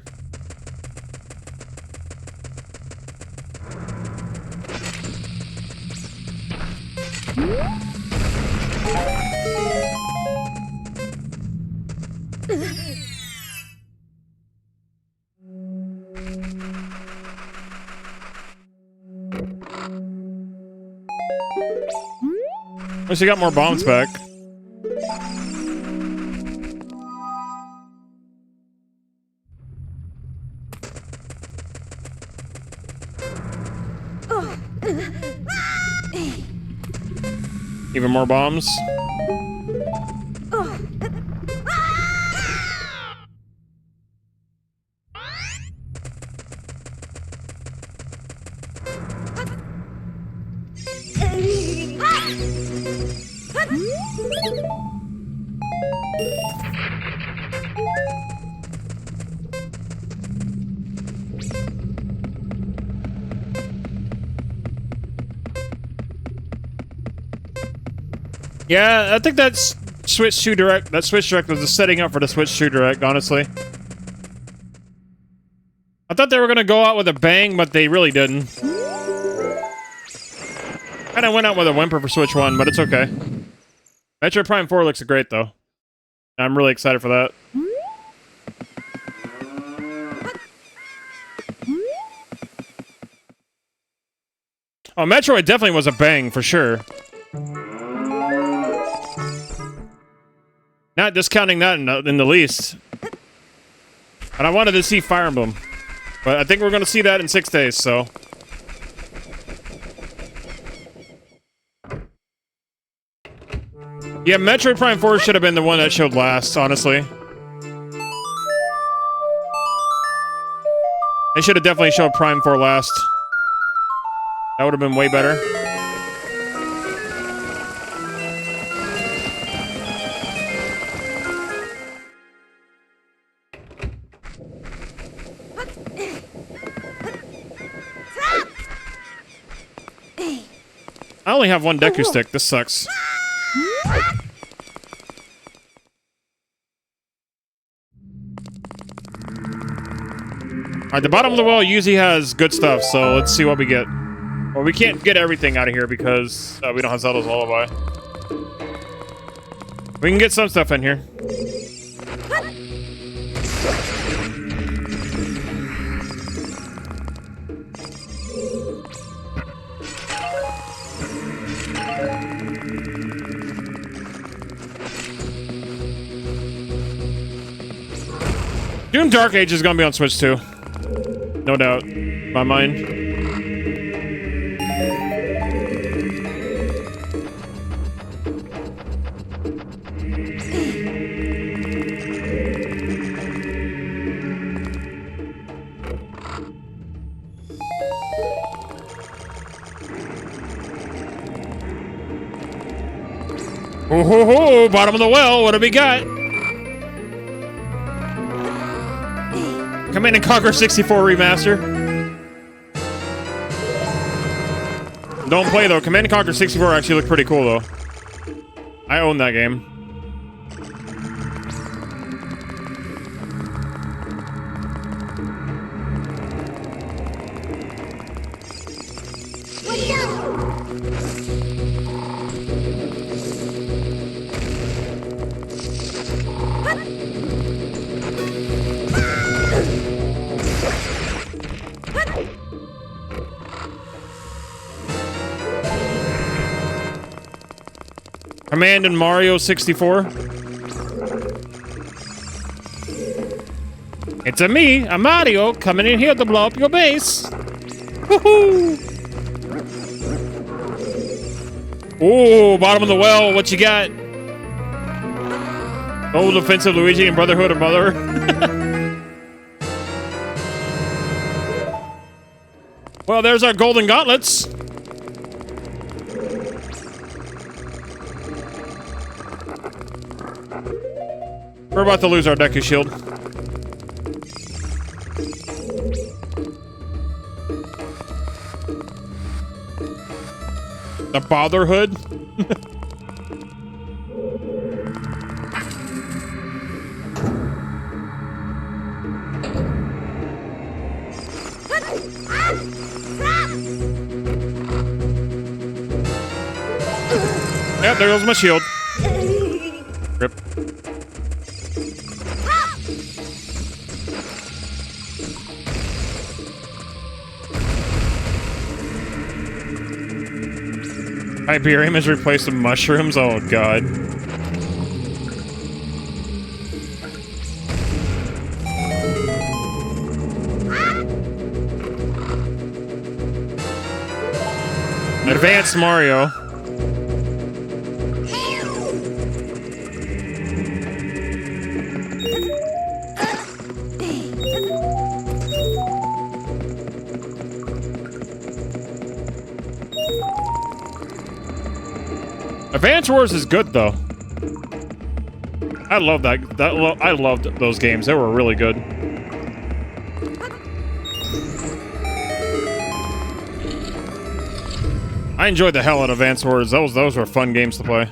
Wish you got more bombs back. Even more bombs. Yeah, I think that's Switch 2 Direct. That Switch Direct was the setting up for the Switch 2 Direct, honestly. I thought they were going to go out with a bang, but they really didn't. Kind of went out with a whimper for Switch 1, but it's okay. Metroid Prime 4 looks great, though. I'm really excited for that. Oh, Metroid definitely was a bang for sure. Not discounting that in the least. And I wanted to see Fire Emblem. But I think we're going to see that in 6 days, so... Yeah, Metroid Prime 4 should have been the one that showed last, honestly. They should have definitely showed Prime 4 last. That would have been way better. I only have one Deku stick. This sucks. Alright, the bottom of the well usually has good stuff, so let's see what we get. Well, we can't get everything out of here because we don't have Zelda's Lullaby. We can get some stuff in here. Doom Dark Age is gonna be on Switch too. No doubt. My mind. Oh ho ho! Bottom of the well. What do we got? Command & Conquer 64 remaster. Don't play though. Command & Conquer 64 actually looked pretty cool though. I own that game. Command and Mario 64. It's me, a Mario, coming in here to blow up your base. Woohoo! Ooh, bottom of the well, what you got? Old offensive Luigi and Brotherhood of Mother. Well, there's our golden gauntlets. We're about to lose our Deku Shield. The Brotherhood? Yep, there goes my shield. Rip. Hyperium has replaced with mushrooms? Oh, God. Advanced Mario. Advance Wars is good though. I love that. I loved those games. They were really good. I enjoyed the hell out of Advance Wars. Those were fun games to play.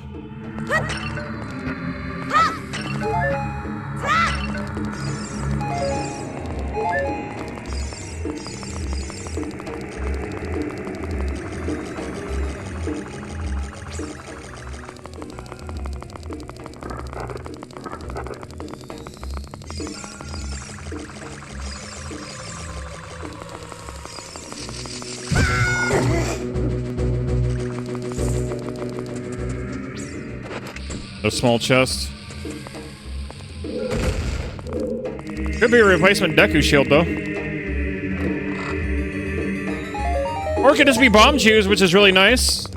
A small chest. Could be a replacement Deku shield, though. Or it could just be bomb chews, which is really nice.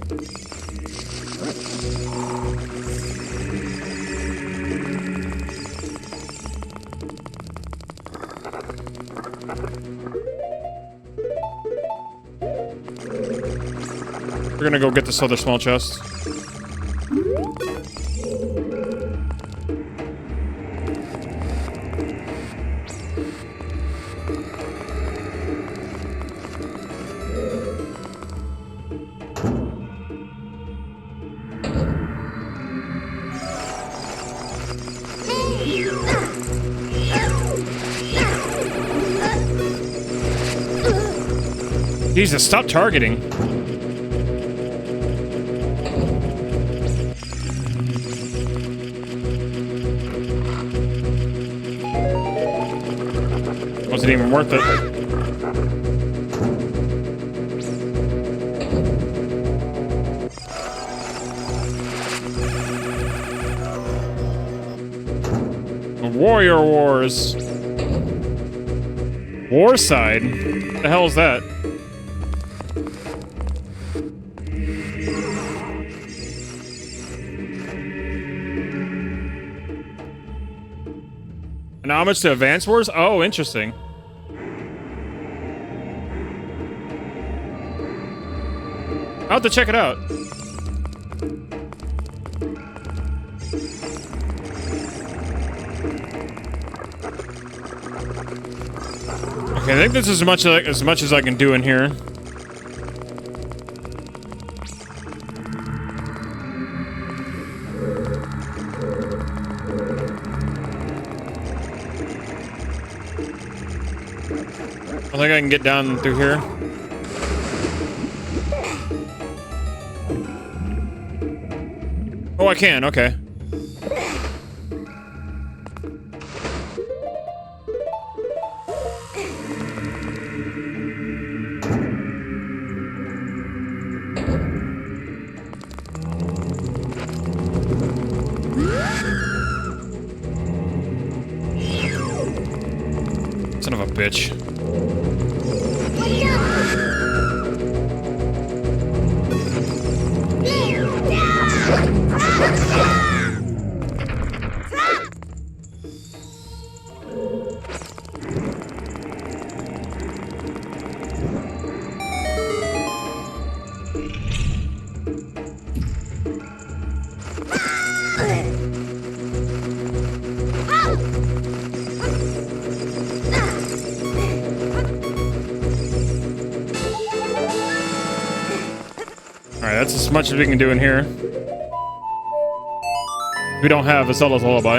We're gonna go get this other small chest. Jesus, stop targeting. Wasn't even worth it. Warrior Wars. Warside? What the hell is that? An homage to Advance Wars? Oh, interesting. I'll have to check it out. Okay, I think this is as much as I can do in here. I think I can get down through here. Oh, I can, okay. Son of a bitch. Alright, that's as much as we can do in here. We don't have a Zelda's Lullaby.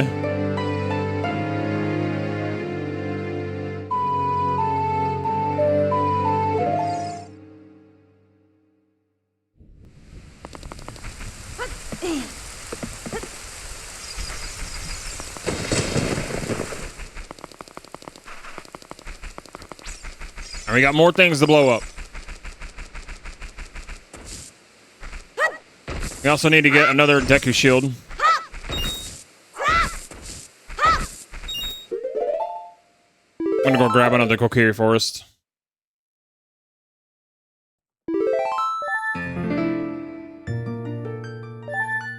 And we got more things to blow up. We also need to get another Deku shield. I'm gonna go grab another Kokiri Forest.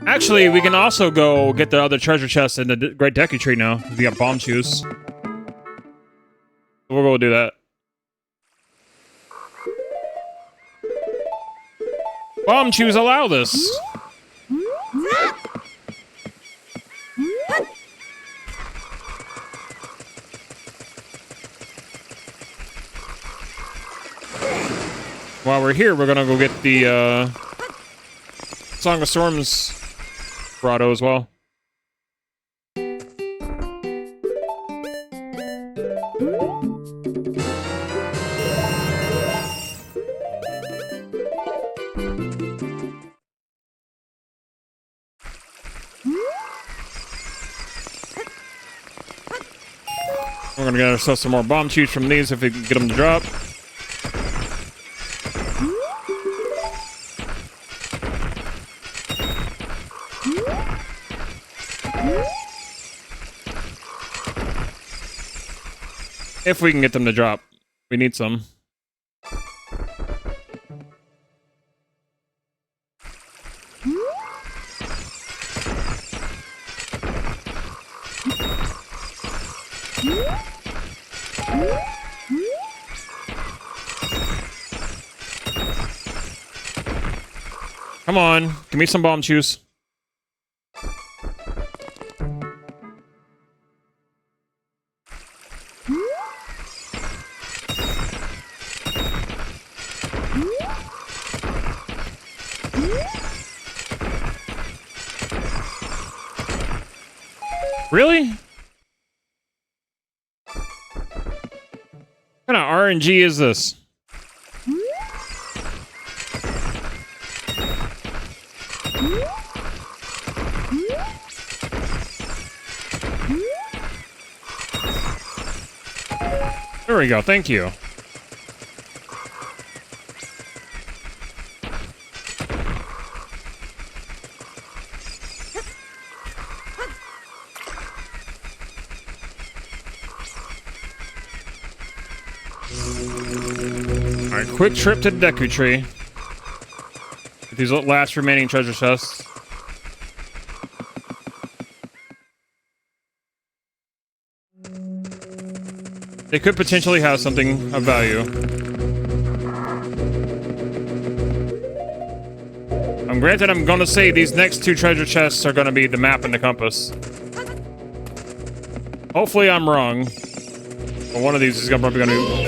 Actually, we can also go get the other treasure chest in the Great Deku Tree now. We got bomb chews. We'll go do that. Bomb chews allow this. While we're here, we're gonna go get the Song of Storms grotto as well. We're gonna get ourselves some more bomb chews from these if we can get them to drop. If we can get them to drop. We need some. Come on, give me some bomb juice. Really? What kind of RNG is this? There we go, thank you. Alright, quick trip to Deku Tree. With these last remaining treasure chests. They could potentially have something of value. Granted, I'm gonna say these next two treasure chests are gonna be the map and the compass. Hopefully I'm wrong. But one of these is probably gonna be...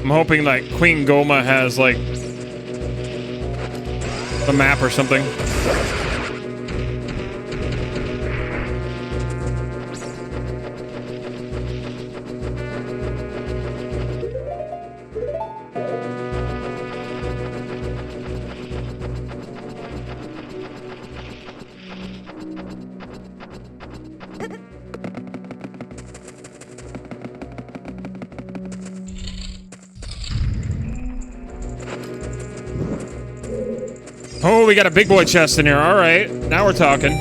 I'm hoping like Queen Goma has like the map or something. Oh, we got a big boy chest in here. All right, now we're talking.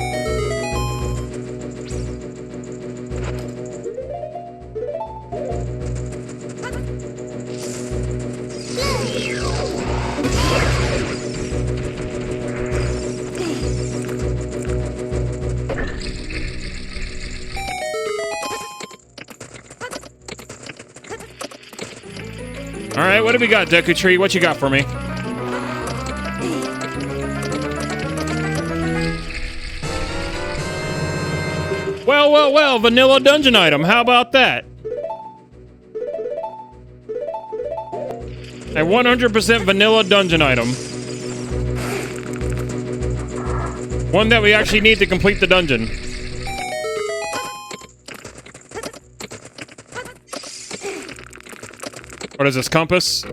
All right, what do we got, Deku Tree? What you got for me? Well, vanilla dungeon item. How about that? A 100% vanilla dungeon item. One that we actually need to complete the dungeon. What is this, compass?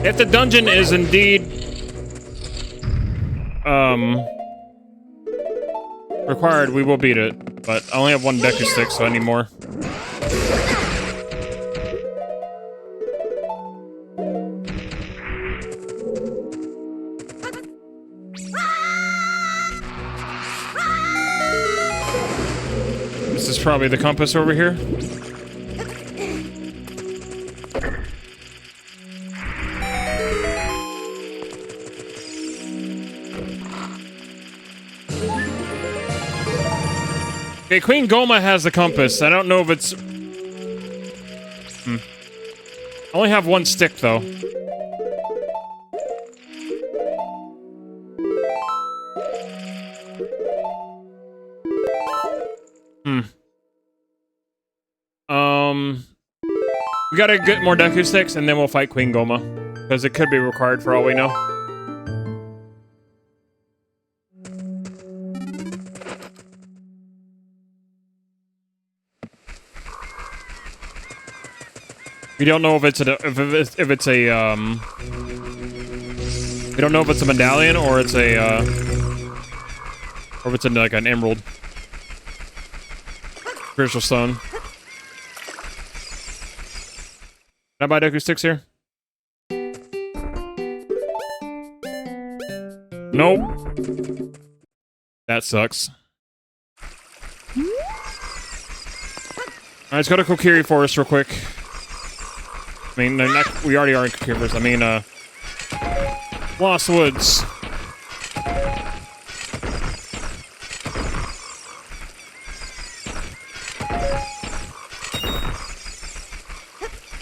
If the dungeon is indeed required, we will beat it. But I only have one Deku stick, so I need more. This is probably the compass over here. Okay, Queen Goma has the compass. I don't know if it's... I only have one stick, though. We gotta get more Deku sticks, and then we'll fight Queen Goma. Because it could be required for all we know. We don't know if it's a we don't know if it's a medallion or it's a or if it's like an emerald. Spiritual stone. I buy Deku Sticks here? Nope. That sucks. Alright, let's go to Kokiri Forest real quick. I mean, we already are in Kokiri Forest. I mean, Lost Woods.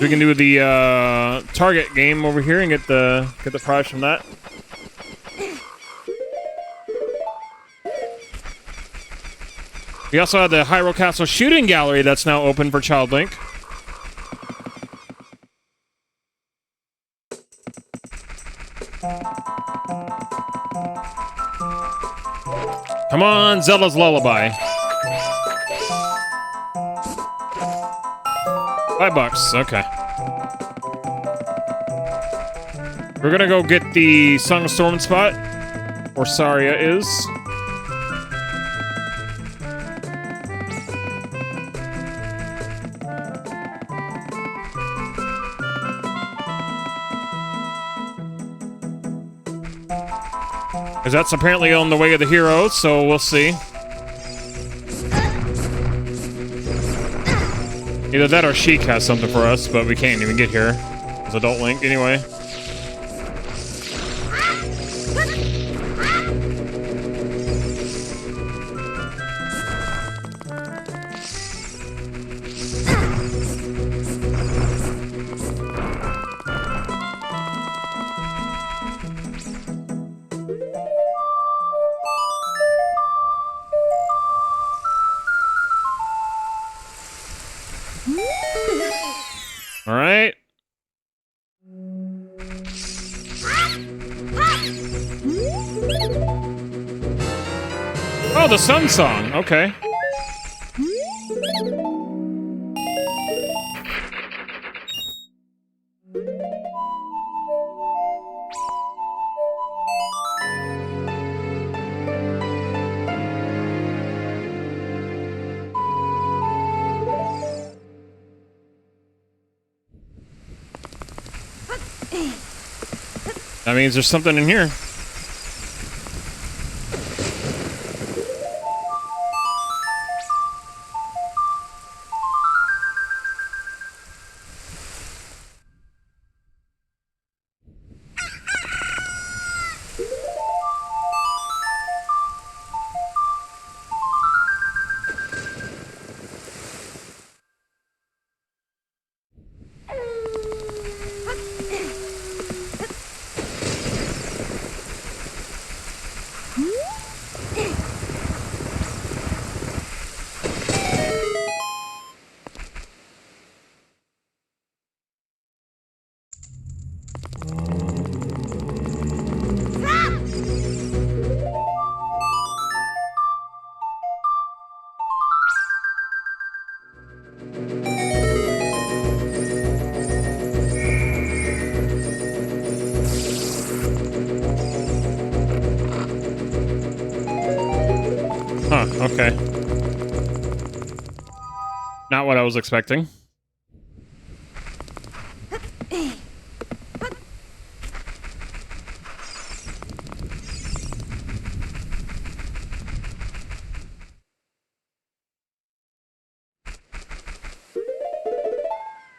We can do the target game over here and get the prize from that. We also have the Hyrule Castle Shooting Gallery that's now open for Child Link. Come on, Zelda's Lullaby. $5, okay. We're gonna go get the Song of Storm spot, where Saria is. Because that's apparently on the way of the hero, so we'll see. Either that or Sheik has something for us, but we can't even get here. As Adult Link, anyway. All right. Oh, the Sun Song. Okay. That means there's something in here. Huh, okay. Not what I was expecting.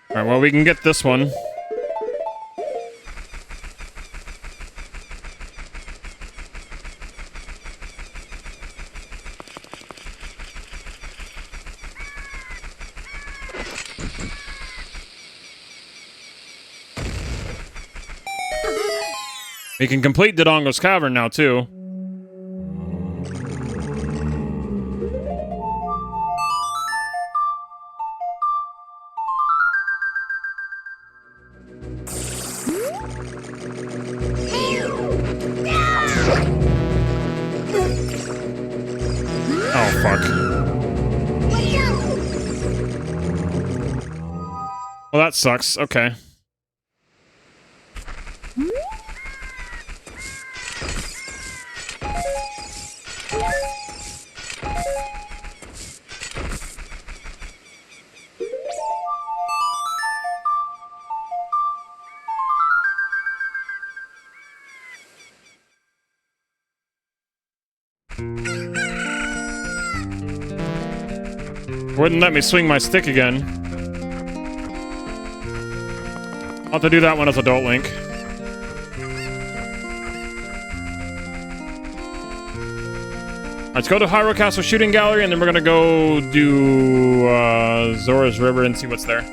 Alright, well, we can get this one. We can complete Dodongo's Cavern now, too. Oh, fuck. Well, that sucks. Okay. Wouldn't let me swing my stick again. I'll have to do that one as Adult Link. Let's go to Hyrule Castle Shooting Gallery, and then we're gonna go do Zora's River and see what's there.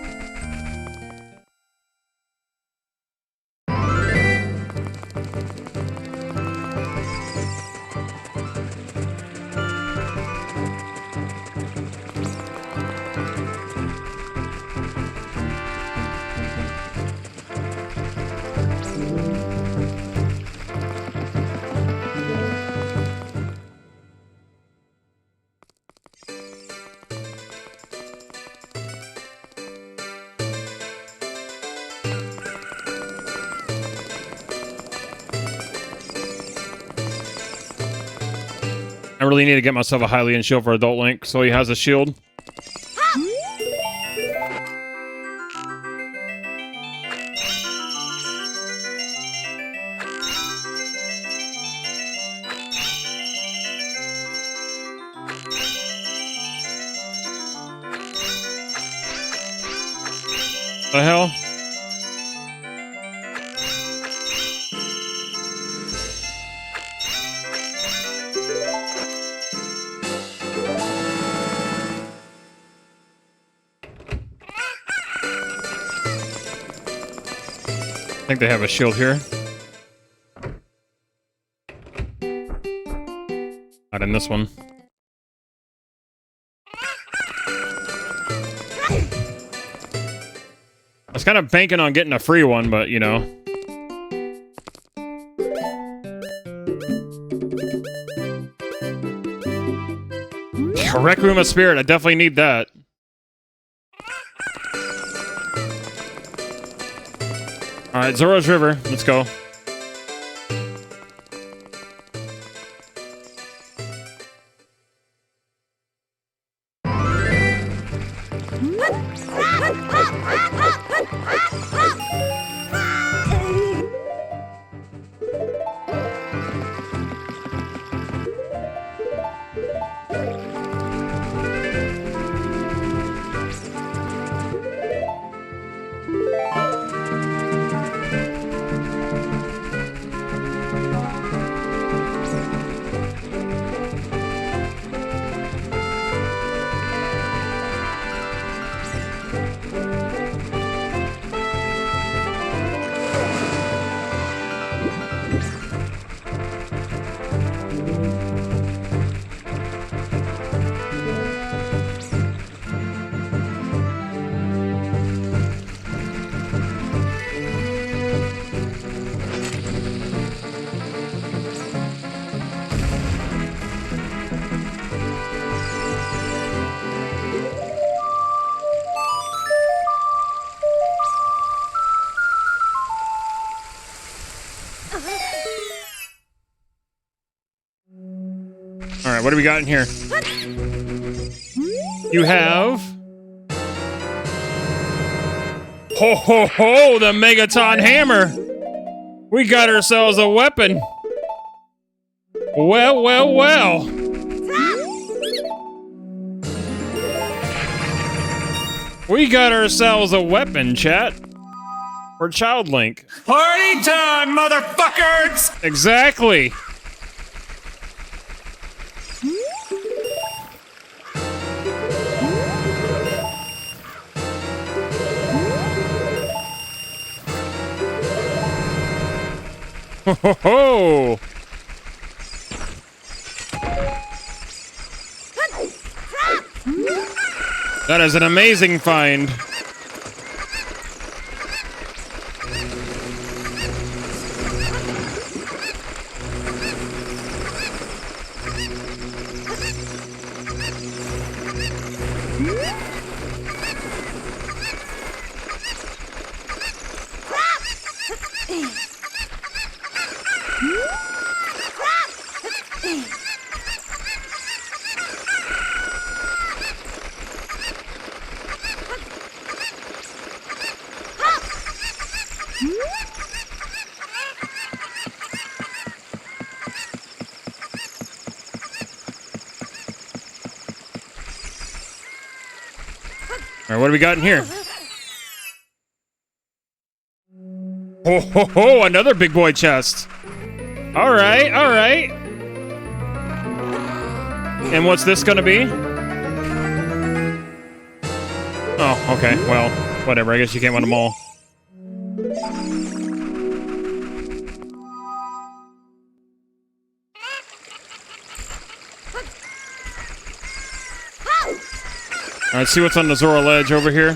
I really need to get myself a Hylian shield for Adult Link, so he has a shield. The hell? I think they have a shield here. Not in this one. I was kind of banking on getting a free one, but you know. Requiem of Spirit, I definitely need that. Alright, Zora's River. Let's go. Alright, what do we got in here? You have... Ho ho ho! The Megaton Hammer! We got ourselves a weapon! Well, well, well! We got ourselves a weapon, chat. For Child Link. Party time, motherfuckers! Exactly! Ho ho ho! That is an amazing find. Alright, what do we got in here? Ho ho ho! Another big boy chest. Alright, alright. And what's this gonna be? Oh, okay. Well, whatever. I guess you can't win them all. Alright, see what's on the Zora ledge over here.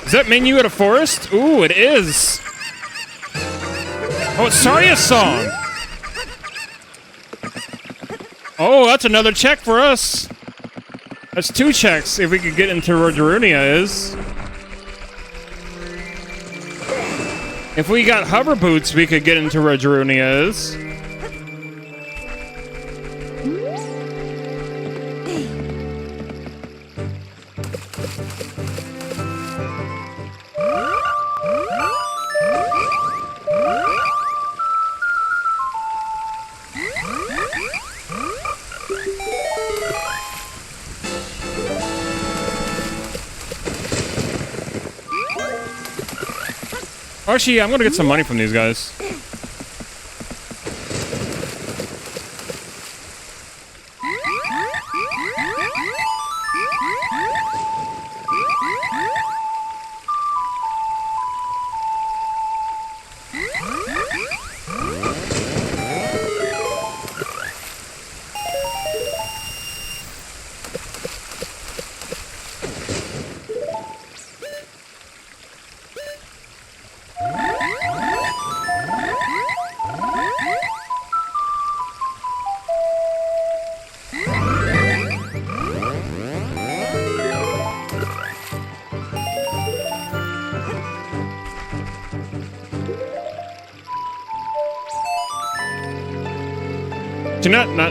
Does that mean you at a forest? Ooh, it is. Oh, it's Saria's song. Oh, that's another check for us. That's 2 checks if we could get into where Darunia is. If we got hover boots, we could get into where Darunia is. Actually, I'm gonna get some money from these guys.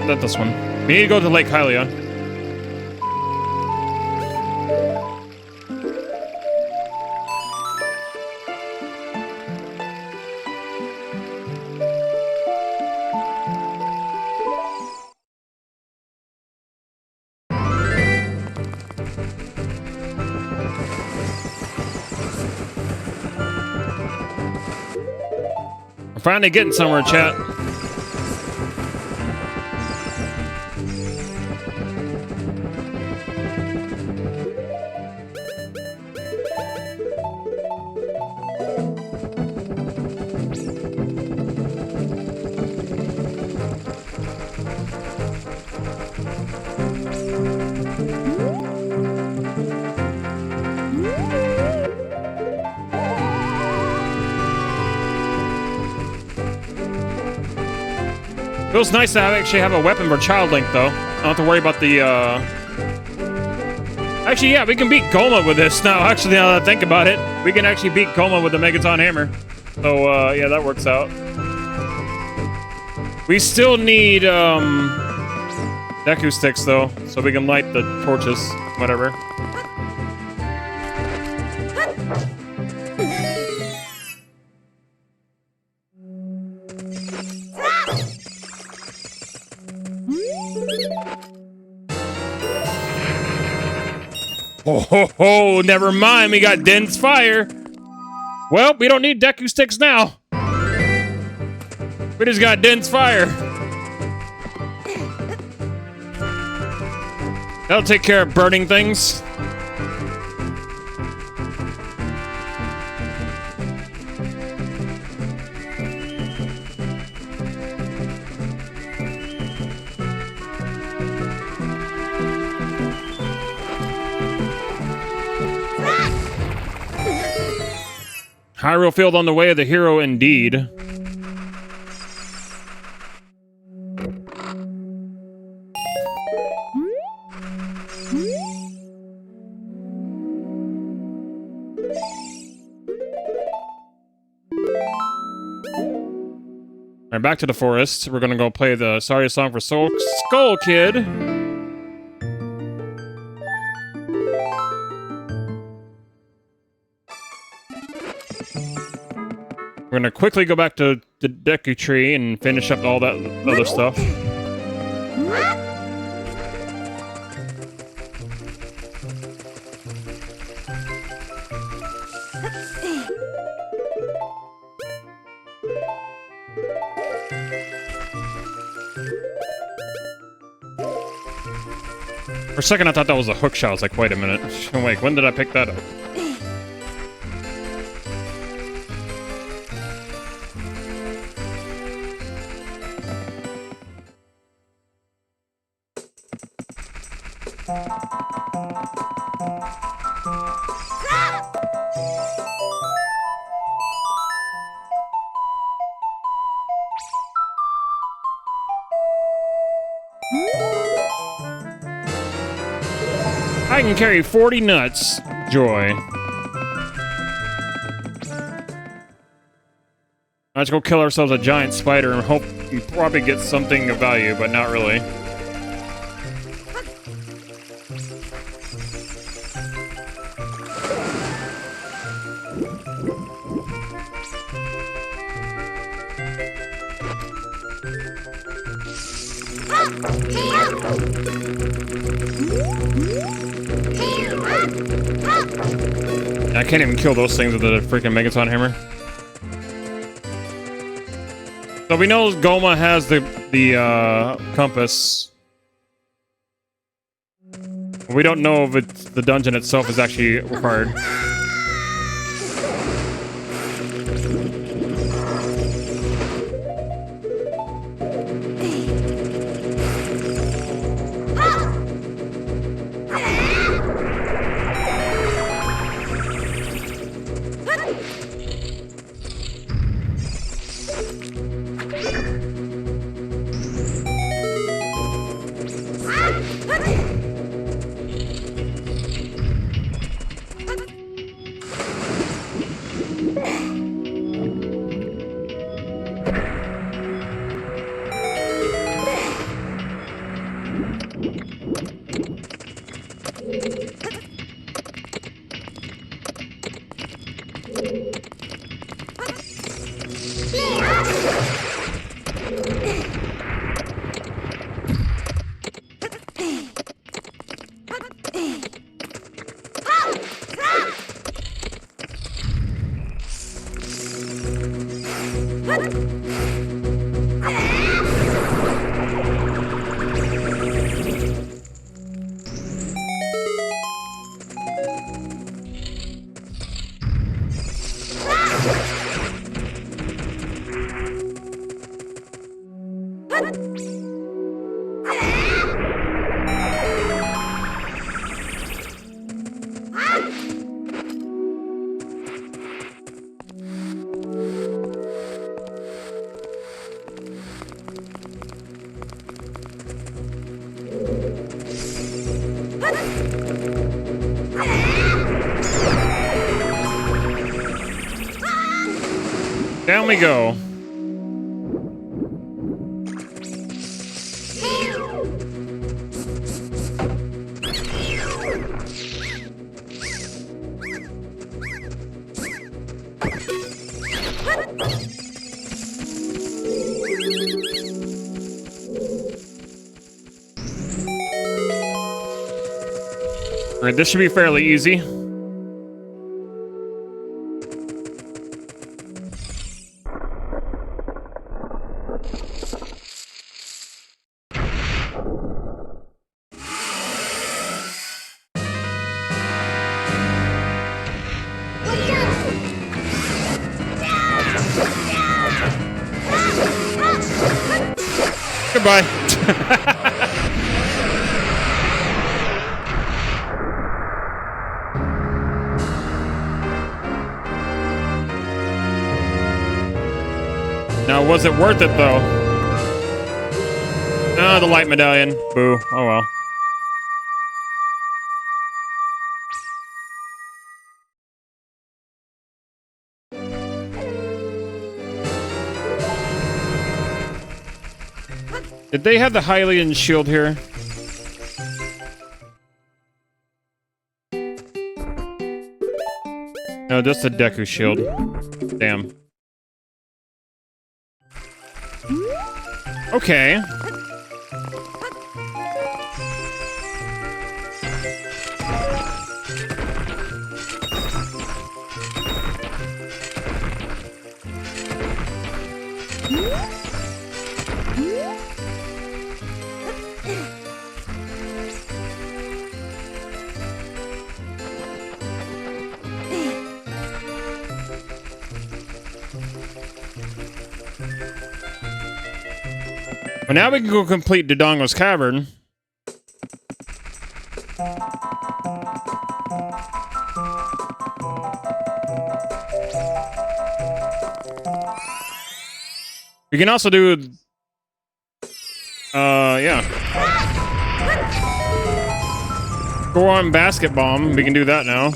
Not this one. We need to go to Lake Hylia. We're finally getting somewhere, chat. Feels nice to actually have a weapon for Child Link, though. I don't have to worry about the, Actually, yeah, we can beat Goma with this now. Actually, now that I think about it, we can actually beat Goma with the Megaton Hammer. So, yeah, that works out. We still need, Deku Sticks, though, so we can light the torches. Whatever. Oh, ho, ho, never mind. We got Dense Fire. Well, we don't need Deku Sticks now. We just got Dense Fire. That'll take care of burning things. Hyrule Field on the way of the hero indeed. Alright, back to the forest. We're gonna go play the Saria song for Skull Kid. gonna quickly go back to the Deku Tree and finish up all that other stuff. For a second, I thought that was a hook shot. I was like, wait a minute. Wait, when did I pick that up? I can carry 40 nuts. Joy. Let's go kill ourselves a giant spider and hope we probably get something of value, but not really. I can't even kill those things with the freaking Megaton Hammer. So we know Goma has the compass. We don't know if it's, the dungeon itself is actually required. Down we go. All right, this should be fairly easy. Goodbye. Now, was it worth it, though? Ah, the light medallion. Boo. Oh, well. Did they have the Hylian shield here? No, just the Deku shield. Damn. Okay. Well, now we can go complete Dodongo's Cavern. We can also do... yeah. Go on Basket Bomb. We can do that now.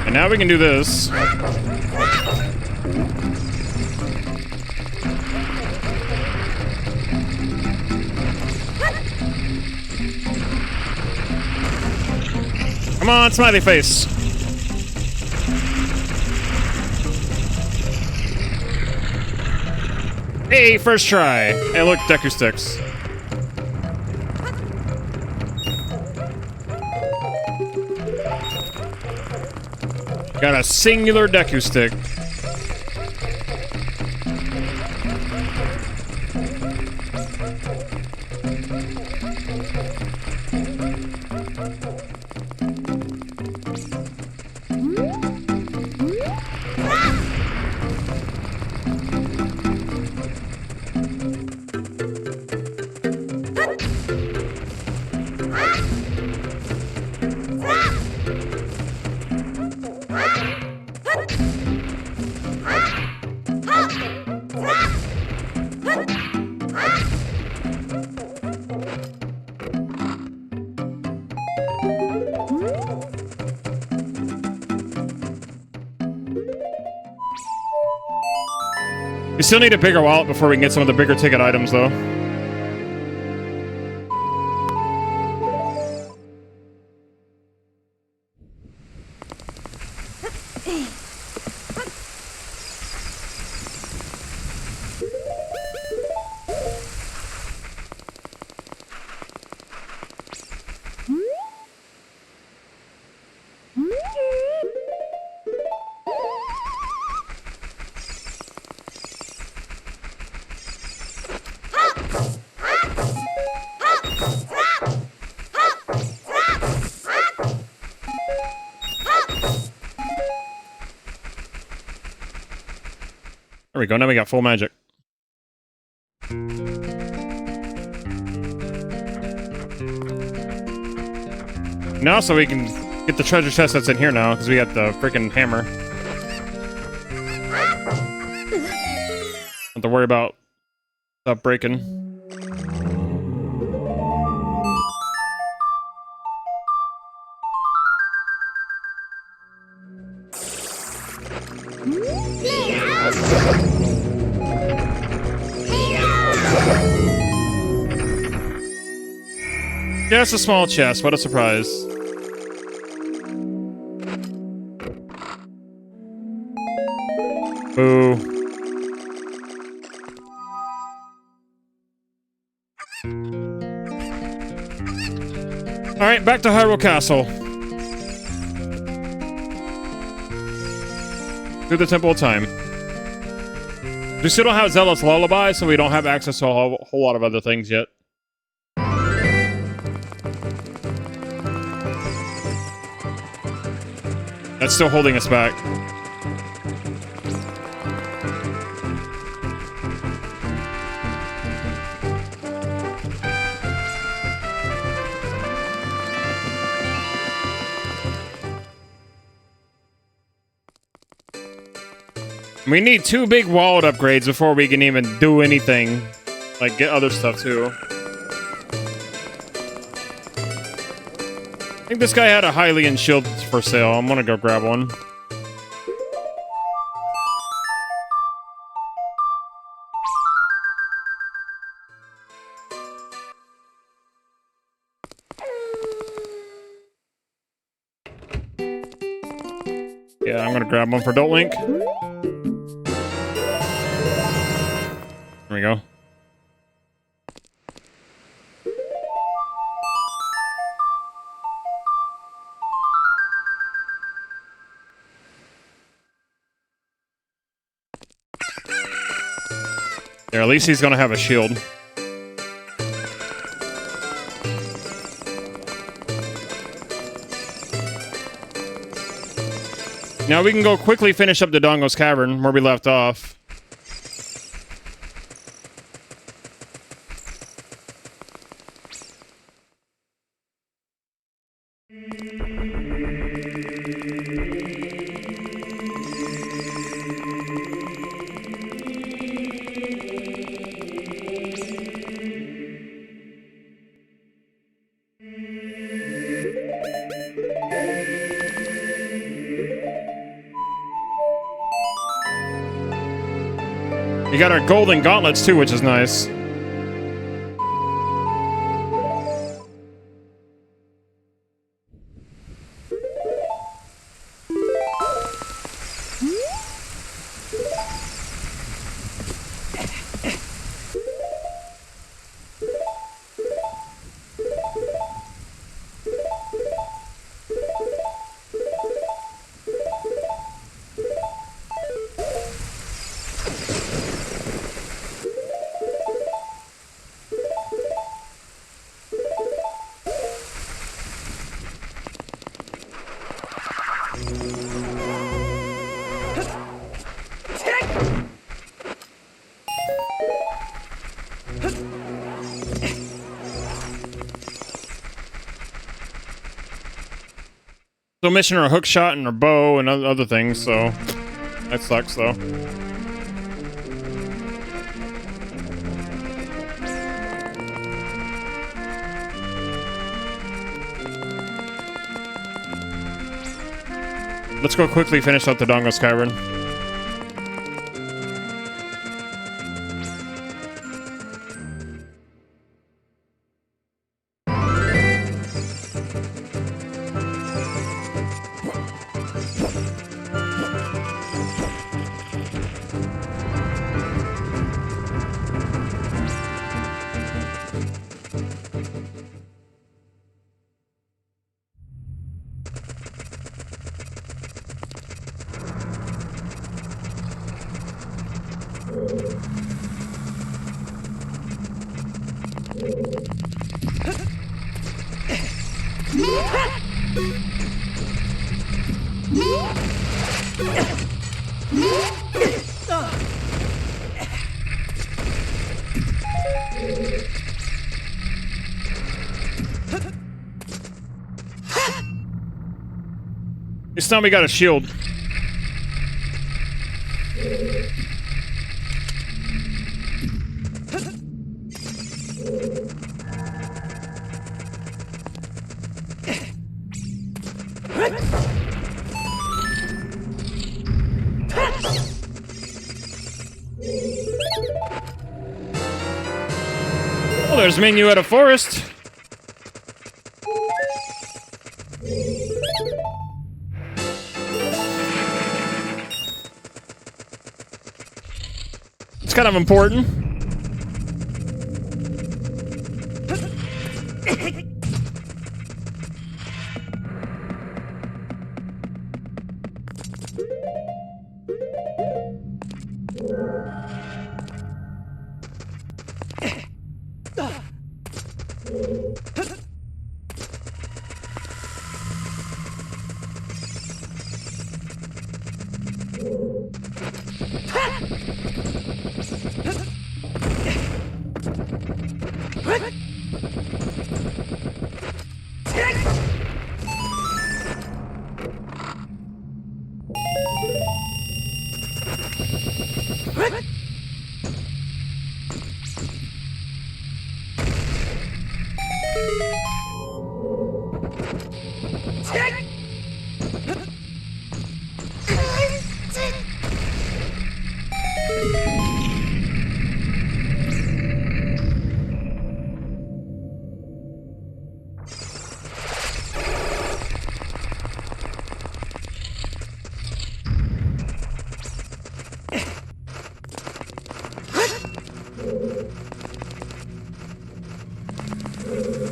And now we can do this. Come on, smiley face. Hey, first try. Hey, look, Deku sticks. Got a singular Deku stick. We still need a bigger wallet before we can get some of the bigger ticket items, though. There we go, now we got full magic. Now so we can get the treasure chest that's in here now, because we got the freaking hammer. Don't have to worry about stuff breaking. Yeah, it's a small chest. What a surprise. Boo. Alright, back to Hyrule Castle. Do the Temple of Time. We still don't have Zealot's Lullaby, so we don't have access to a whole lot of other things yet. That's still holding us back. We need 2 big wallet upgrades before we can even do anything. Like, get other stuff, too. I think this guy had a Hylian shield for sale. I'm gonna go grab one. Yeah, I'm gonna grab one for Adult Link. There we go. There, at least he's gonna have a shield. Now we can go quickly finish up the Dongo's Cavern where we left off. We got our golden gauntlets too, which is nice. So missing our hook shot and our bow and other things, so that sucks though. Let's go quickly finish up the Dongo's Cavern. This time we got a shield. Well, there's menu at a forest. It's kind of important.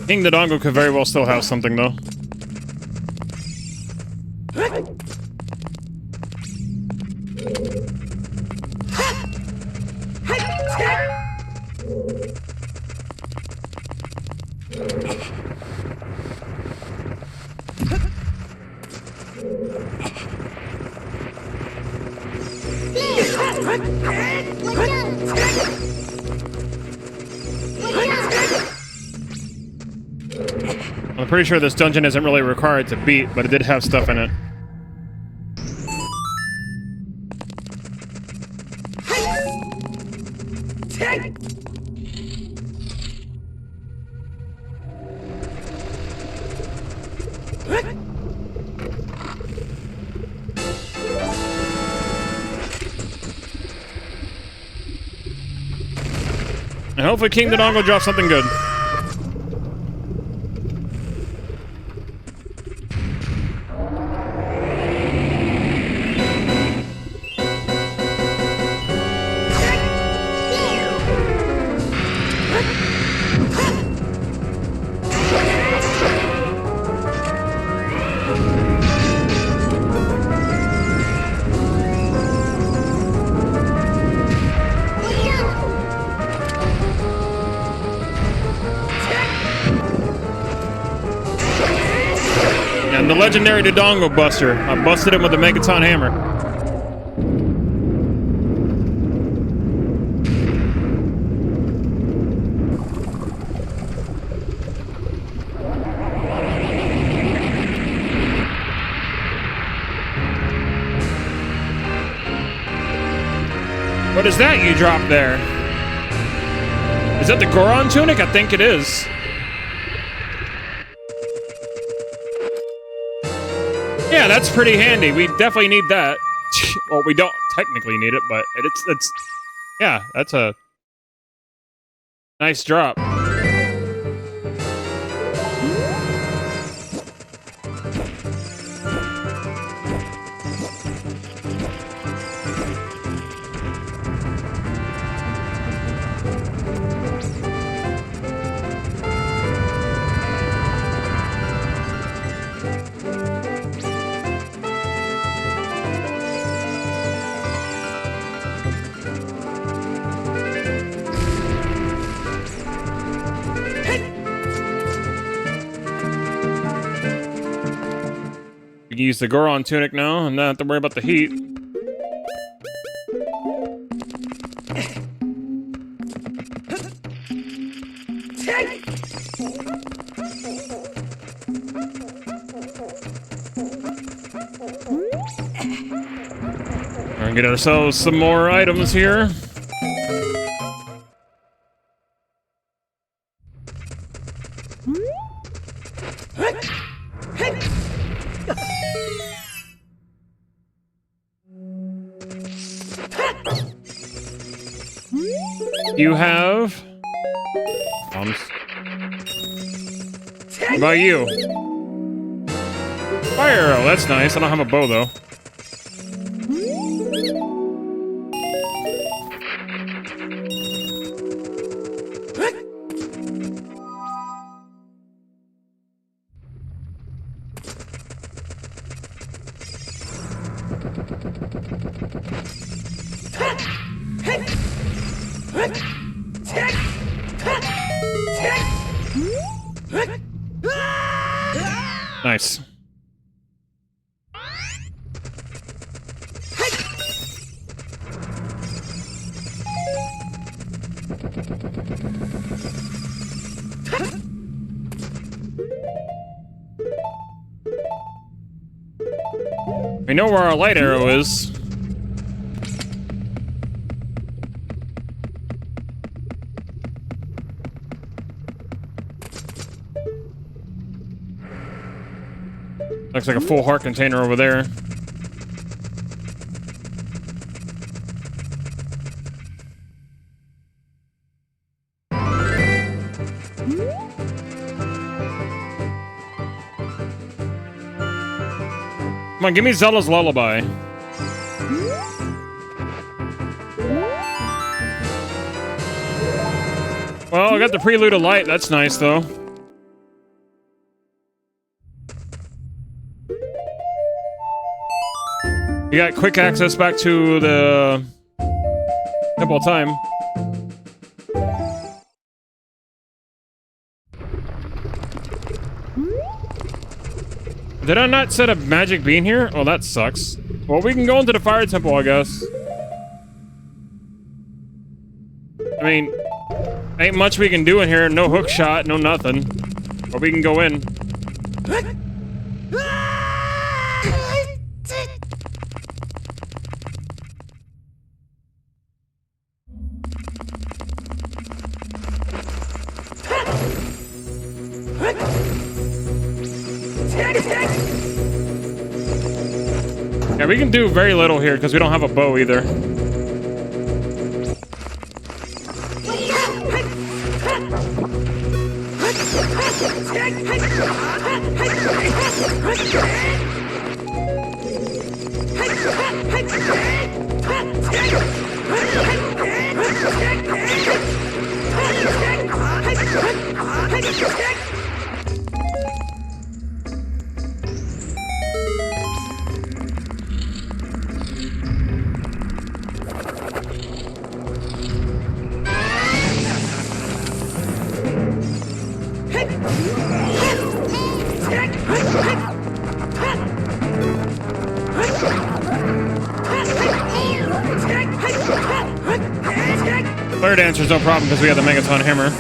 King Dodongo could very well still have something, though. I'm pretty sure this dungeon isn't really required to beat, but it did have stuff in it. And hopefully King Dodongo drops something good. And the legendary Dodongo Buster. I busted him with the Megaton Hammer. What is that you dropped there? Is that the Goron tunic? I think it is. Yeah, that's pretty handy. We definitely need that. Well, we don't technically need it, but it's yeah, that's a nice drop. We can use the Goron tunic now and not have to worry about the heat. We're gonna get ourselves some more items here. You have... What about you? Fire arrow, that's nice. I don't have a bow, though. Nice. We know where our light arrow is. Looks like a full heart container over there. Come on, give me Zelda's Lullaby. Well, I got the Prelude of Light. That's nice, though. You got quick access back to the Temple of Time. Did I not set a magic bean here? Oh, that sucks. Well, we can go into the fire temple, I guess. I mean, ain't much we can do in here. No hook shot, no nothing. But we can go in. Yeah, we can do very little here because we don't have a bow either. Third answer's no problem because we have the Megaton Hammer.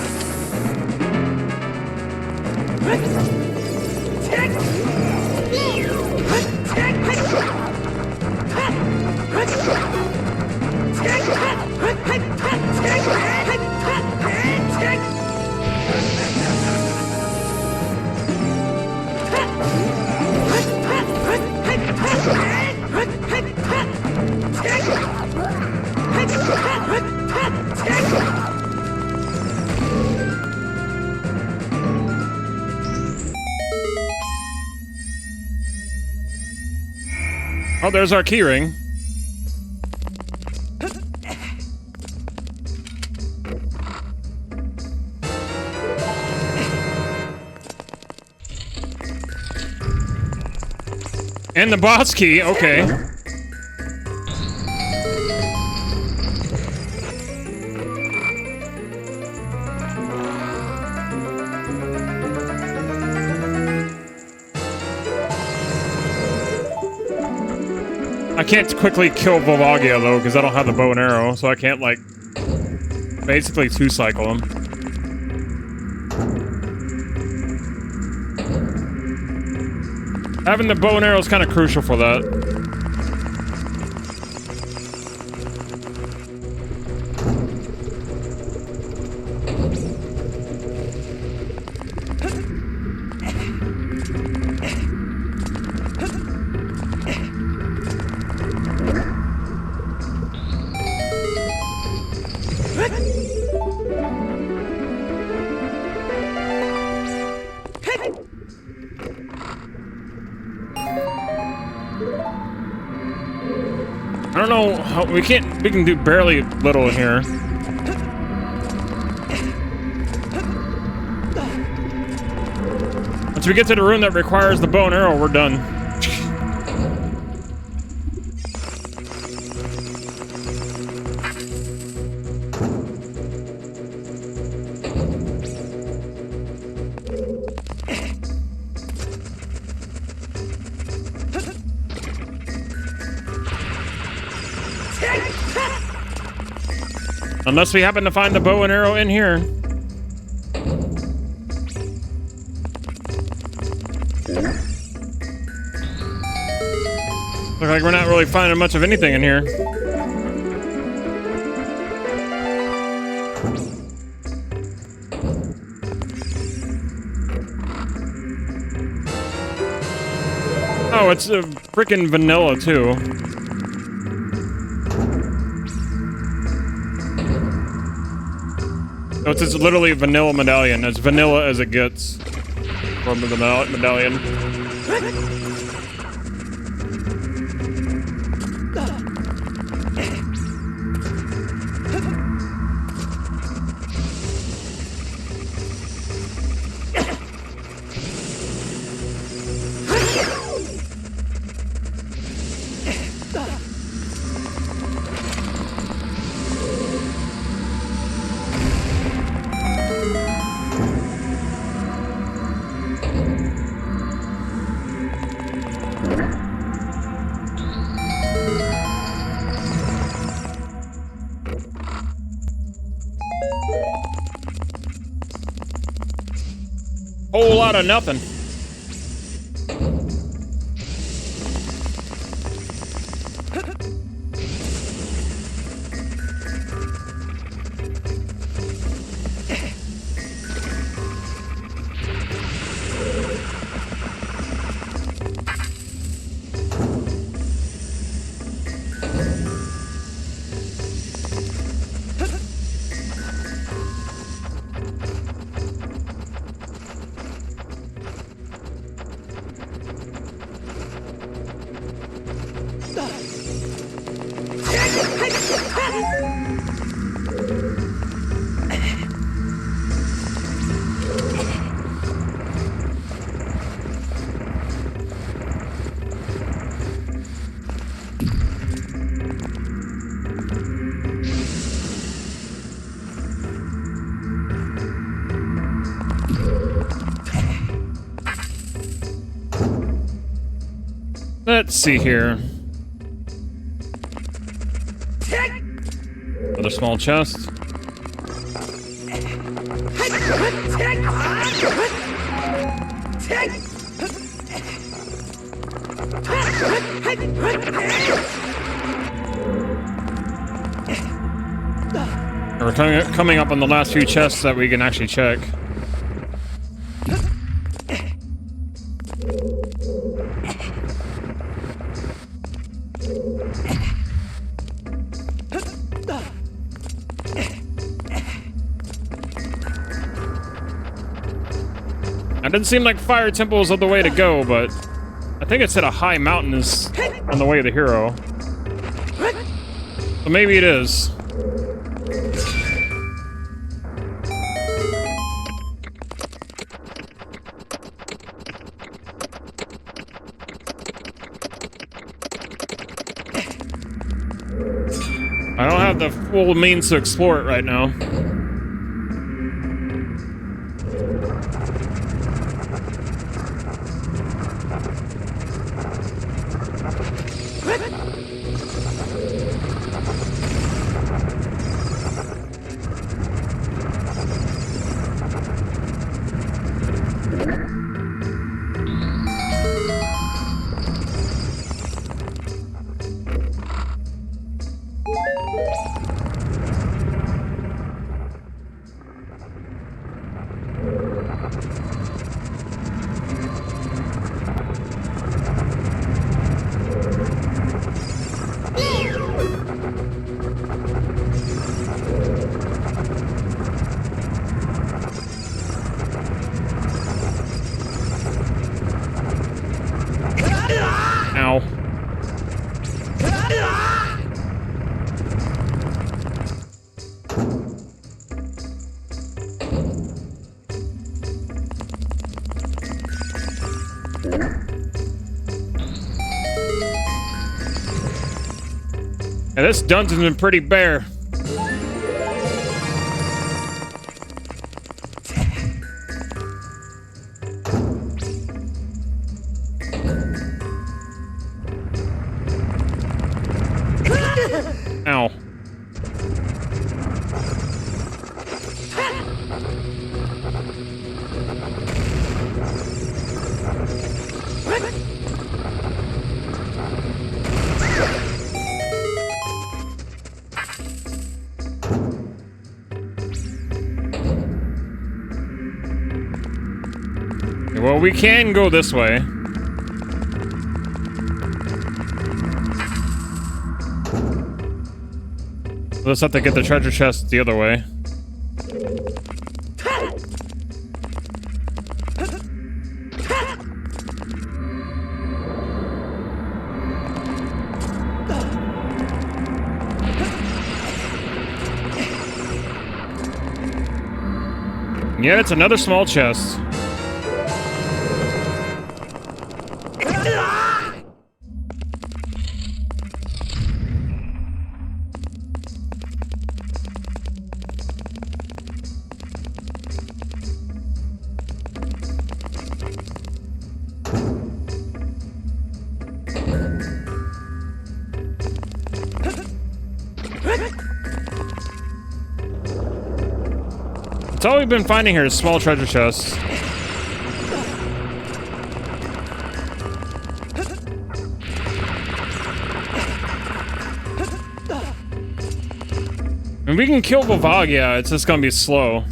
Oh, there's our keyring. And the boss key, okay. I can't quickly kill Volvagia though, because I don't have the bow and arrow, so I can't like basically two-cycle him. Having the bow and arrow is kind of crucial for that. I don't know how we can do barely little in here. Once we get to the room that requires the bow and arrow, we're done. Unless we happen to find the bow and arrow in here. Looks like we're not really finding much of anything in here. Oh, it's a freaking vanilla too. So it's literally a vanilla medallion, as vanilla as it gets from the medallion. Whole lot of nothing. Let's see here. Another small chest. We're coming up on the last few chests that we can actually check. It didn't seem like fire temples are the way to go, but I think it said a high mountain is on the way of the hero. So maybe it is. I don't have the full means to explore it right now. Yeah, this dungeon's been pretty bare. Ow. Well, we can go this way. Let's have to get the treasure chest the other way. Yeah, it's another small chest. That's all we've been finding here is small treasure chests. And we can kill Vivag, yeah, it's just gonna be slow.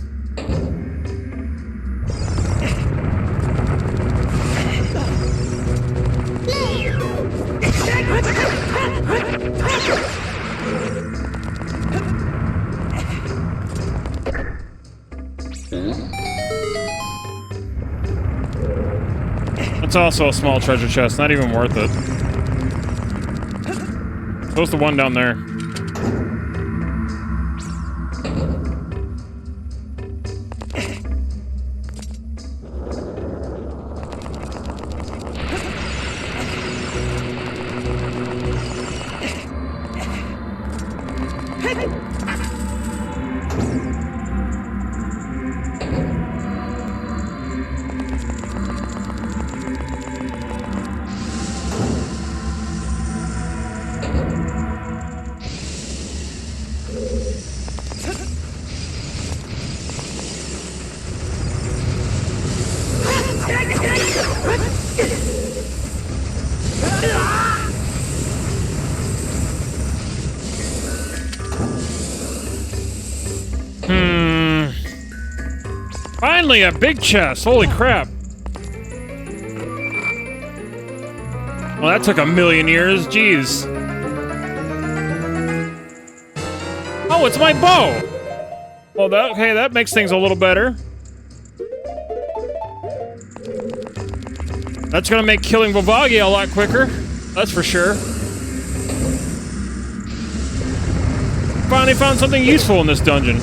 It's also a small treasure chest, not even worth it. So it's the one down there. Finally, a big chest. Holy crap. Well, that took a million years. Jeez. Oh, it's my bow. Well, that makes things a little better. That's gonna make killing Vivagi a lot quicker. That's for sure. Finally found something useful in this dungeon.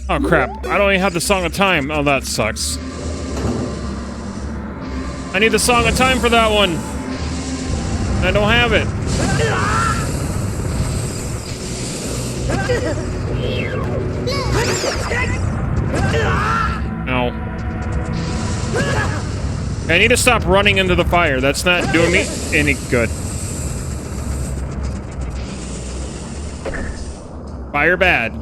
Oh crap, I don't even have the Song of Time. Oh, that sucks. I need the Song of Time for that one. I don't have it. No. I need to stop running into the fire. That's not doing me any good. Fire bad.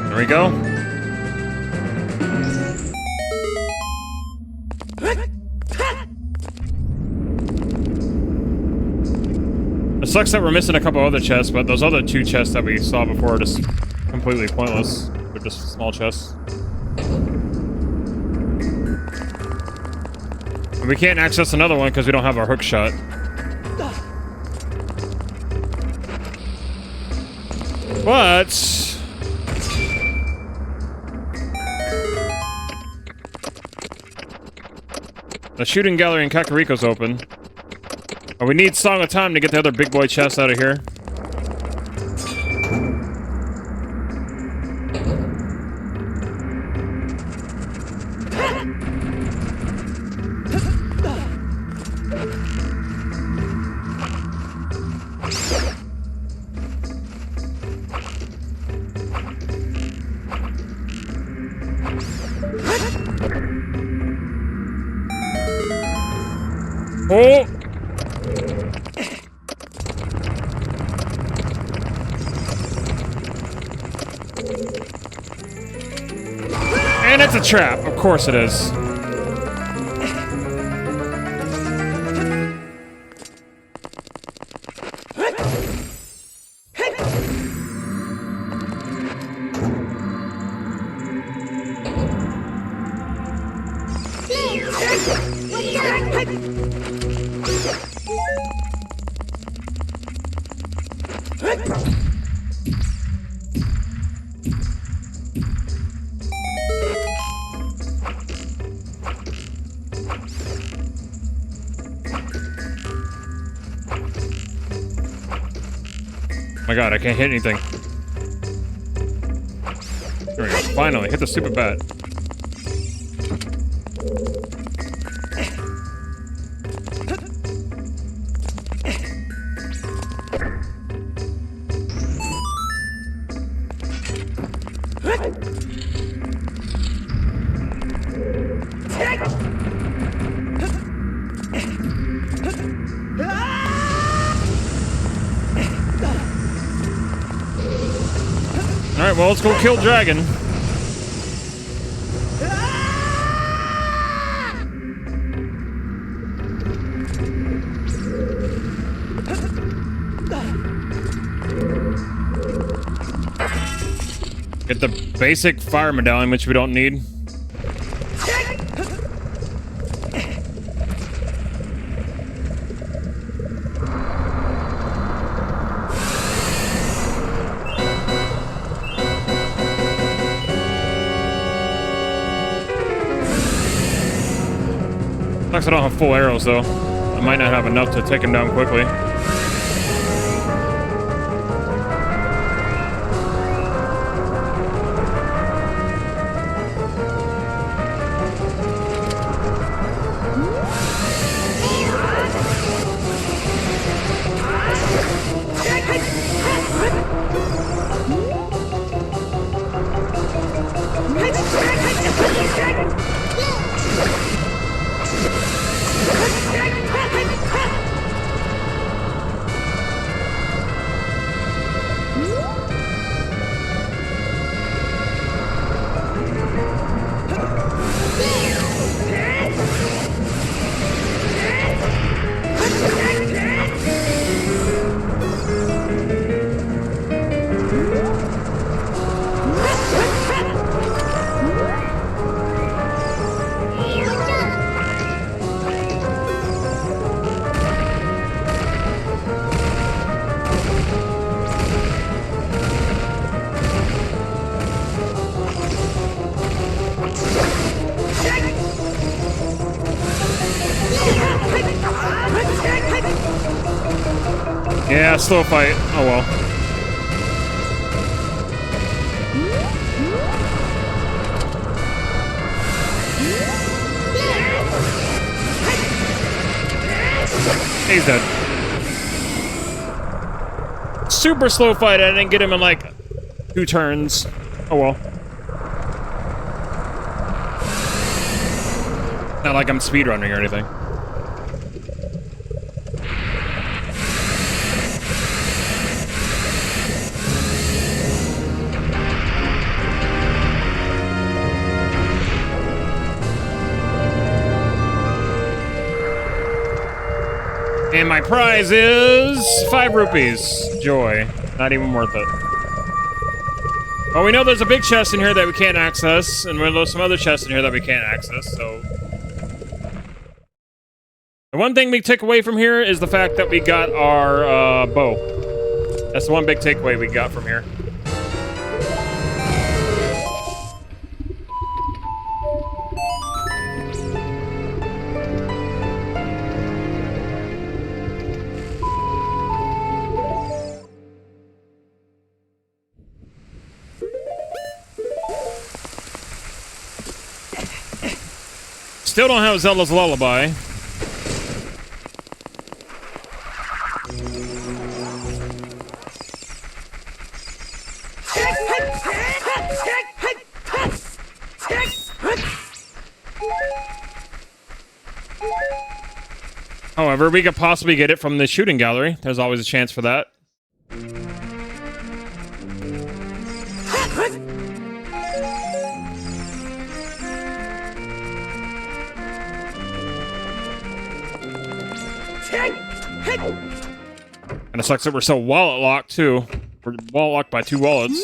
There we go. It sucks that we're missing a couple other chests, but those other two chests that we saw before are just completely pointless. They're just small chests. And we can't access another one because we don't have our hook shot. But the shooting gallery in Kakariko's open. Oh, we need Song of Time to get the other big boy chest out of here. Oh! It's a trap. Of course it is. Oh my god, I can't hit anything. There we go. Finally, hit the stupid bat. Alright, well, let's go kill Dragon. Get the basic fire medallion, which we don't need. Sucks I don't have full arrows, though. I might not have enough to take him down quickly. Yeah, slow fight. Oh well. He's dead. Super slow fight. I didn't get him in like 2 turns. Oh well. Not like I'm speedrunning or anything. And my prize is 5 rupees. Joy. Not even worth it. Well, we know there's a big chest in here that we can't access, and there's some other chests in here that we can't access, so... The one thing we take away from here is the fact that we got our bow. That's the one big takeaway we got from here. Still don't have Zelda's Lullaby. However, we could possibly get it from the shooting gallery. There's always a chance for that. And it sucks that we're so wallet locked too. We're wallet locked by 2 wallets.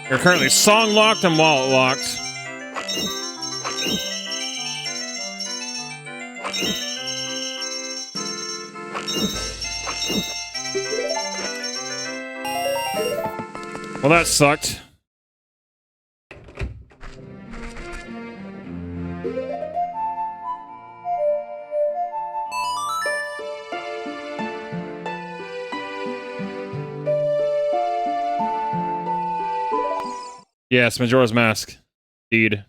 You're currently song locked and wallet locked. Well, that sucked. Yes, Majora's Mask. Indeed.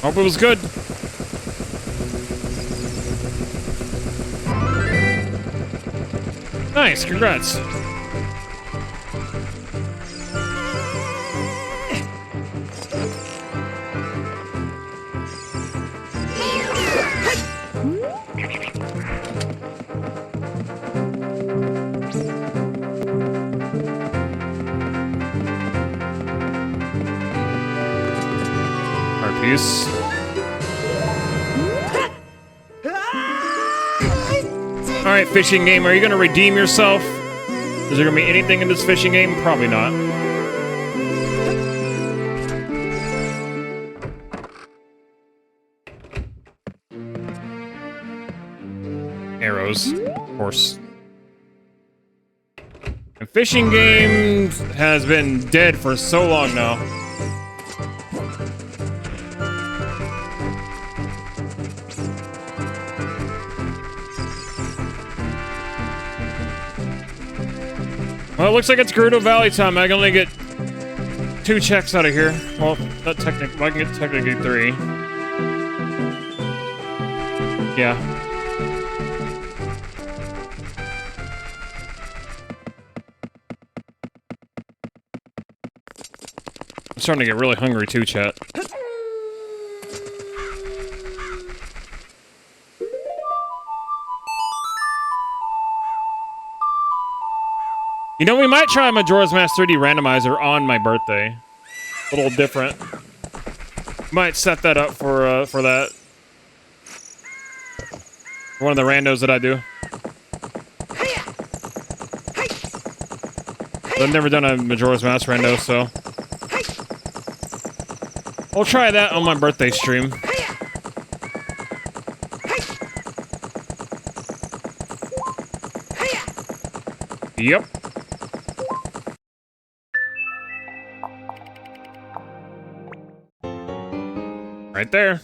Hope it was good. Nice, congrats. Peace. Alright, fishing game, are you gonna redeem yourself? Is there gonna be anything in this fishing game? Probably not. Arrows, of course. And fishing game has been dead for so long now. Well, it looks like it's Gerudo Valley time. I can only get 2 checks out of here. Well, not technically. I can get technically 3. Yeah. I'm starting to get really hungry too, chat. You know, we might try Majora's Mask 3D Randomizer on my birthday. A little different. Might set that up for that. One of the randos that I do. I've never done a Majora's Mask rando, so we'll try that on my birthday stream. Yep. Right there.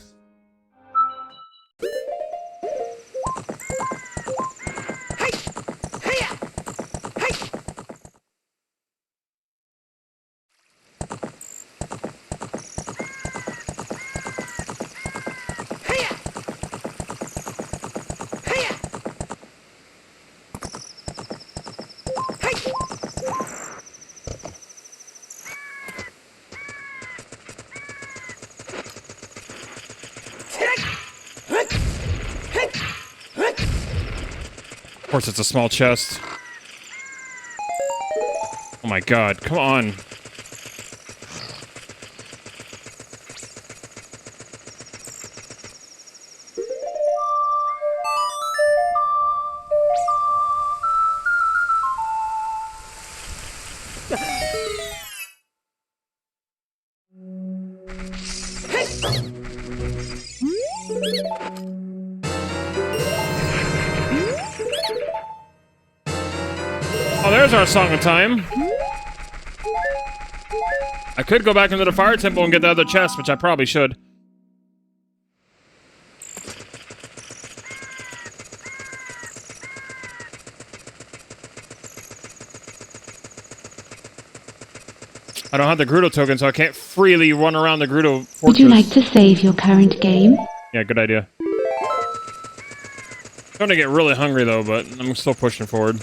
Of course, it's a small chest. Oh my god, come on. Oh, there's our song of time. I could go back into the fire temple and get the other chest, which I probably should. I don't have the Gerudo token, so I can't freely run around the Gerudo fortress. Would you like to save your current game? Yeah, good idea. Starting to get really hungry though, but I'm still pushing forward.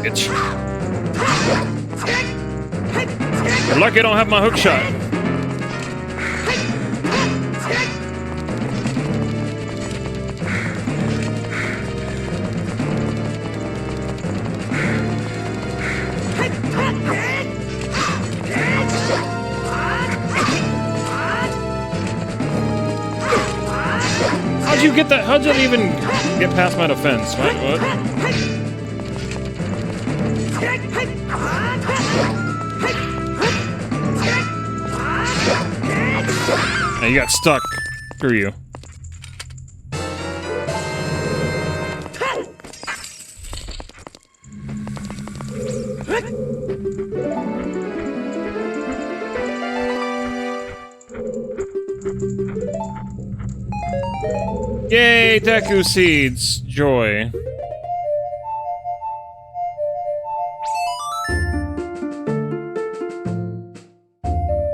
Bitch. You're lucky I don't have my hook shot. How'd you get that? How'd you even get past my defense? What? Now you got stuck. Screw you. Yay, Deku Seeds. Joy.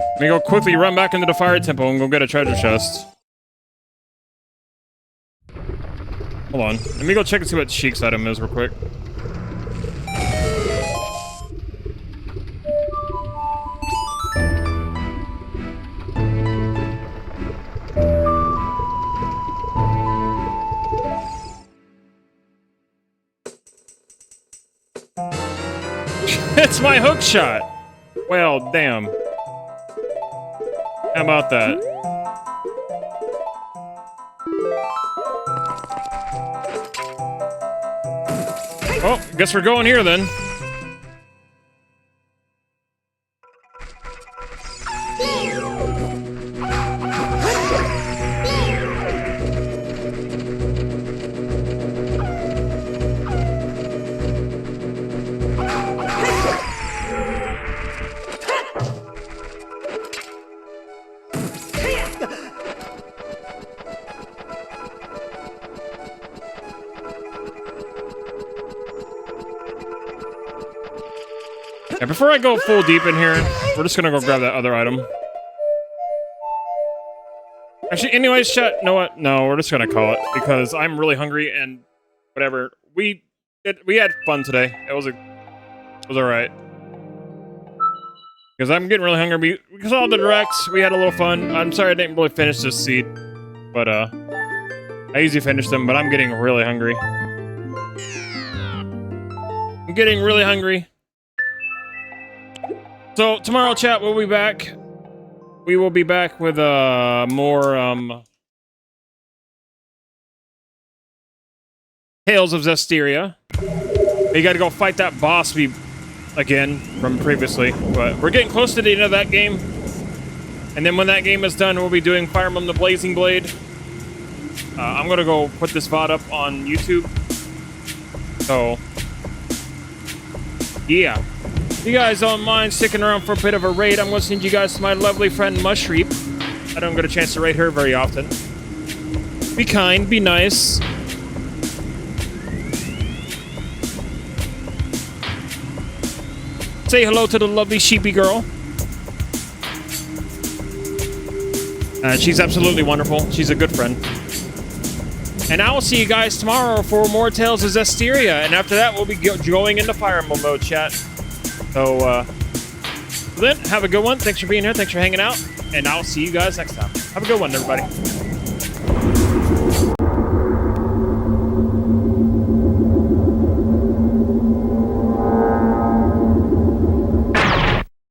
Let me go quickly run back into the fire temple and go get a treasure chest. Hold on. Let me go check and see what Sheik's item is real quick. It's my hook shot! Well, damn. How about that? Oh, guess we're going here then. And before I go full deep in here, we're just gonna go grab that other item. Actually, anyways, chat, you know what? No, we're just gonna call it because I'm really hungry and whatever. We had fun today. It was alright. Because I'm getting really hungry. Because all the directs, we had a little fun. I'm sorry I didn't really finish this seed, but I usually finish them. But I'm getting really hungry. I'm getting really hungry. So tomorrow, chat, we'll be back. We will be back with more Tales of Zestiria. You got to go fight that boss again from previously, but we're getting close to the end of that game. And then when that game is done, we'll be doing Fire Emblem: The Blazing Blade. I'm gonna go put this VOD up on YouTube. So yeah. If you guys don't mind sticking around for a bit of a raid, I'm going to send you guys to my lovely friend Mushreep. I don't get a chance to raid her very often. Be kind, be nice. Say hello to the lovely sheepy girl. She's absolutely wonderful. She's a good friend. And I will see you guys tomorrow for more Tales of Zestiria. And after that, we'll be going into Fire Emblem mode, chat. So, then, have a good one. Thanks for being here. Thanks for hanging out. And I'll see you guys next time. Have a good one, everybody.